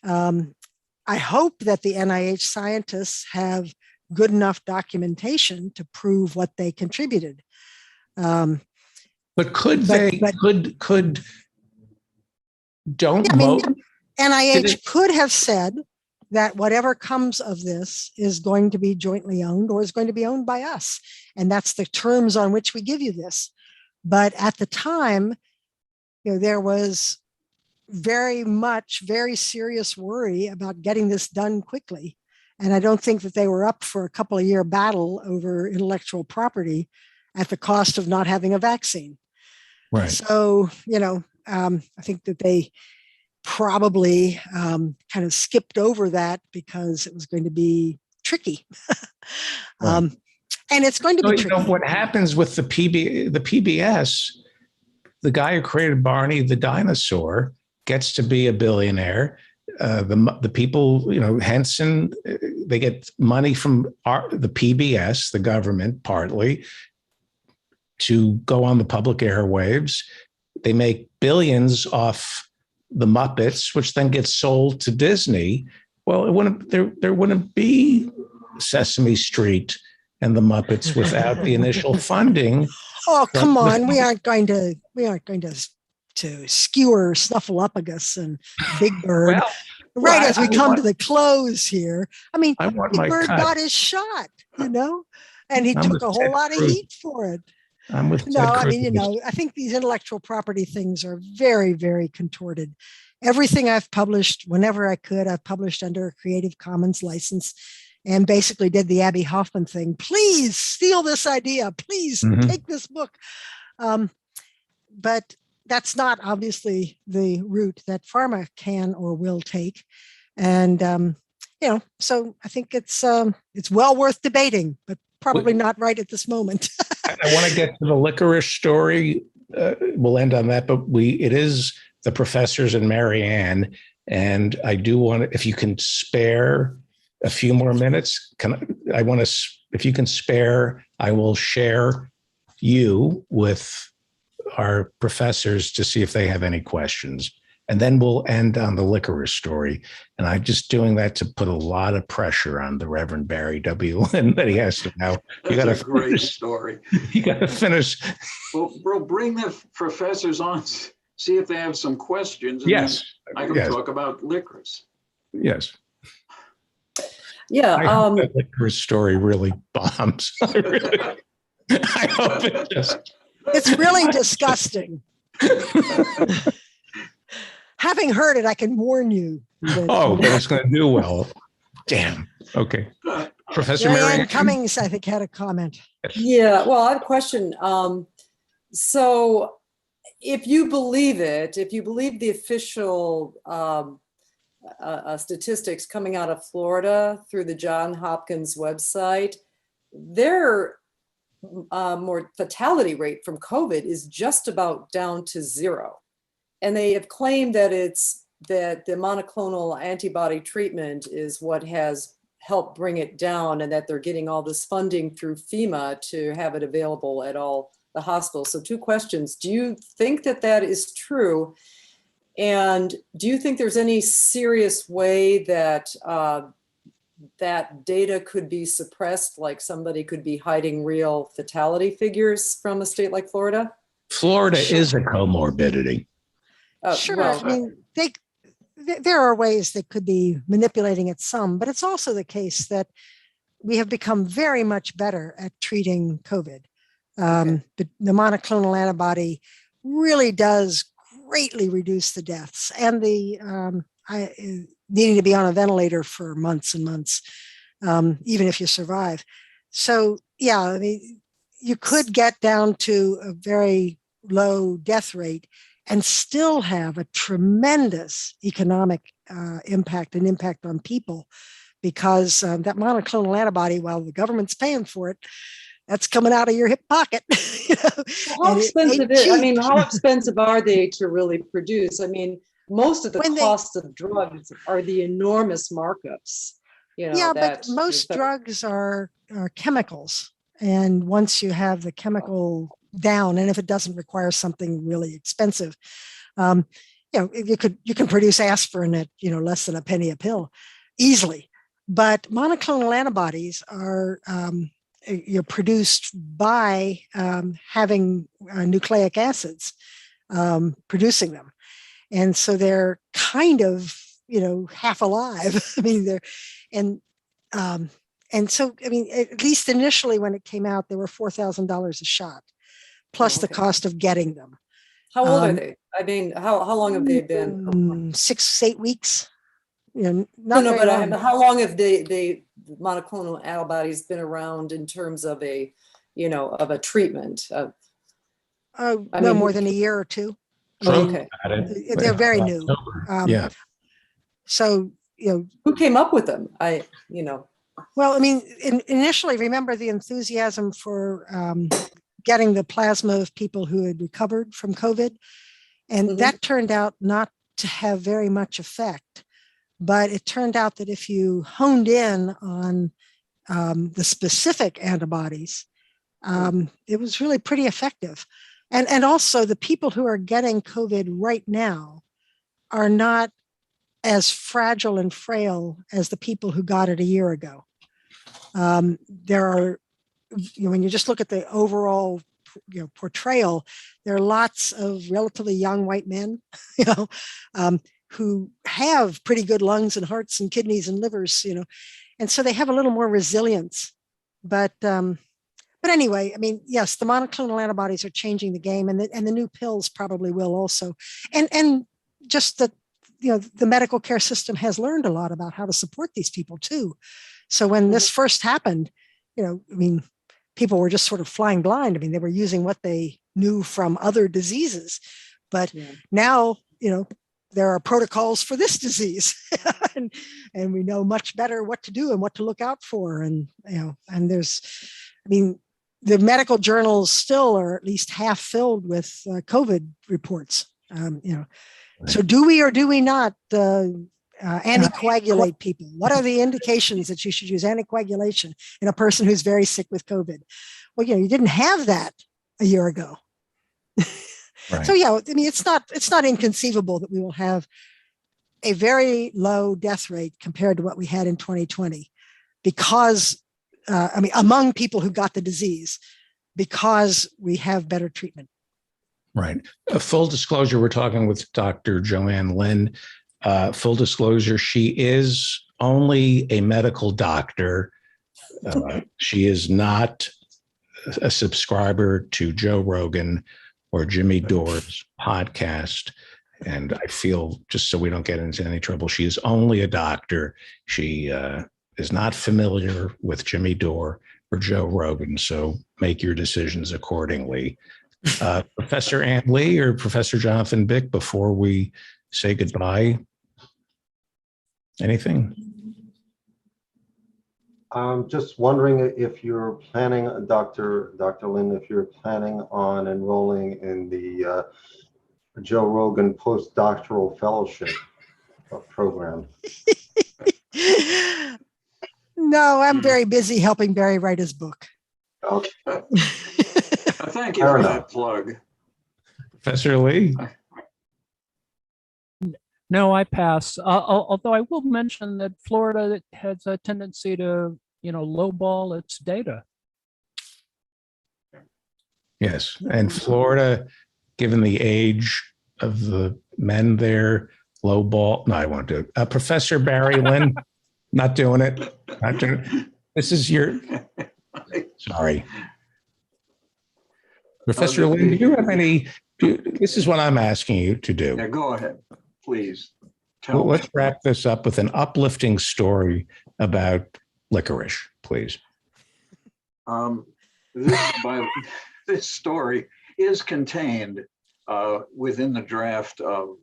I hope that the NIH scientists have good enough documentation to prove what they contributed. But could they, don't NIH could have said that whatever comes of this is going to be jointly owned or is going to be owned by us. And that's the terms on which we give you this. But at the time, there was very serious worry about getting this done quickly. And I don't think that they were up for a couple of year battle over intellectual property at the cost of not having a vaccine. Right. So, I think that they probably kind of skipped over that because it was going to be tricky. Right. And it's going to be tricky. What happens with the PBS, the guy who created Barney the dinosaur gets to be a billionaire. The people, Henson, they get money from the PBS, the government, partly, to go on the public airwaves. They make billions off the Muppets, which then gets sold to Disney. Well, there wouldn't be Sesame Street and the Muppets without the initial funding. Oh, come on. We aren't going to skewer Snuffleupagus and Big Bird. As we come to the close here. I mean, Big Bird got his shot, and he took a whole lot of heat for it. I'm with I think these intellectual property things are very, very contorted. Everything I've published, whenever I could, I've published under a Creative Commons license and basically did the Abby Hoffman thing. Please steal this idea. Please take this book. But that's not obviously the route that pharma can or will take. And, so I think it's well worth debating, but probably not right at this moment. I want to get to the licorice story. We'll end on that, but it is the professors and Marianne. And I do want to, if you can spare a few more minutes, if you can spare, I will share you with our professors to see if they have any questions. And then we'll end on the licorice story. And I'm just doing that to put a lot of pressure on the Reverend Barry W. Lynn that he has to now. That's a great story. You got to finish. Well, bro, bring the professors on, see if they have some questions. And yes. I can talk about licorice. Yes. Yeah. I hope that licorice story really bombs. I hope it just. It's really disgusting. Having heard it, I can warn you. But it's going to do well. Damn. Okay. Professor Marianne Cummings, I think, had a comment. Yeah. Well, I have a question. So if you believe the official statistics coming out of Florida through the Johns Hopkins website, their fatality rate from COVID is just about down to 0. And they have claimed that that the monoclonal antibody treatment is what has helped bring it down, and that they're getting all this funding through FEMA to have it available at all the hospitals. So 2 questions. Do you think that is true? And do you think there's any serious way that that data could be suppressed, like somebody could be hiding real fatality figures from a state like Florida? Florida is a comorbidity. Sure. Well, I mean, there are ways they could be manipulating it some, but it's also the case that we have become very much better at treating COVID. The monoclonal antibody really does greatly reduce the deaths and the needing to be on a ventilator for months and months, even if you survive. So, yeah, I mean, you could get down to a very low death rate and still have a tremendous economic impact on people, because that monoclonal antibody, while the government's paying for it, that's coming out of your hip pocket. You know? How And it expensive ain't is, I cheap. mean, how expensive are they to really produce? I mean, most of the When they- costs of drugs are the enormous markups. You know, Yeah, that but most drugs are chemicals. And once you have the chemical down, and if it doesn't require something really expensive, you know, you can produce aspirin at, you know, less than a penny a pill easily. But monoclonal antibodies are you're produced by having nucleic acids producing them. And so they're kind of, you know, half alive. I mean, and so, I mean, at least initially when it came out, they were $4,000 a shot, plus the cost of getting them. How old are they? I mean, how long have they been? 6, 8 weeks. You know, No, not very but long. how long have the monoclonal antibodies been around in terms of a, you know, of a treatment? No mean, more than a year or two. Okay. They're very new. Yeah. So, you know, who came up with them? You know. Well, I mean, initially, remember the enthusiasm for getting the plasma of people who had recovered from COVID, and that turned out not to have very much effect. But it turned out that if you honed in on the specific antibodies, it was really pretty effective. And also the people who are getting COVID right now are not as fragile and frail as the people who got it a year ago. There are, you know, when you just look at the overall, you know, portrayal, there are lots of relatively young white men, you know, who have pretty good lungs and hearts and kidneys and livers, you know, and so they have a little more resilience. But anyway, I mean, yes, the monoclonal antibodies are changing the game, and the new pills probably will also, and just that, you know, the medical care system has learned a lot about how to support these people too. So when this first happened, you know, I mean, people were just sort of flying blind. I mean, they were using what they knew from other diseases, but now, you know, there are protocols for this disease, and we know much better what to do and what to look out for. And, you know, and there's, I mean, the medical journals still are at least half filled with COVID reports, you know. So do we or do we not anticoagulate people? What are the indications that you should use anticoagulation in a person who's very sick with COVID? Well, you know, you didn't have that a year ago. Right. So yeah, I mean, it's not inconceivable that we will have a very low death rate compared to what we had in 2020, because I mean, among people who got the disease, because we have better treatment. Right. Full disclosure, we're talking with Dr. Joanne Lynn. Full disclosure, she is only a medical doctor. She is not a subscriber to Joe Rogan or Jimmy Dore's podcast. And I feel, just so we don't get into any trouble, she is only a doctor. She is not familiar with Jimmy Dore or Joe Rogan. So make your decisions accordingly. Professor Ann Lee or Professor Jonathan Bick, before we say goodbye, anything? I'm just wondering if you're planning, Dr. Lynn, if you're planning on enrolling in the Joe Rogan postdoctoral fellowship program. No, I'm very busy helping Barry write his book. Okay. Thank you for that plug. Professor Lee? No, I pass. Although I will mention that Florida has a tendency to, you know, lowball its data. Yes. And Florida, given the age of the men there, lowball. No, I won't do it. Professor Barry Lynn, not doing it. Not doing it. This is your. Sorry. Professor Lynn, do you have any? This is what I'm asking you to do. Yeah, go ahead, please. Well, let's wrap this up with an uplifting story about licorice, please. This story is contained within the draft of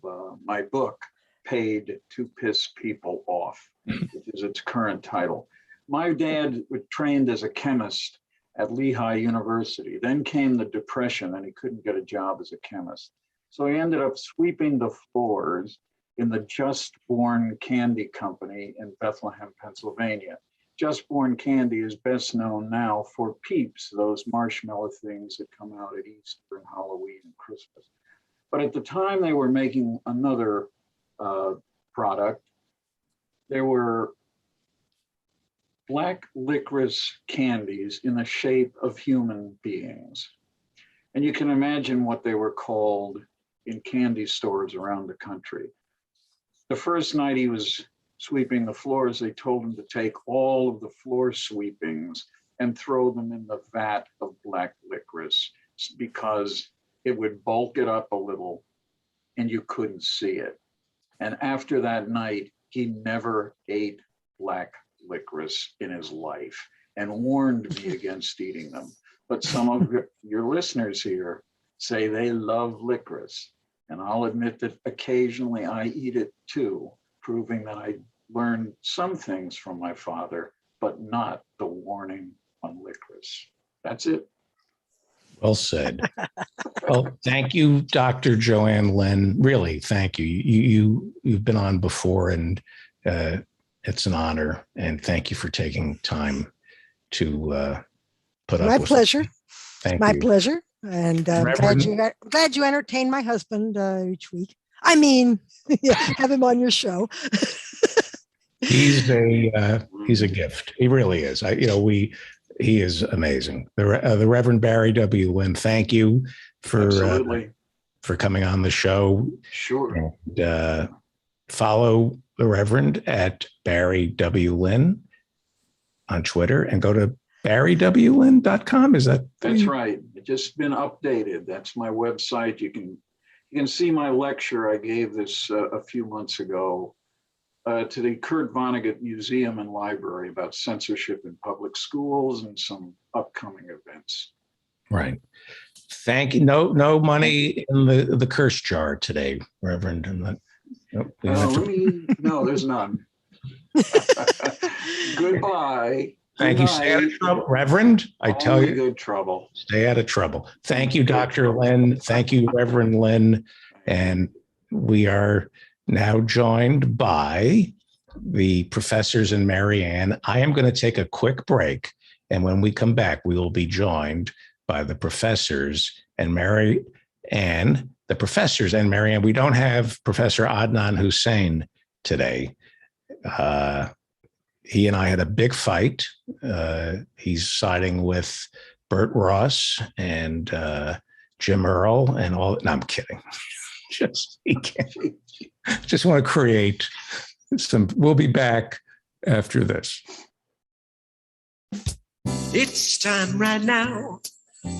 my book, paid to piss people off, which is its current title. My dad was trained as a chemist at Lehigh University. Then came the Depression and he couldn't get a job as a chemist. So he ended up sweeping the floors in the Just Born Candy Company in Bethlehem, Pennsylvania. Just Born Candy is best known now for Peeps, those marshmallow things that come out at Easter and Halloween and Christmas. But at the time they were making another product, there were black licorice candies in the shape of human beings. And you can imagine what they were called in candy stores around the country. The first night he was sweeping the floors, they told him to take all of the floor sweepings and throw them in the vat of black licorice because it would bulk it up a little and you couldn't see it. And after that night, he never ate black licorice in his life and warned me against eating them. But some of your listeners here say they love licorice. And I'll admit that occasionally I eat it too, proving that I learned some things from my father, but not the warning on licorice. That's it. Well said. Well, thank you, Dr. Joanne Lynn. Really, thank you. You've been on before, and it's an honor. And thank you for taking time to put up. My with pleasure. It. Thank my you. pleasure. And glad you entertain my husband each week. I mean, have him on your show. He's a gift. He really is. He is amazing. The Reverend Barry W. Lynn, thank you for coming on the show. Sure. And, follow the Reverend at Barry W. Lynn on Twitter and go to barrywlynn.com. Is that? That's right. It's just been updated. That's my website. You can see my lecture. I gave this a few months ago to the Kurt Vonnegut Museum and Library about censorship in public schools and some upcoming events. Right. Thank you. No money in the curse jar today, Reverend. No, there's none. Goodbye. Thank you. Stay out of trouble, Reverend. I tell you, good trouble. Stay out of trouble. Thank you, Dr. Lynn. Thank you, Reverend Lynn. And we are now joined by the professors and Marianne. I am going to take a quick break. And when we come back, we will be joined by the professors and Marianne. The professors and Marianne. We don't have Professor Adnan Hussein today. He and I had a big fight. He's siding with Bert Ross and Jim Earl and all. No, I'm kidding. Just want to create some. We'll be back after this. It's time right now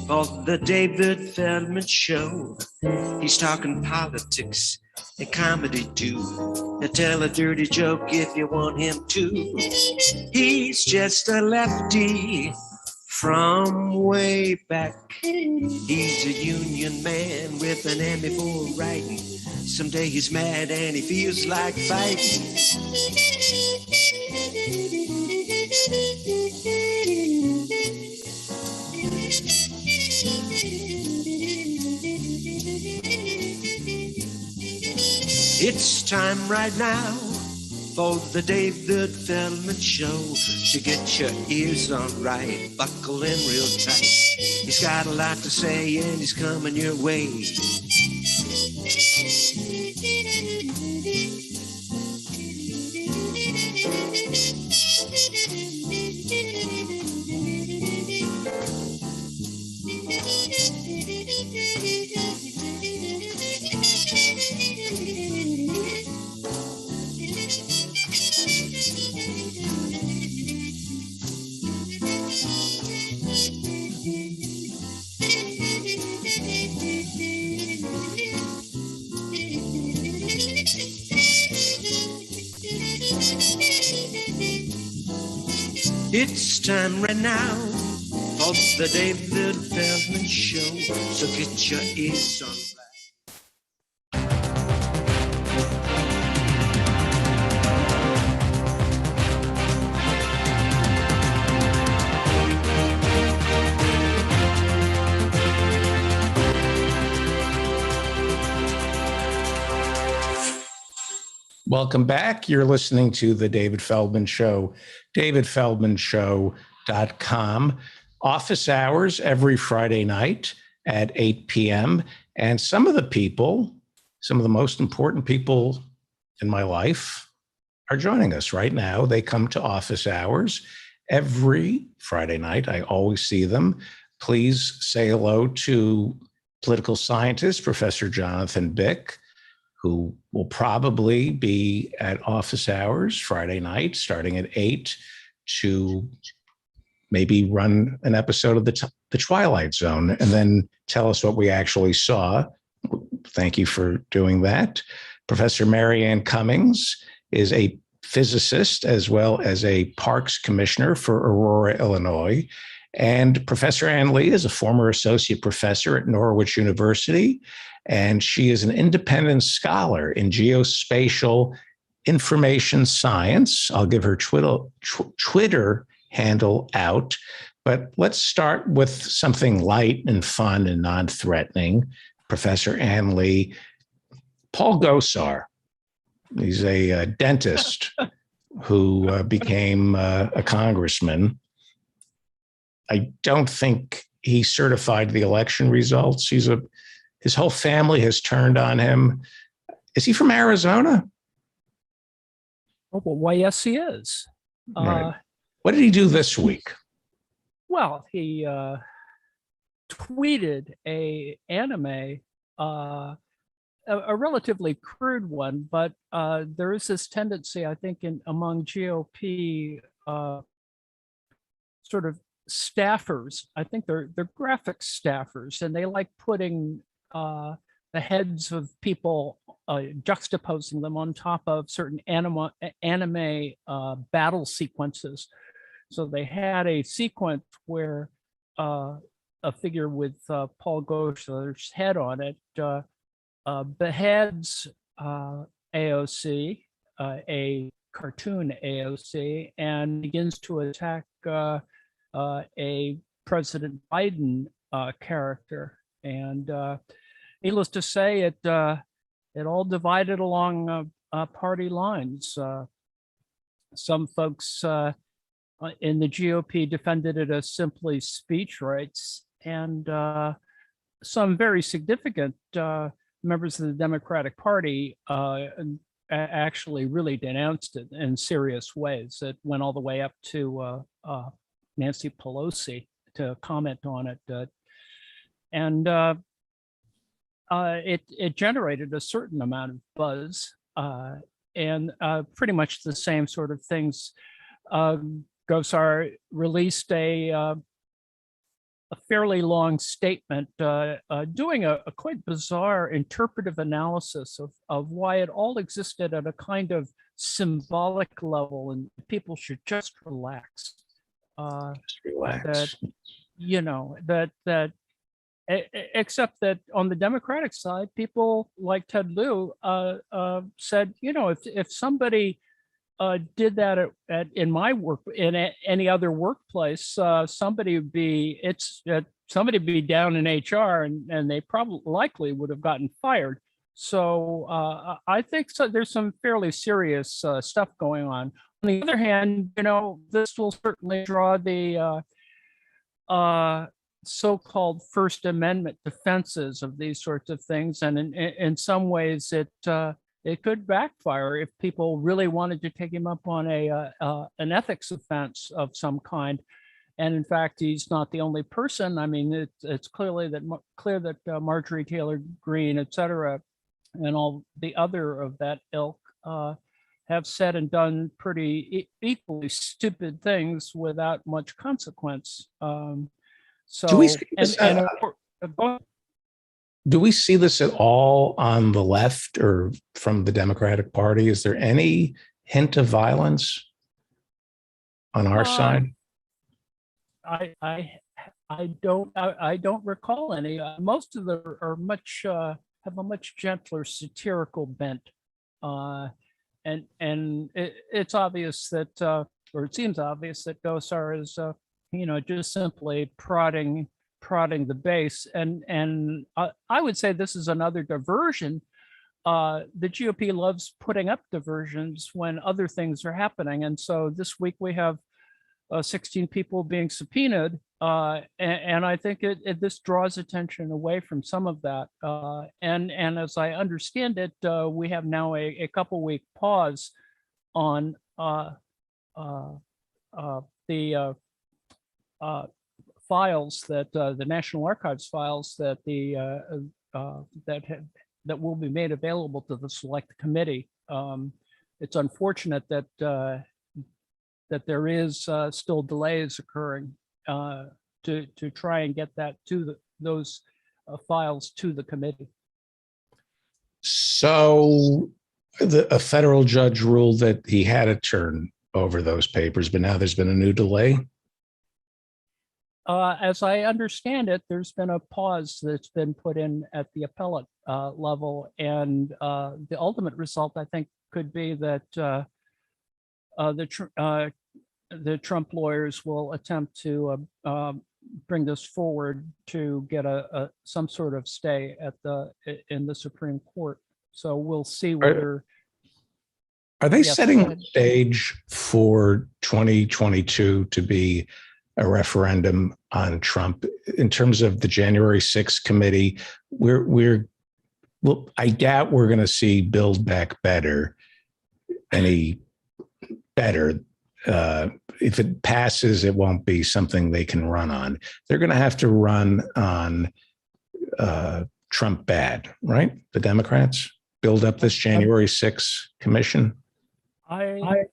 for the David Feldman Show. He's talking politics and comedy too. Now tell a dirty joke if you want him to. He's just a lefty from way back. He's a union man with an Emmy for writing. Someday he's mad and he feels like fighting. It's time right now for the David Feldman Show. To get your ears on right, buckle in real tight. He's got a lot to say and he's coming your way. It's time right now for the David Feldman Show. So get your ears on right. Welcome back. You're listening to The David Feldman Show, davidfeldmanshow.com. Office hours every Friday night at 8 p.m. And some of the most important people in my life are joining us right now. They come to office hours every Friday night. I always see them. Please say hello to political scientist, Professor Jonathan Bick, who will probably be at office hours Friday night, starting at 8, to maybe run an episode of the Twilight Zone and then tell us what we actually saw. Thank you for doing that. Professor Marianne Cummings is a physicist as well as a parks commissioner for Aurora, Illinois. And Professor Ann Lee is a former associate professor at Norwich University, and she is an independent scholar in geospatial information science. I'll give her Twitter handle out, but let's start with something light and fun and non-threatening. Professor Ann Lee, Paul Gosar, he's a dentist who became a congressman. I don't think he certified the election results. His whole family has turned on him. Is he from Arizona? Oh, well, why, yes, he is. Right. What did he do this week? Well, he tweeted a anime, a relatively crude one, but there is this tendency, I think, among GOP sort of staffers. I think they're graphic staffers, and they like putting the heads of people, juxtaposing them on top of certain anime battle sequences. So they had a sequence where a figure with Paul Gosar's head on it beheads AOC, a cartoon AOC, and begins to attack a President Biden character. And needless to say, it all divided along party lines. Some folks in the GOP defended it as simply speech rights, and some very significant members of the Democratic Party actually really denounced it in serious ways. It went all the way up to Nancy Pelosi to comment on it. And it generated a certain amount of buzz, and pretty much the same sort of things. Gosar released a fairly long statement doing a quite bizarre interpretive analysis of why it all existed at a kind of symbolic level, and people should just relax. Just relax. That except that on the Democratic side, people like Ted Lieu said, if somebody did that in my work, in any other workplace, somebody would be down in HR, and they probably likely would have gotten fired. So I think there's some fairly serious stuff going on. On the other hand, this will certainly draw the so-called First Amendment defenses of these sorts of things, and in some ways it could backfire if people really wanted to take him up on an ethics offense of some kind. And in fact, he's not the only person. I mean, it's clear that Marjorie Taylor Greene, et cetera, and all the other of that ilk have said and done pretty equally stupid things without much consequence. So, do we see this, do we see this at all on the left or from the Democratic Party? Is there any hint of violence on our side? I don't recall any. Most of them are have a much gentler satirical bent, and it's obvious that, or it seems obvious that Gosar is just simply prodding the base, and I would say this is another diversion the GOP loves putting up diversions when other things are happening. And so this week we have 16 people being subpoenaed. And I think this draws attention away from some of that. And as I understand it, we have now a couple week pause on the files that the National Archives files that that will be made available to the select committee. It's unfortunate that that there is still delays occurring to try and get that to those files to the committee. So a federal judge ruled that he had to turn over those papers, but now there's been a new delay. As I understand it, there's been a pause that's been put in at the appellate level, and the ultimate result, I think, could be that the Trump lawyers will attempt to bring this forward to get some sort of stay at in the Supreme Court. So we'll see whether. Are they setting the stage for 2022 to be a referendum on Trump in terms of the January 6th committee? I doubt we're going to see Build Back Better any better. If it passes, it won't be something they can run on. They're going to have to run on Trump bad, right? The Democrats build up this January 6th commission. I'm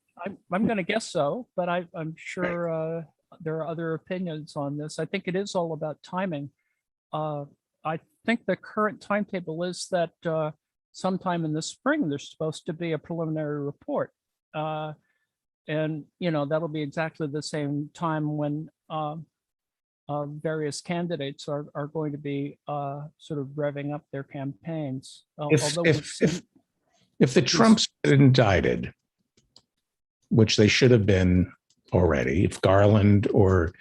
going to guess so, but I'm sure there are other opinions on this. I think it is all about timing. I think the current timetable is that sometime in the spring, there's supposed to be a preliminary report. And, that'll be exactly the same time when various candidates are going to be sort of revving up their campaigns. If the Trumps get indicted, which they should have been already, if Garland or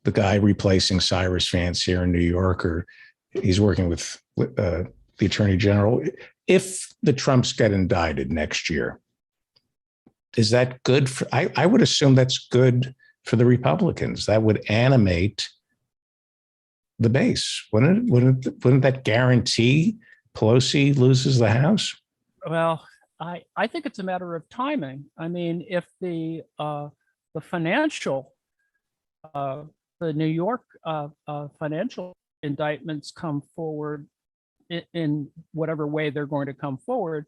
the guy replacing Cyrus Vance here in New York, or he's working with the Attorney General, if the Trumps get indicted next year, is that good for, I would assume that's good for the Republicans. That would animate the base. Wouldn't that guarantee Pelosi loses the House? Well, I think it's a matter of timing. I mean, if the financial, the New York financial indictments come forward in whatever way they're going to come forward,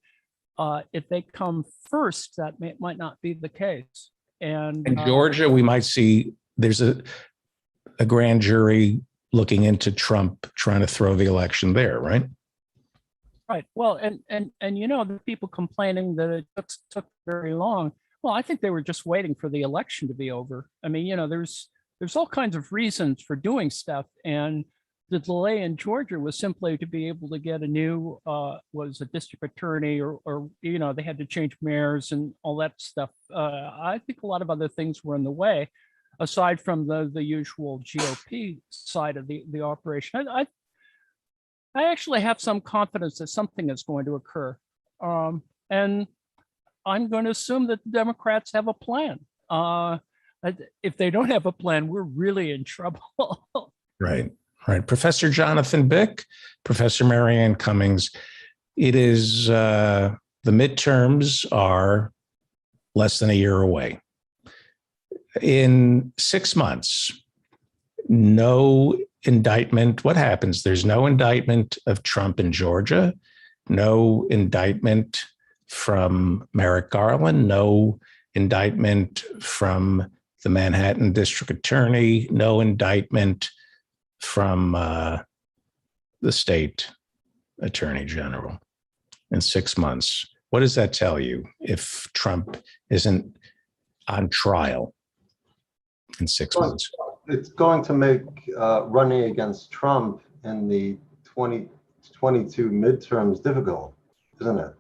if they come first, that might not be the case. And in Georgia, we might see there's a grand jury looking into Trump trying to throw the election there, right? Right. Well, and the people complaining that it took very long. Well, I think they were just waiting for the election to be over. I mean, there's all kinds of reasons for doing stuff, and the delay in Georgia was simply to be able to get a new was a district attorney, or they had to change mayors and all that stuff. I think a lot of other things were in the way, aside from the usual GOP side of the operation. I actually have some confidence that something is going to occur, and I'm going to assume that the Democrats have a plan. If they don't have a plan, we're really in trouble. Right. Professor Jonathan Bick, Professor Marianne Cummings, it is the midterms are less than a year away. In 6 months, no indictment. What happens? There's no indictment of Trump in Georgia, no indictment from Merrick Garland, no indictment from the Manhattan District Attorney, no indictment from the state attorney general in 6 months. What does that tell you if Trump isn't on trial in 6 months? It's going to make running against Trump in the 2022 midterms difficult, isn't it?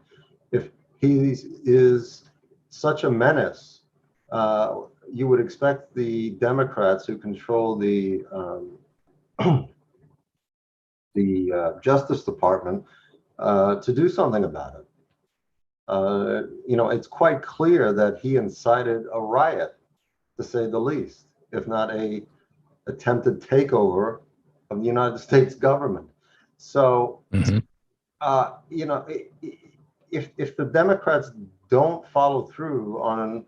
If he is such a menace, you would expect the Democrats who control the Justice Department to do something about it. It's quite clear that he incited a riot, to say the least, if not a attempted takeover of the United States government. So, if the Democrats don't follow through on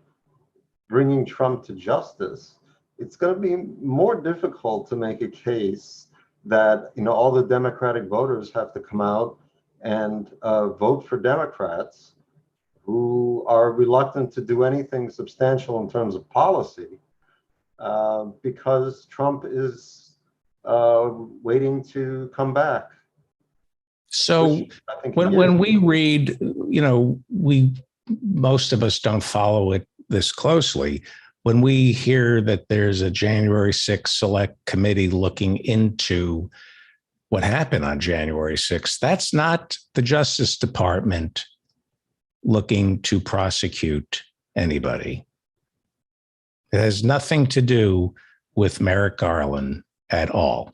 bringing Trump to justice, it's going to be more difficult to make a case that all the Democratic voters have to come out and vote for Democrats who are reluctant to do anything substantial in terms of policy because Trump is waiting to come back. So when we read, most of us don't follow it this closely. When we hear that there's a January 6th select committee looking into what happened on January 6th, that's not the Justice Department looking to prosecute anybody. It has nothing to do with Merrick Garland at all.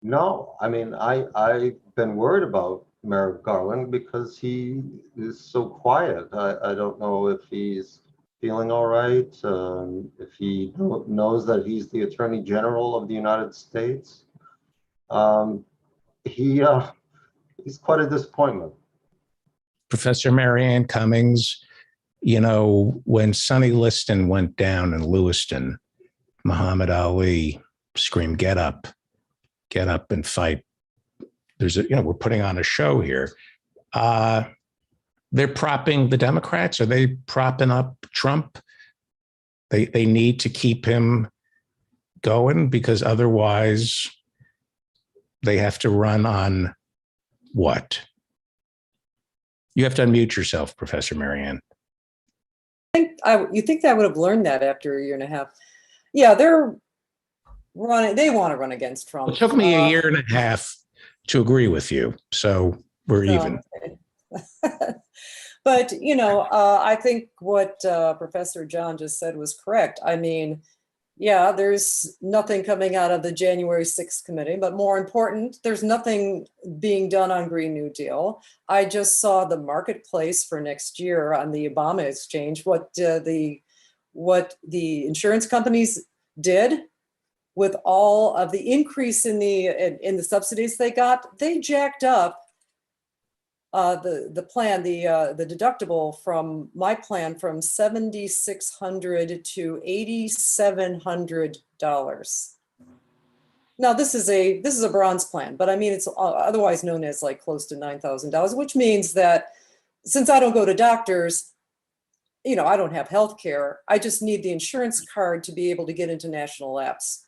No, I mean, I've been worried about Merrick Garland because he is so quiet. I don't know if he's feeling all right, if he knows that he's the Attorney General of the United States. He's quite a disappointment. Professor Marianne Cummings, when Sonny Liston went down in Lewiston, Muhammad Ali screamed, get up and fight. We're putting on a show here. They're propping the Democrats. Are they propping up Trump? They need to keep him going because otherwise they have to run on what? You have to unmute yourself, Professor Marianne. You think I would have learned that after a year and a half? Yeah, they're running. They want to run against Trump. It took me a year and a half to agree with you, so we're even. Okay. But I think what Professor John just said was correct. I mean, yeah, there's nothing coming out of the January 6th committee, but more important, there's nothing being done on Green New Deal. I just saw the marketplace for next year on the Obama exchange, what the insurance companies did with all of the increase in the subsidies they got. They jacked up the plan, the deductible from my plan from $7,600 to $8,700. Now this is a bronze plan, but I mean it's otherwise known as like close to $9,000, which means that since I don't go to doctors, I don't have health care. I just need the insurance card to be able to get into national labs.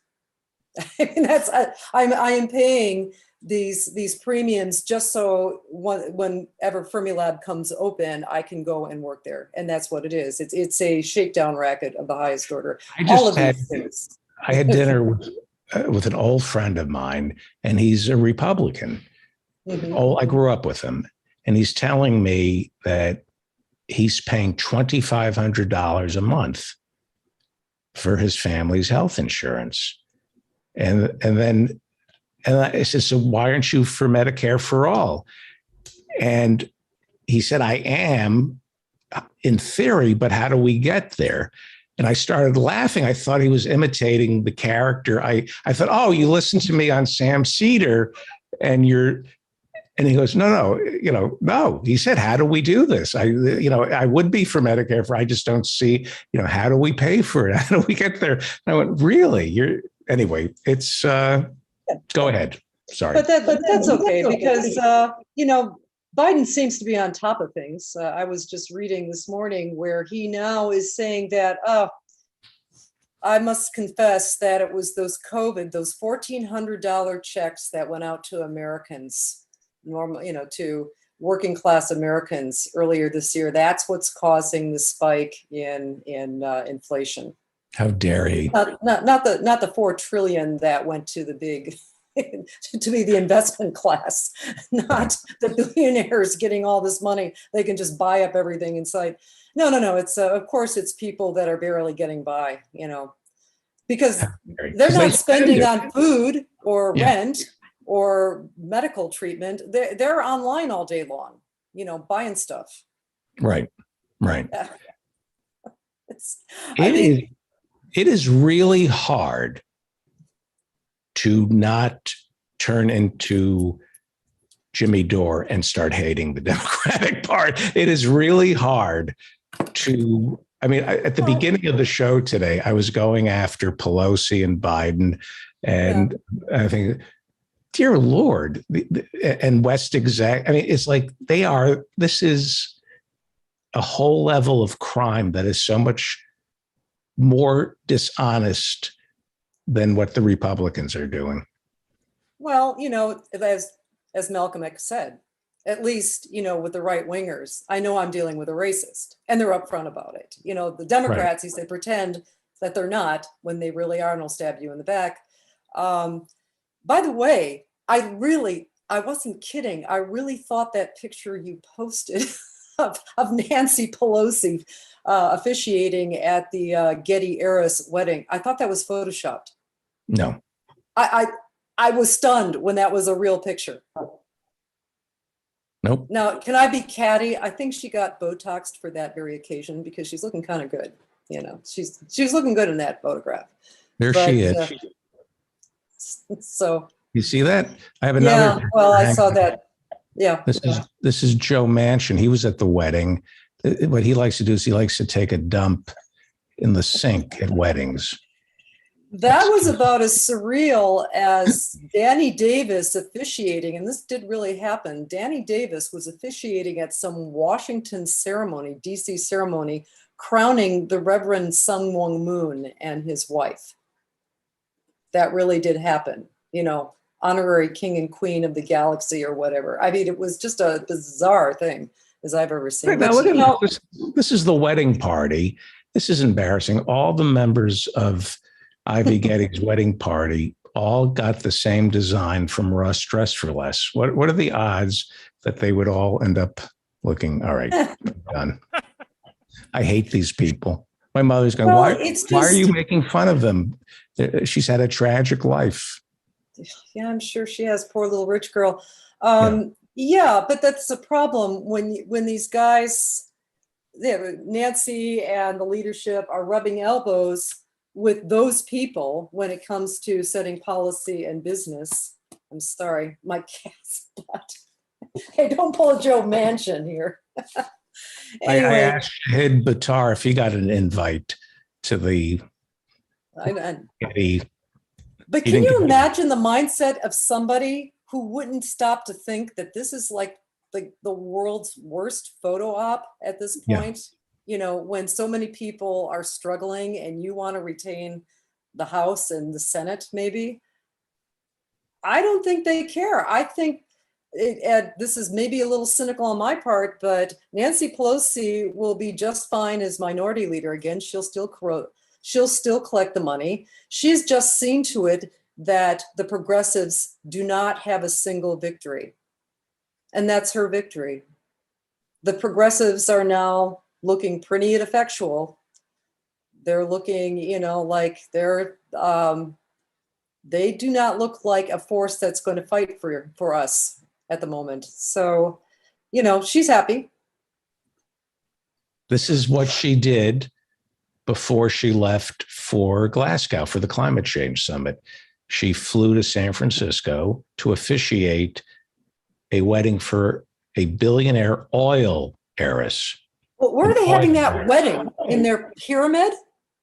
I mean, I am paying these premiums just so whenever Fermilab comes open, I can go and work there, and that's what it is. It's a shakedown racket of the highest order. I had dinner with an old friend of mine, and he's a Republican. Mm-hmm. I grew up with him, and he's telling me that he's paying $2,500 a month for his family's health insurance, and I said, so why aren't you for Medicare for all? And he said, I am in theory, but how do we get there? And I started laughing. I thought he was imitating the character. I thought, oh, you listened to me on Sam Cedar and he goes, no. He said, how do we do this? I would be for Medicare I just don't see, how do we pay for it? How do we get there? And I went, really? Anyway, it's, go ahead. Sorry. But that's okay because, Biden seems to be on top of things. I was just reading this morning where he now is saying that, I must confess that it was those $1,400 checks that went out to Americans, to working class Americans earlier this year. That's what's causing the spike in inflation. How dare he? Not the $4 trillion that went to the big, to be the investment class, not the billionaires getting all this money. They can just buy up everything in sight. No. It's of course it's people that are barely getting by, because they're not spending on food or rent or medical treatment, they're online all day long, you know, buying stuff. Right. Right. I it is really hard to not turn into Jimmy Dore and start hating the Democratic Party. It is really hard to, I mean, at the beginning of the show today, I was going after Pelosi and Biden, and I think, dear Lord, and West Exec. I mean, it's like this is a whole level of crime that is so much more dishonest than what the Republicans are doing. Well, you know, as Malcolm X said, at least, you know, with the right wingers, I know I'm dealing with a racist, and they're upfront about it. You know, the Democrats, they pretend that they're not when they really are, and will stab you in the back. By the way, I wasn't kidding. I really thought that picture you posted of Nancy Pelosi officiating at the Getty Heiress wedding, I thought that was photoshopped. No. I was stunned when that was a real picture. Nope. Now, can I be catty? I think she got Botoxed for that very occasion because she's looking kind of good. You know, she's looking good in that photograph. She is. So you see that? I have another. Yeah, well, I saw that. Yeah. This is Joe Manchin. He was at the wedding. What he likes to do is he likes to take a dump in the sink at weddings. That was about as surreal as Danny Davis officiating, and this did really happen. Danny Davis was officiating at some Washington ceremony, DC ceremony, crowning the Reverend Sun Myung Moon and his wife. That really did happen, you know, honorary king and queen of the galaxy or whatever. I mean, it was just a bizarre thing as I've ever seen. Now, look at this is the wedding party. This is embarrassing. All the members of Ivy Getty's wedding party all got the same design from Ross Dress for Less. What are the odds that they would all end up looking? All right, done. I hate these people. My mother's going, why are you making fun of them? She's had a tragic life. Yeah, I'm sure she has. Poor little rich girl. Yeah, but that's the problem when these guys, Nancy and the leadership are rubbing elbows with those people when it comes to setting policy and business. I'm sorry, my cat's butt. Hey, don't pull a Joe Manchin here. Anyway. I asked Shahid Buttar if he got an invite to the Getty. But can you imagine the mindset of somebody who wouldn't stop to think that this is like the world's worst photo op at this point? Yeah. You know, when so many people are struggling and you want to retain the House and the Senate, maybe. I don't think they care. I think this is maybe a little cynical on my part, but Nancy Pelosi will be just fine as minority leader again. She'll still collect the money. She's just seen to it that the progressives do not have a single victory. And that's her victory. The progressives are now looking pretty ineffectual. They're looking, you know, like they do not look like a force that's going to fight for us at the moment. So, you know, she's happy. This is what she did before she left for Glasgow for the climate change summit. She flew to San Francisco to officiate a wedding for a billionaire oil heiress. Well, where are they having that wedding? In their pyramid?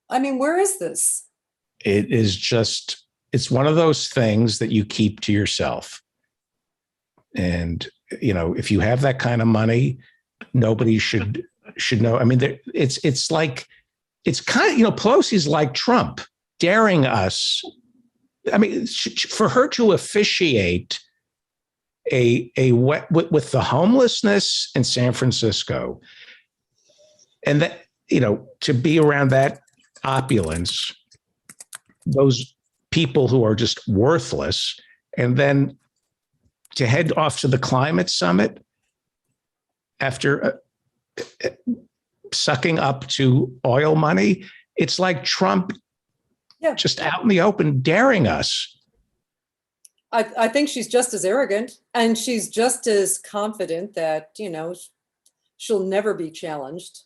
I mean, where is this? It is just, it's one of those things that you keep to yourself. And, you know, if you have that kind of money, nobody should know. I mean, it's like, it's kind of, you know, Pelosi's like Trump daring us. I mean, for her to officiate with the homelessness in San Francisco, and that, you know, to be around that opulence, those people who are just worthless, and then to head off to the climate summit after sucking up to oil money, it's like Trump just out in the open daring us. I think she's just as arrogant, and she's just as confident that, she'll never be challenged.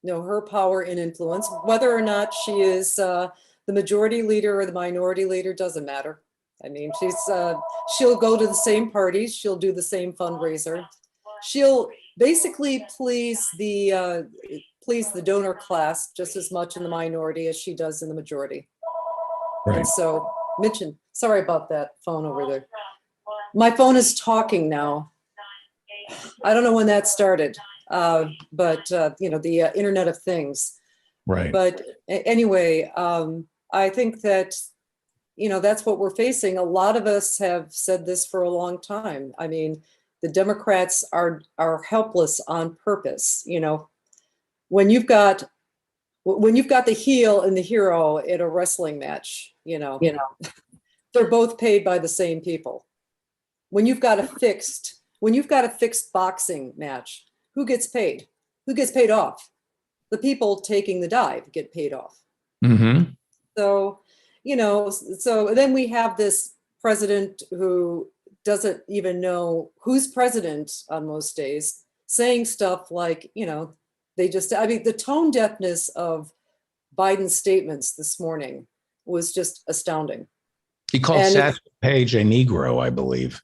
Her power and influence, whether or not she is the majority leader or the minority leader, doesn't matter. I mean, she'll go to the same parties, she'll do the same fundraiser. She'll basically please the donor class just as much in the minority as she does in the majority. Right. And so, Mitchin, sorry about that phone over there. My phone is talking now. I don't know when that started, but the Internet of Things. Right. But anyway, I think that, that's what we're facing. A lot of us have said this for a long time. I mean, the Democrats are helpless on purpose. When you've got the heel and the hero in a wrestling match, they're both paid by the same people. When you've got a fixed boxing match, who gets paid? Who gets paid off? The people taking the dive get paid off. Mm-hmm. So, so then we have this president who doesn't even know who's president on most days, saying stuff like, the tone deafness of Biden's statements this morning was just astounding. He called Satchel Paige a Negro, I believe.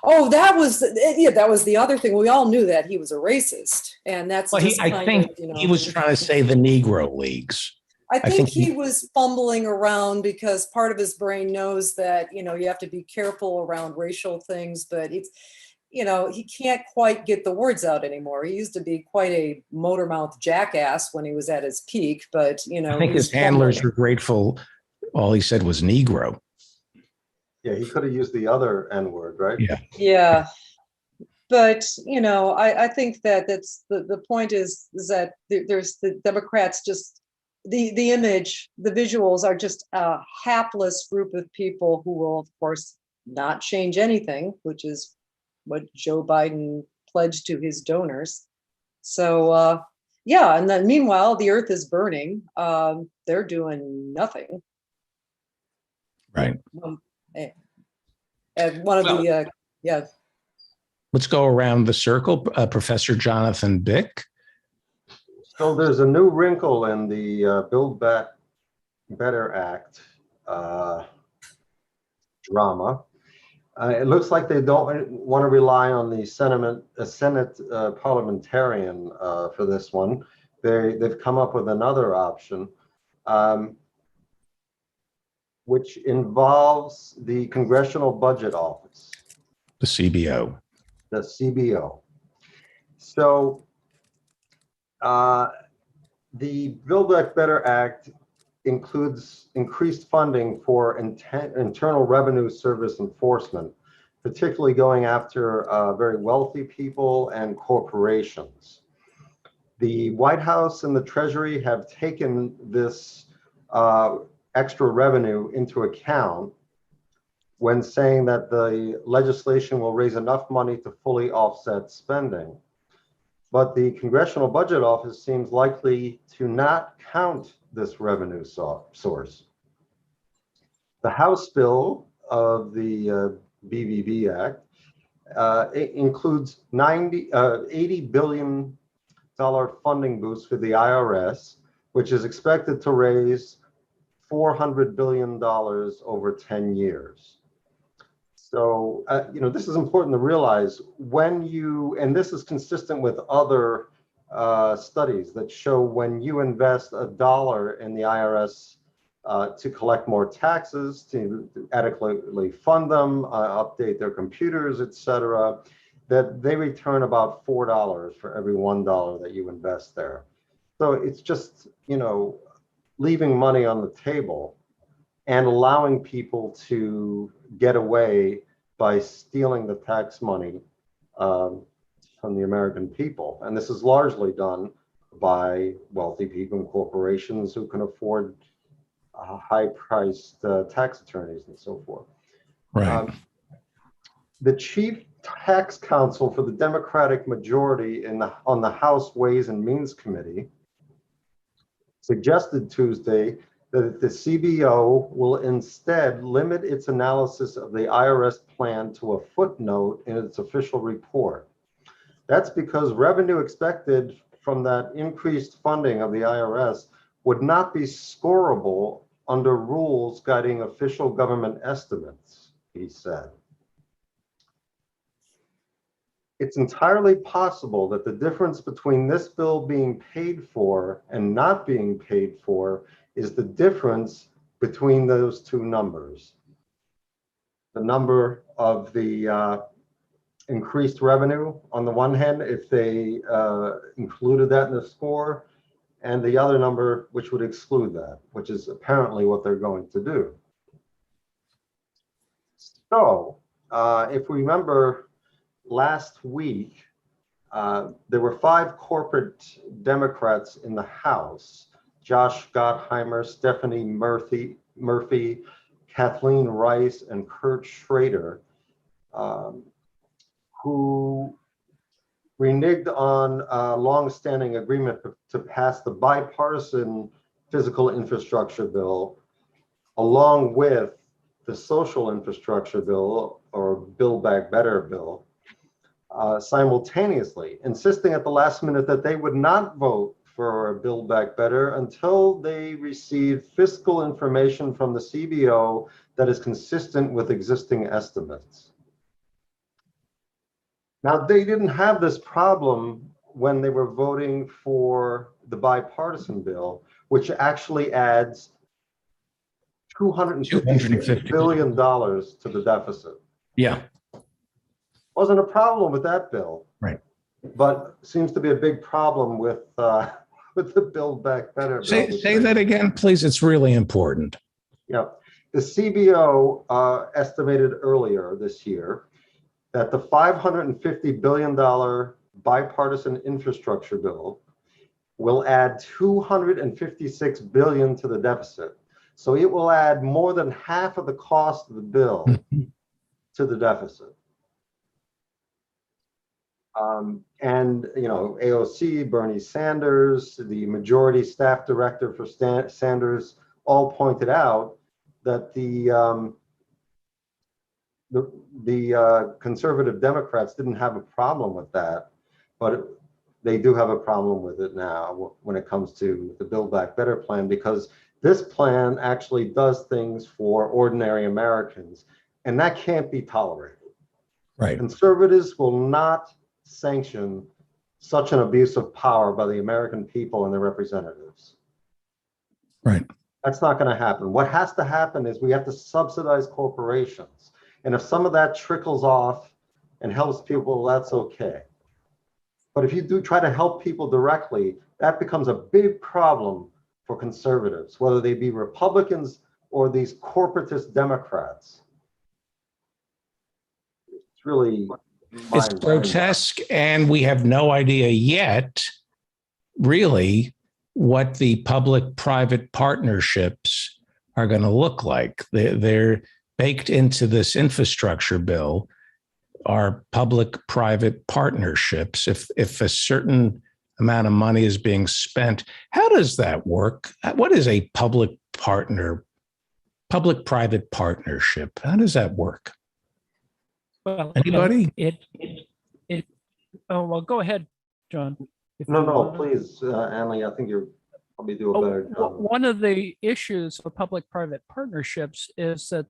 Oh, that was the other thing. We all knew that he was a racist, and that's. Well, I think he was trying to say the Negro Leagues. I think he was fumbling around because part of his brain knows that you have to be careful around racial things, but it's he can't quite get the words out anymore. He used to be quite a motor mouth jackass when he was at his peak, but I think his handlers were grateful. All he said was Negro. Yeah, he could have used the other N word, right? Yeah. Yeah. But, I think that that's the point is that there's the Democrats just the image, the visuals are just a hapless group of people who will, of course, not change anything, which is what Joe Biden pledged to his donors. So, and then meanwhile, the earth is burning. They're doing nothing. Right. And one of Let's go around the circle. Professor Jonathan Bick. So there's a new wrinkle in the Build Back Better Act drama. It looks like they don't want to rely on the Senate parliamentarian for this one. They've come up with another option, which involves the Congressional Budget Office. The CBO. The CBO. So the Build Back Better Act includes increased funding for Internal Revenue Service enforcement, particularly going after very wealthy people and corporations. The White House and the Treasury have taken this extra revenue into account when saying that the legislation will raise enough money to fully offset spending. But the Congressional Budget Office seems likely to not count this revenue source. The House bill of the BBB Act it includes $80 billion funding boost for the IRS, which is expected to raise $400 billion over 10 years. So, this is important to realize and this is consistent with other studies that show when you invest $1 in the IRS to collect more taxes, to adequately fund them, update their computers, etc., that they return about $4 for every $1 that you invest there. So it's just, leaving money on the table and allowing people to get away by stealing the tax money from the American people. And this is largely done by wealthy people and corporations who can afford high-priced tax attorneys and so forth. Right. The chief tax counsel for the Democratic majority on the House Ways and Means Committee suggested Tuesday that the CBO will instead limit its analysis of the IRS plan to a footnote in its official report. That's because revenue expected from that increased funding of the IRS would not be scorable under rules guiding official government estimates, he said. It's entirely possible that the difference between this bill being paid for and not being paid for is the difference between those two numbers. The number of the increased revenue on the one hand, if they included that in the score, and the other number which would exclude that, which is apparently what they're going to do. So if we remember last week, there were 5 corporate Democrats in the House: Josh Gottheimer, Stephanie Murphy, Kathleen Rice, and Kurt Schrader, who reneged on a long-standing agreement to pass the bipartisan physical infrastructure bill, along with the social infrastructure bill, or Build Back Better bill, simultaneously, insisting at the last minute that they would not vote for Build Back Better until they received fiscal information from the CBO that is consistent with existing estimates. Now, they didn't have this problem when they were voting for the bipartisan bill, which actually adds $250 billion to the deficit. Yeah. Wasn't a problem with that bill. Right. But seems to be a big problem with the Build Back Better bill. Say that again, please. It's really important. Yeah. The CBO estimated earlier this year that the $550 billion bipartisan infrastructure bill will add $256 billion to the deficit. So it will add more than half of the cost of the bill to the deficit. And, you know, AOC, Bernie Sanders, the majority staff director for Sanders, all pointed out that the conservative Democrats didn't have a problem with that, but they do have a problem with it now when it comes to the Build Back Better plan, because this plan actually does things for ordinary Americans, and that can't be tolerated. Right. Conservatives will not sanction such an abuse of power by the American people and their representatives. Right. That's not going to happen. What has to happen is we have to subsidize corporations. And if some of that trickles off and helps people, that's okay. But if you do try to help people directly, that becomes a big problem for conservatives, whether they be Republicans or these corporatist Democrats. It's really It's grotesque, and we have no idea yet, really, what the public-private partnerships are going to look like. They're baked into this infrastructure bill are public-private partnerships. If a certain amount of money is being spent, how does that work? What is a public-private partnership? How does that work? Well, Anybody? Oh, well, go ahead, John. No, please, Annalee, I think you're probably do a better job. One of the issues of public-private partnerships is that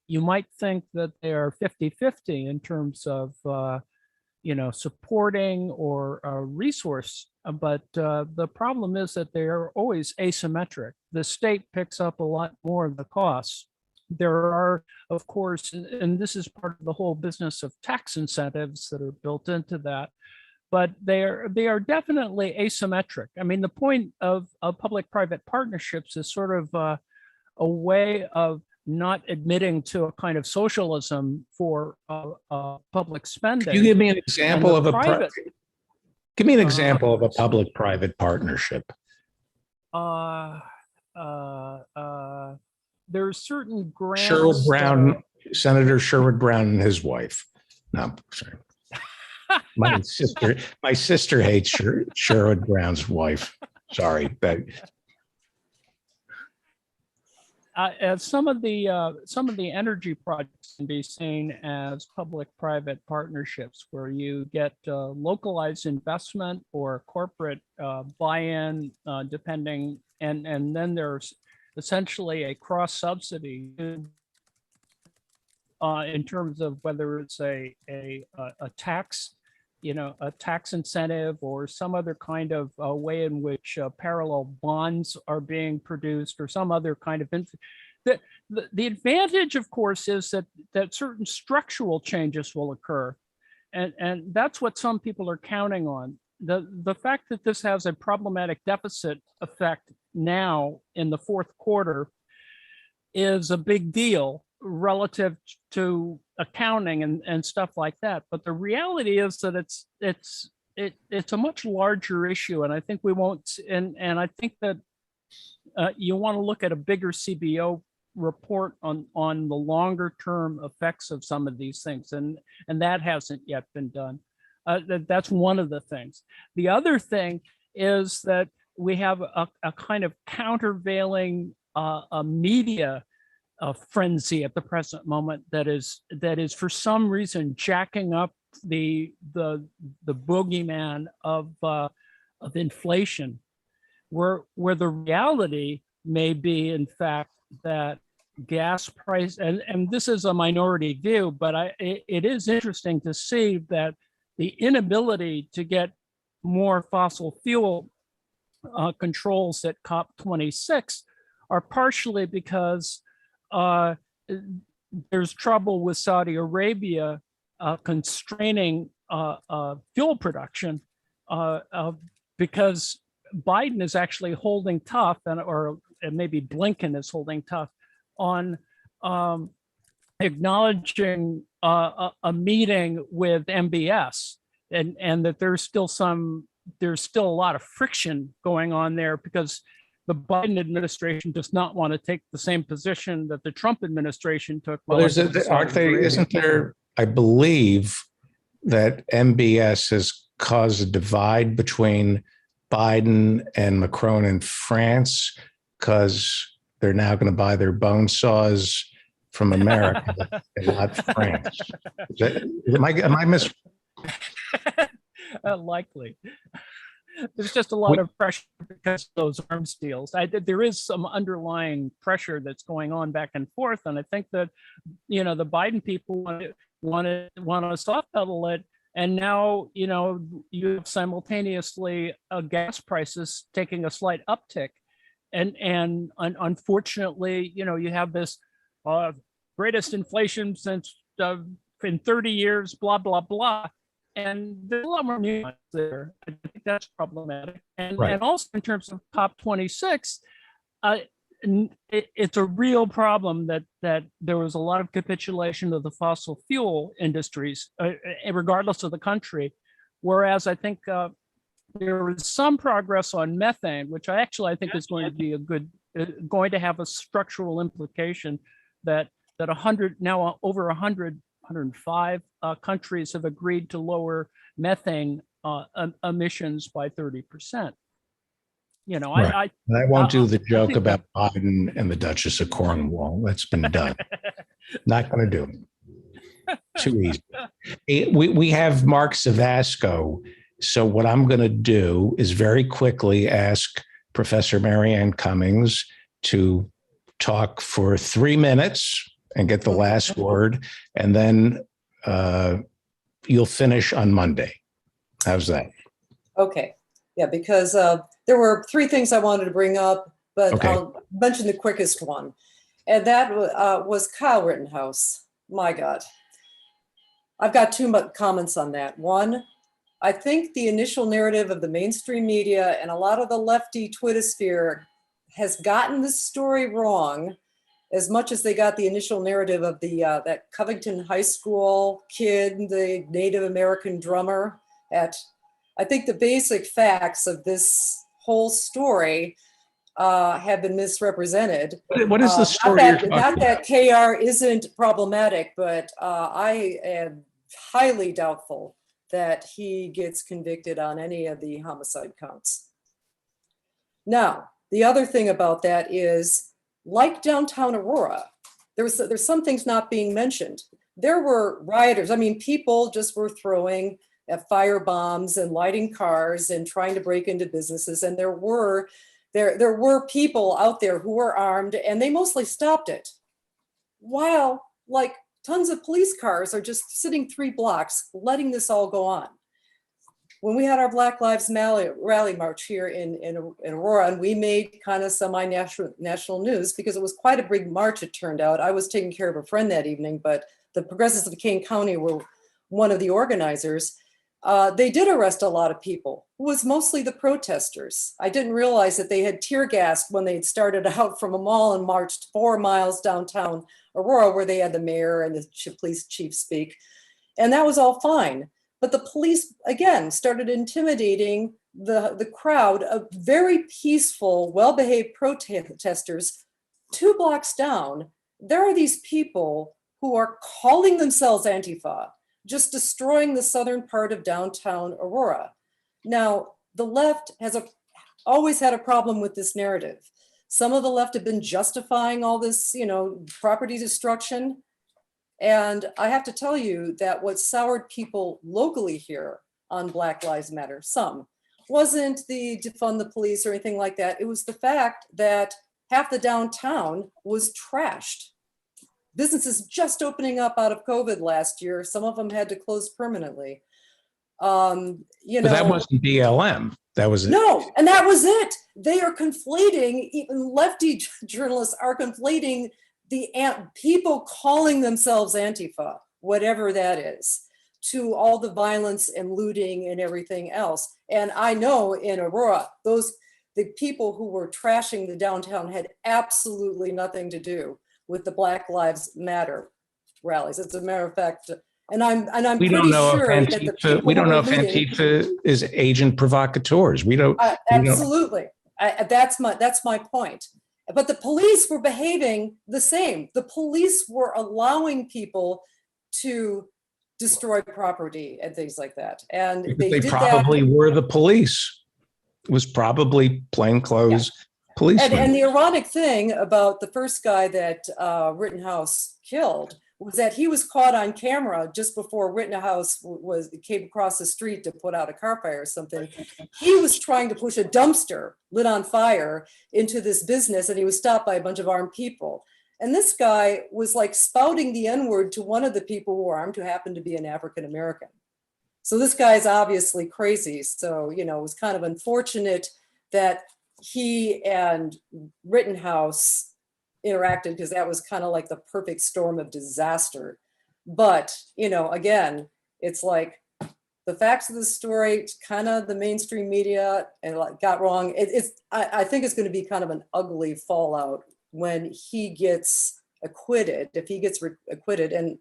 you might think that they are 50-50 in terms of, supporting or resource, but the problem is that they are always asymmetric. The state picks up a lot more of the costs. There are, of course, and this is part of the whole business of tax incentives that are built into that, but they are definitely asymmetric. I mean, the point of public-private partnerships is sort of a way of not admitting to a kind of socialism for public spending. Can you give me an example of give me an example of a public-private partnership? There's certain grants. Sherwood Brown, Senator Sherwood Brown and his wife. No, sorry. My sister hates Sherwood Brown's wife. Sorry. as some of the energy projects can be seen as public-private partnerships where you get localized investment or corporate buy-in, depending, and then there's essentially a cross subsidy in terms of whether it's a tax, a tax incentive or some other kind of way in which parallel bonds are being produced or some other kind of the advantage, of course, is that certain structural changes will occur, and that's what some people are counting on. The fact that this has a problematic deficit effect now in the fourth quarter is a big deal relative to accounting and stuff like that. But the reality is that it's a much larger issue, and I think we won't. And I think that you want to look at a bigger CBO report on the longer term effects of some of these things, and that hasn't yet been done. That's one of the things. The other thing is that we have a kind of countervailing media frenzy at the present moment that is for some reason jacking up the boogeyman of inflation, where the reality may be, in fact, that gas price, and this is a minority view, but it is interesting to see that the inability to get more fossil fuel controls at COP26 are partially because there's trouble with Saudi Arabia constraining fuel production because Biden is actually holding tough, or maybe Blinken is holding tough on acknowledging a meeting with MBS, and that there's still a lot of friction going on there because the Biden administration does not want to take the same position that the Trump administration took. Well, isn't there, I believe that MBS has caused a divide between Biden and Macron in France because they're now going to buy their bone saws from America and not France. Am I mis? Likely. There's just a lot of pressure because of those arms deals. There is some underlying pressure that's going on back and forth, and I think that the Biden people want to soft pedal it, and now you have simultaneously gas prices taking a slight uptick, and unfortunately you have this greatest inflation since in 30 years, blah blah blah. And there's a lot more nuance there. I think that's problematic. And also in terms of COP26, it's a real problem that there was a lot of capitulation of the fossil fuel industries, regardless of the country. Whereas I think there was some progress on methane, which I think is going to be going to have a structural implication that 100 now over 105 countries have agreed to lower methane emissions by 30%. I won't do the joke about Biden and the Duchess of Cornwall. That's been done. Not going to do it. Too easy. We have Mark Savasco. So what I'm going to do is very quickly ask Professor Marianne Cummings to talk for 3 minutes and get the last word, and then you'll finish on Monday. How's that? Okay. Yeah, because there were 3 things I wanted to bring up, but okay. I'll mention the quickest one. And that was Kyle Rittenhouse. My God. I've got 2 comments on that. One, I think the initial narrative of the mainstream media and a lot of the lefty Twittersphere has gotten this story wrong as much as they got the initial narrative of the that Covington High School kid, the Native American drummer. I think the basic facts of this whole story have been misrepresented. What is the story? Not that KR isn't problematic, but I am highly doubtful that he gets convicted on any of the homicide counts. Now, the other thing about that is like downtown Aurora, there's some things not being mentioned. There were rioters. I mean, people just were throwing fire bombs and lighting cars and trying to break into businesses. And there were people out there who were armed, and they mostly stopped it. While like tons of police cars are just sitting 3 blocks, letting this all go on. When we had our Black Lives Rally March here in Aurora, and we made kind of semi-national news because it was quite a big march, it turned out. I was taking care of a friend that evening, but the Progressives of Kane County were one of the organizers. They did arrest a lot of people. It was mostly the protesters. I didn't realize that they had tear gassed when they'd started out from a mall and marched 4 miles downtown Aurora, where they had the mayor and the police chief speak. And that was all fine. But the police, again, started intimidating the crowd of very peaceful, well-behaved protesters 2 blocks down. There are these people who are calling themselves Antifa, just destroying the southern part of downtown Aurora. Now, the left has always had a problem with this narrative. Some of the left have been justifying all this, property destruction. And I have to tell you that what soured people locally here on Black Lives Matter, some, wasn't the defund the police or anything like that. It was the fact that half the downtown was trashed. Businesses just opening up out of COVID last year. Some of them had to close permanently. But that wasn't BLM. That was no, and that was it. They are conflating. Even lefty journalists are conflating the people calling themselves Antifa, whatever that is, to all the violence and looting and everything else. And I know in Aurora, the people who were trashing the downtown had absolutely nothing to do with the Black Lives Matter rallies. As a matter of fact, and I'm we pretty don't know sure if that the Antifa, people we don't who know were if looting- Antifa is agent provocateurs. We don't. Absolutely. That's my point. But the police were behaving the same. The police were allowing people to destroy property and things like that. And they did probably were the police. It was probably plainclothes policemen. And the ironic thing about the first guy that Rittenhouse killed was that he was caught on camera just before Rittenhouse came across the street to put out a car fire or something. He was trying to push a dumpster lit on fire into this business, and he was stopped by a bunch of armed people. And this guy was like spouting the N-word to one of the people who were armed, who happened to be an African-American. So this guy's obviously crazy. So, it was kind of unfortunate that he and Rittenhouse interacted, because that was kind of like the perfect storm of disaster. But, again, it's like the facts of the story, kind of the mainstream media got wrong. I think it's going to be kind of an ugly fallout when he gets acquitted, if he gets acquitted. And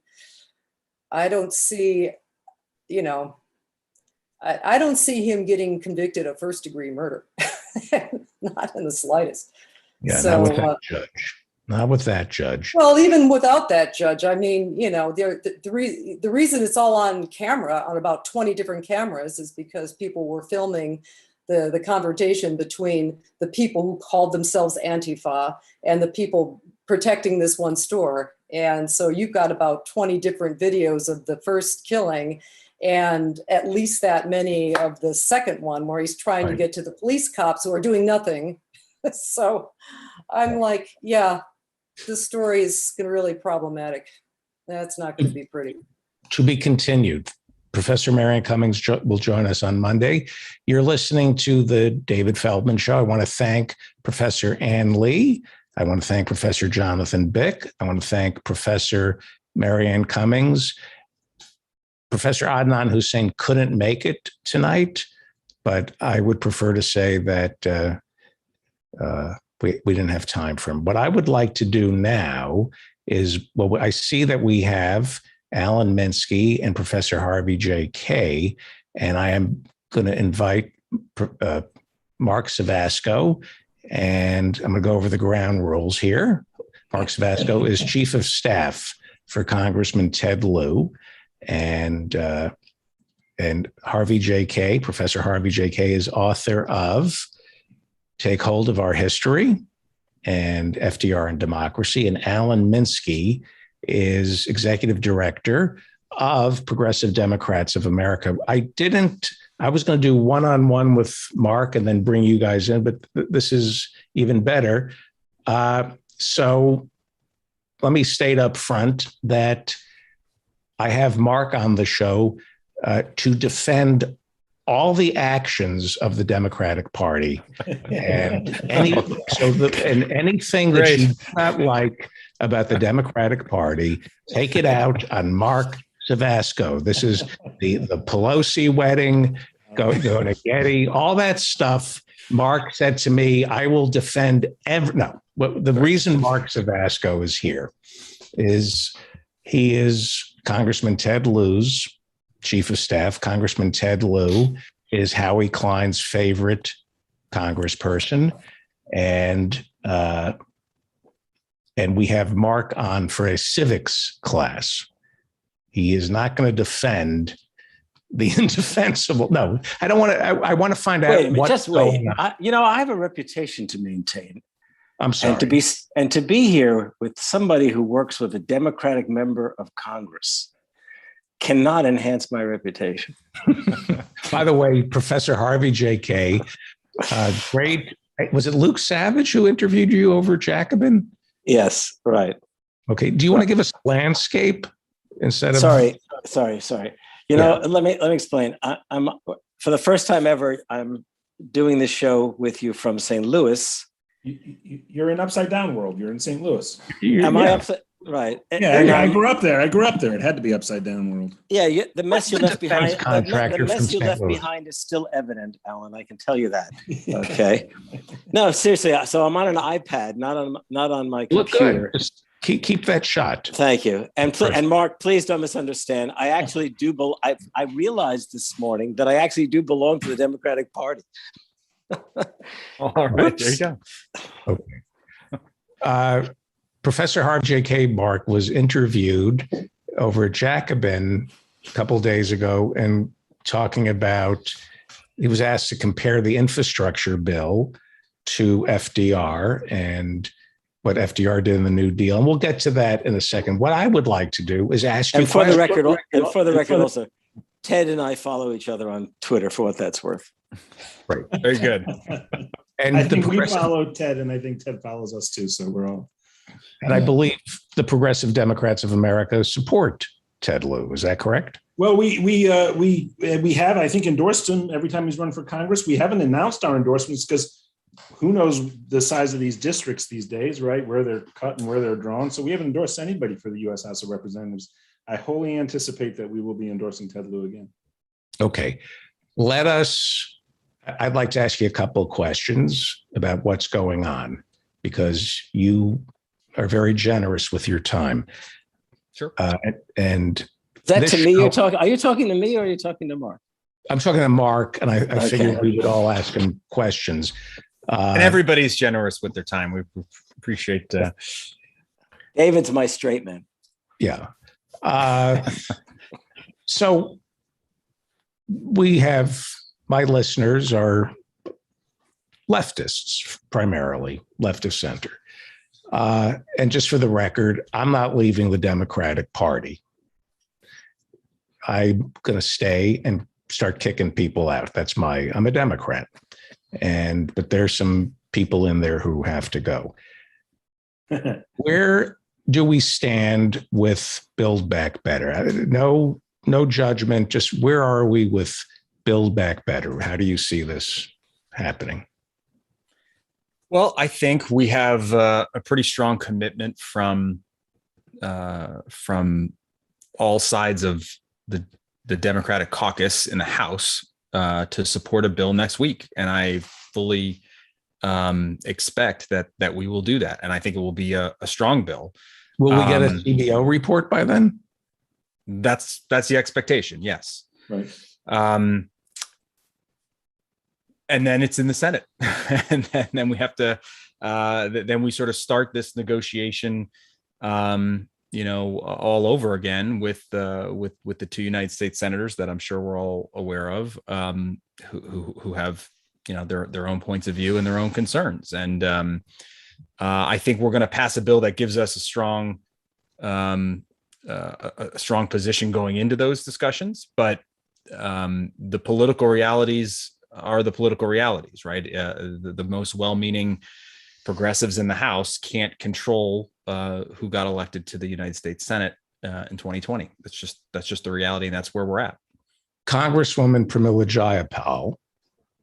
I don't see, I don't see him getting convicted of first-degree murder. Not in the slightest. Yeah, so, not with that judge. Not with that judge. Well, even without that judge, I mean, the reason it's all on camera, on about 20 different cameras, is because people were filming the confrontation between the people who called themselves Antifa and the people protecting this one store. And so you've got about 20 different videos of the first killing, and at least that many of the second one, where he's trying to get to the police cops who are doing nothing. So I'm like, yeah, this story is really problematic. That's not going to be pretty. To be continued. Professor Marian Cummings will join us on Monday. You're listening to the David Feldman Show. I want to thank Professor Ann Lee. I want to thank Professor Jonathan Bick. I want to thank Professor Marian Cummings. Professor Adnan Hussein couldn't make it tonight, but I would prefer to say that we didn't have time for him. What I would like to do now is, well, I see that we have Alan Minsky and Professor Harvey J. Kaye, and I am going to invite Mark Savasco, and I'm going to go over the ground rules here. Mark Savasco is Chief of Staff for Congressman Ted Lieu, and Harvey J. Kaye, Professor Harvey J. Kaye, is author of Take Hold of Our History, and FDR and Democracy. And Alan Minsky is executive director of Progressive Democrats of America. I was going to do one-on-one with Mark and then bring you guys in, but this is even better. So let me state up front that I have Mark on the show to defend all the actions of the Democratic Party and anything that you do not like about the Democratic Party, take it out on Mark Savasco. This is the Pelosi wedding, go to Getty, all that stuff. Mark said to me, I will defend the reason Mark Savasco is here is he is Congressman Ted Lieu's chief of staff. Congressman Ted Lieu is Howie Klein's favorite congressperson. And we have Mark on for a civics class. He is not going to defend the indefensible. No, I don't want to. I want to find out what's going on. I have a reputation to maintain. I'm sorry. And to be here with somebody who works with a Democratic member of Congress cannot enhance my reputation. By the way, Professor Harvey J.K., great. Was it Luke Savage who interviewed you over Jacobin? Yes, right. Okay. Do you want to give us a landscape instead of? Sorry. Let me explain. I'm for the first time ever, I'm doing this show with you from St. Louis. You're in Upside Down World. You're in St. Louis. Am I upside? Right. Yeah, I grew up there. It had to be Upside Down World. Yeah, the mess you left behind. The mess you left behind is still evident, Alan. I can tell you that. Okay. No, seriously. So I'm on an iPad, not on my computer. Just keep that shot. Thank you. And Mark, please don't misunderstand. I actually do. I realized this morning that I actually do belong to the Democratic Party. All right, there you go. Okay. Professor Harvey J.K. Mark was interviewed over at Jacobin a couple of days ago and talking about, he was asked to compare the infrastructure bill to FDR and what FDR did in the New Deal. And we'll get to that in a second. What I would like to do is ask you. And for the record also, Ted and I follow each other on Twitter for what that's worth. Right. Very good. And I think we follow Ted, and I think Ted follows us too. So we're all. And I believe the Progressive Democrats of America support Ted Lieu. Is that correct? Well, we have, I think, endorsed him every time he's run for Congress. We haven't announced our endorsements because who knows the size of these districts these days, right? Where they're cut and where they're drawn. So we haven't endorsed anybody for the U.S. House of Representatives. I wholly anticipate that we will be endorsing Ted Lieu again. Okay. I'd like to ask you a couple of questions about what's going on because you are very generous with your time. Sure. And that to me, you're talking. Are you talking to me or are you talking to Mark? I'm talking to Mark, and I figured we would all ask him questions. And everybody's generous with their time. We appreciate. David's my straight man. Yeah. So my listeners are leftists, primarily leftist center. And just for the record, I'm not leaving the Democratic Party. I'm going to stay and start kicking people out. I'm a Democrat. But there's some people in there who have to go. Where do we stand with Build Back Better? No judgment, just where are we with Build Back Better? How do you see this happening? Well, I think we have a pretty strong commitment from all sides of the Democratic caucus in the House to support a bill next week, and I fully expect that we will do that, and I think it will be a strong bill. Will we get a CBO report by then? That's the expectation. Yes. Right. And then it's in the Senate, and then we have to. Then we sort of start this negotiation, all over again with the two United States senators that I'm sure we're all aware of, who have their own points of view and their own concerns, and I think we're going to pass a bill that gives us a strong position going into those discussions. But the political realities are the political realities, right? The most well-meaning progressives in the House can't control who got elected to the United States Senate in 2020. That's just the reality, and that's where we're at. Congresswoman Pramila Jayapal,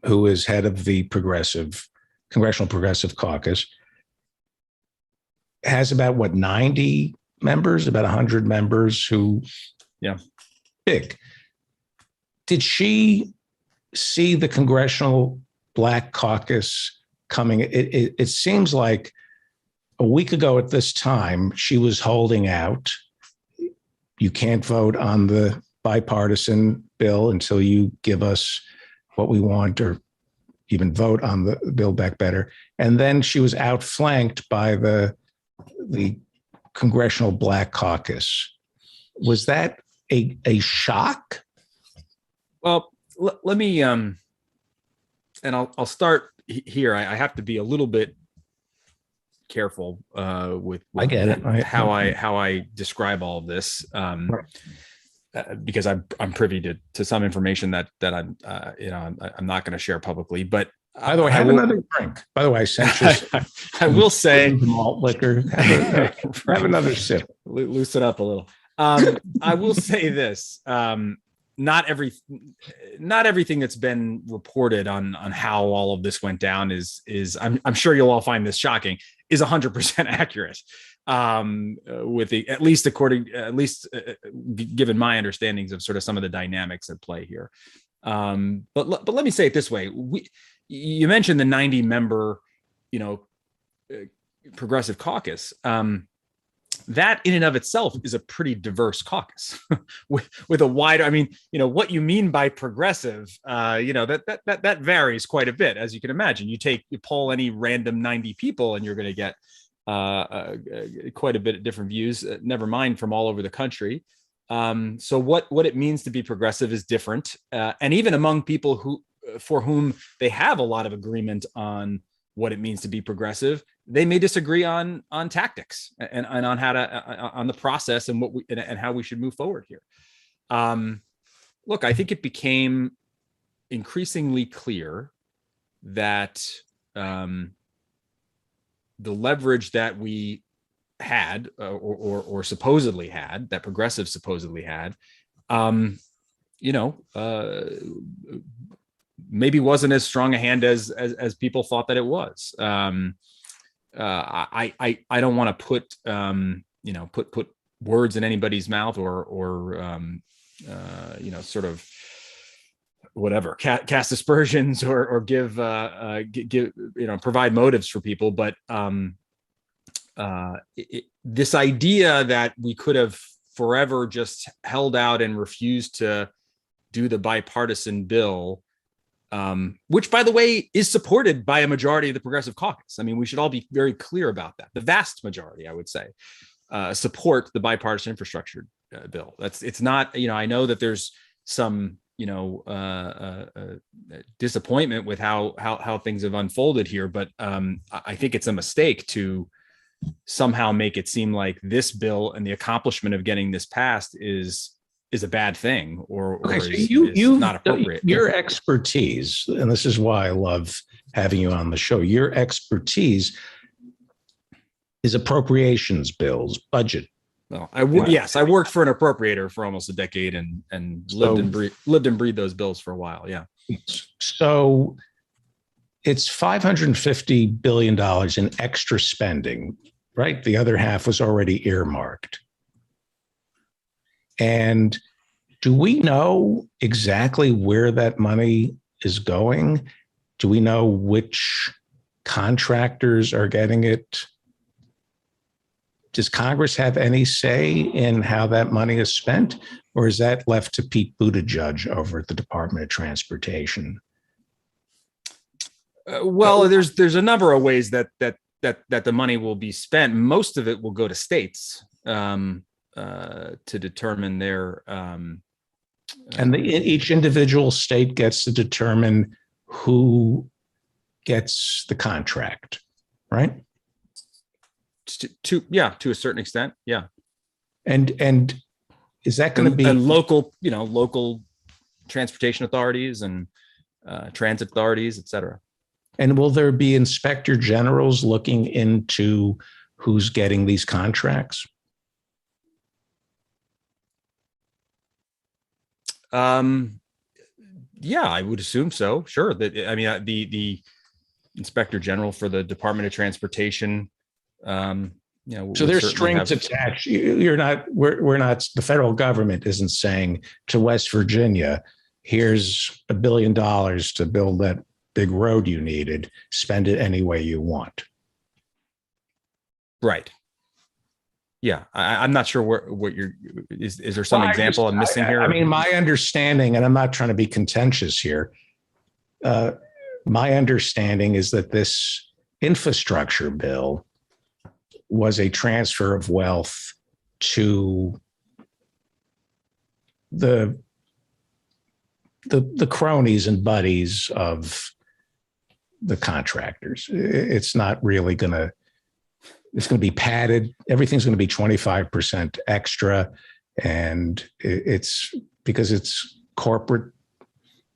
who is head of the Congressional Progressive Caucus, has about 90 members, about 100 members who, big. Did she see the Congressional Black Caucus coming? It seems like a week ago at this time, she was holding out. You can't vote on the bipartisan bill until you give us what we want, or even vote on the Build Back Better. And then she was outflanked by the Congressional Black Caucus. Was that a shock? Well, let me, and I'll start here. I have to be a little bit careful with I get it. how I describe all of this, because I'm privy to some information that I'm I'm not going to share publicly. But by the way, have another drink. By the way, I sent you. I will say malt liquor. Have another sip. Loosen up a little. I will say this. Not everything that's been reported on how all of this went down is I'm sure you'll all find this shocking, is 100% accurate. With at least given my understandings of sort of some of the dynamics at play here. But let me say it this way. You mentioned the 90-member, Progressive Caucus. That in and of itself is a pretty diverse caucus with a wider, what you mean by progressive, that varies quite a bit, as you can imagine. You poll any random 90 people and you're going to get quite a bit of different views, never mind from all over the country. So what it means to be progressive is different. And even among people for whom they have a lot of agreement on what it means to be progressive, they may disagree on tactics and on how to on the process and and how we should move forward here. Look, I think it became increasingly clear that the leverage that we had or supposedly had, that progressives supposedly had, maybe wasn't as strong a hand as people thought that it was. I don't want to put words in anybody's mouth or sort of whatever, cast aspersions or give provide motives for people. But this idea that we could have forever just held out and refused to do the bipartisan bill, which, by the way, is supported by a majority of the Progressive Caucus. I mean, we should all be very clear about that. The vast majority, I would say, support the bipartisan infrastructure bill. It's not, I know that there's some, disappointment with how things have unfolded here, but I think it's a mistake to somehow make it seem like this bill and the accomplishment of getting this passed is a bad thing or is not appropriate. Your expertise, and this is why I love having you on the show, your expertise is appropriations bills, budget. Well, I worked for an appropriator for almost a decade and lived and breathed those bills for a while. Yeah. So it's $550 billion in extra spending, right? The other half was already earmarked. And do we know exactly where that money is going? Do we know which contractors are getting it? Does Congress have any say in how that money is spent? Or is that left to Pete Buttigieg over at the Department of Transportation? Well, there's a number of ways that the money will be spent. Most of it will go to states. To determine their and each individual state gets to determine who gets the contract, right? to a certain extent, yeah. And is that going to be and local transportation authorities and transit authorities, et cetera? And will there be inspector generals looking into who's getting these contracts? Yeah, I would assume so. Sure. The inspector general for the Department of Transportation, so there's strings attached. We're not, the federal government isn't saying to West Virginia, here's $1 billion to build that big road you needed, spend it any way you want. Right. Yeah. I'm not sure what is there some example I'm missing here? I mean, my understanding, and I'm not trying to be contentious here. My understanding is that this infrastructure bill was a transfer of wealth to the cronies and buddies of the contractors. It's not really it's going to be padded. Everything's going to be 25% extra. And it's because it's corporate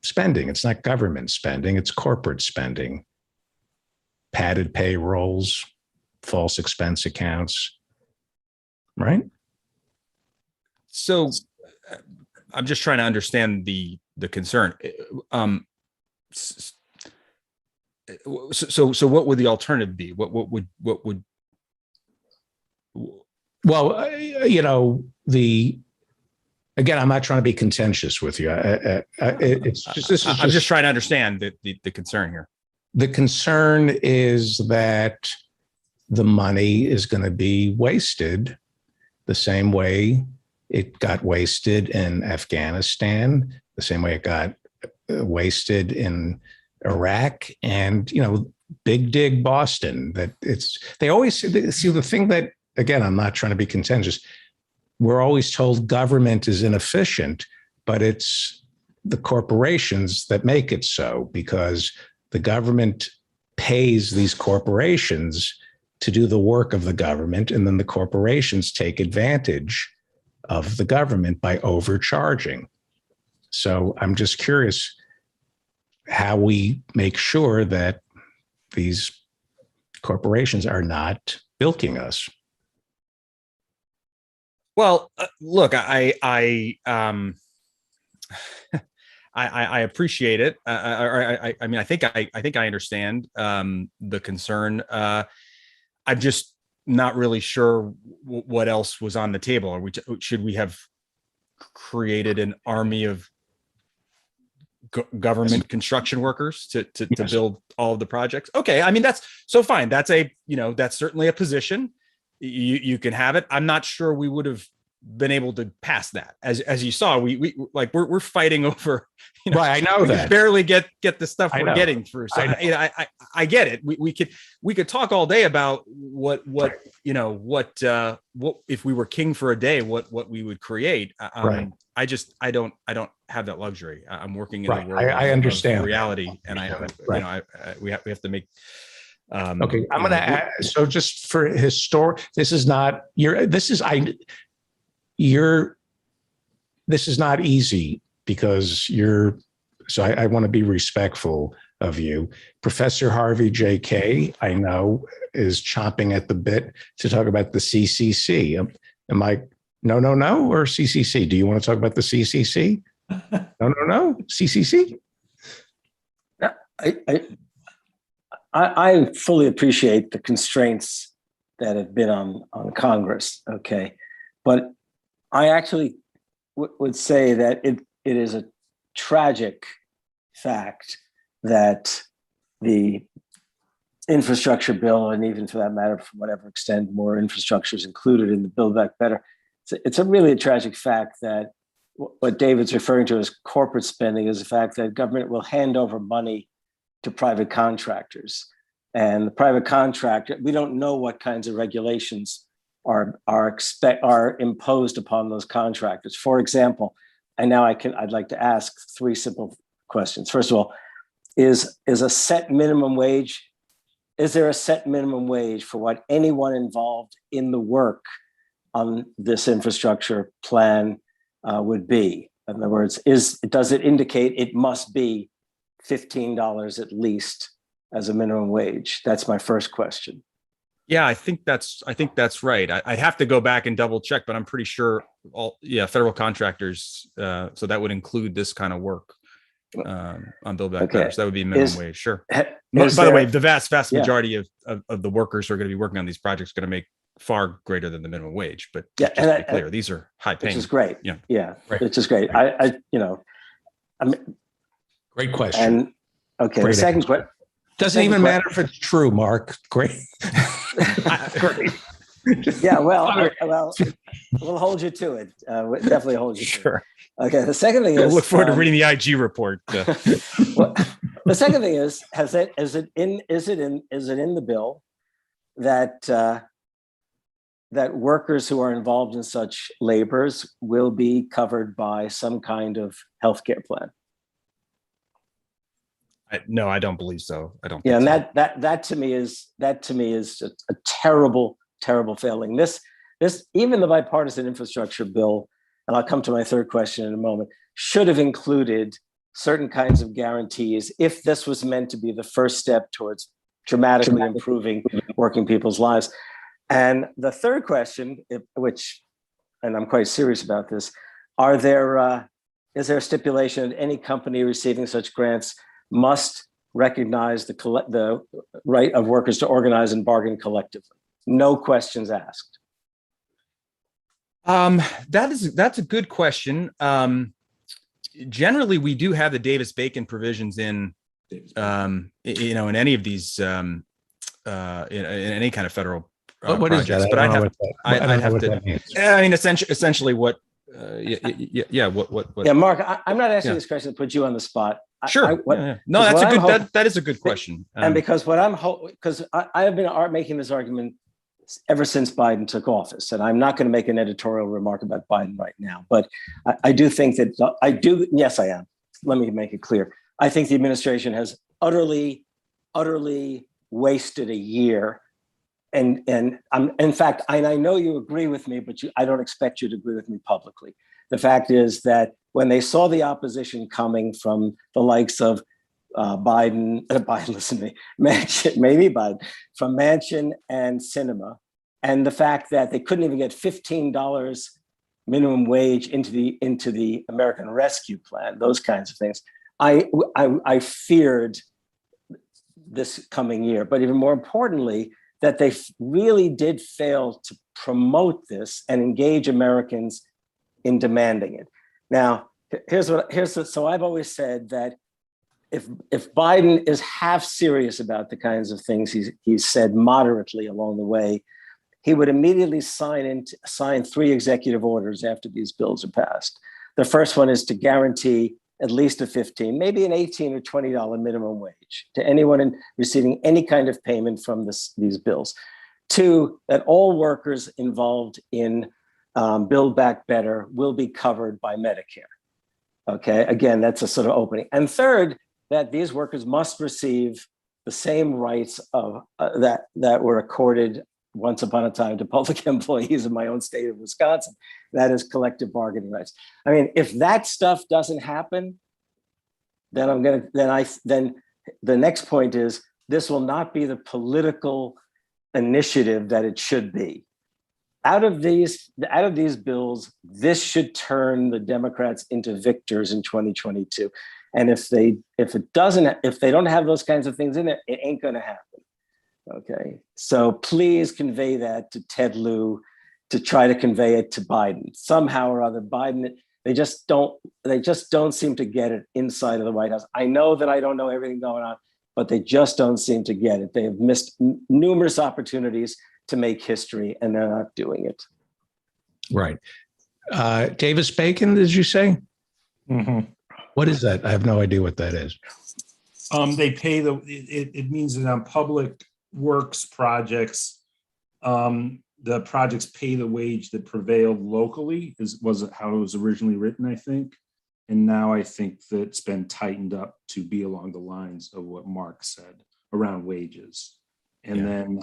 spending. It's not government spending. It's corporate spending. Padded payrolls, false expense accounts, right? So I'm just trying to understand the concern. So what would the alternative be? What would well, again, I'm not trying to be contentious with you. It's just, I'm just trying to understand the concern here. The concern is that the money is going to be wasted the same way it got wasted in Afghanistan, the same way it got wasted in Iraq, and Big Dig Boston. That they always see the thing that, again, I'm not trying to be contentious. We're always told government is inefficient, but it's the corporations that make it so, because the government pays these corporations to do the work of the government, and then the corporations take advantage of the government by overcharging. So I'm just curious how we make sure that these corporations are not bilking us. Well, look, I appreciate it. I mean, I think I understand the concern. I'm just not really sure what else was on the table. Should we have created an army of government construction workers to build all of the projects? Okay, I mean, that's so fine. That's that's certainly a position. You can have it. I'm not sure we would have been able to pass that. As you saw, we're fighting over. Right, I know that. Barely get the stuff we're getting through. So I get it. We could talk all day about what if we were king for a day, what we would create. Right. I don't have that luxury. I'm working in the world. I understand of reality, and we have to make. Okay, I'm going to add. So just for this is not easy because I want to be respectful of you. Professor Harvey J.K., I know, is chomping at the bit to talk about the CCC. Am I no, or CCC? Do you want to talk about the CCC? No, CCC? I fully appreciate the constraints that have been on Congress, okay? But I actually would say that it is a tragic fact that the infrastructure bill, and even for that matter, for whatever extent more infrastructure is included in the Build Back Better, it's a really tragic fact that what David's referring to as corporate spending is the fact that government will hand over money to private contractors. And the private contractor, we don't know what kinds of regulations are imposed upon those contractors. For example, I'd like to ask three simple questions. First of all, is a set minimum wage is there a set minimum wage for what anyone involved in the work on this infrastructure plan would be? In other words, does it indicate it must be $15 at least as a minimum wage? That's my first question. Yeah, I think that's right. I'd have to go back and double check, but I'm pretty sure federal contractors. So that would include this kind of work on Build Back Better. So that would be minimum wage. Sure. By the way, the vast majority of the workers who are going to be working on these projects are going to make far greater than the minimum wage. But just to be clear, these are high paying. Which is great. Yeah. Right. Which is great. I mean, great question. And okay, great the second question. Doesn't even matter if it's true, Mark. Great. Great. Yeah, well, we'll hold you to it. We'll definitely hold you to it. Okay, the second thing is, look forward to reading the IG report. Well, the second thing is it in the bill that that workers who are involved in such labors will be covered by some kind of healthcare plan? No, I don't believe so. I don't. Yeah, and so. that to me is a terrible failing. This even the bipartisan infrastructure bill, and I'll come to my third question in a moment, should have included certain kinds of guarantees if this was meant to be the first step towards dramatically improving working people's lives. And the third question, and I'm quite serious about this, is there a stipulation that any company receiving such grants must recognize the right of workers to organize and bargain collectively? No questions asked. That's a good question. Generally, we do have the Davis-Bacon provisions in any of these in any kind of federal what is that? But I don't know what that means. I mean, essentially, what? Yeah, Mark, I'm not asking this question to put you on the spot. Sure. No, that's a good. That is a good question. And because I have been making this argument ever since Biden took office, and I'm not going to make an editorial remark about Biden right now, but I do think that Yes, I am. Let me make it clear. I think the administration has utterly wasted a year. And in fact, I know you agree with me, but I don't expect you to agree with me publicly. The fact is that when they saw the opposition coming from the likes of Manchin, from Manchin and Sinema, and the fact that they couldn't even get $15 minimum wage into the American Rescue Plan, those kinds of things, I feared this coming year. But even more importantly, that they really did fail to promote this and engage Americans in demanding it. Now, so I've always said that if Biden is half serious about the kinds of things he's said moderately along the way, he would immediately sign 3 executive orders after these bills are passed. The first one is to guarantee at least a $15, maybe an $18 or $20 minimum wage to anyone receiving any kind of payment from these bills. 2, that all workers involved in Build Back Better will be covered by Medicare. Okay, again, that's a sort of opening. And 3rd, that these workers must receive the same rights of that were accorded once upon a time to public employees in my own state of Wisconsin. That is collective bargaining rights. I mean, if that stuff doesn't happen, then the next point is this will not be the political initiative that it should be. Out of these bills, this should turn the Democrats into victors in 2022. And if they don't have those kinds of things in there, it ain't going to happen. Okay, so please convey that to Ted Lieu, to try to convey it to Biden somehow or other. Biden, they just don't seem to get it inside of the White House. I know that I don't know everything going on, but they just don't seem to get it. They have missed numerous opportunities to make history, and they're not doing it. Right. Davis-Bacon, did you say? Mm-hmm. What is that? I have no idea what that is. They pay it means that on public works projects, the projects pay the wage that prevailed locally, was how it was originally written, I think. And now I think that it's been tightened up to be along the lines of what Mark said around wages. And then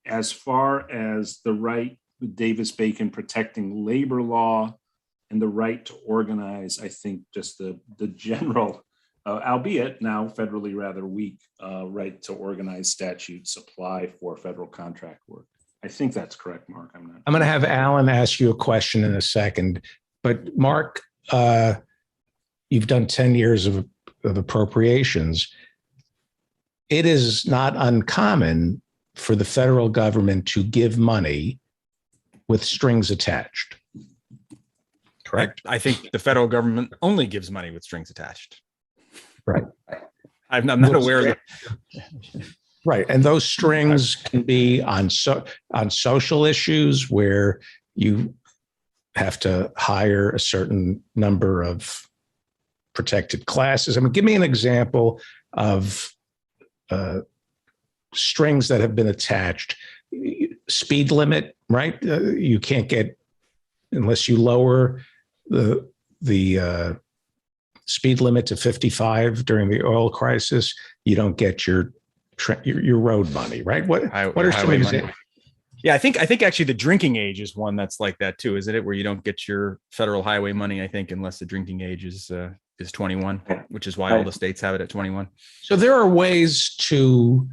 as far as the right with Davis-Bacon protecting labor law and the right to organize, I think just the general, albeit now federally rather weak, right to organize statutes apply for federal contract work. I think that's correct, Mark. I'm going to have Alan ask you a question in a second, but Mark, you've done 10 years of appropriations. It is not uncommon for the federal government to give money with strings attached. Correct? I think the federal government only gives money with strings attached. Right. I'm not aware of it. Right. And those strings can be on social issues where you have to hire a certain number of protected classes. I mean, give me an example of strings that have been attached. Speed limit, right? You can't get, unless you lower the speed limit to 55 during the oil crisis, you don't get your road money, right? What are some examples? Yeah, I think actually the drinking age is one that's like that too, isn't it? Where you don't get your federal highway money, I think, unless the drinking age is 21, which is why all the states have it at 21. So there are ways to.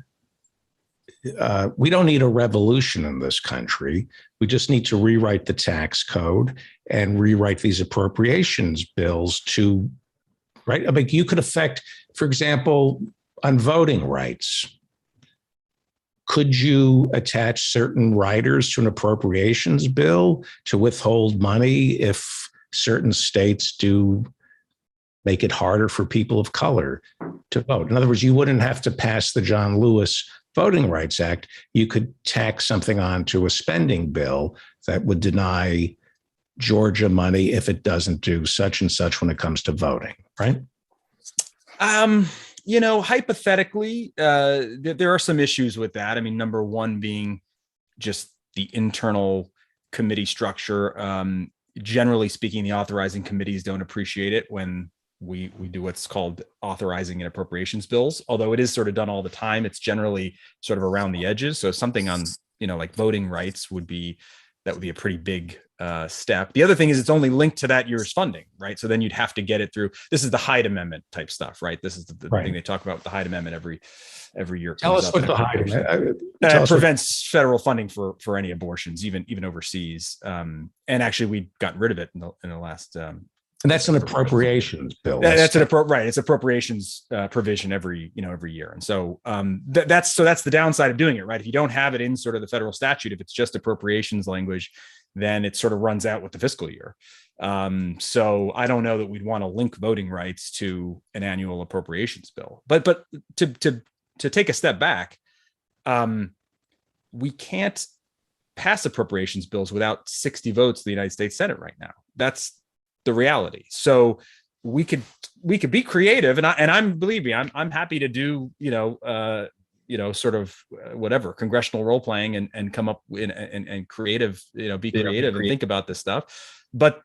We don't need a revolution in this country. We just need to rewrite the tax code and rewrite these appropriations bills to, right? I mean, you could affect, for example, on voting rights. Could you attach certain riders to an appropriations bill to withhold money if certain states do make it harder for people of color to vote? In other words, you wouldn't have to pass the John Lewis Voting Rights Act. You could tack something onto a spending bill that would deny Georgia money if it doesn't do such and such when it comes to voting, right? Hypothetically, there are some issues with that. I mean, number one being just the internal committee structure. Generally speaking, the authorizing committees don't appreciate it when we do what's called authorizing and appropriations bills, although it is sort of done all the time. It's generally sort of around the edges. So something on, like voting rights would be a pretty big step. The other thing is it's only linked to that year's funding, right? So then you'd have to get it through. This is the Hyde Amendment type stuff, right? This is the thing they talk about with the Hyde Amendment every year. Tell us what the Hyde Amendment It prevents federal funding for any abortions, even overseas. And actually, we got rid of it in the last. And that's an appropriations bill. That's right. It's appropriations provision every year. And so that's the downside of doing it, right? If you don't have it in sort of the federal statute, if it's just appropriations language, then it sort of runs out with the fiscal year. So I don't know that we'd want to link voting rights to an annual appropriations bill. But to take a step back, we can't pass appropriations bills without 60 votes of the United States Senate right now. That's the reality. So we could be creative, and believe me, I'm happy to do sort of whatever congressional role playing and come up and creative, be creative and think about this stuff. But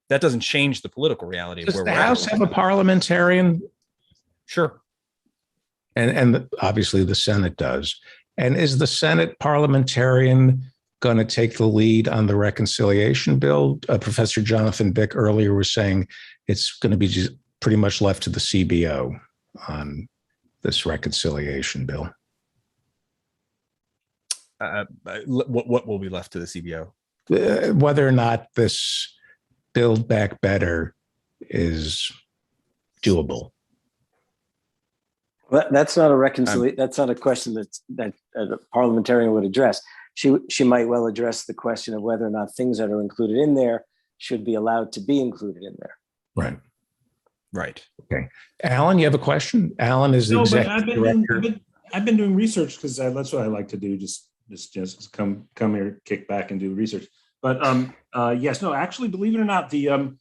that doesn't change the political reality of Does where the we're House at. have a parliamentarian? Sure. And obviously the Senate does. And is the Senate parliamentarian going to take the lead on the reconciliation bill? Professor Jonathan Bick earlier was saying it's going to be just pretty much left to the CBO on this reconciliation bill. What will be left to the CBO? Whether or not this Build Back Better is doable. Well, that's not a reconciliation. That's not a question that a parliamentarian would address. She might well address the question of whether or not things that are included in there should be allowed to be included in there. Right. Okay. Alan, you have a question? Alan is the executive director. I've been doing research because that's what I like to do. Just come here, kick back and do research. But actually, believe it or not, the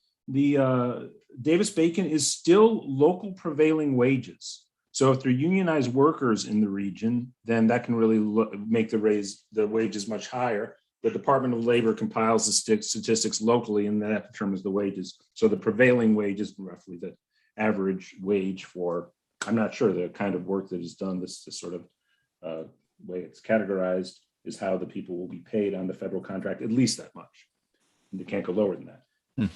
Davis-Bacon is still local prevailing wages. So if they're unionized workers in the region, then that can really make the wages much higher. The Department of Labor compiles the statistics locally, and that determines the wages. So the prevailing wage is roughly the average wage for, I'm not sure, the kind of work that is done, this sort of way it's categorized is how the people will be paid on the federal contract, at least that much. And they can't go lower than that.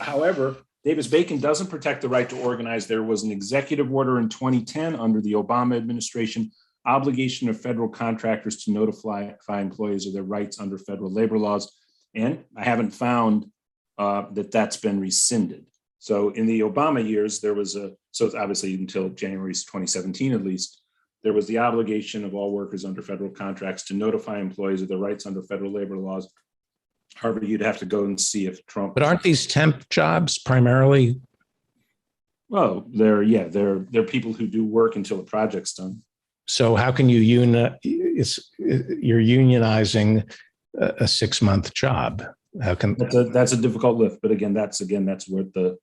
However, Davis-Bacon doesn't protect the right to organize. There was an executive order in 2010 under the Obama administration, obligation of federal contractors to notify employees of their rights under federal labor laws. And I haven't found that that's been rescinded. So in the Obama years, there was so obviously until January 2017 at least, there was the obligation of all workers under federal contracts to notify employees of their rights under federal labor laws. However, you'd have to go and see if Trump. But aren't these temp jobs primarily? Well, they're people who do work until the project's done. So how can you you're unionizing a 6-month job? How can that's a difficult lift? But again, that's what the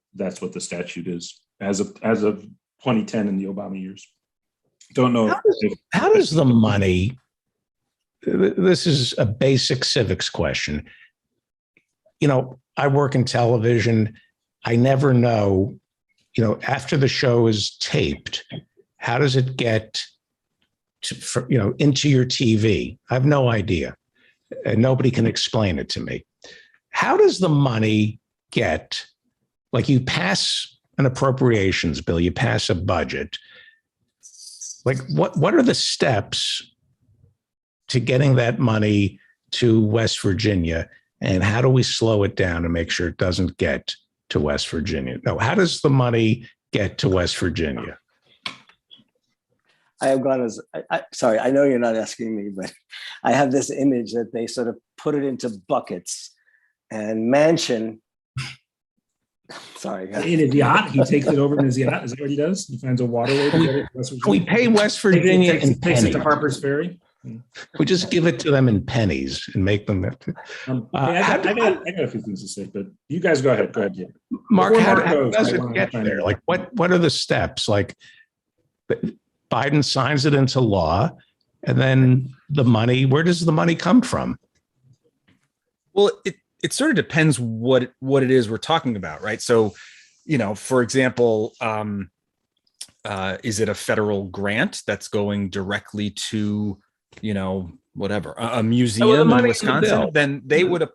statute is as of 2010 in the Obama years. Don't know. How does the money? This is a basic civics question. You know, I work in television. I never know, after the show is taped, how does it get into your TV? I have no idea. And nobody can explain it to me. How does the money get, like you pass an appropriations bill, you pass a budget. Like what are the steps to getting that money to West Virginia? And how do we slow it down and make sure it doesn't get to West Virginia? No, how does the money get to West Virginia? I have gone as, sorry, I know you're not asking me, but I have this image that they sort of put it into buckets and Manchin. Sorry. In his yacht, he takes it over in his yacht. Is that what he does? He finds a waterway to get it to West Virginia. We pay West Virginia in pennies. Takes it to Harper's Ferry. We just give it to them in pennies and make them. I got a few things to say, but you guys go ahead. Go ahead, yeah. Mark, how does it get there? Like, what are the steps? Like, Biden signs it into law, and then the money. Where does the money come from? Well, it sort of depends what it is we're talking about, right? So, for example, is it a federal grant that's going directly to, whatever, a museum in Wisconsin? Then they would have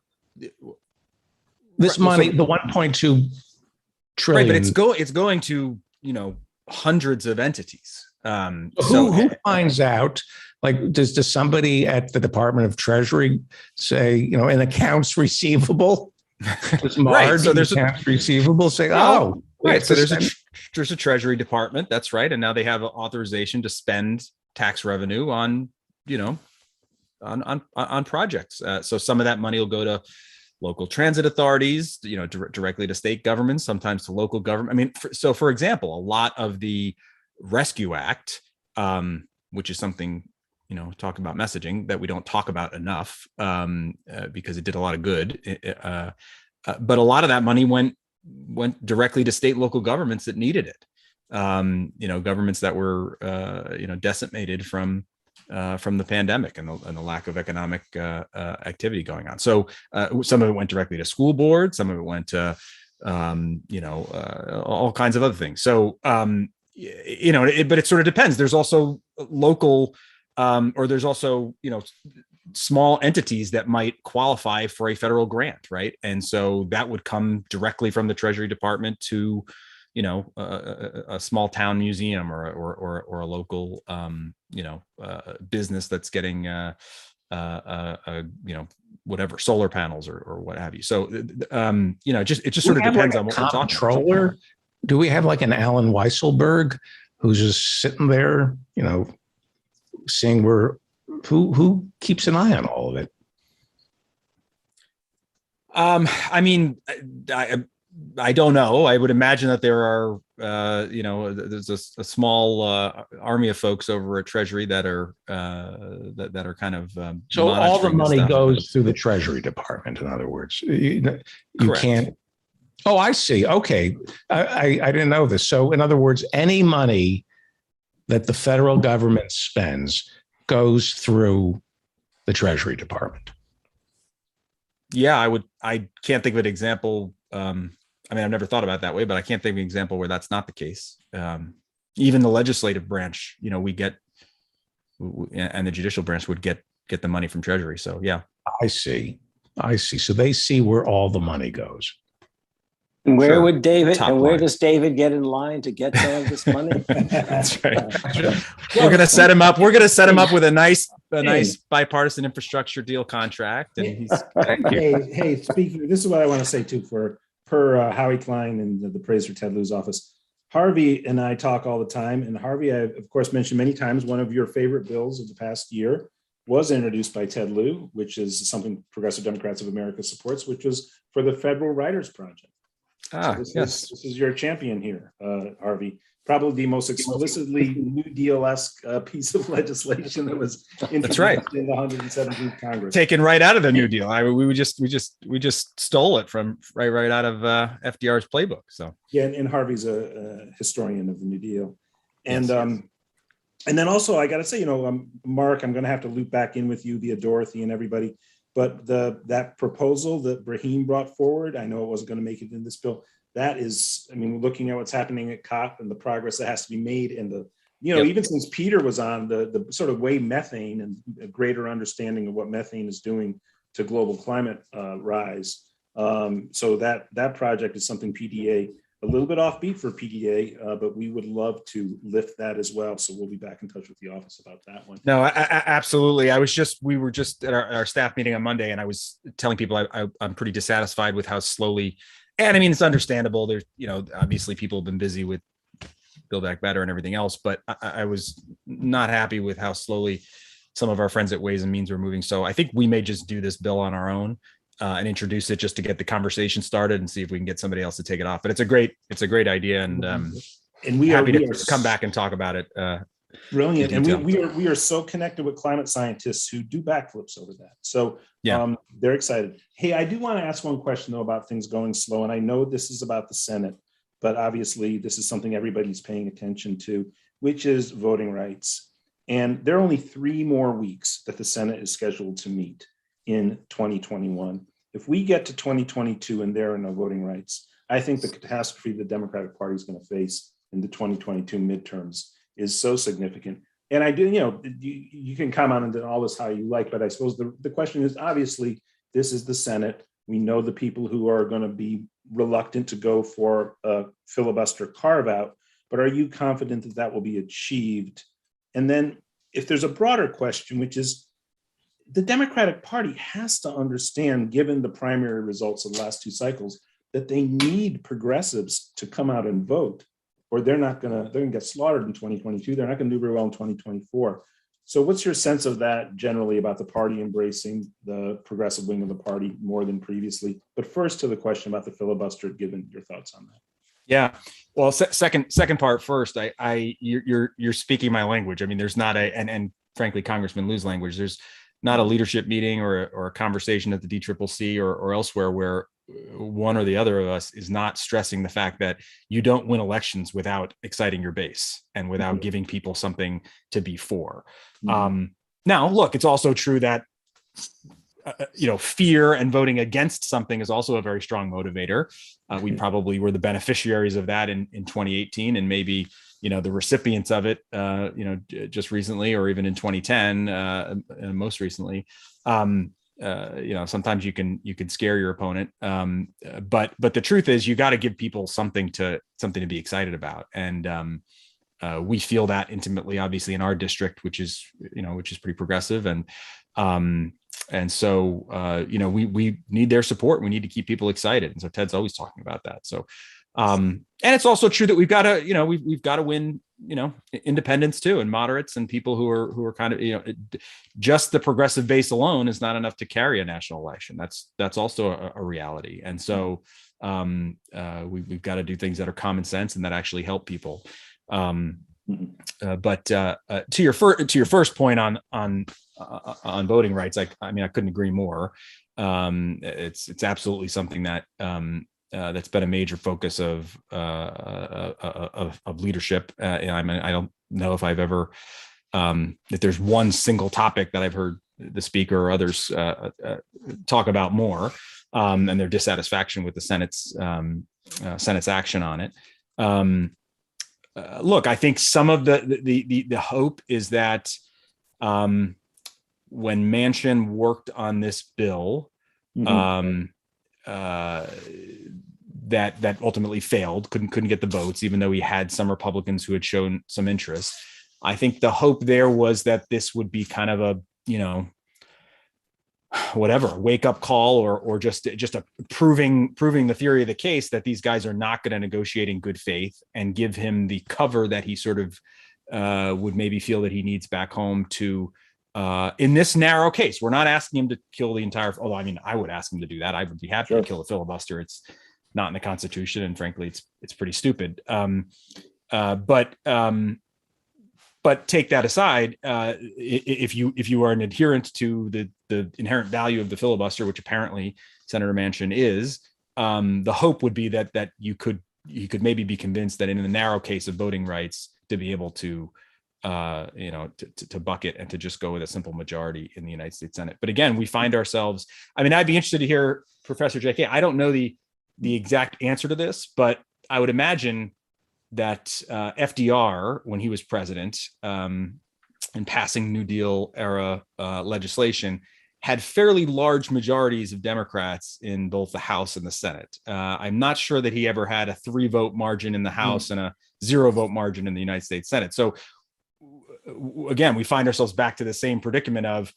this money, the 1.2 trillion. Right, but it's going to, hundreds of entities. Who finds out? Like, does somebody at the Department of Treasury say, in accounts receivable? Does Marge, so there's accounts receivable say, right. So there's a Treasury Department. That's right. And now they have authorization to spend tax revenue on, on projects. So some of that money will go to local transit authorities, directly to state governments, sometimes to local government. I mean, so for example, a lot of the Rescue Act, which is something, talk about messaging that we don't talk about enough, because it did a lot of good. But a lot of that money went directly to state local governments that needed it. Governments that were, decimated from the pandemic and the lack of economic activity going on. So some of it went directly to school boards, some of it went to, all kinds of other things. So, but it sort of depends. There's also local, or there's also, small entities that might qualify for a federal grant, right? And so that would come directly from the Treasury Department to, a small town museum or a local, business that's getting, whatever, solar panels or what have you. So, it just sort of depends on what we're talking about. Do we have like an Alan Weisselberg who's just sitting there, seeing who keeps an eye on all of it? I mean, I don't know. I would imagine that there are, there's a small army of folks over at Treasury that are that are kind of so all the money goes through the Treasury Department. In other words, you can't. Oh, I see. Okay, I didn't know this. So in other words, any money that the federal government spends goes through the Treasury Department. Yeah, I can't think of an example. I mean, I've never thought about it that way, but I can't think of an example where that's not the case. Even the legislative branch, we get and the judicial branch would get the money from Treasury. So yeah. I see. So they see where all the money goes. And where Sure. would David, Top and where line. does David get in line to get some of this money? That's right. We're gonna set him up. We're gonna set him up with a nice bipartisan infrastructure deal contract. And he's Hey, speaking, this is what I want to say too, per Howie Klein and the Praise for Ted Lieu's office. Harvey and I talk all the time, and Harvey, I of course mentioned many times, one of your favorite bills of the past year was introduced by Ted Lieu, which is something Progressive Democrats of America supports, which was for the Federal Writers Project. This is your champion here, Harvey. Probably the most explicitly New Deal-esque piece of legislation that was introduced in the 117th Congress. taken right out of the New Deal. We just stole it from right out of FDR's playbook. So yeah, and Harvey's a historian of the New Deal, and then also I got to say, Mark, I'm going to have to loop back in with you via Dorothy and everybody. But that proposal that Brahim brought forward, I know it wasn't going to make it in this bill. That is, looking at what's happening at COP and the progress that has to be made, and even since Peter was on, the sort of way methane and a greater understanding of what methane is doing to global climate rise. So that project is something PDA, a little bit offbeat for PDA, but we would love to lift that as well. So we'll be back in touch with the office about that one. no, absolutely. We were just at our staff meeting on Monday, and I was telling people I'm pretty dissatisfied with how slowly. And it's understandable. There's, obviously people have been busy with Build Back Better and everything else, but I was not happy with how slowly some of our friends at Ways and Means were moving. So I think we may just do this bill on our own and introduce it just to get the conversation started and see if we can get somebody else to take it off. But it's a great idea, and we happy are to come back and talk about it. Brilliant. And we are so connected with climate scientists who do backflips over that. So they're excited. Hey, I do want to ask one question though about things going slow. And I know this is about the Senate, but obviously this is something everybody's paying attention to, which is voting rights. And there are only 3 more weeks that the Senate is scheduled to meet in 2021. If we get to 2022 and there are no voting rights, I think the catastrophe the Democratic Party is going to face in the 2022 midterms is so significant. And I do, you can comment on all this how you like, but I suppose the question is, obviously, this is the Senate. We know the people who are going to be reluctant to go for a filibuster carve out, but are you confident that that will be achieved? And then if there's a broader question, which is the Democratic Party has to understand, given the primary results of the last 2 cycles, that they need progressives to come out and vote, or they're going to get slaughtered in 2022. They're not going to do very well in 2024. So what's your sense of that generally about the party embracing the progressive wing of the party more than previously? But first to the question about the filibuster, given your thoughts on that. Yeah. Well, second part first, you're speaking my language. There's not and frankly, Congressman Lieu's language, there's not a leadership meeting or a conversation at the DCCC or elsewhere where one or the other of us is not stressing the fact that you don't win elections without exciting your base and without giving people something to be for. Now, look, it's also true that fear and voting against something is also a very strong motivator. We probably were the beneficiaries of that in 2018, and maybe the recipients of it just recently, or even in 2010 most recently. Sometimes you can scare your opponent, but the truth is you got to give people something to be excited about, and we feel that intimately, obviously, in our district, which is pretty progressive, and so we need their support. We need to keep people excited, and so Ted's always talking about that. So, and it's also true that we've got to we've got to win independents too, and moderates, and people who are kind of just the progressive base alone is not enough to carry a national election. That's also a reality, and so we've got to do things that are common sense and that actually help people. But to your first point on voting rights, I couldn't agree more. It's absolutely something that that's been a major focus of leadership. I don't know if I've ever if there's one single topic that I've heard the speaker or others talk about more, and their dissatisfaction with the Senate's action on it. Look, I think some of the hope is that when Manchin worked on this bill, that ultimately failed, couldn't get the votes, even though he had some Republicans who had shown some interest. I think the hope there was that this would be kind of a, whatever, wake up call or just a proving the theory of the case that these guys are not going to negotiate in good faith, and give him the cover that he sort of would maybe feel that he needs back home to, in this narrow case. We're not asking him to kill the entire, although I mean, I would ask him to do that. I would be happy to kill a filibuster. It's not in the Constitution, and frankly, it's pretty stupid. But take that aside, if you are an adherent to the inherent value of the filibuster, which apparently Senator Manchin is, the hope would be that you could maybe be convinced that in the narrow case of voting rights, to be able to to bucket and to just go with a simple majority in the United States Senate. But again, we find ourselves, I mean, I'd be interested to hear Professor JK. I don't know the exact answer to this, but I would imagine that FDR, when he was president, and passing New Deal era legislation, had fairly large majorities of Democrats in both the House and the Senate. I'm not sure that he ever had a 3-vote margin in the House and a 0-vote margin in the United States Senate. So again, we find ourselves back to the same predicament of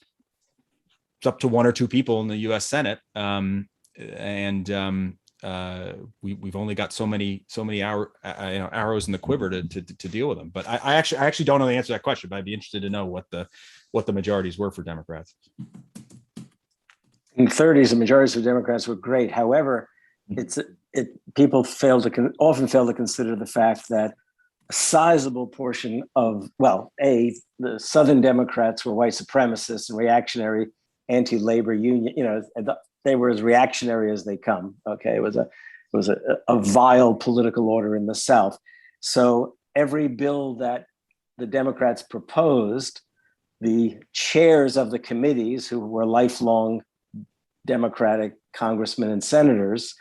it's up to 1 or 2 people in the U.S. Senate, we've only got so many arrows in the quiver to deal with them. But I actually don't know the answer to that question, but I'd be interested to know what the majorities were for Democrats. In the 30s, the majorities of Democrats were great. However, people often fail to consider the fact that a sizable portion of, the Southern Democrats were white supremacists and reactionary anti-labor union, they were as reactionary as they come. Okay, it was a vile political order in the South. So every bill that the Democrats proposed, the chairs of the committees, who were lifelong Democratic congressmen and senators,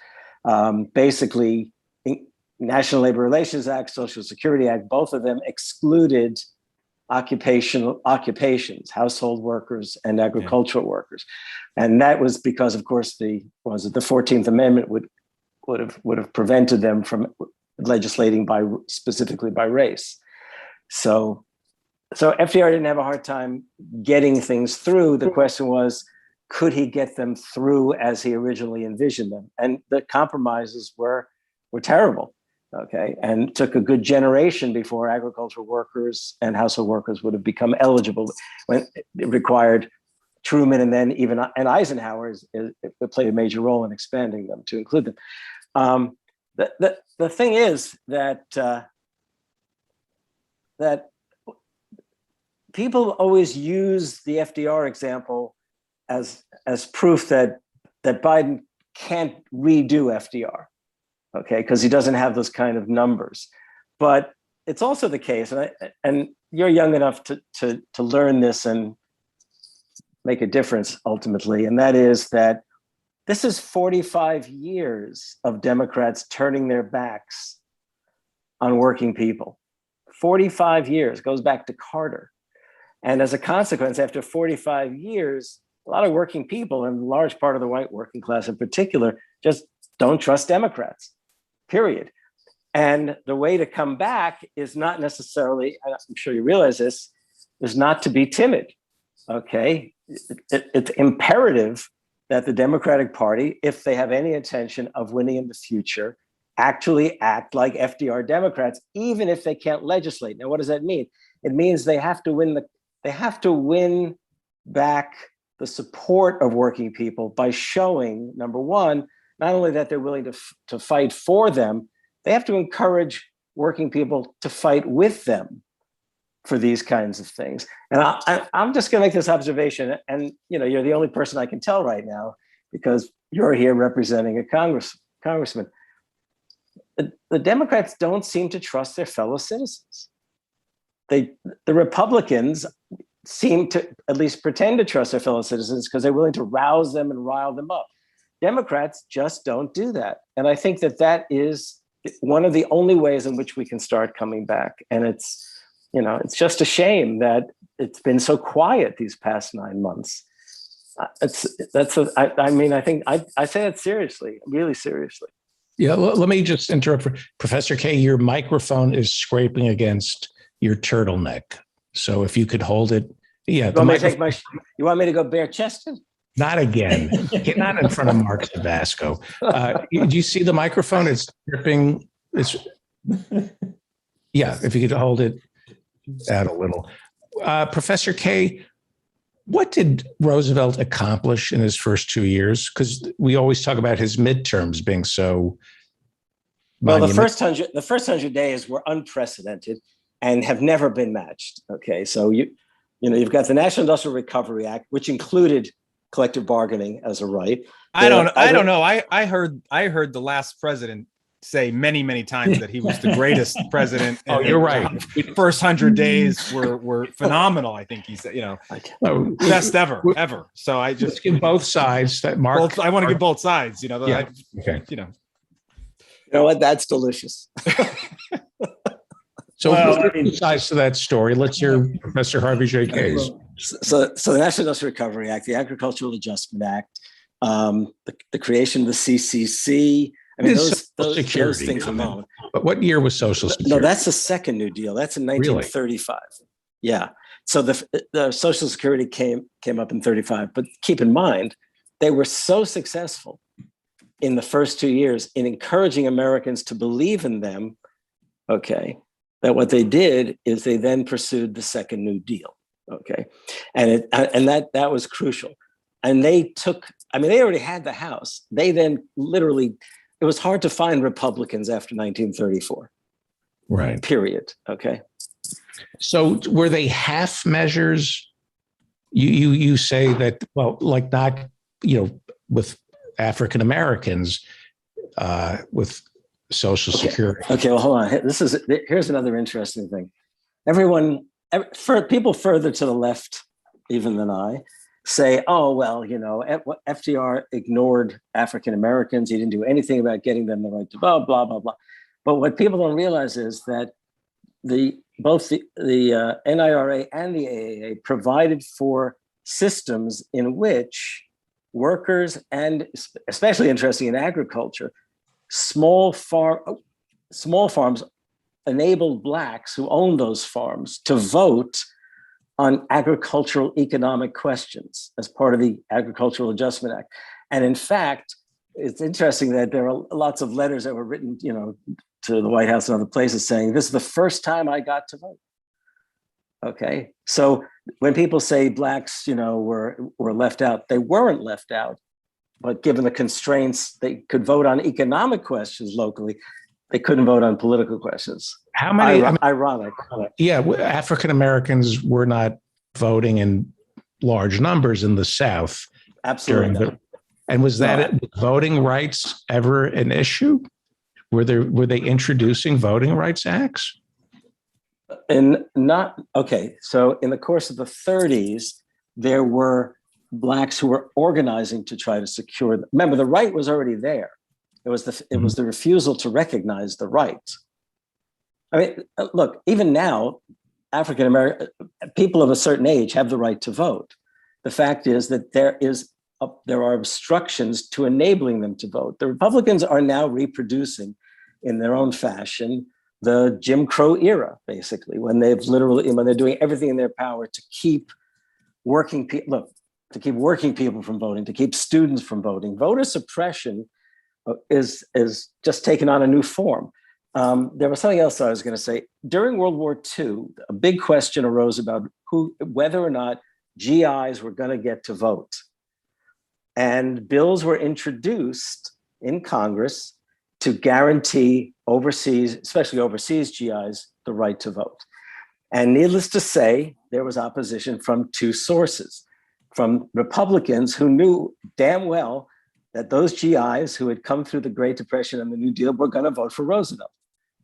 basically National Labor Relations Act, Social Security Act, both of them excluded occupations, household workers and agricultural workers. And that was because, of course, the 14th Amendment would have prevented them from legislating specifically by race. So FDR didn't have a hard time getting things through. The question was, could he get them through as he originally envisioned them? And the compromises were terrible. Okay, and it took a good generation before agricultural workers and household workers would have become eligible. When it required Truman and Eisenhower played a major role in expanding them to include them. The thing is that that people always use the FDR example as proof that Biden can't redo FDR. Okay, because he doesn't have those kind of numbers. But it's also the case, and you're young enough to learn this and make a difference ultimately, and that is that this is 45 years of Democrats turning their backs on working people. 45 years, goes back to Carter. And as a consequence, after 45 years, a lot of working people, and a large part of the white working class in particular, just don't trust Democrats. Period. And the way to come back is not necessarily, I'm sure you realize this, is not to be timid. Okay. It's imperative that the Democratic Party, if they have any intention of winning in the future, actually act like FDR Democrats, even if they can't legislate. Now, what does that mean? It means they have to win back the support of working people by showing, number one, not only that they're willing to fight for them, they have to encourage working people to fight with them for these kinds of things. And I'm just going to make this observation, and you're the only person I can tell right now because you're here representing a congressman. The Democrats don't seem to trust their fellow citizens. The Republicans seem to at least pretend to trust their fellow citizens because they're willing to rouse them and rile them up. Democrats just don't do that. And I think that is one of the only ways in which we can start coming back. And it's just a shame that it's been so quiet these past 9 months. I think I say it seriously, really seriously. Yeah, let me just interrupt. Professor K, your microphone is scraping against your turtleneck. So if you could hold it. Yeah. You want me to go bare chested? Not again. Not in front of Mark Tabasco. Do you see the microphone? It's dripping. Yeah, if you could hold it out a little. Professor K, what did Roosevelt accomplish in his first 2 years? Because we always talk about his midterms being so. Well, the first 100 days were unprecedented and have never been matched. Okay, so you've got the National Industrial Recovery Act, which included collective bargaining as a right. I don't know. I heard the last president say many, many times that he was the greatest president. Oh, you're right. The first 100 days were phenomenal. I think he said, best ever. So I just let's give both sides that Mark. I want to give both sides. Okay. You know what? That's delicious. So sides to that story. Let's hear Professor Harvey J. Kaye's. So the National Industrial Recovery Act, the Agricultural Adjustment Act, the creation of the CCC. I mean, those things alone. But what year was Social Security? No, that's the second New Deal. That's in 1935. Really? Yeah. So the Social Security came up in 35. But keep in mind, they were so successful in the first 2 years in encouraging Americans to believe in them, okay, that what they did is they then pursued the second New Deal, okay? And that was crucial. And they already had the House. They then literally, it was hard to find Republicans after 1934. Right. Period. Okay. So were they half measures? You say that, well, like not, with African Americans, with Social Security. Okay, well, hold on. Here's another interesting thing. People further to the left, even than I, say, oh, well, FDR ignored African Americans. He didn't do anything about getting them the right to vote, blah, blah, blah. But what people don't realize is that both the NIRA and the AAA provided for systems in which workers, and especially interesting in agriculture, small farms enabled Blacks who owned those farms to vote on agricultural economic questions as part of the Agricultural Adjustment Act. And in fact, it's interesting that there are lots of letters that were written, to the White House and other places saying, this is the first time I got to vote. Okay, so when people say Blacks, were left out, they weren't left out, but given the constraints, they could vote on economic questions locally. They couldn't vote on political questions. How many? Ironic. Yeah, African Americans were not voting in large numbers in the South. Absolutely. And was that voting rights ever an issue? Were they introducing voting rights acts? So in the course of the 30s, there were Blacks who were organizing to try to secure. Remember, the right was already there. It was the refusal to recognize the right. I mean, look, even now, African American people of a certain age have the right to vote. The fact is that there are obstructions to enabling them to vote. The Republicans are now reproducing, in their own fashion, the Jim Crow era, basically, when they're doing everything in their power to keep working people from voting, to keep students from voting. Voter suppression is just taken on a new form. There was something else I was going to say. During World War II, a big question arose about whether or not GIs were going to get to vote. And bills were introduced in Congress to guarantee overseas, especially overseas GIs, the right to vote. And needless to say, there was opposition from two sources. From Republicans who knew damn well that those GIs who had come through the Great Depression and the New Deal were going to vote for Roosevelt,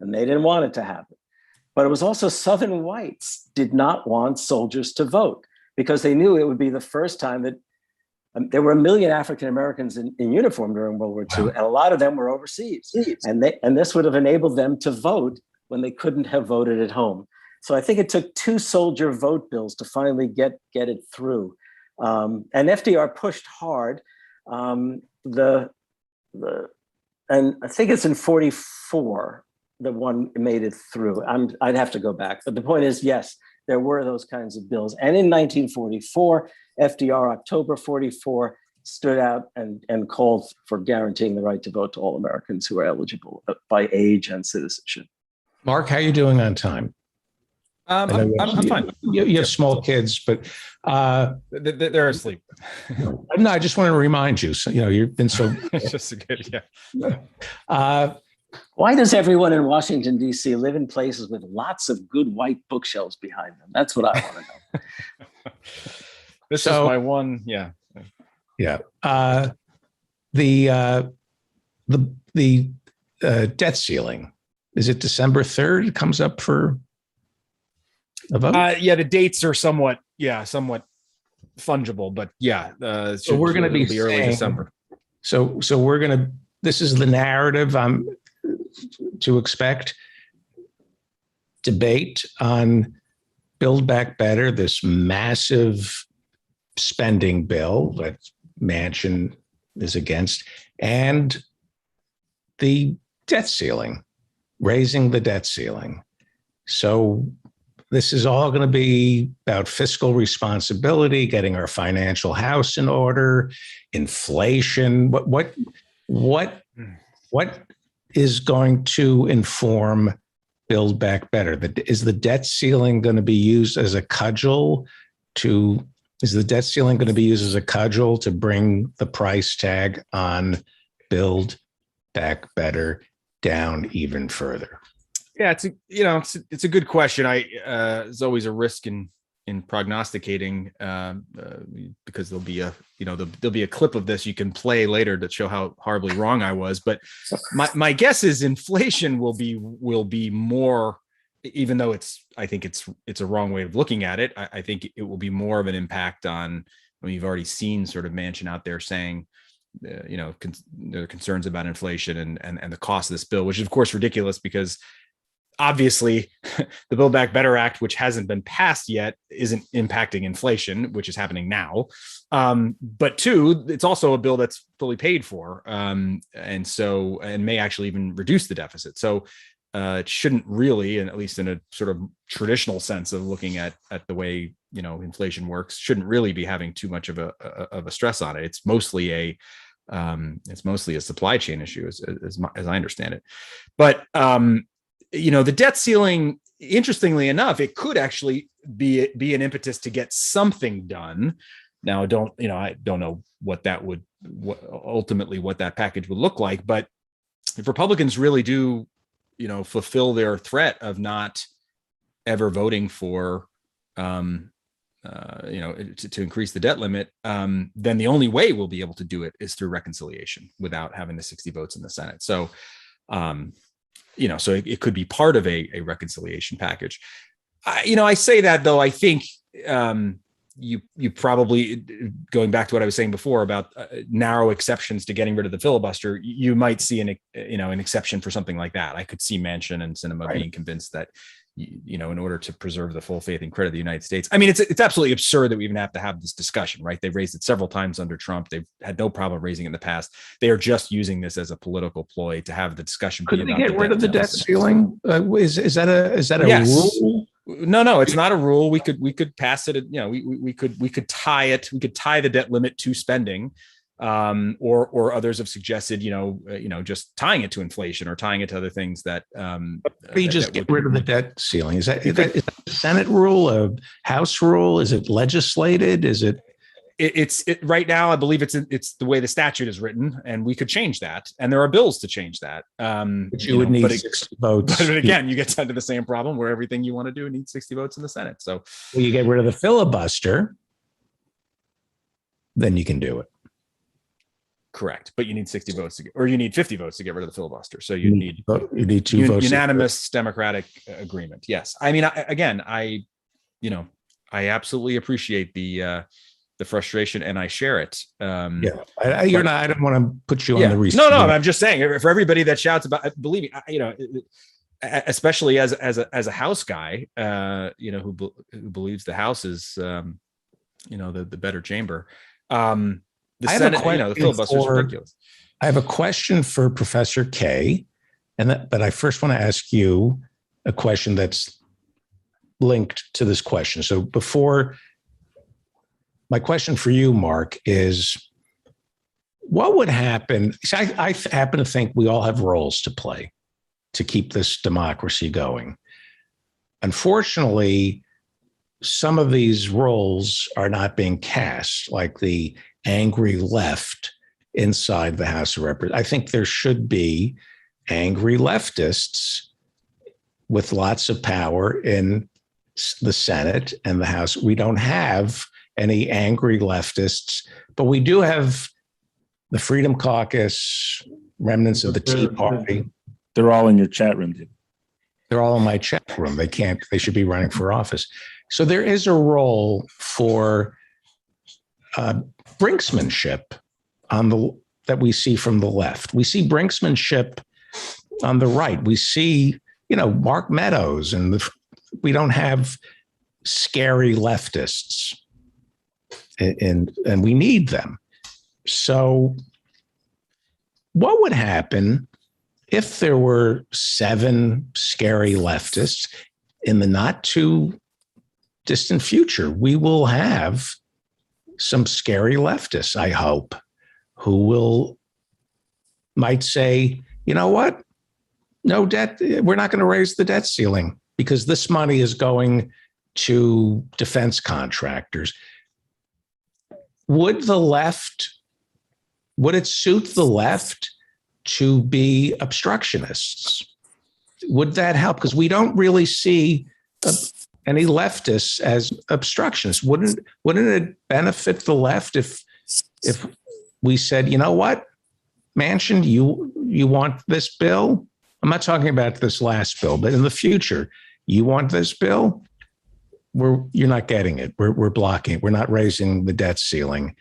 and they didn't want it to happen. But it was also Southern whites did not want soldiers to vote because they knew it would be the first time that there were 1 million African Americans in uniform during World War II, and a lot of them were overseas. And this would have enabled them to vote when they couldn't have voted at home. So I think it took 2 soldier vote bills to finally get it through. And FDR pushed hard. And I think it's in 44 the one made it through. I'd have to go back, but the point is, yes, there were those kinds of bills. And in 1944, FDR, October 44, stood out and called for guaranteeing the right to vote to all Americans who are eligible by age and citizenship. Mark, how are you doing on time? I'm fine. You have small kids, but they're asleep. No, I just want to remind you. So, you've been so. It's just a good, yeah. Why does everyone in Washington, D.C. live in places with lots of good white bookshelves behind them? That's what I want to know. This is my one, yeah. Yeah. The debt ceiling, is it December 3rd? It comes up for a vote? Yeah, the dates are somewhat fungible, but yeah. So we're going to be early December. So we're going to, this is the narrative I'm to expect. Debate on Build Back Better, this massive spending bill that Manchin is against, and the debt ceiling, raising the debt ceiling. So this is all going to be about fiscal responsibility, getting our financial house in order, inflation. What is going to inform Build Back Better? Is the debt ceiling going to be used as a cudgel to? Is the debt ceiling going to be used as a cudgel to bring the price tag on Build Back Better down even further? Yeah, it's a good question. There's always a risk in prognosticating because there'll be a clip of this you can play later to show how horribly wrong I was. But my guess is inflation will be more, even though I think it's a wrong way of looking at it. I think it will be more of an impact on. You've already seen sort of Manchin out there saying, there are concerns about inflation and the cost of this bill, which is of course ridiculous because obviously the Build Back Better Act, which hasn't been passed yet, isn't impacting inflation, which is happening now. But 2, it's also a bill that's fully paid for, and may actually even reduce the deficit. So it shouldn't really, and at least in a sort of traditional sense of looking at the way inflation works, shouldn't really be having too much of a stress on it. It's mostly a supply chain issue, as I understand it. But the debt ceiling, interestingly enough, it could actually be an impetus to get something done. Now, I don't know what ultimately what that package would look like, but if Republicans really do, fulfill their threat of not ever voting for, to increase the debt limit, then the only way we'll be able to do it is through reconciliation without having the 60 votes in the Senate. So, so it could be part of a reconciliation package. I say that though, I think you probably, going back to what I was saying before about narrow exceptions to getting rid of the filibuster, you might see an exception for something like that. I could see Manchin and Sinema being convinced that, in order to preserve the full faith and credit of the United States. I mean, it's absolutely absurd that we even have to have this discussion, right? They've raised it several times under Trump. They've had no problem raising it in the past. They are just using this as a political ploy to have the discussion. Could they get rid of the debt ceiling? Is that a rule? No, it's not a rule. We could pass it. We could tie it. We could tie the debt limit to spending, or others have suggested, just tying it to inflation or tying it to other things that. You just get rid of the debt ceiling. Is that a Senate rule, a House rule? Is it legislated? Is it? It's right now. I believe it's the way the statute is written, and we could change that. And there are bills to change that. But you would need 60 votes. But again, you get to the same problem where everything you want to do needs 60 votes in the Senate. So, you get rid of the filibuster, then you can do it. Correct, but you need 60 votes or you need 50 votes to get rid of the filibuster. So you need 2 votes. Unanimous Democratic agreement. Yes, I mean, I absolutely appreciate the frustration, and I share it. I don't want to put you on the research. No, I'm just saying, for everybody that shouts about, believe me, especially as a House guy, who believes the House is, the better chamber. The Senate, the filibuster is ridiculous. I have a question for Professor K, but I first want to ask you a question that's linked to this question. So my question for you, Mark, is what would happen? I happen to think we all have roles to play to keep this democracy going. Unfortunately, some of these roles are not being cast, like the angry left inside the House of Representatives. I think there should be angry leftists with lots of power in the Senate and the House. We don't have any angry leftists, but we do have the Freedom Caucus, remnants of the Tea Party. They're all in your chat room, dude. They're all in my chat room. They should be running for office. So there is a role for brinksmanship that we see from the left. We see brinksmanship on the right. We see, Mark Meadows, and we don't have scary leftists, and we need them. So what would happen if there were 7 scary leftists in the not too distant future? We will have some scary leftists, I hope, who might say, you know what? No debt. We're not going to raise the debt ceiling because this money is going to defense contractors. Would it suit the left to be obstructionists? Would that help? Because we don't really see any leftists as obstructionists. Wouldn't it benefit the left if we said, you know what, Manchin, you want this bill? I'm not talking about this last bill, but in the future, you want this bill? You're not getting it. We're blocking it. We're not raising the debt ceiling.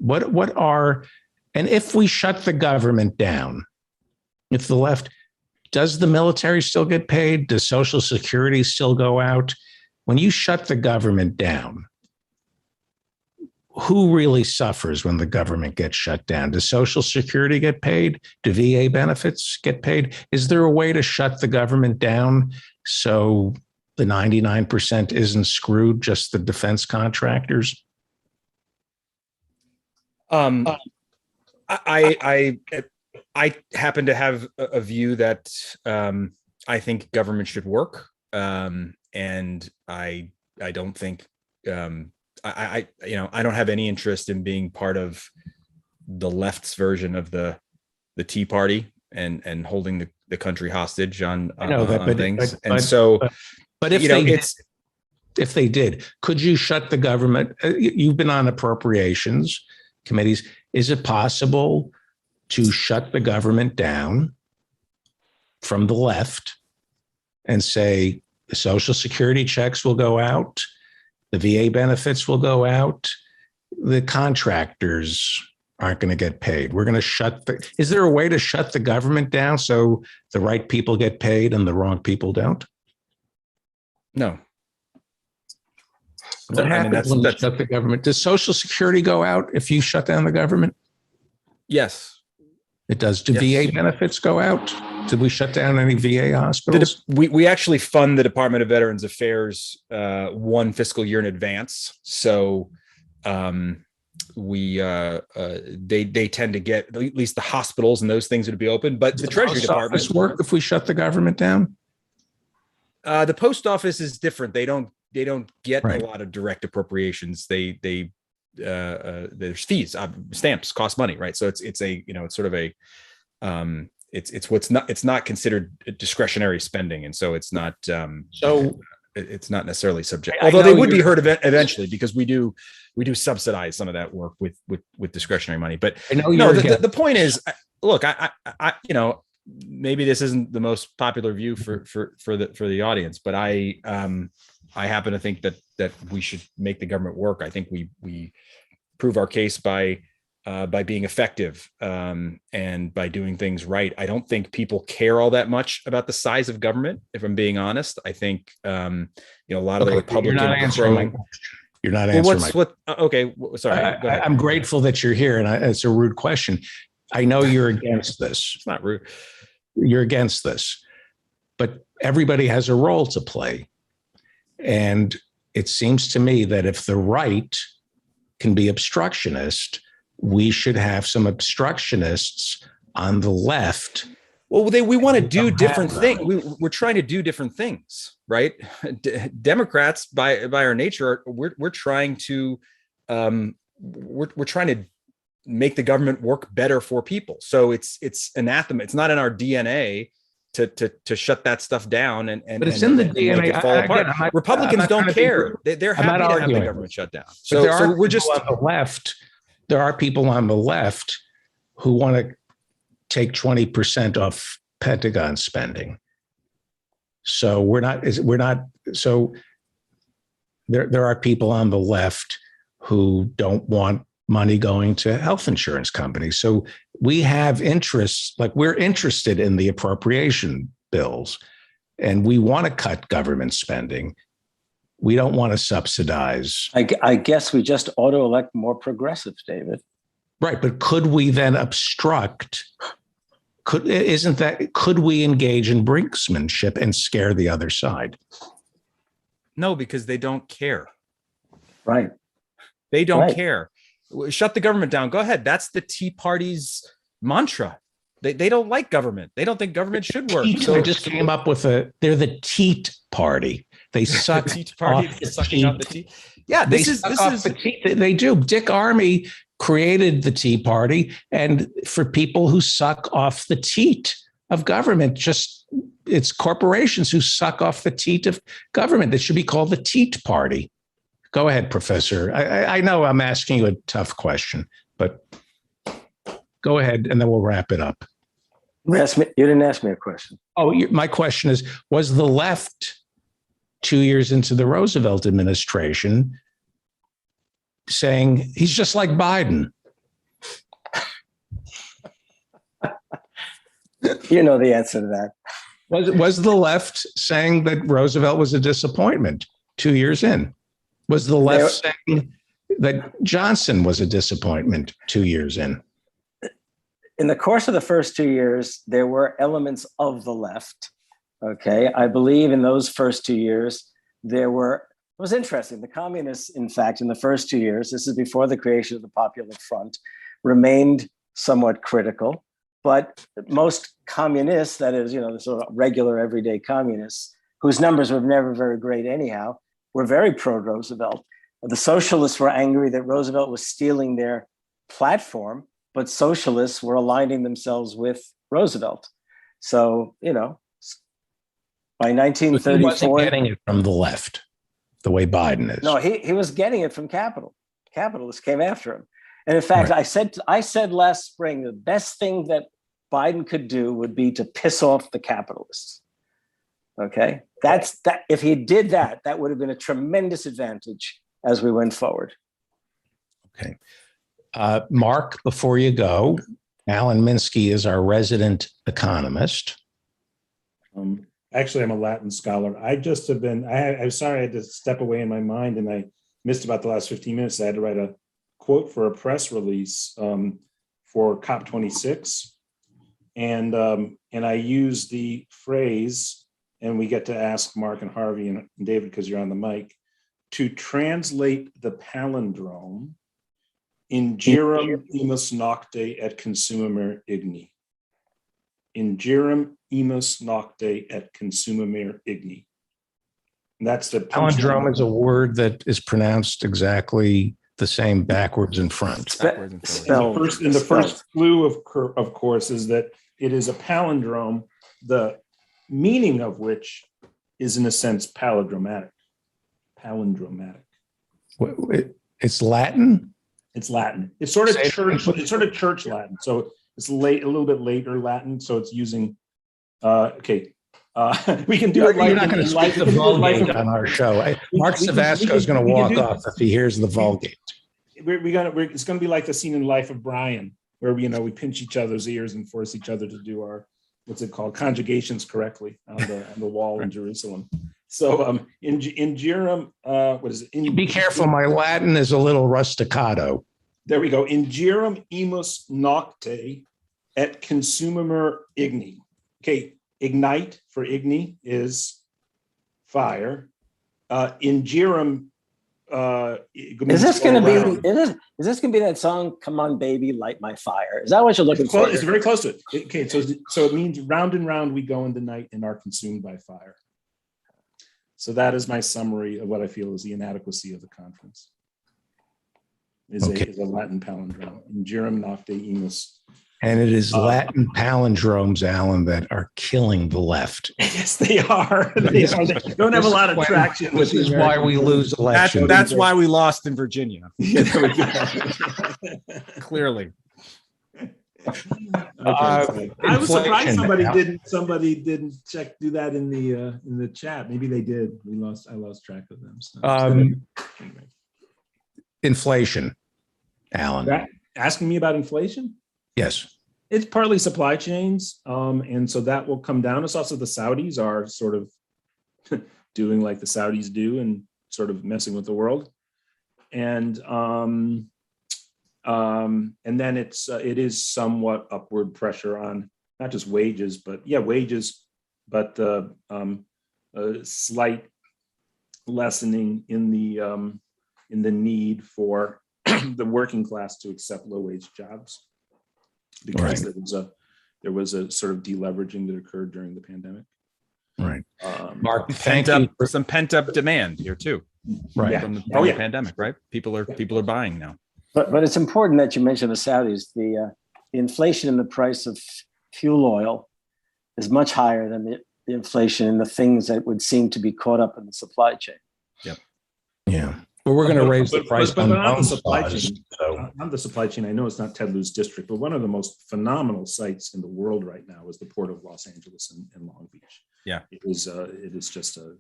And if we shut the government down, if the left, does the military still get paid? Does Social Security still go out? When you shut the government down, who really suffers when the government gets shut down? Does Social Security get paid? Do VA benefits get paid? Is there a way to shut the government down so the 99% isn't screwed, just the defense contractors? I happen to have a view that I think government should work, and I don't think I don't have any interest in being part of the left's version of the Tea Party and holding the country hostage on things. But if they did, could you shut the government? You've been on appropriations committees. Is it possible to shut the government down from the left and say the Social Security checks will go out, the VA benefits will go out, the contractors aren't going to get paid? We're going to is there a way to shut the government down so the right people get paid and the wrong people don't? No. What happens when you shut the government? Does Social Security go out if you shut down the government? Yes. It does. Do VA benefits go out? Did we shut down any VA hospitals? We actually fund the Department of Veterans Affairs 1 fiscal year in advance. So they tend to get at least the hospitals and those things would be open. But the Treasury Department work if we shut the government down. The post office is different. They don't get a lot of direct appropriations. There's fees, stamps cost money, right? So it's not considered discretionary spending, and so it's not it's not necessarily subject. Although they would be heard eventually because we do subsidize some of that work with discretionary money. But the point is, look, I maybe this isn't the most popular view for the audience, but I happen to think that we should make the government work. I think we prove our case by by being effective and by doing things right. I don't think people care all that much about the size of government. If I'm being honest, I think a lot of the Republican. You're not answering my question. You're not answering okay. Sorry. Go ahead. I'm grateful that you're here, and it's a rude question. I know you're against this. It's not rude. You're against this, but everybody has a role to play, and it seems to me that if the right can be obstructionist, we should have some obstructionists on the left. Well, we want to do different things. We're trying to do different things, right? Democrats, by our nature, we're trying to we're trying to make the government work better for people. So it's anathema. It's not in our DNA to shut that stuff down and but it's in the DNA. Make it fall apart. Republicans don't care. They're happy to have the government shut down. So we're just on the left. There are people on the left who want to take 20% off Pentagon spending. So we're not. So there are people on the left who don't want money going to health insurance companies. So we have interests, like we're interested in the appropriation bills, and we want to cut government spending. We don't want to subsidize. I guess we just ought to elect more progressives, David. Right, but could we then obstruct? Could we engage in brinksmanship and scare the other side? No, because they don't care. Right. They don't care. Shut the government down. Go ahead. That's the Tea Party's mantra. They don't like government. They don't think government should work. So I just came up with they're the Teat Party. They suck the Tea Party off the sucking out the tea. Yeah, this is the teat. They do. Dick Armey created the Tea Party, and for people who suck off the teat of government, it's corporations who suck off the teat of government. That should be called the Teat Party. Go ahead, Professor. I know I'm asking you a tough question, but go ahead, and then we'll wrap it up. You didn't ask me a question. Oh, my question is, was the left 2 years into the Roosevelt administration saying he's just like Biden? You know the answer to that. Was the left saying that Roosevelt was a disappointment 2 years in? Was the left saying that Johnson was a disappointment 2 years in? In the course of the first 2 years, there were elements of the left. Okay. I believe in those first 2 years, it was interesting. The communists, in fact, in the first 2 years, this is before the creation of the Popular Front, remained somewhat critical. But most communists, that is, the sort of regular everyday communists, whose numbers were never very great anyhow, were very pro-Roosevelt. The socialists were angry that Roosevelt was stealing their platform, but socialists were aligning themselves with Roosevelt. So, by 1934, he wasn't getting it from the left, the way Biden is. No, he was getting it from capital. Capitalists came after him. And in fact, right. I said last spring, the best thing that Biden could do would be to piss off the capitalists. Okay, that. If he did that, that would have been a tremendous advantage as we went forward. Okay. Mark, before you go, Alan Minsky is our resident economist. Actually, I'm a Latin scholar. I'm sorry I had to step away in my mind and I missed about the last 15 minutes. I had to write a quote for a press release for COP26. And I use the phrase, and we get to ask Mark and Harvey and David, because you're on the mic, to translate the palindrome in Gerum imus nocte et consumimur igni. In Gerum imus nocte et consumimur igni. And that's the palindrome is a word that is pronounced exactly the same backwards and front. The first clue, of course, is that it is a palindrome, the meaning of which is, in a sense, palindromatic. Palindromatic. It's Latin? It's Latin. It's sort of church. It's sort of church Latin. So it's a little bit later Latin. So it's using. Okay. We can do it. You're not going to speak the Vulgate on our show. Mark Savasco is going to walk off if he hears the Vulgate. it's gonna be like the scene in Life of Brian, where we pinch each other's ears and force each other to do our, what's it called, conjugations correctly on the wall in Jerusalem. So in Jerem, what is it? Be careful, my Latin is a little rusticato. There we go. In Jerem imus nocte et consumimur igni. Okay, ignite for igni is fire. In Jerem, is this going to be? Is this going to be that song? Come on, baby, light my fire. Is that what you're looking for? It's very close to it. Okay, so it means round and round we go in the night and are consumed by fire. So that is my summary of what I feel is the inadequacy of the conference. Is a Latin palindrome. In Jerem nocte imus. And it is Latin palindromes, Alan, that are killing the left. Yes, they are. They don't have a lot of traction. Which is why we lose elections. That's why we lost in Virginia. Clearly. I was surprised somebody didn't do that in the chat. Maybe they did. I lost track of them. So. Anyway. Inflation, Alan. Asking me about inflation? Yes. It's partly supply chains, and so that will come down. It's also the Saudis are sort of doing like the Saudis do and sort of messing with the world, and then it is somewhat upward pressure on not just wages, but a slight lessening in the need for the working class to accept low wage jobs. Because there was a sort of deleveraging that occurred during the pandemic. Right. Mark, thank you for some pent up demand here too. Right. From the pandemic, right? People are buying now. But it's important that you mention the Saudis. The inflation in the price of fuel oil is much higher than the inflation in the things that would seem to be caught up in the supply chain. Yep. Yeah. But we're going to raise the price on the supply chain. On the supply chain, I know it's not Ted Lieu's district, but one of the most phenomenal sites in the world right now is the Port of Los Angeles and Long Beach. Yeah, it is just a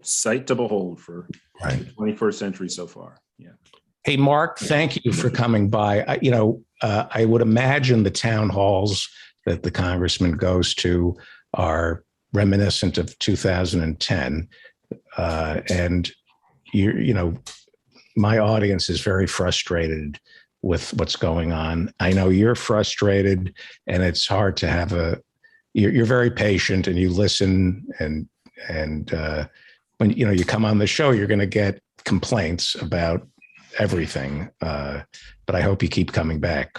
sight to behold for the 21st century so far. Yeah. Hey, Mark, thank you for coming by. I would imagine the town halls that the congressman goes to are reminiscent of 2010, and my audience is very frustrated with what's going on. I know you're frustrated, and it's hard to have you're very patient and you listen, and when you come on the show, you're going to get complaints about everything. But I hope you keep coming back.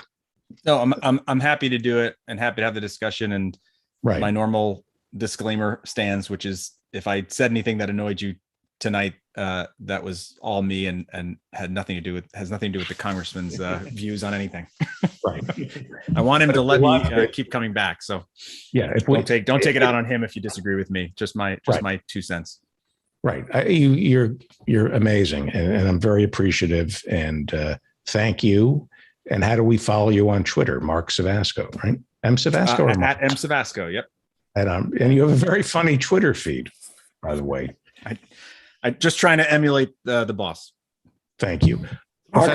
No, I'm happy to do it and happy to have the discussion. And my normal disclaimer stands, which is if I said anything that annoyed you tonight, that was all me and has nothing to do with the congressman's views on anything. Right. I want him to let me keep coming back. So yeah, don't take it out on him if you disagree with me. Just my 2 cents. Right. You're amazing, and I'm very appreciative. And thank you. And how do we follow you on Twitter? Mark Savasco, right? M Savasco or at M Savasco. Yep. And you have a very funny Twitter feed, by the way. I'm just trying to emulate the boss. Thank you. Mark,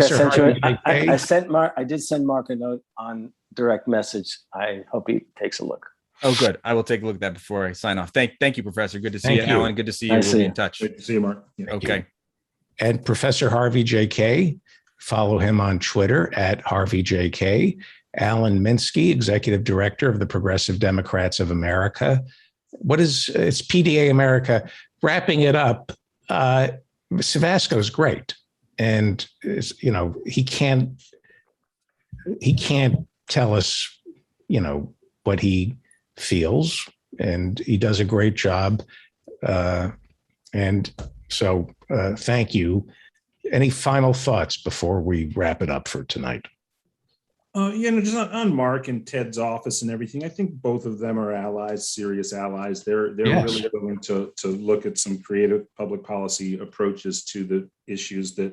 I did send Mark a note on direct message. I hope he takes a look. Oh, good. I will take a look at that before I sign off. Thank you, Professor. Good to see you, Alan. Good to see you. We'll be in touch. Good to see you, Mark. Yeah. Okay. And Professor Harvey J.K., follow him on Twitter at Harvey J.K. Alan Minsky, Executive Director of the Progressive Democrats of America. It's PDA America. Wrapping it up, Savasco's great. And, he can't tell us, what he feels, and he does a great job. And so thank you. Any final thoughts before we wrap it up for tonight? Just on Mark and Ted's office and everything, I think both of them are allies, serious allies. They're really willing to look at some creative public policy approaches to the issues that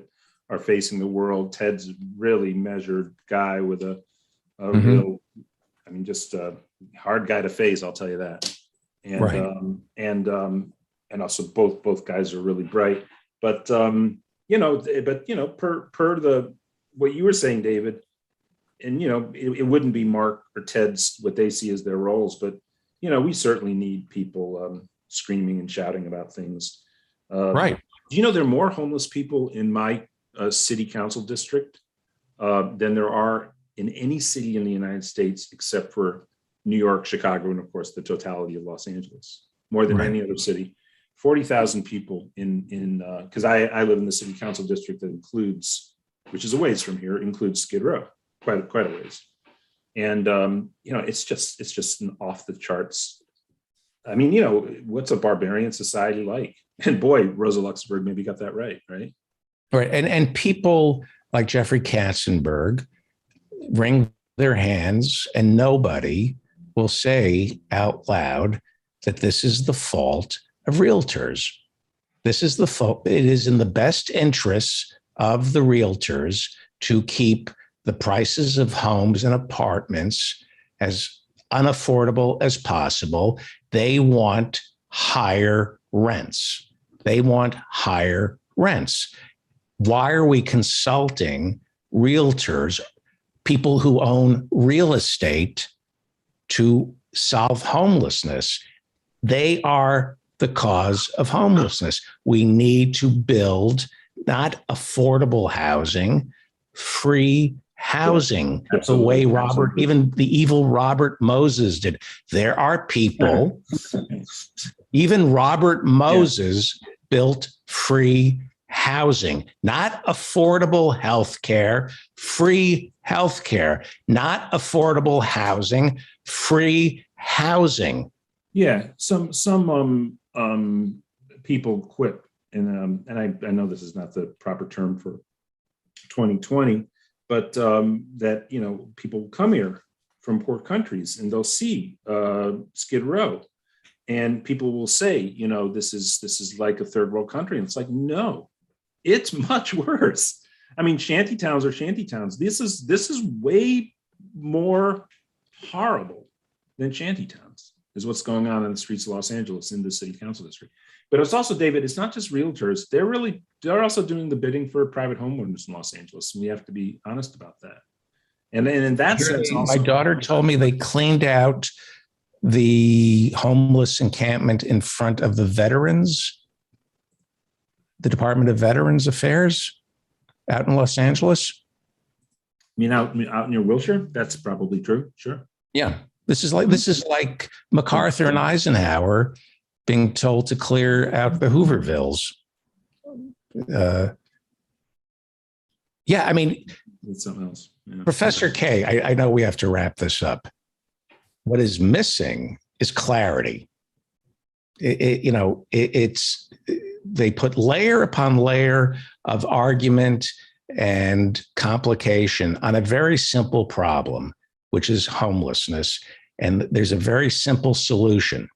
are facing the world. Ted's really measured guy with a real, just a hard guy to face, I'll tell you that. And and also both guys are really bright. But per the what you were saying, David, and it wouldn't be Mark or Ted's what they see as their roles, but we certainly need people screaming and shouting about things. Right. Do you know there are more homeless people in my city council district than there are in any city in the United States except for New York, Chicago, and of course the totality of Los Angeles, more than any other city. 40,000 people in because I live in the city council district that includes, which is a ways from here, includes Skid Row, quite a ways. And it's just an off the charts. I mean, what's a barbarian society like? And boy, Rosa Luxemburg maybe got that right. Right. And people like Jeffrey Katzenberg wring their hands, and nobody will say out loud that this is the fault of realtors. This is the fault. It is in the best interests of the realtors to keep the prices of homes and apartments as unaffordable as possible. They want higher rents. They want higher rents. Why are we consulting realtors, people who own real estate, to solve homelessness? They are the cause of homelessness. We need to build not affordable housing, free housing, the way even the evil Robert Moses did. There are people, even Robert Moses built free housing, not affordable health care, free health care, not affordable housing, free housing. Yeah, some people quip, and I know this is not the proper term for 2020, but that people come here from poor countries and they'll see Skid Row, and people will say, this is like a third world country, and it's like, no, it's much worse. I mean, shanty towns are shanty towns. This is way more horrible than shanty towns, is what's going on in the streets of Los Angeles in the city council district. But it's also, David, it's not just realtors. They're also doing the bidding for private homeowners in Los Angeles. And we have to be honest about that. And in that sense, also, my daughter told me they cleaned out the homeless encampment in front of the Department of Veterans Affairs out in Los Angeles. You mean out near Wilshire? That's probably true. Sure. Yeah. This is like MacArthur and Eisenhower being told to clear out the Hoovervilles. I mean, it's something else. Yeah. Professor K, I know we have to wrap this up. What is missing is clarity. They put layer upon layer of argument and complication on a very simple problem, which is homelessness. And there's a very simple solution.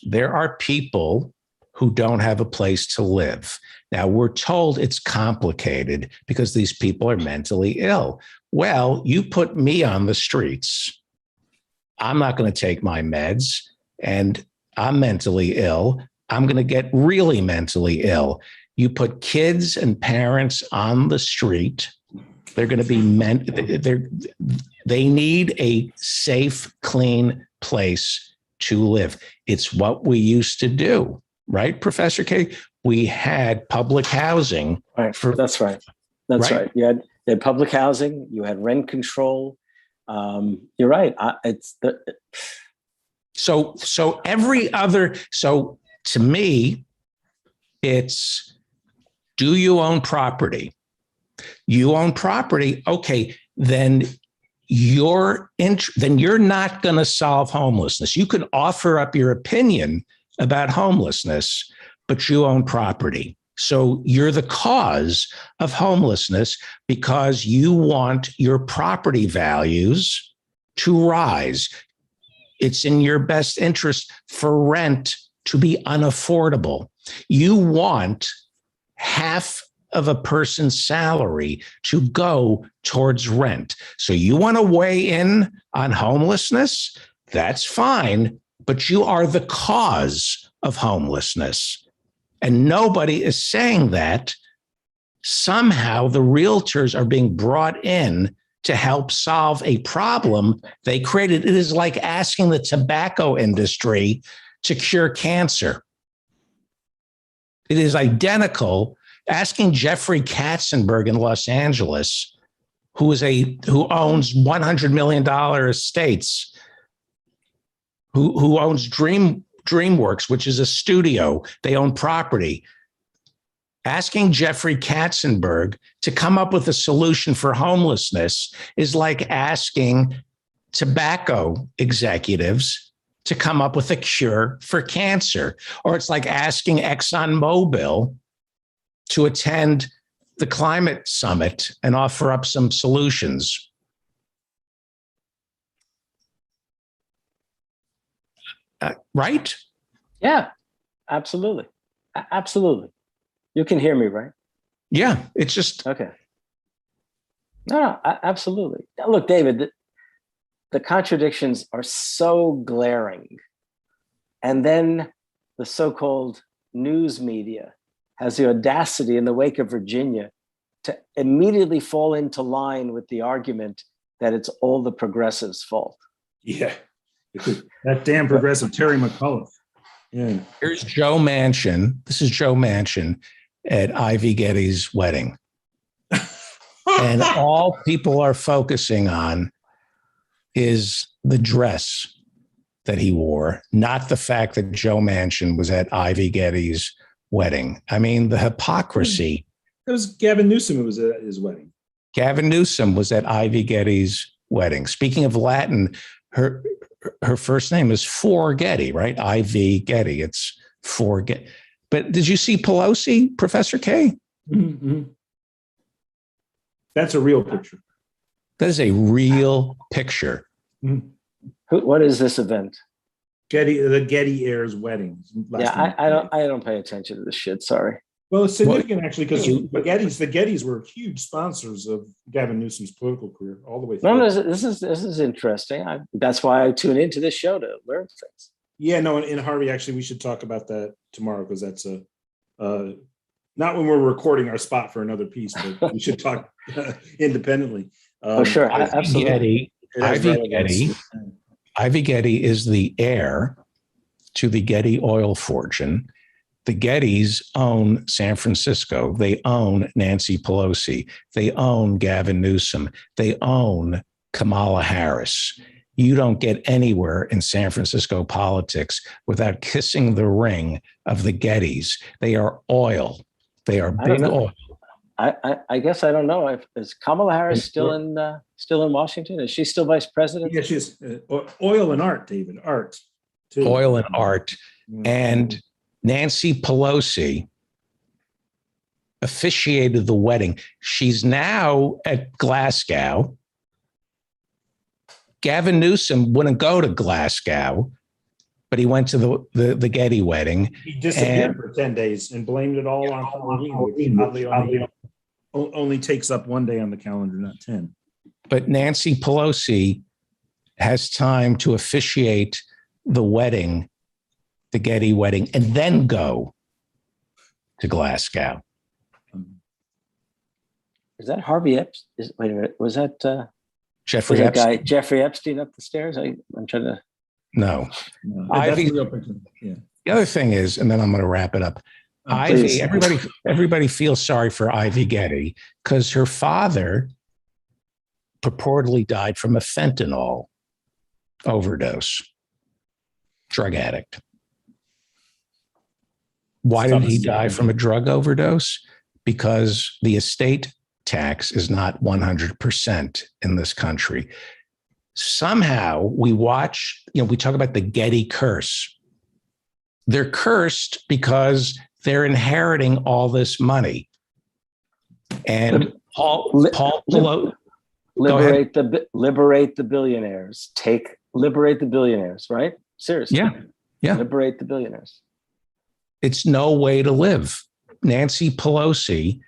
There are people who don't have a place to live. Now, we're told it's complicated because these people are mentally ill. Well, you put me on the streets. I'm not going to take my meds, and I'm mentally ill. I'm going to get really mentally ill. You put kids and parents on the street. They're going to be they need a safe, clean place to live. It's what we used to do, right, Professor K? We had public housing. Right. That's right. That's right. You had public housing. You had rent control. You're right. So to me, it's, do you own property? You own property. Okay, then you're not going to solve homelessness. You can offer up your opinion about homelessness, but you own property. So you're the cause of homelessness because you want your property values to rise. It's in your best interest for rent to be unaffordable. You want half of a person's salary to go towards rent. So you want to weigh in on homelessness? That's fine, but you are the cause of homelessness. And nobody is saying that somehow the realtors are being brought in to help solve a problem they created. It is like asking the tobacco industry to cure cancer. It is identical. Asking Jeffrey Katzenberg in Los Angeles, who owns $100 million estates, who owns DreamWorks, which is a studio. They own property. Asking Jeffrey Katzenberg to come up with a solution for homelessness is like asking tobacco executives to come up with a cure for cancer. Or it's like asking ExxonMobil to attend the climate summit and offer up some solutions. Right? Yeah, absolutely. Absolutely. You can hear me, right? Yeah, it's just okay. No, absolutely. Now, look, David, the contradictions are so glaring. And then the so-called news media has the audacity in the wake of Virginia to immediately fall into line with the argument that it's all the progressives' fault. Yeah. That damn progressive Terry McAuliffe. Yeah. Here's Joe Manchin. This is Joe Manchin at Ivy Getty's wedding. And all people are focusing on is the dress that he wore, not the fact that Joe Manchin was at Ivy Getty's wedding. I mean, the hypocrisy. It was Gavin Newsom who was at his wedding. Gavin Newsom was at Ivy Getty's wedding. Speaking of Latin, her first name is Forgetty, right? Ivy Getty. It's Forget. But did you see Pelosi, Professor K? Mm-hmm. That's a real picture. That is a real picture. Mm-hmm. What is this event? The Getty Heirs wedding. Yeah, I don't pay attention to this shit. Sorry. Well, it's significant actually because the Gettys were huge sponsors of Gavin Newsom's political career all the way through. No, this is interesting. That's why I tune into this show to learn things. Yeah, no, and Harvey, actually, we should talk about that tomorrow because that's not when we're recording our spot for another piece, but we should talk independently. Sure, absolutely. Ivy Getty is the heir to the Getty oil fortune. The Gettys own San Francisco. They own Nancy Pelosi. They own Gavin Newsom. They own Kamala Harris. You don't get anywhere in San Francisco politics without kissing the ring of the Gettys. They are oil. They are big oil. I guess I don't know. Is Kamala Harris still in Washington? Is she still vice president? Yeah, she's oil and art, David. Art. Too. Oil and art. And Nancy Pelosi officiated the wedding. She's now at Glasgow. Gavin Newsom wouldn't go to Glasgow, but he went to the Getty wedding. He disappeared for 10 days and blamed it all on Halloween, which only takes up one day on the calendar, not 10. But Nancy Pelosi has time to officiate the wedding, the Getty wedding, and then go to Glasgow. Is that Harvey Epstein? Wait a minute. Was that Jeffrey Epstein? Guy, Jeffrey Epstein up the stairs? I'm trying to. No. Ivy, yeah. The other thing is, and then I'm going to wrap it up. Ivy, everybody feels sorry for Ivy Getty because her father purportedly died from a fentanyl overdose, drug addict. Why did he die from a drug overdose? Because the estate tax is not 100% in this country. Somehow we watch, we talk about the Getty curse. They're cursed because they're inheriting all this money. And liberate the billionaires. Liberate the billionaires, right? Seriously. Yeah. Liberate the billionaires. It's no way to live. Nancy Pelosi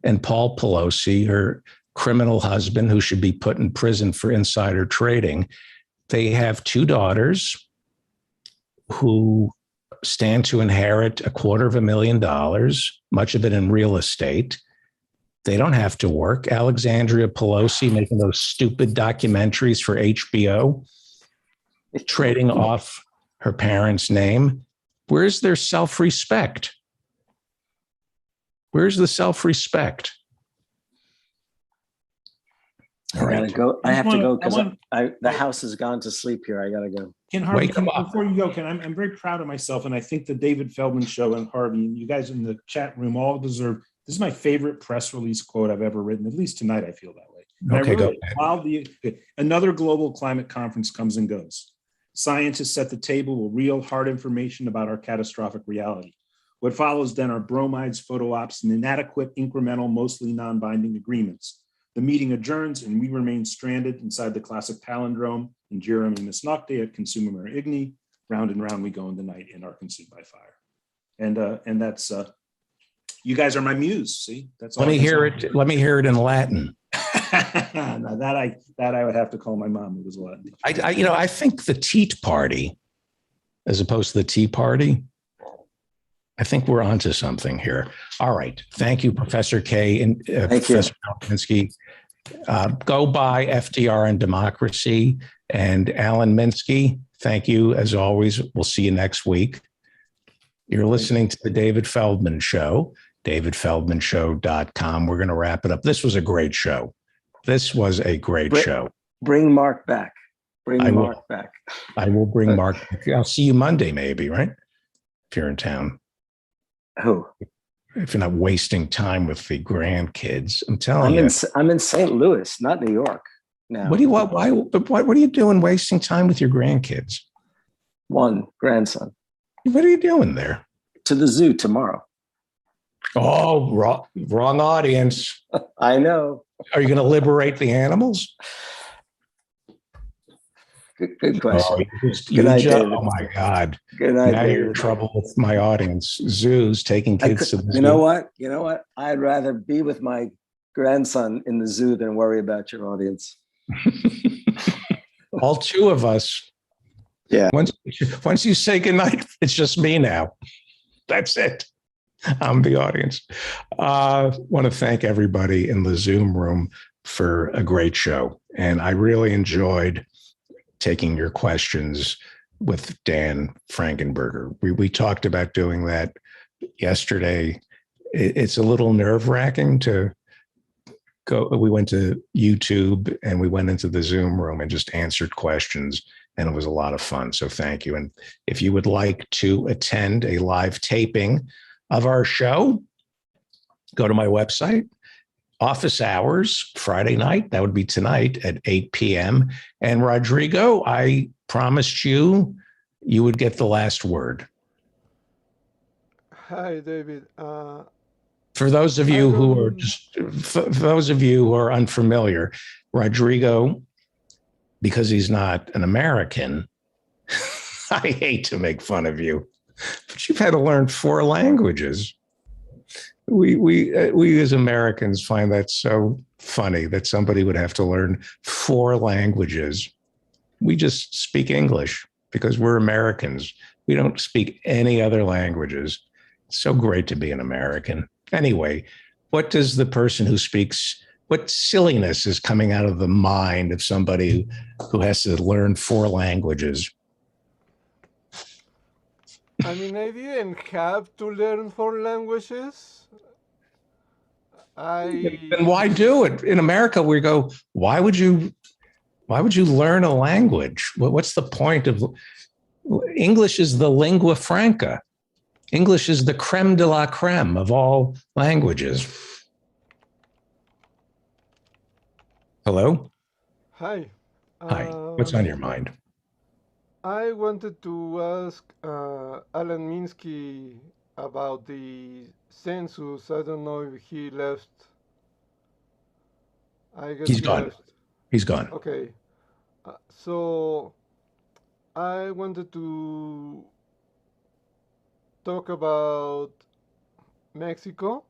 and Paul Pelosi, her criminal husband, who should be put in prison for insider trading, they have two daughters who stand to inherit $250,000, much of it in real estate. They don't have to work. Alexandria Pelosi making those stupid documentaries for HBO, trading off her parents' name. Where's their self-respect? Where's the self-respect? I gotta go. I have to go because the house has gone to sleep here. I gotta go. Ken Harvey, before you go, Ken, I'm very proud of myself, and I think the David Feldman show and Harvey, and you guys in the chat room all deserve. This is my favorite press release quote I've ever written. At least tonight, I feel that way. And Okay, go while another global climate conference comes and goes, scientists set the table with real hard information about our catastrophic reality. What follows then are bromides, photo ops, and inadequate, incremental, mostly non-binding agreements. The meeting adjourns, and we remain stranded inside the classic palindrome in Jeremy Miss Nocte at Consumere Igni. Round and round we go in the night and are consumed by fire. And that's you guys are my muse. See, that's all. Let me hear it. Let me hear it in Latin. Now that I would have to call my mom, who was Latin. I think the Teat Party, as opposed to the Tea Party, I think we're onto something here. All right. Thank you, Professor K and Professor Minsky. Go by FDR and Democracy. And Alan Minsky, thank you as always. We'll see you next week. You're listening to the David Feldman Show, davidfeldmanshow.com. We're going to wrap it up. This was a great show. This was a great show. Bring Mark back. Mark back. I will bring Mark back. I'll see you Monday, maybe, right? If you're in town. Who? If you're not wasting time with the grandkids, I'm telling you. I'm in St. Louis, not New York. Now. What are you doing wasting time with your grandkids? One grandson. What are you doing there? To the zoo tomorrow. Oh, wrong audience. I know. Are you going to liberate the animals? Good question. Good night, David. Oh my God. Good night, now David. You're in trouble with my audience. Zoos taking kids to the zoo. You know what? I'd rather be with my grandson in the zoo than worry about your audience. All two of us. Yeah. Once you say goodnight, it's just me now. That's it. I'm the audience. Want to thank everybody in the Zoom room for a great show. And I really enjoyed taking your questions with Dan Frankenberger. We talked about doing that yesterday. It's a little nerve-wracking to go. We went to YouTube and we went into the Zoom room and just answered questions, and it was a lot of fun. So thank you. And if you would like to attend a live taping of our show, go to my website. Office hours, Friday night, that would be tonight at 8 p.m. And Rodrigo, I promised you would get the last word. Hi, David. For those of you who are for those of you who are unfamiliar, Rodrigo, because he's not an American, I hate to make fun of you, but you've had to learn 4 languages. We as Americans find that so funny that somebody would have to learn 4 languages. We just speak English because we're Americans. We don't speak any other languages. It's so great to be an American. Anyway, what does the person who speaks, what silliness is coming out of the mind of somebody who has to learn 4 languages? I mean, I didn't have to learn 4 languages. Then why do it? In America, we go, why would you learn a language? What's the point of English? Is the lingua franca. English is the creme de la creme of all languages. Hello? Hi. Hi. What's on your mind? I wanted to ask Alan Minsky about the census. I don't know if he left. I guess He's gone. left. He's gone. Okay. So I wanted to talk about Mexico.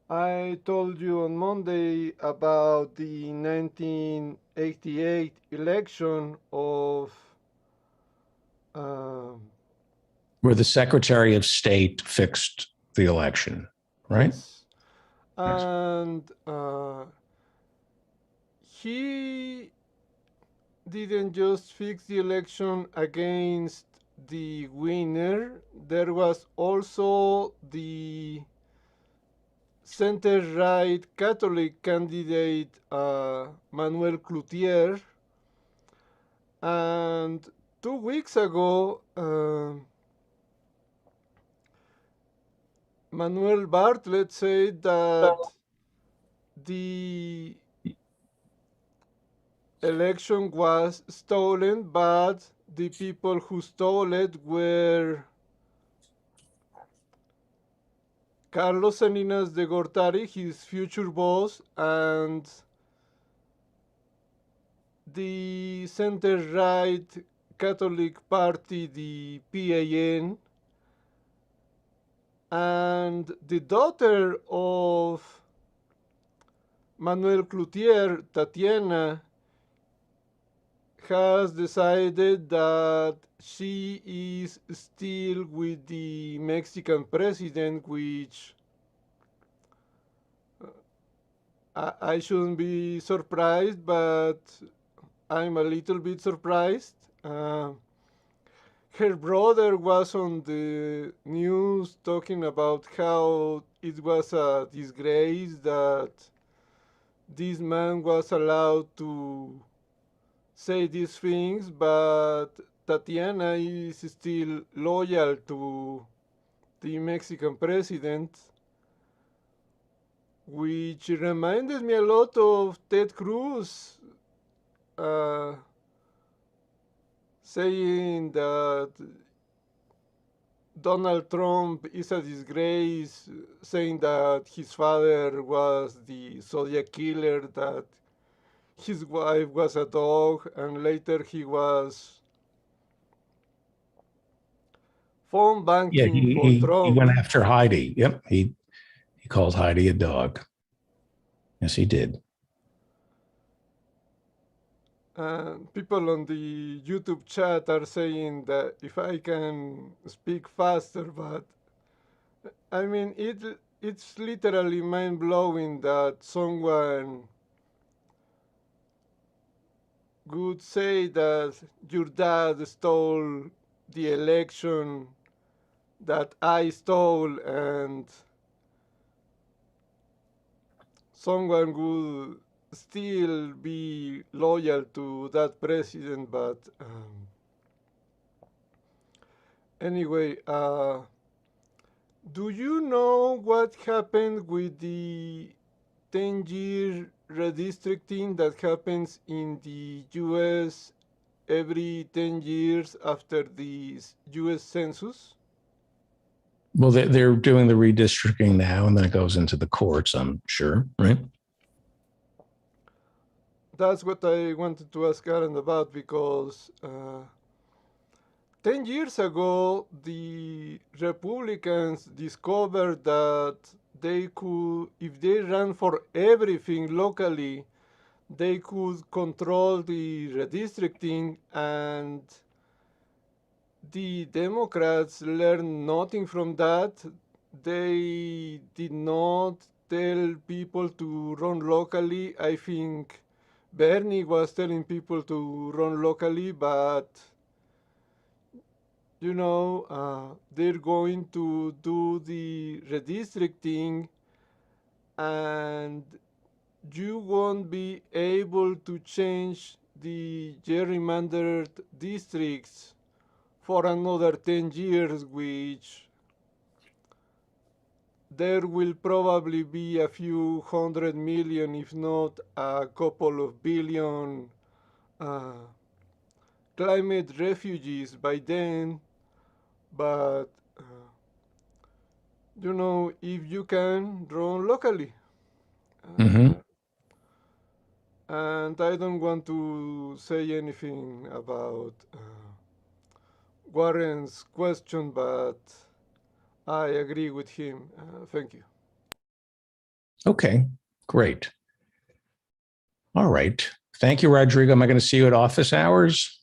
I told you on Monday about the 1988 election of Where the Secretary of State fixed the election, right? Yes. And he didn't just fix the election against the winner. There was also the center-right Catholic candidate Manuel Cloutier. And 2 weeks ago, Manuel Bartlett said that the election was stolen, but the people who stole it were Carlos Salinas de Gortari, his future boss, and the center-right Catholic Party, the PAN, and the daughter of Manuel Cloutier, Tatiana, has decided that she is still with the Mexican president, which I shouldn't be surprised, but I'm a little bit surprised. Her brother was on the news talking about how it was a disgrace that this man was allowed to say these things, but Tatiana is still loyal to the Mexican president, which reminded me a lot of Ted Cruz saying that Donald Trump is a disgrace, saying that his father was the Zodiac killer, that his wife was a dog, and later he was phone Yeah, banking for he Trump. went after Heidi. Yep, he called Heidi a dog. Yes, he did. And people on the YouTube chat are saying that if I can speak faster, but I mean, it's literally mind-blowing that someone would say that your dad stole the election that I stole, and someone would still be loyal to that president. But anyway, do you know what happened with the 10-year redistricting that happens in the US every 10 years after the US Census? Well, they're doing the redistricting now, and then it goes into the courts, I'm sure, right? That's what I wanted to ask Aaron about, because 10 years ago, the Republicans discovered that they could, if they ran for everything locally, they could control the redistricting, and the Democrats learned nothing from that. They did not tell people to run locally. I think Bernie was telling people to run locally, but you know, they're going to do the redistricting, and you won't be able to change the gerrymandered districts for another 10 years, which there will probably be a few 100 million, if not a couple of billion climate refugees by then. But you know, if you can run locally. And I don't want to say anything about Warren's question, but I agree with him. Thank you. Okay, great. All right. Thank you, Rodrigo. Am I going to see you at office hours?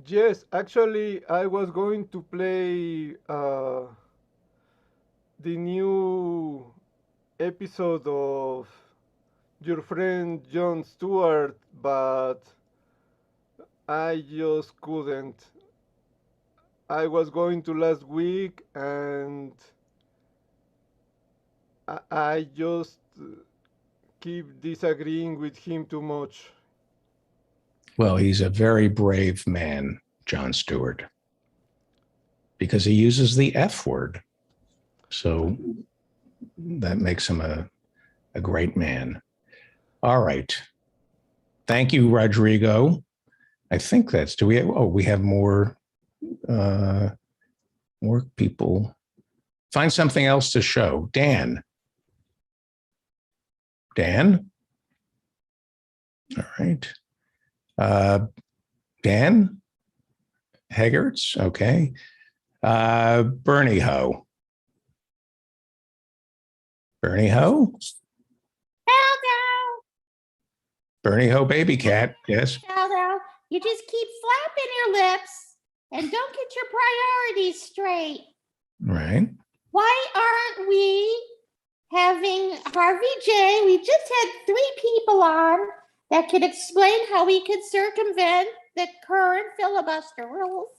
Yes, actually, I was going to play the new episode of your friend Jon Stewart, but I just couldn't. I was going to last week and I just keep disagreeing with him too much. Well, he's a very brave man, Jon Stewart, because he uses the F word. So that makes him a great man. All right. Thank you, Rodrigo. I think that's, do we have, we have more people. Find something else to show. Dan. All right. Dan Heggerts. Okay. Bernie Ho. Bernie Ho, baby cat. Yes. Aldo, you just keep flapping your lips and don't get your priorities straight. Right. Why aren't we having Harvey J? We just had 3 people on that could explain how we could circumvent the current filibuster rules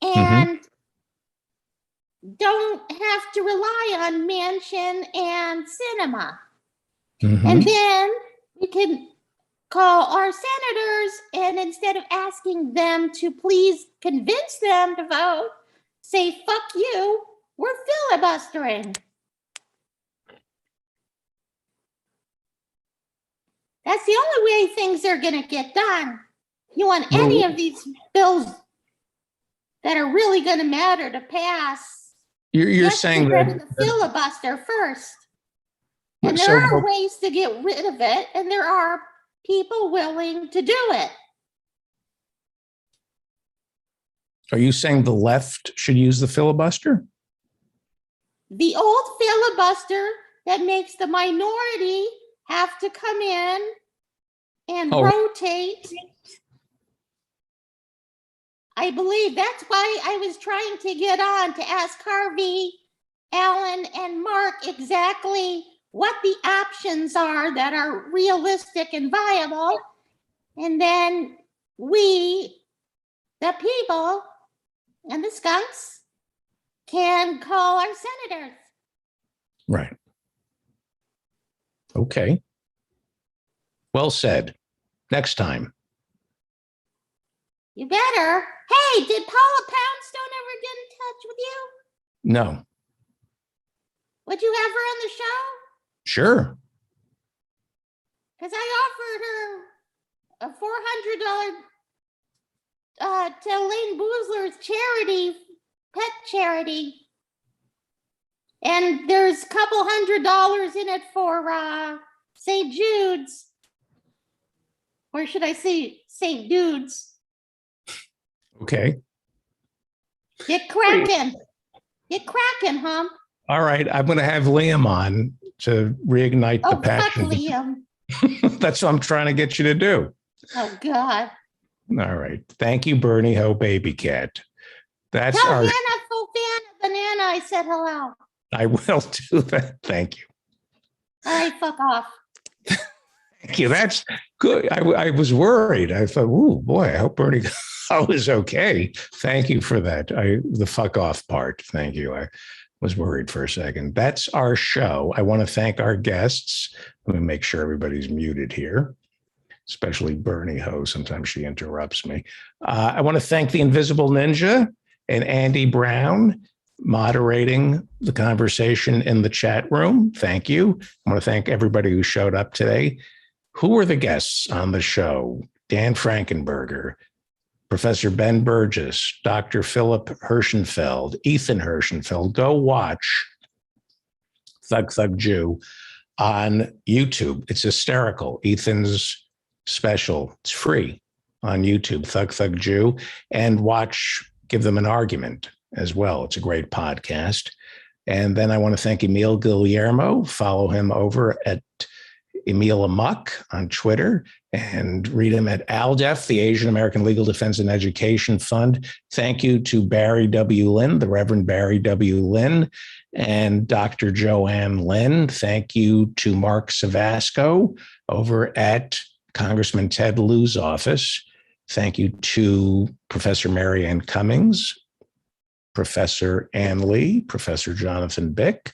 and don't have to rely on Manchin and Sinema. And then we can call our senators, and instead of asking them to please convince them to vote, say, fuck you, we're filibustering. That's the only way things are going to get done. You want any of these bills that are really going to matter to pass, you're saying that the filibuster first. And there are ways to get rid of it, and there are people willing to do it. Are you saying the left should use the filibuster? The old filibuster that makes the minority have to come in and rotate. I believe that's why I was trying to get on to ask Harvey, Alan, and Mark exactly what the options are that are realistic and viable. And then we, the people and the skunks, can call our senators. Right. Okay. Well said. Next time. You better. Hey, did Paula Poundstone ever get in touch with you? No. Would you have her on the show? Sure. Because I offered her a $400 to Elaine Boozler's charity, pet charity. And there's a couple $100 in it for St. Jude's. Or should I say St. Dude's? Okay. Get cracking. Get cracking, Hump. All right. I'm going to have Liam on to reignite the passion. Fuck Liam. That's what I'm trying to get you to do. Oh, God. All right. Thank you, Bernie Ho, baby cat. That's Tell our. Hannah Fofana Banana I said hello. I will do that. Thank you. All right, fuck off. Thank you. That's good. I was worried. I thought, oh boy, I hope Bernie Ho is okay. Thank you for that. The fuck off part. Thank you. I was worried for a second. That's our show. I want to thank our guests. Let me make sure everybody's muted here, especially Bernie Ho. Sometimes she interrupts me. I want to thank the Invisible Ninja and Andy Brown moderating the conversation in the chat room. Thank you. I want to thank everybody who showed up today. Who were the guests on the show? Dan Frankenberger, Professor Ben Burgess, Dr. Philip Hirschenfeld, Ethan Hirschenfeld. Go watch Thug Thug Jew on YouTube. It's hysterical. Ethan's special. It's free on YouTube, Thug Thug Jew, and watch Give Them an Argument as well. It's a great podcast. And then I want to thank Emil Guillermo. Follow him over at Emil Amok on Twitter, and read him at ALDEF, the Asian American Legal Defense and Education Fund. Thank you to Barry W. Lynn, the Reverend Barry W. Lynn, and Dr. Joanne Lynn. Thank you to Mark Savasco over at Congressman Ted Lieu's office. Thank you to Professor Mary Ann Cummings, Professor Ann Lee, Professor Jonathan Bick.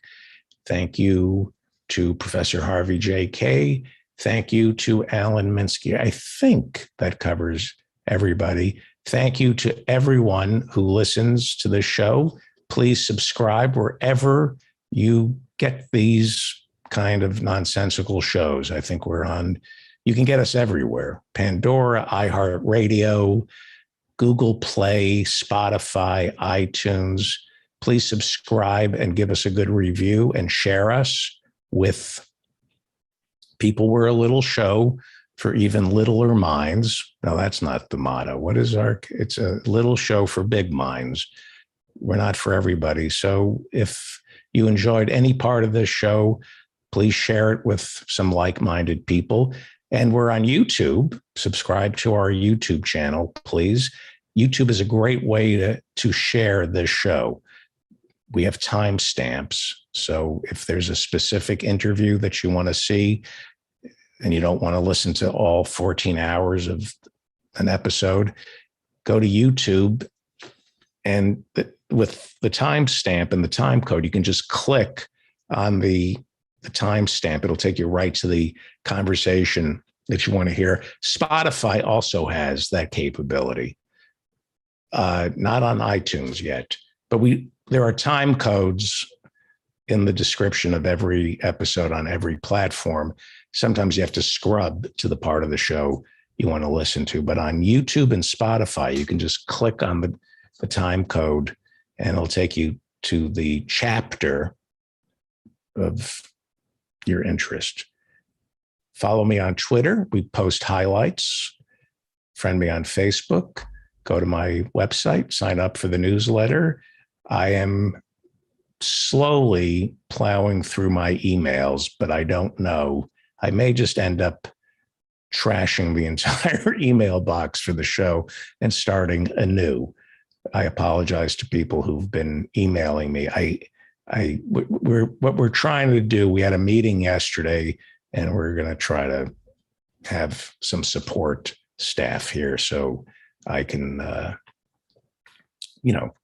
Thank you to Professor Harvey J. Kaye. Thank you to Alan Minsky. I think that covers everybody. Thank you to everyone who listens to this show. Please subscribe wherever you get these kind of nonsensical shows. I think we're on, you can get us everywhere. Pandora, iHeartRadio, Google Play, Spotify, iTunes. Please subscribe and give us a good review and share us with people. We're a little show for even littler minds. No, that's not the motto. What is it's a little show for big minds. We're not for everybody. So if you enjoyed any part of this show, please share it with some like-minded people. And we're on YouTube. Subscribe to our YouTube channel, please. YouTube is a great way to share this show. We have timestamps. So if there's a specific interview that you want to see and you don't want to listen to all 14 hours of an episode, go to YouTube, and with the timestamp and the time code, you can just click on the timestamp. It'll take you right to the conversation that you want to hear. Spotify also has that capability. Not on iTunes yet, but there are time codes in the description of every episode on every platform. Sometimes you have to scrub to the part of the show you want to listen to, but on YouTube and Spotify, you can just click on the time code and it'll take you to the chapter of your interest. Follow me on Twitter. We post highlights. Friend me on Facebook. Go to my website, sign up for the newsletter. I am slowly plowing through my emails, but I don't know. I may just end up trashing the entire email box for the show and starting anew. I apologize to people who've been emailing me. What we're trying to do, we had a meeting yesterday, and we're going to try to have some support staff here so I can,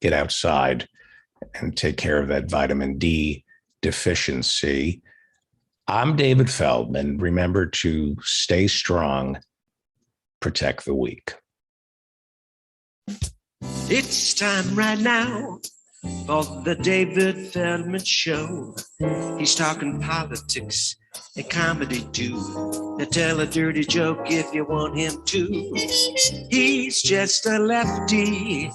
get outside and take care of that vitamin D deficiency. I'm David Feldman. Remember to stay strong, protect the weak. It's time right now for the David Feldman Show. He's talking politics and comedy too. Now tell a dirty joke if you want him to. He's just a lefty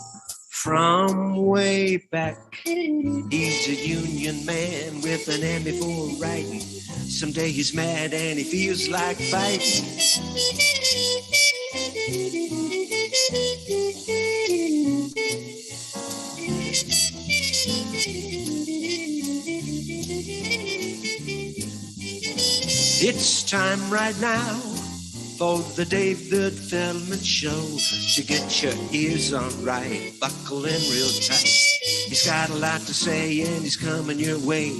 from way back. He's a union man with an Emmy for writing. Someday he's mad and he feels like fighting. It's time right now for the David Feldman Show. To get your ears on right, buckle in real tight. He's got a lot to say and he's coming your way.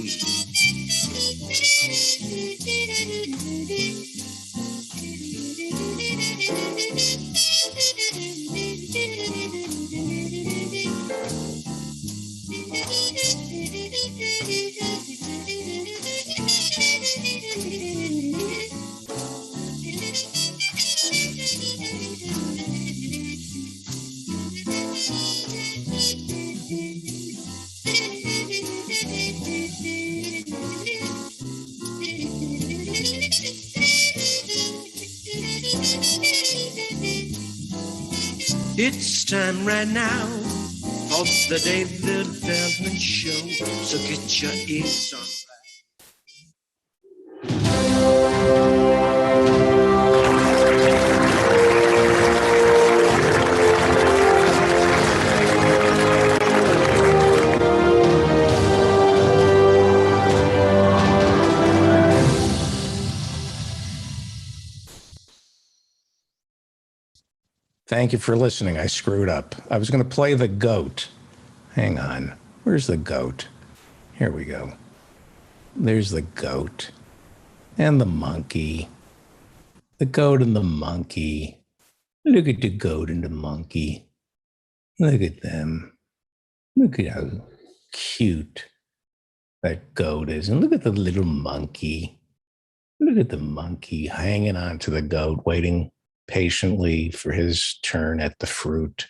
It's time right now for the David Feldman Show. So get your ears on. Thank you for listening. I screwed up. I was going to play the goat. Hang on. Where's the goat? Here we go. There's the goat and the monkey. The goat and the monkey. Look at the goat and the monkey. Look at them. Look at how cute that goat is. And look at the little monkey. Look at the monkey hanging on to the goat, waiting patiently for his turn at the fruit.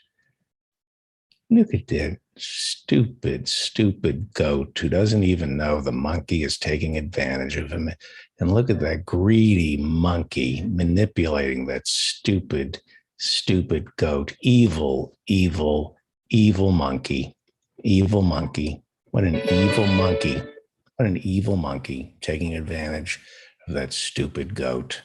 Look at that stupid goat who doesn't even know the monkey is taking advantage of him. And look at that greedy monkey manipulating that stupid goat. Evil monkey. Evil monkey. What an evil monkey. What an evil monkey taking advantage of that stupid goat.